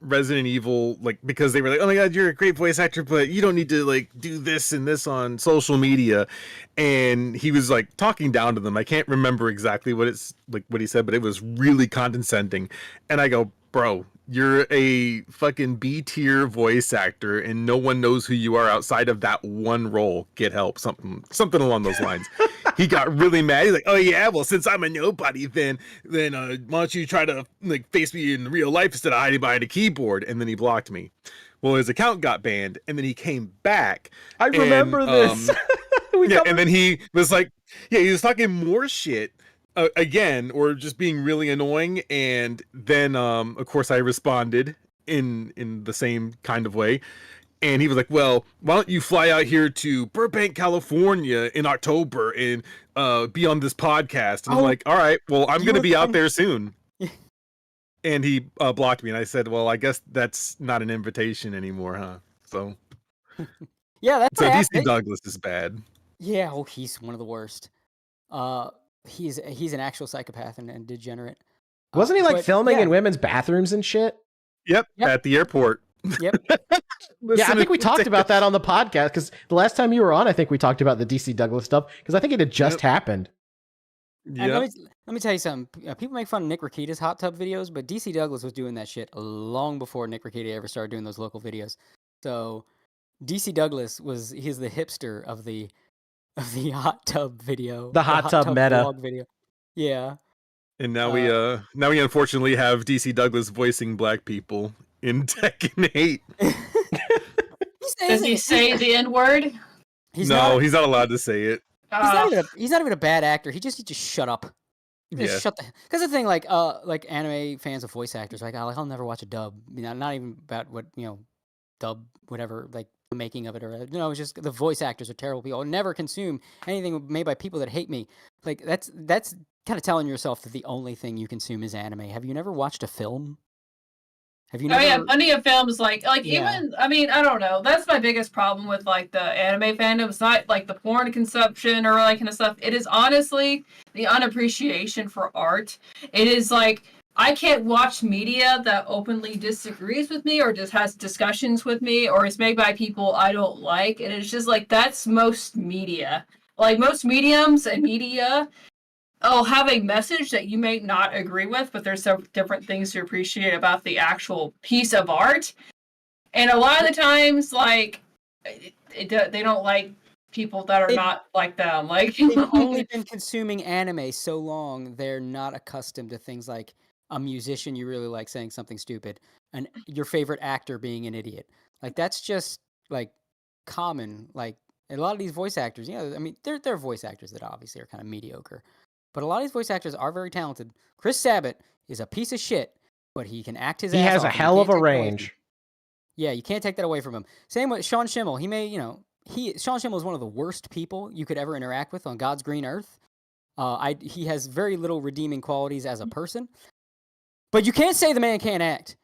Resident Evil, like because they were like, "Oh my God, you're a great voice actor, but you don't need to like do this and this on social media." And he was like talking down to them. I can't remember exactly what he said, but it was really condescending. And I go, "Bro, you're a fucking B tier voice actor, and no one knows who you are outside of that one role. Get help." Something along those lines. He got really mad. He's like, "Oh yeah, well since I'm a nobody, then why don't you try to like face me in real life instead of hiding behind a keyboard?" And then he blocked me. Well, his account got banned, and then he came back. I remember this. And then he was like, he was talking more shit again, or just being really annoying. And then, of course, I responded in the same kind of way. And he was like, "Well, why don't you fly out here to Burbank, California in October and be on this podcast?" And I'm like, "All right, well, I'm going to be out there soon." And he blocked me. And I said, "Well, I guess that's not an invitation anymore, huh?" So, yeah, that's so DC Douglas is bad. Yeah, he's one of the worst. He's an actual psychopath and degenerate. Wasn't he like filming in women's bathrooms and shit? Yep. At the airport. Yep. Yeah, I think we talked about that on the podcast because the last time you were on, I think we talked about the DC Douglas stuff because I think it had just happened. Yeah. Let me tell you something. People make fun of Nick Rakita's hot tub videos, but DC Douglas was doing that shit long before Nick Rakita ever started doing those local videos. So DC Douglas he's the hipster of the hot tub video. The hot tub meta vlog video. Yeah. And now we unfortunately have DC Douglas voicing black people in Tekken 8. Does he say the N-word? He's not allowed to say it. He's not even a bad actor. He just needs to shut up. Because the thing, like anime fans of voice actors, like I'll never watch a dub. Not even about what dub whatever, like the making of it, or it's just the voice actors are terrible people. I'll never consume anything made by people that hate me. Like that's kind of telling yourself that the only thing you consume is anime. Have you never watched a film? Have you never... Oh yeah, plenty of films even I don't know. That's my biggest problem with like the anime fandom. It's not like the porn consumption or like kind of stuff. It is honestly the unappreciation for art. It is like I can't watch media that openly disagrees with me or just has discussions with me or is made by people I don't like. And it's just like that's most media. Like most mediums and media have a message that you may not agree with, but there's some different things to appreciate about the actual piece of art. And a lot of the times, like, they don't like people that are not like them. Like they've only been consuming anime so long, they're not accustomed to things like a musician you really like saying something stupid and your favorite actor being an idiot. Like that's just like common. Like a lot of these voice actors, they're voice actors that obviously are kind of mediocre. But a lot of these voice actors are very talented. Chris Sabat is a piece of shit, but he can act his ass off. He has a hell of a range. Yeah, you can't take that away from him. Same with Sean Schimmel. Sean Schimmel is one of the worst people you could ever interact with on God's green earth. He has very little redeeming qualities as a person. But you can't say the man can't act.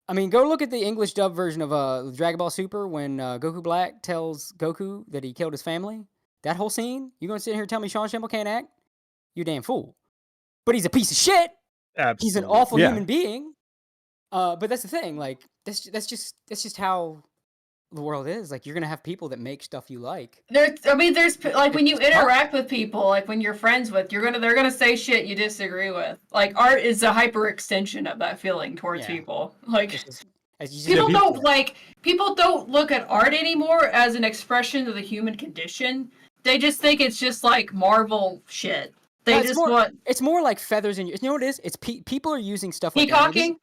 I mean, go look at the English dub version of Dragon Ball Super when Goku Black tells Goku that he killed his family. That whole scene, you going to sit here and tell me Sean Schimmel can't act? You damn fool. But he's a piece of shit. Absolutely. He's an awful human being. But that's the thing. Like that's just how the world is. Like you're gonna have people that make stuff you like. There's like when you interact with people, like when you're friends with, they're gonna say shit you disagree with. Like art is a hyper extension of that feeling towards people. Like People don't look at art anymore as an expression of the human condition. They just think it's just like Marvel shit. It's more like feathers in your. You know what it is? It's people are using stuff like peacocking.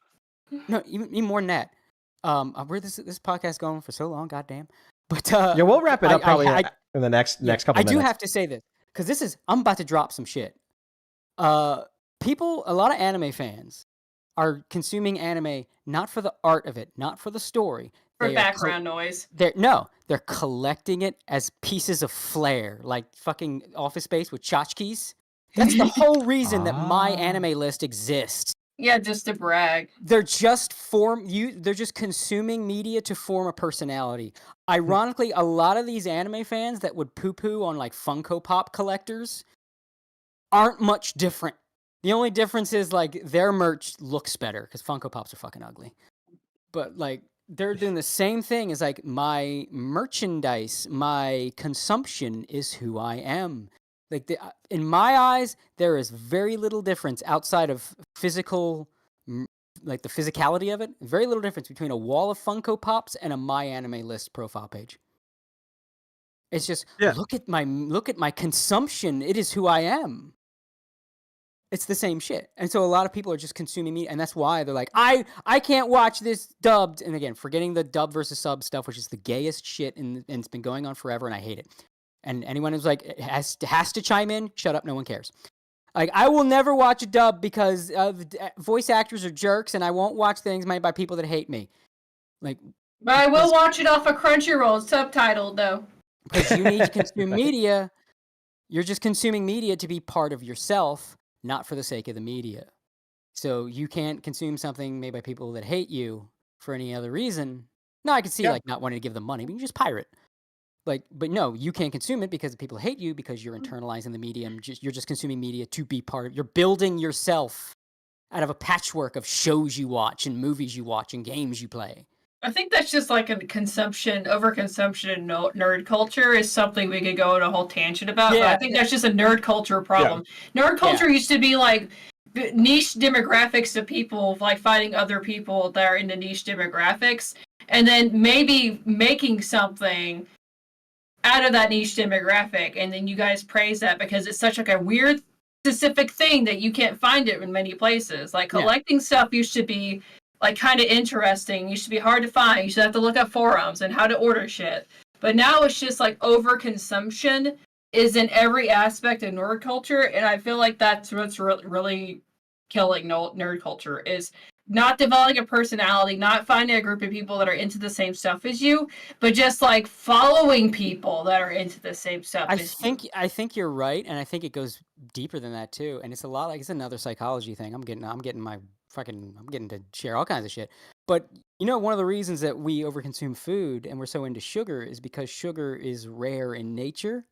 No, even more than that. Where this podcast going for so long? Goddamn. But yeah, we'll wrap it up probably in the next couple. I minutes. do have to say this because I'm about to drop some shit. A lot of anime fans are consuming anime not for the art of it, not for the story. For background noise. They're collecting it as pieces of flair, like fucking Office Space with tchotchkes. That's the whole reason that my anime list exists. Yeah, just to brag. They're just consuming media to form a personality. Ironically, a lot of these anime fans that would poo-poo on like Funko Pop collectors aren't much different. The only difference is like their merch looks better because Funko Pops are fucking ugly. But like they're doing the same thing as like my merchandise, my consumption is who I am. Like in my eyes, there is very little difference outside of physical, like the physicality of it. Very little difference between a wall of Funko Pops and a My Anime List profile page. It's just look at my consumption. It is who I am. It's the same shit. And so a lot of people are just consuming media, and that's why they're like, I can't watch this dubbed. And again, forgetting the dub versus sub stuff, which is the gayest shit, and it's been going on forever, and I hate it. And anyone who's like has to chime in, shut up, no one cares. Like I will never watch a dub because voice actors are jerks, and I won't watch things made by people that hate me. Like, but I will watch it off of Crunchyroll, subtitled though. Because you need to consume media. You're just consuming media to be part of yourself, not for the sake of the media. So you can't consume something made by people that hate you for any other reason. No, I can see like not wanting to give them money, but you can just pirate. Like, but no, you can't consume it because people hate you because you're internalizing the medium. You're just consuming media to be part of. You're building yourself out of a patchwork of shows you watch and movies you watch and games you play. I think that's just like a overconsumption in nerd culture is something we could go on a whole tangent about. Yeah, but I think that's just a nerd culture problem. Yeah. Nerd culture used to be like niche demographics of people like finding other people that are into niche demographics and then maybe making something out of that niche demographic, and then you guys praise that because it's such like a weird specific thing that you can't find it in many places. Like collecting stuff used to be like kind of interesting. Used to be hard to find. You used to have to look up forums and how to order shit. But now it's just like overconsumption is in every aspect of nerd culture, and I feel like that's what's really killing nerd culture is not developing a personality, not finding a group of people that are into the same stuff as you, but just like following people that are into the same stuff I think you're right, and I think it goes deeper than that too. And it's a lot like it's another psychology thing. I'm getting to share all kinds of shit. But you know, one of the reasons that we overconsume food and we're so into sugar is because sugar is rare in nature.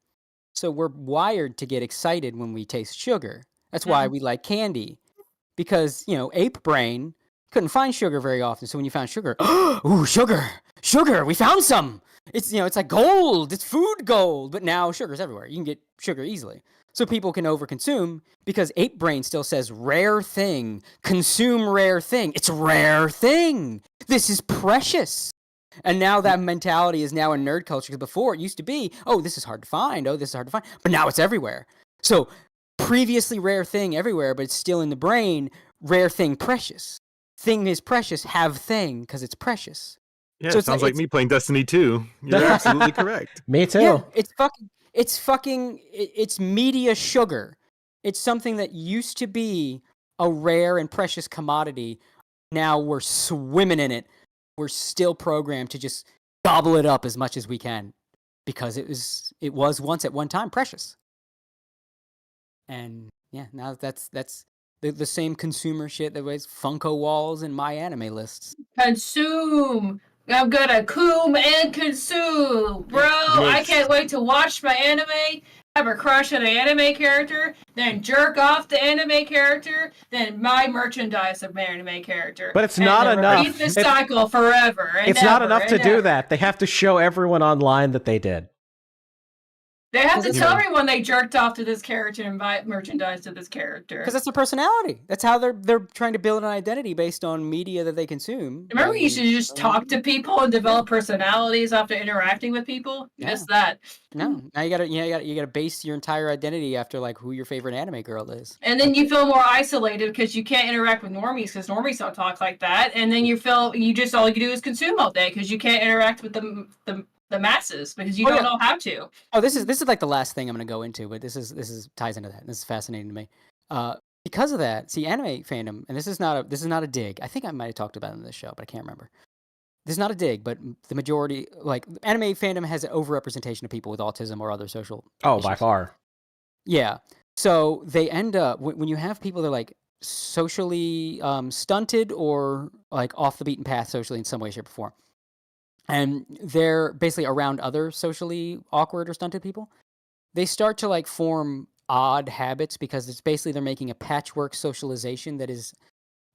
So we're wired to get excited when we taste sugar. That's why we like candy. Because, you know, ape brain couldn't find sugar very often. So when you found sugar, ooh, sugar, we found some. It's, you know, it's like gold. It's food gold. But now sugar's everywhere. You can get sugar easily. So people can overconsume because ape brain still says rare thing, consume rare thing. It's a rare thing. This is precious. And now that mentality is now in nerd culture. Because before it used to be, oh, this is hard to find. Oh, this is hard to find. But now it's everywhere. So previously rare thing everywhere, but it's still in the brain. Rare thing, precious. Thing is precious, have thing, because it's precious. Yeah, so it sounds like me playing Destiny 2. You're absolutely correct. Me too. Yeah, it's media sugar. It's something that used to be a rare and precious commodity. Now we're swimming in it. We're still programmed to just gobble it up as much as we can because it was once at one time precious. And yeah, now that's the same consumer shit that was Funko walls and My Anime Lists. Consume! I'm gonna coom and consume! Bro, I can't wait to watch my anime, have a crush on the anime character, then jerk off the anime character, then my merchandise of my anime character. But it's not enough. Repeat this cycle forever. It's not enough to do that. They have to show everyone online that they did. They have to Because tell everyone they jerked off to this character and buy merchandise to this character. that's their personality. That's how they're trying to build an identity based on media that they consume. Remember, you should just talk to people and develop personalities after interacting with people. Yeah. Miss that. No, now you gotta base your entire identity after like who your favorite anime girl is. And then you feel more isolated because you can't interact with normies because normies don't talk like that. And then you feel all you do is consume all day because you can't interact with the masses because you don't know how to. Oh, this is like the last thing I'm gonna go into, but this is ties into that. This is fascinating to me. Because of that, see, anime fandom, and this is not a dig. I think I might have talked about it in this show, but I can't remember. This is not a dig, but the majority, like anime fandom, has an overrepresentation of people with autism or other social. Oh, by far. Yeah. So they end up when you have people that are like socially stunted or like off the beaten path socially in some way, shape, or form, and they're basically around other socially awkward or stunted people, they start to like form odd habits because it's basically they're making a patchwork socialization that is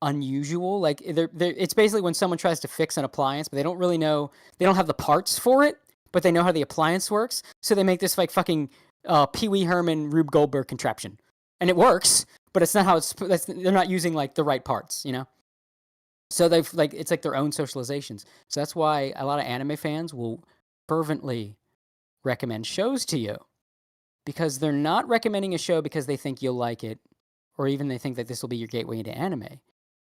unusual. Like it's basically when someone tries to fix an appliance, but they don't really know, they don't have the parts for it, but they know how the appliance works. So they make this like fucking Pee Wee Herman, Rube Goldberg contraption, and it works, but it's not how they're not using like the right parts, you know? So they've like, it's like their own socializations. So that's why a lot of anime fans will fervently recommend shows to you, because they're not recommending a show because they think you'll like it, or even they think that this will be your gateway into anime.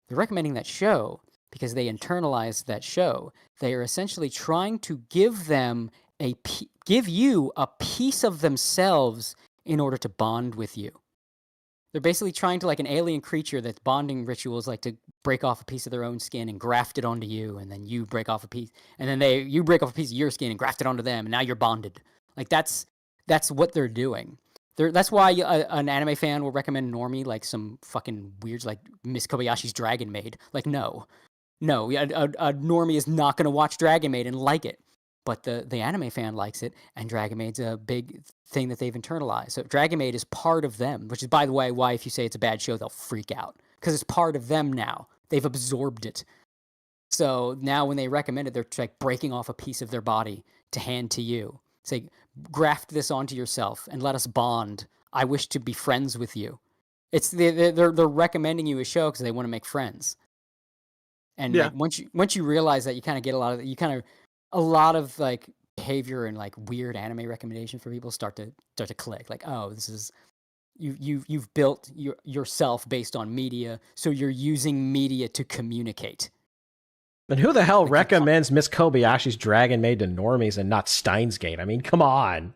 They're recommending that show because they internalize that show. They are essentially trying to give you a piece of themselves in order to bond with you. They're basically trying to, like an alien creature that's bonding rituals, like to break off a piece of their own skin and graft it onto you, and then you break off a piece, and then you break off a piece of your skin and graft it onto them, and now you're bonded. Like that's what they're doing. That's why an anime fan will recommend Normie like some fucking weird, like Miss Kobayashi's Dragon Maid. Like no, a Normie is not going to watch Dragon Maid and like it, but the anime fan likes it, and Dragon Maid's a big thing that they've internalized. So Dragon Maid is part of them, which is, by the way, why if you say it's a bad show, they'll freak out, because it's part of them now. They've absorbed it. So now when they recommend it, they're like breaking off a piece of their body to hand to you. Say, graft this onto yourself and let us bond. I wish to be friends with you. It's they're recommending you a show because they want to make friends. And like, once you realize that, you kind of get a lot of like behavior and like weird anime recommendation for people start to click. Like, oh, this is you've built yourself based on media, so you're using media to communicate. And who the hell recommends Miss Kobayashi's Dragon Maid to normies and not Steins Gate? I mean, come on.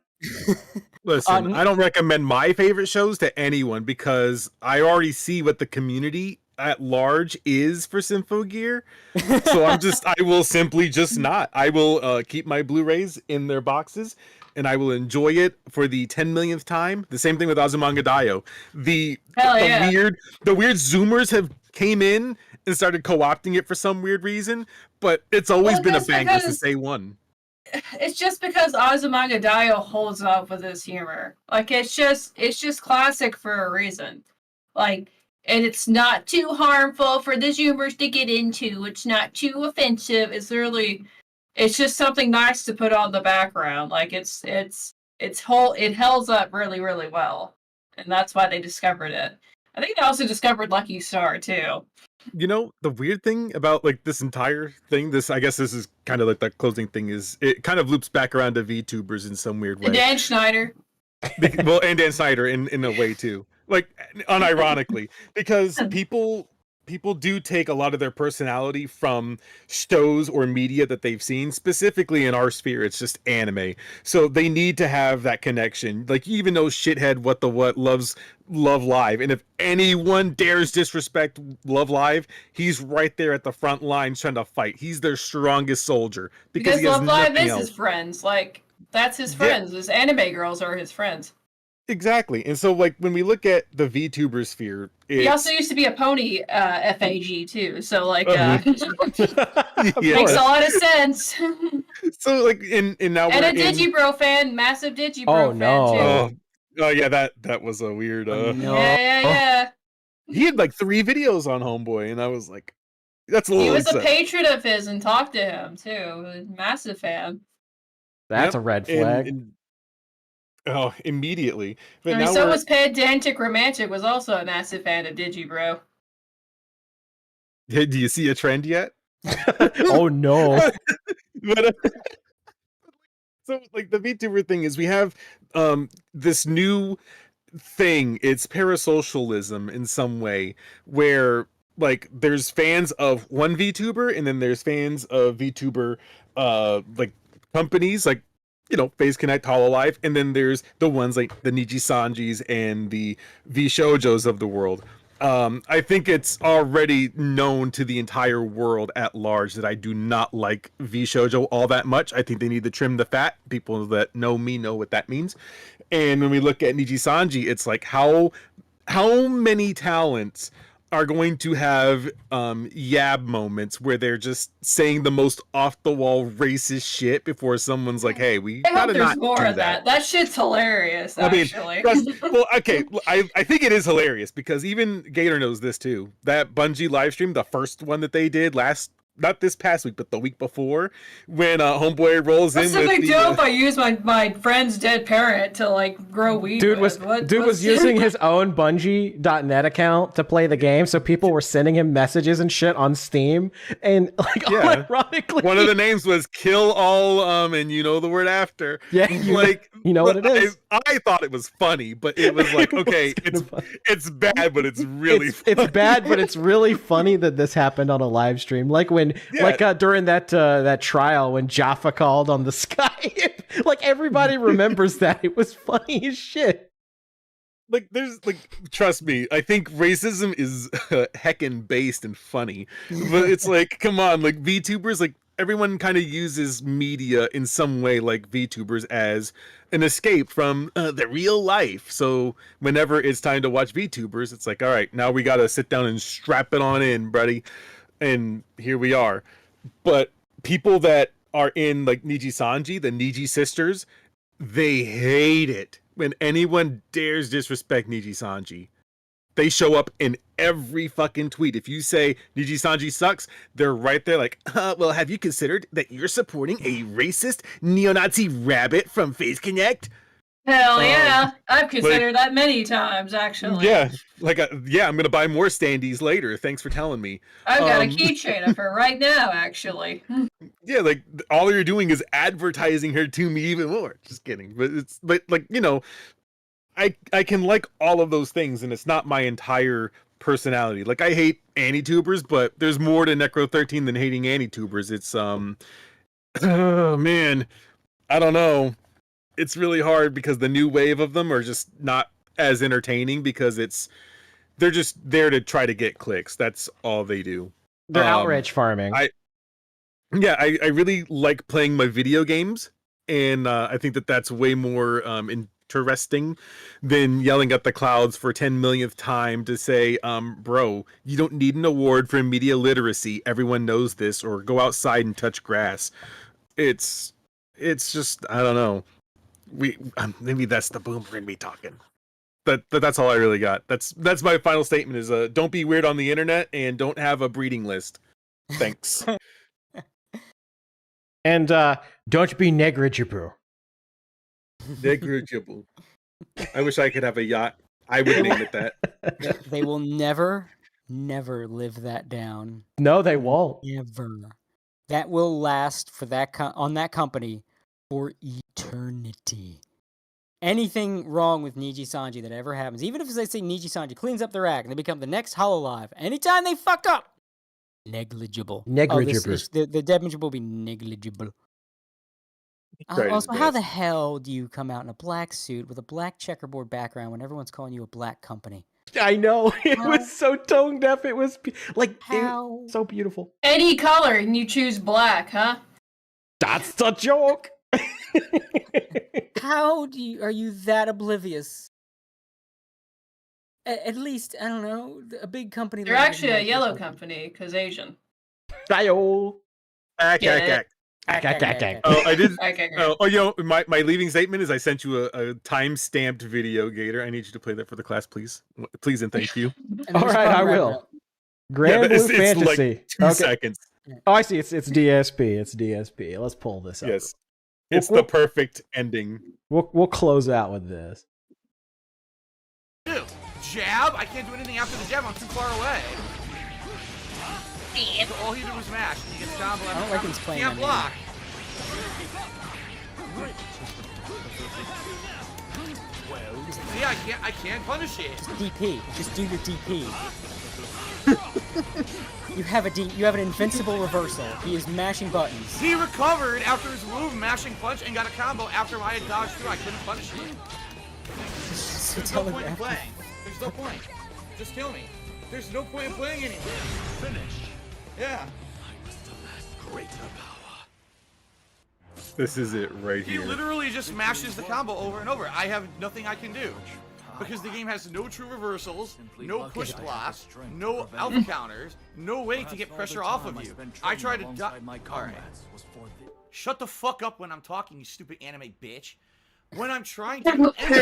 Listen, I don't recommend my favorite shows to anyone because I already see what the community at large is for Symphogear. So I will simply just not. I will keep my Blu-rays in their boxes, and I will enjoy it for the 10 millionth time. The same thing with Azumanga Daioh. The weird Zoomers have came in and started co-opting it for some weird reason, but it's always been a banger since day one. It's just because Azumanga Daioh holds up with his humor. Like it's just classic for a reason. Like, and it's not too harmful for the Zoomers to get into. It's not too offensive. It's just something nice to put on the background. Like it holds up really, really well, and that's why they discovered it. I think they also discovered Lucky Star too. You know, the weird thing about like this entire thing, I guess this is kind of like the closing thing, is it kind of loops back around to VTubers in some weird way. And Dan Schneider. Well, and Dan Snyder in a way too. Like unironically, because people do take a lot of their personality from shows or media that they've seen. Specifically in our sphere, it's just anime. So they need to have that connection. Like, even though shithead what loves Love Live, and if anyone dares disrespect Love Live, he's right there at the front lines trying to fight. He's their strongest soldier because he has Love Live is else. his friends. Like, that's his friends. His anime girls are his friends. Exactly. And so, like, when we look at the VTuber sphere, he also used to be a pony FAG too, so like makes a lot of sense. So like now and a Digibro fan, massive Digibro fan too. Oh yeah, that was a weird yeah. He had like 3 videos on Homeboy, and I was like, that's a little. He was a patron of his and talked to him too. Massive fan. That's a red flag. Oh, immediately. But I mean, now so we're... was Pedantic Romantic was also a massive fan of Digibro. Do you see a trend yet? Oh no. But, so like the VTuber thing is we have this new thing. It's parasocialism in some way, where like there's fans of one VTuber and then there's fans of VTuber like companies like, you know, Faze Connect, Hololive, and then there's the ones like the Niji Sanjis and the V Shoujos of the world. I think it's already known to the entire world at large that I do not like V Shoujo all that much. I think they need to trim the fat. People that know me know what that means. And when we look at Niji Sanji, it's like how many talents are going to have yab moments where they're just saying the most off the wall racist shit before someone's like, "Hey, we I hope gotta there's not more do of that. That shit's hilarious, actually. Well, okay, I think it is hilarious because even Gator knows this too. That Bungie live stream, the first one that they did not this past week, but the week before, when Homeboy rolls What's in the with big deal if I use my friend's dead parent to like grow weed? Dude with? was using his own Bungie.net account to play the game, so people were sending him messages and shit on Steam, and like ironically, one of the names was "kill all," and you know the word after. Yeah, you know what it is. I thought it was funny, but it was like, okay, it's bad, but it's really it's bad, but it's really funny that this happened on a live stream. Like when during that trial when Jaffa called on the Skype, like everybody remembers that. It was funny as shit. Like there's trust me, I think racism is heckin' based and funny, but it's like, come on, like VTubers, like everyone kind of uses media in some way, like VTubers, as an escape from the real life. So whenever it's time to watch VTubers, it's like, all right, now we gotta sit down and strap it on in, buddy. And here we are. But people that are in like Niji Sanji, the Niji sisters, they hate it when anyone dares disrespect Niji Sanji. They show up in every fucking tweet. If you say Niji Sanji sucks, they're right there like, well, have you considered that you're supporting a racist neo-Nazi rabbit from Faze Connect? Hell yeah, I've considered that many times, actually. Yeah, like, I'm gonna buy more standees later. Thanks for telling me. I've got a keychain of her right now, actually. Yeah, like all you're doing is advertising her to me even more. Just kidding, but like, you know, I can like all of those things, and it's not my entire personality. Like I hate Anitubers, but there's more to Necro 13 than hating Anitubers. It's oh man, I don't know. It's really hard because the new wave of them are just not as entertaining because they're just there to try to get clicks. That's all they do. They're outrage farming. I really like playing my video games, and I think that's way more interesting than yelling at the clouds for 10 millionth time to say, bro, you don't need an award for media literacy. Everyone knows this, or go outside and touch grass. It's just, I don't know. Maybe that's the boomer in me talking. But that's all I really got. That's my final statement is don't be weird on the internet and don't have a breeding list. Thanks. And don't be negligible. Negligible. I wish I could have a yacht. I would name it that. They will never live that down. No, they won't. Never. That will last for on that company for eternity. Anything wrong with Niji Sanji that ever happens, even if they say Niji Sanji cleans up their act and they become the next Hololive, anytime they fuck up, negligible. Negligible. The damage will be negligible. Also, how the hell do you come out in a black suit with a black checkerboard background when everyone's calling you a black company? I know. It was so tone deaf. It was so beautiful. Any color and you choose black, huh? That's the joke. How are you that oblivious? At least, I don't know, a big company. They're actually a yellow company, because Asian. Ayo. Oh, I did. You know, my leaving statement is I sent you a time-stamped video, Gator. I need you to play that for the class, please. Please and thank you. All right, I will. Grand Blue Fantasy. Like 2 seconds. Oh, I see. It's DSP. It's DSP. Let's pull this up. Yes. It's the perfect ending. We'll close out with this. Jab? I can't do anything after the jab. I'm too far away. So all he did was mash. And he gets combo after I don't like him playing Can't my block. Yeah, I can't punish it. Just DP. Just do your DP. You have an invincible reversal. He is mashing buttons. He recovered after his move, mashing punch, and got a combo after I had dodged through. I couldn't punish it. There's no point in playing. There's no point. Just kill me. There's no point in playing anymore. Finish. Yeah. This is it right here. He literally just mashes the combo over and over. I have nothing I can do. Because the game has no true reversals, no push blocks, no alpha counters, no way to get pressure off of you. I tried to Alright. Shut the fuck up when I'm talking, you stupid anime bitch. When I'm trying to get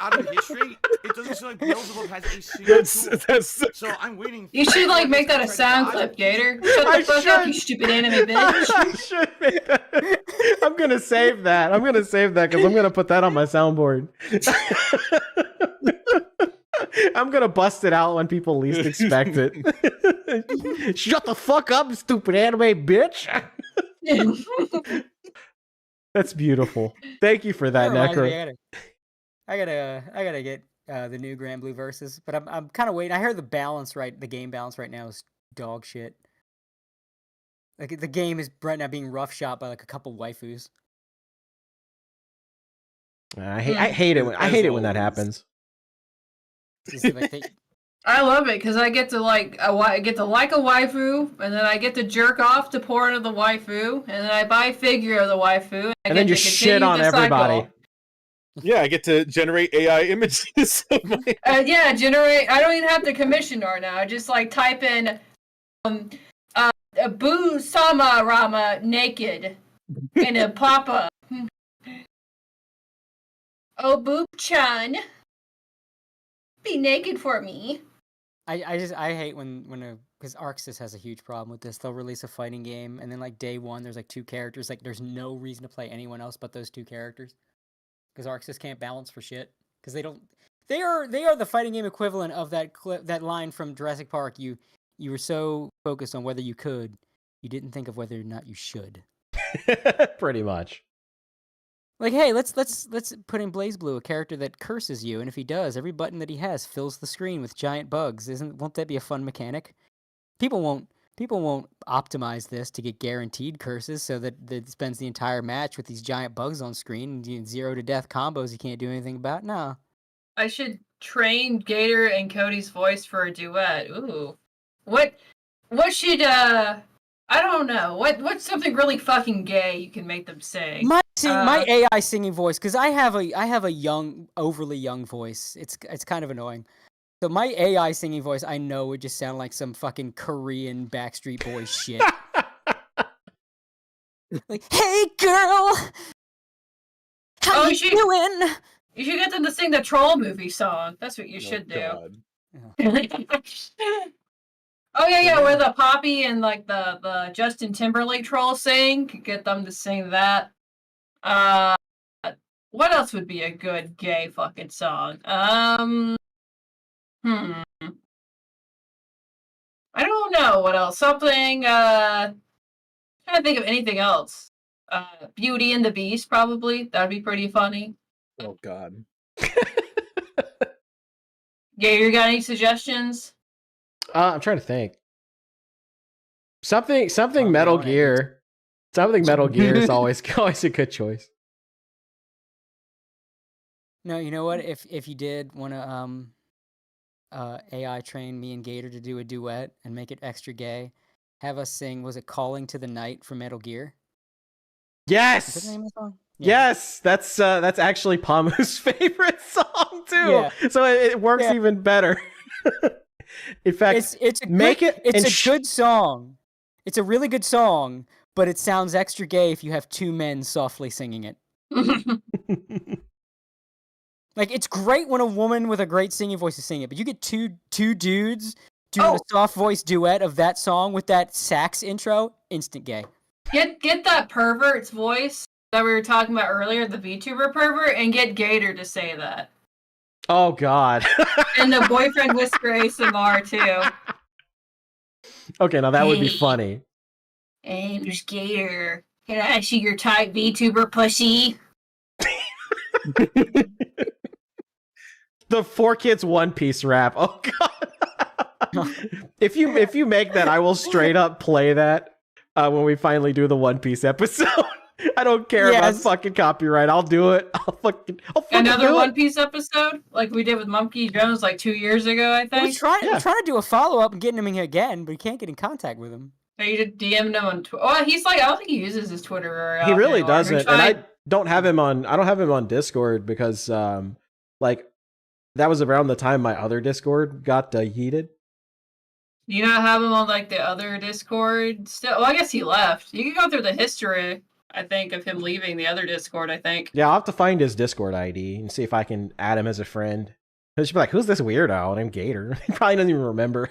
out of the history, it doesn't seem like Beelzebub has a single tool. So I'm waiting. You should like make that a sound clip, Gator. Shut the fuck up, you stupid anime bitch. I should make that. I'm gonna save that. because I'm gonna put that on my soundboard. I'm gonna bust it out when people least expect it. Shut the fuck up, stupid anime bitch. That's beautiful. Thank you for that, Necro. I gotta get the new Grand Blue Versus, but I'm kind of waiting. I heard the game balance right now is dog shit. Like the game is right now being rough shot by like a couple waifus. I hate it when that happens. I love it because I get to like a waifu, and then I get to jerk off to porn of the waifu, and then I buy a figure of the waifu, and then you shit on everybody. Yeah, I get to generate AI images. Yeah, generate. I don't even have to commission art now. I just like type in Boo Sama Rama naked, and a pop up. Oh, Boop-chan, be naked for me. I hate when because Arxis has a huge problem with this. They'll release a fighting game, and then like day one, there's like 2 characters. Like there's no reason to play anyone else but those 2 characters, because Arxis can't balance for shit. Because they don't. They are the fighting game equivalent of that line from Jurassic Park. You were so focused on whether you could, you didn't think of whether or not you should. Pretty much. Like, hey, let's put in BlazBlue, a character that curses you, and if he does, every button that he has fills the screen with giant bugs. Won't that be a fun mechanic? People won't optimize this to get guaranteed curses, so that it spends the entire match with these giant bugs on screen and 0 to death combos you can't do anything about. No. I should train Gator and Cody's voice for a duet. Ooh, what should I don't know. What's something really fucking gay you can make them sing? My AI singing voice, because I have a young, overly young voice. It's kind of annoying. So my AI singing voice, I know, would just sound like some fucking Korean Backstreet Boys shit. Like, hey girl, how you doing? You should get them to sing the Troll movie song. That's what you should do. Oh yeah, where the Poppy and like the Justin Timberlake troll sing. Could get them to sing that. What else would be a good gay fucking song? I don't know what else. Something. Trying to think of anything else. Beauty and the Beast, probably. That'd be pretty funny. Oh God. Gator, you got any suggestions? I'm trying to think. Something Metal Gear. Something Metal Gear is always a good choice. No, you know what? If you did want to AI train me and Gator to do a duet and make it extra gay, have us sing, was it Calling to the Night from Metal Gear? Yes. Is that the name of the song? Yes, that's actually Pamu's favorite song too. Yeah. So it works even better. In fact, it's a good song. It's a really good song, but it sounds extra gay if you have 2 men softly singing it. Like, it's great when a woman with a great singing voice is singing it, but you get two dudes doing a soft voice duet of that song with that sax intro, instant gay. Get that pervert's voice that we were talking about earlier, the VTuber pervert, and get Gator to say that. Oh God. And the boyfriend whisper ASMR too. Okay, now that would be Hey. funny. Hey, there's Gator. Can I see your tight VTuber pussy? The 4Kids One Piece rap. Oh God. if you make that, I will straight up play that when we finally do the One Piece episode. I don't care about fucking copyright. I'll do it. I'll fucking Another do One it. Piece episode, like we did with Monkey Jones like 2 years ago, I think. We're trying to do a follow up and getting him in here again, but we can't get in contact with him. So you did DM him on Twitter. Oh, he's like, I don't think he uses his Twitter very He often really anymore. doesn't, and I don't have him on Discord because like that was around the time my other Discord got heated. Do you not have him on like the other Discord still? Well, I guess he left. You can go through the history, I think, of him leaving the other Discord, I think. Yeah, I'll have to find his Discord ID and see if I can add him as a friend. He'll just be like, "Who's this weirdo?" And I'm Gator. He probably doesn't even remember.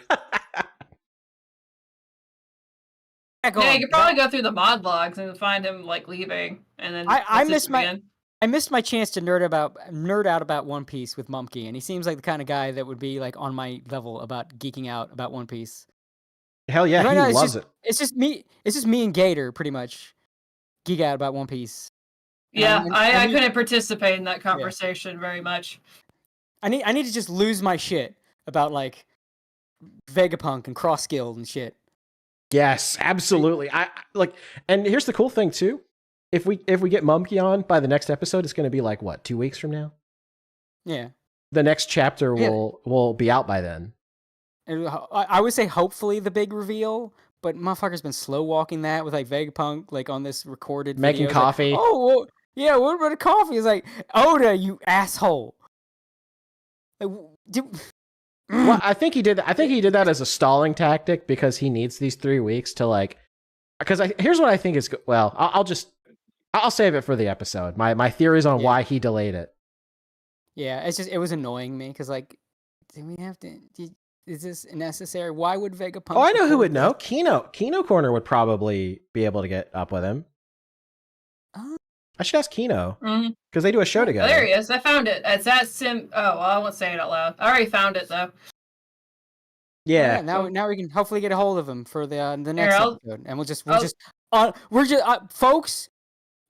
Yeah, you could probably go through the mod logs and find him like leaving, and then I missed missed my chance to nerd out about One Piece with Mumkey, and he seems like the kind of guy that would be like on my level about geeking out about One Piece. Hell yeah, Right he now, loves it. It's just me and Gator pretty much geek out about One Piece. Yeah, And I couldn't participate in that conversation very much. I need to just lose my shit about like Vegapunk and Cross Guild and shit. Yes, absolutely. I like, and here's the cool thing too. If we get Mumkey on by the next episode, it's going to be like what, 2 weeks from now. Yeah. The next chapter will be out by then. And I would say hopefully the big reveal, but motherfucker's been slow walking that with like Vegapunk like on this recorded Making video. It's like, coffee. oh well, yeah, what about a coffee? It's like Oda, you asshole. Like, Well, I think he did. I think he did that as a stalling tactic because he needs these 3 weeks to like. Because here's what I think is. Well, I'll save it for the episode. My theories on why he delayed it. Yeah, it was annoying me because like, do we have to? Is this necessary? Why would Vegapunk? Oh, I know who record would know. this? Kino Corner would probably be able to get up with him. I should ask Kino because they do a show together. Oh, there he is. I found it. It's at Sim. Oh, well, I won't say it out loud. I already found it though. Yeah. Now we can hopefully get a hold of him for the next episode, and we're just folks.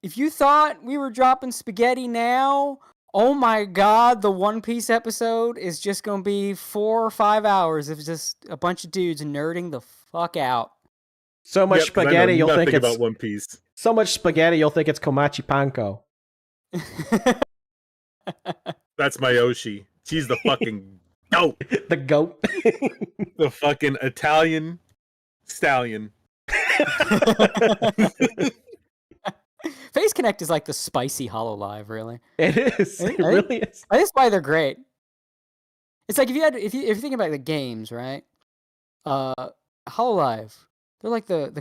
If you thought we were dropping spaghetti now, oh my God, the One Piece episode is just gonna be 4 or 5 hours of just a bunch of dudes nerding the fuck out. So much spaghetti, you'll think it's about One Piece. So much spaghetti, you'll think it's Komachi Panko. That's my Yoshi. She's the fucking goat. The goat. The fucking Italian stallion. Faze Connect is like the spicy HoloLive, really. It is. It really is. That's why they're great. It's like if you think about the games, right? HoloLive, they're like they're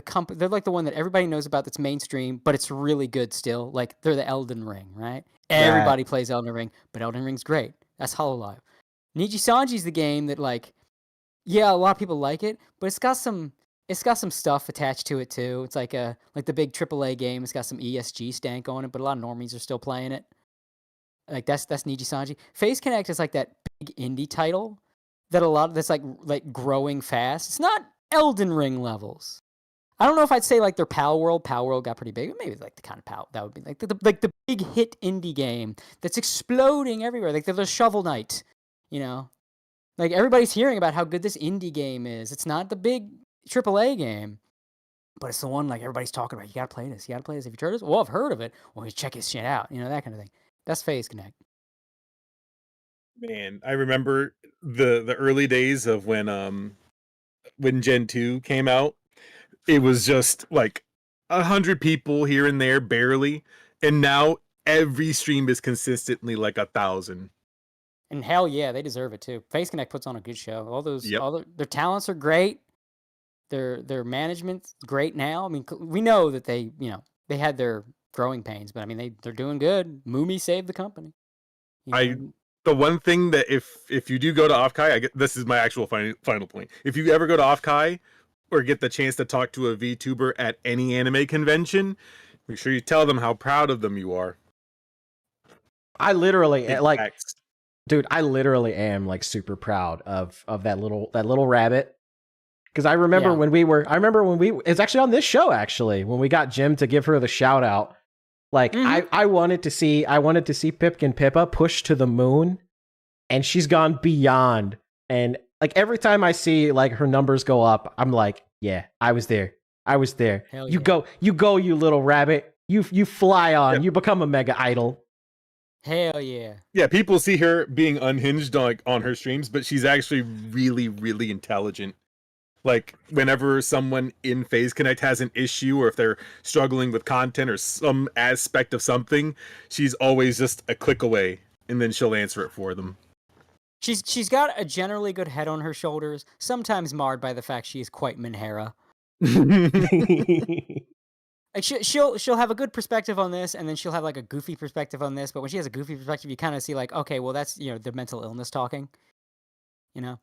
like the one that everybody knows about that's mainstream, but it's really good still. Like they're the Elden Ring, right? Everybody plays Elden Ring, but Elden Ring's great. That's HoloLive. Nijisanji's the game that like, yeah, a lot of people like it, but it's got some stuff attached to it too. It's like the big AAA game. It's got some ESG stank on it, but a lot of normies are still playing it. Like that's Nijisanji. Faze Connect is like that big indie title that that's like growing fast. It's not Elden Ring levels. I don't know if I'd say like their Pal World. Pal World got pretty big. Maybe like the kind of Pal that would be like the big hit indie game that's exploding everywhere. Like the Shovel Knight, you know, like everybody's hearing about how good this indie game is. It's not the big AAA game, but it's the one like everybody's talking about. You gotta play this. You gotta play this. Have you heard of this? Well, I've heard of it. Well, you check his shit out. You know, that kind of thing. That's Faze Connect. Man, I remember the early days of when Gen 2 came out. It was just like 100 people here and there, barely, and now every stream is consistently like 1,000. And hell yeah, they deserve it too. Faze Connect puts on a good show. Their talents are great. Their management's great now. I mean, we know that they had their growing pains, but I mean they're doing good. Moomy saved the company. The one thing that if you do go to Offkai, this is my actual final point. If you ever go to Offkai or get the chance to talk to a VTuber at any anime convention, Make sure you tell them how proud of them you are. I literally Big like, facts. dude. I literally am like super proud of that little rabbit. Because I remember when we it's actually on this show actually when we got Jim to give her the shout out. Like I wanted to see Pipkin Pippa push to the moon, and she's gone beyond. And like every time I see like her numbers go up, I'm like, yeah, I was there. Hell You yeah. go, you little rabbit. You fly on. Yep. You become a mega idol. Hell yeah. Yeah, people see her being unhinged on her streams, but she's actually really, really intelligent. Like, whenever someone in Faze Connect has an issue, or if they're struggling with content or some aspect of something, she's always just a click away, and then she'll answer it for them. She's got a generally good head on her shoulders, sometimes marred by the fact she is quite Minhera. Like she'll have a good perspective on this, and then she'll have like a goofy perspective on this. But when she has a goofy perspective, you kind of see like, okay, well that's the mental illness talking.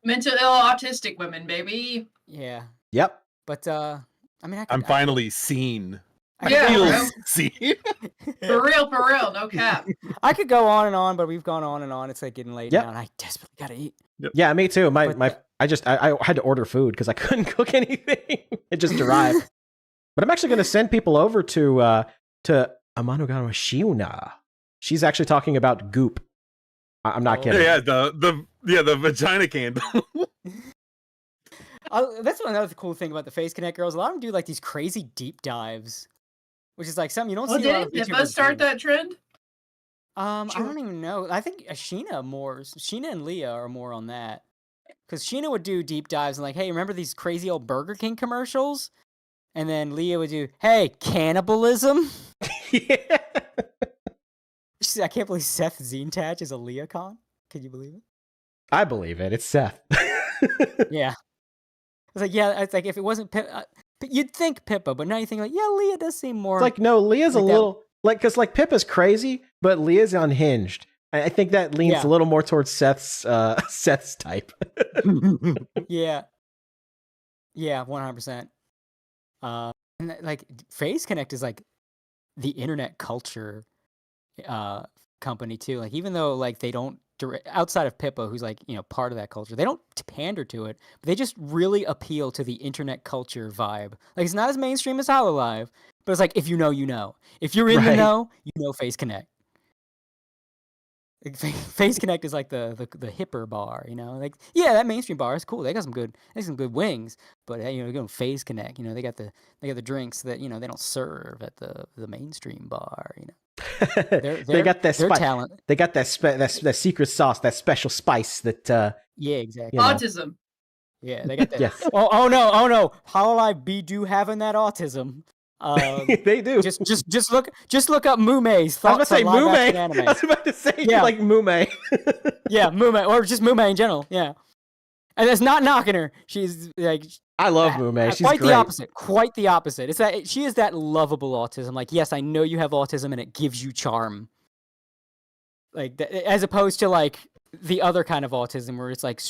Mental ill autistic women, baby. Yeah. Yep. But I mean, I'm finally seen. Yeah, Feel bro. seen. For real, no cap. I could go on and on, but we've gone on and on. It's like getting late Yep. now, and I desperately gotta eat. Yeah, me too. I had to order food because I couldn't cook anything. It just arrived. But I'm actually going to send people over to Amanogano Shiuna. She's actually talking about goop. I'm not kidding. Yeah, the vagina candle. That's another cool thing about the Faze Connect girls. A lot of them do like these crazy deep dives, which is like something you don't see a lot of Did VTubers Pippa start do. that trend? I don't even know. I think Sheena and Leah are more on that. Because Sheena would do deep dives and like, hey, remember these crazy old Burger King commercials? And then Leah would do, hey, cannibalism? Yeah. I can't believe Seth Zentach is a Leah con. Can you believe it? I believe it. It's Seth. Yeah. It's like, yeah, it's like if it wasn't Pippa, you'd think Pippa, but now you think like, yeah, Leah does seem more. It's like, no, Leah's like a that. little like because like Pippa's crazy, but Leah's unhinged. I think that leans Yeah. a little more towards Seth's type. Yeah. Yeah, 100%. And like Faze Connect is like the internet culture company too. Like even though like they don't outside of Pippa, who's like part of that culture, they don't pander to it. But they just really appeal to the internet culture vibe. Like it's not as mainstream as Hololive, but it's like if you know, you know. If you're in the Right. know, you know Faze Connect. Like, Faze Connect is like the hipper bar, like yeah, that mainstream bar is cool. They got some good wings, but you go Faze Connect, they got the drinks that they don't serve at the mainstream bar, They got that their spice. talent. They got that secret sauce, that special spice that Yeah, exactly. Autism. Yeah, they got that. Yes. Oh no, Hololive be do having that autism. They do. Just look up Mume's I was thoughts about to say on live action Mume. anime. I was about to say Yeah. like Mume. Yeah, Mume, or just Mume in general. Yeah, and it's not knocking her. She's like, I love Mume. She's quite great. the opposite. Quite the opposite. It's that she is that lovable autism. Like, yes, I know you have autism, and it gives you charm. Like, as opposed to like the other kind of autism where it's like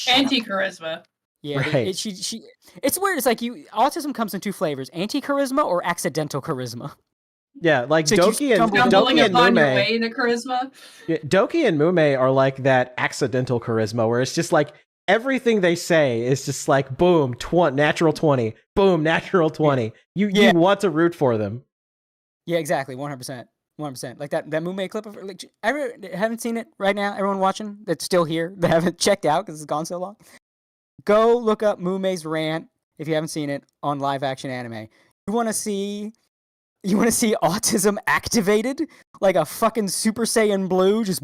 Anti-charisma. Yeah, Right. it's weird. It's like autism comes in two flavors: anti-charisma or accidental charisma. Yeah, like So you Doki and Stumbling Doki and upon your Mume. way to charisma. Yeah, Doki and Mume are like that accidental charisma where it's just like everything they say is just like boom, natural 20, boom, natural 20. You want to root for them. Yeah, exactly, 100%. 100%. Like that Mume clip of like haven't seen it right now. Everyone watching that's still here that haven't checked out because it's gone so long. Go look up Mume's rant if you haven't seen it on live action anime. You want to see autism activated like a fucking Super Saiyan Blue, just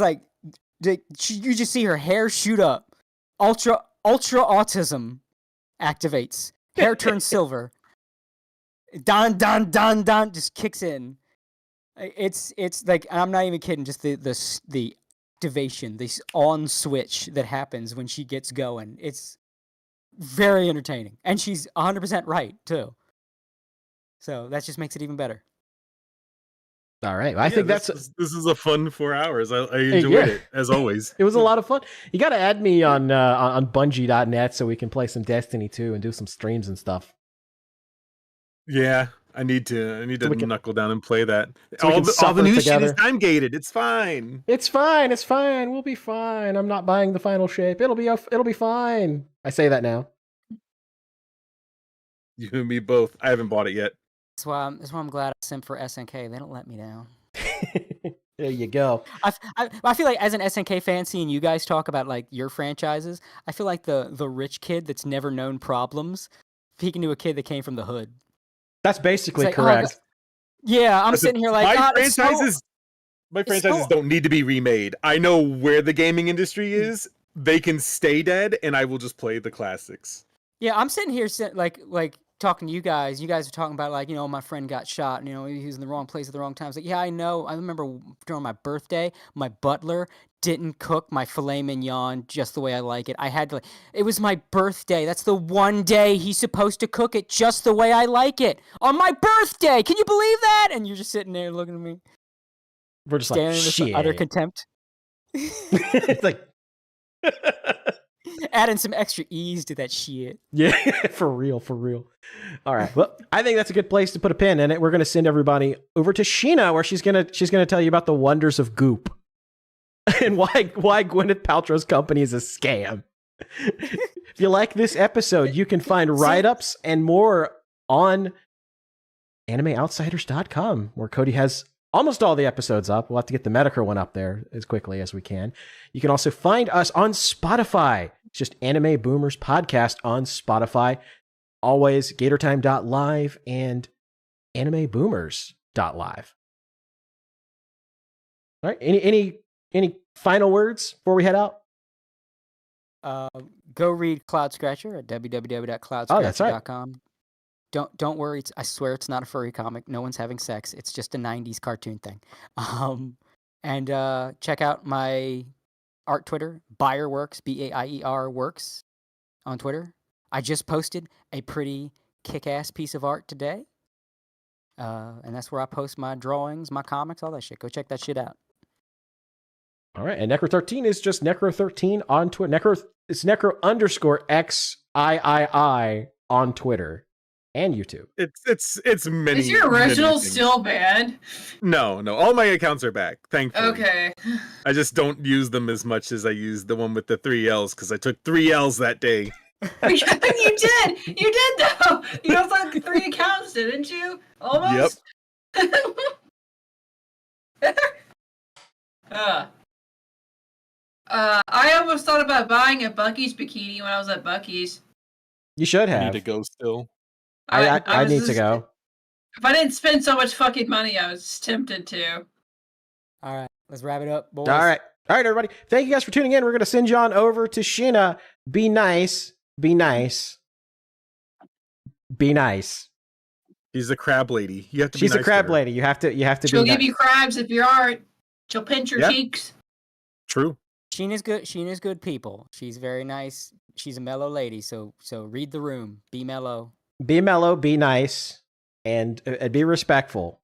like you just see her hair shoot up. Ultra autism activates. Hair turns silver. Don just kicks in. It's like, I'm not even kidding. Just the activation, this on switch that happens when she gets going. It's very entertaining, and she's 100% right too. So that just makes it even better. All right. Well, I think this is a fun 4 hours. I enjoyed it as always. It was a lot of fun. You got to add me on Bungie.net so we can play some Destiny 2 and do some streams and stuff. Yeah, I need to So we can- knuckle down and play that. so we all can the suffer new shit together. is time gated. It's fine. It's fine. It's fine. We'll be fine. I'm not buying the final shape. It'll be fine. I say that now. You and me both. I haven't bought it yet. That's why I'm glad I simp for SNK. They don't let me down. There you go. I feel like as an SNK fan, seeing you guys talk about like your franchises, I feel like the rich kid that's never known problems speaking to a kid that came from the hood. That's basically It's like, oh, correct. Yeah, I'm Listen, sitting here like, my God, it's so- franchises. My it's franchises so- don't need to be remade. I know where the gaming industry is. They can stay dead, and I will just play the classics. Yeah, I'm sitting here like talking to you guys. You guys are talking about like, my friend got shot, and, he was in the wrong place at the wrong time. It's like, yeah, I know. I remember during my birthday, my butler didn't cook my filet mignon just the way I like it. I had to, it was my birthday. That's the one day he's supposed to cook it just the way I like it. On my birthday. Can you believe that? And you're just sitting there looking at me. We're just staring like, with shit. utter contempt. It's like, adding some extra ease to that shit. yeah, for real. All right. Well, I think that's a good place to put a pin in it. We're going to send everybody over to Sheena, where she's going to tell you about the wonders of goop and why Gwyneth Paltrow's company is a scam. If you like this episode, you can find write-ups and more on animeoutsiders.com, where Cody has almost all the episodes up. We'll have to get the Medicare one up there as quickly as we can. You can also find us on Spotify. It's just Anime Boomers Podcast on Spotify. Always GATORTIME.live and AnimeBoomers.live. All right. Any final words before we head out? Go read Cloud Scratcher at www.cloudscratcher.com. Don't worry. I swear it's not a furry comic. No one's having sex. It's just a 90s cartoon thing. And check out my art Twitter, Bayerworks, Bayer Works on Twitter. I just posted a pretty kick-ass piece of art today. And that's where I post my drawings, my comics, all that shit. Go check that shit out. All right. And Necro13 is just Necro13 on Twitter. It's Necro_XIII on Twitter and YouTube. It's many. Is your original many things. still banned? No. All my accounts are back. Thankfully. Okay. I just don't use them as much as I use the one with the 3 L's because I took 3 L's that day. You did though. You also had 3 accounts, didn't you? Almost. Yep. I almost thought about buying a Bucky's bikini when I was at Bucky's. You should I have. need to go still. I need to go. If I didn't spend so much fucking money, I was tempted to. All right. Let's wrap it up, boys. All right, everybody. Thank you guys for tuning in. We're going to send you on over to Sheena. Be nice. Be nice. Be nice. She's a crab lady. You have to. She's be nice a crab to her. lady. You have to. She'll be give nice. you crabs if you aren't. She'll pinch your Yep. cheeks. True. Sheena's good. Sheena's good people. She's very nice. She's a mellow lady. So read the room. Be mellow. Be mellow. Be nice. And be respectful.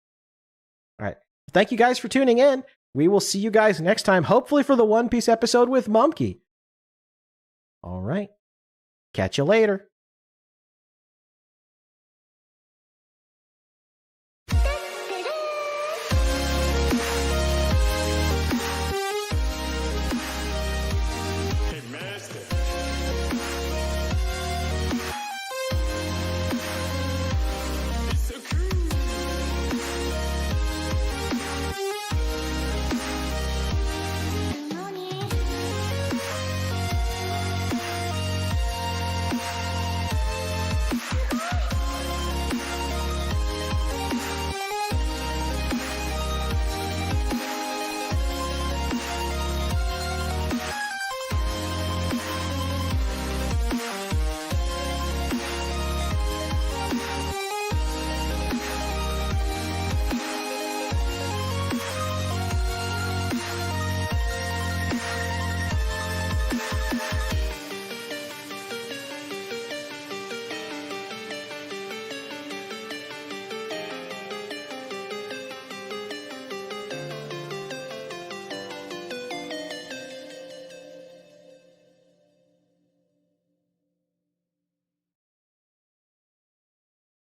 All right. Thank you guys for tuning in. We will see you guys next time, hopefully for the One Piece episode with Mumkey. All right. Catch you later.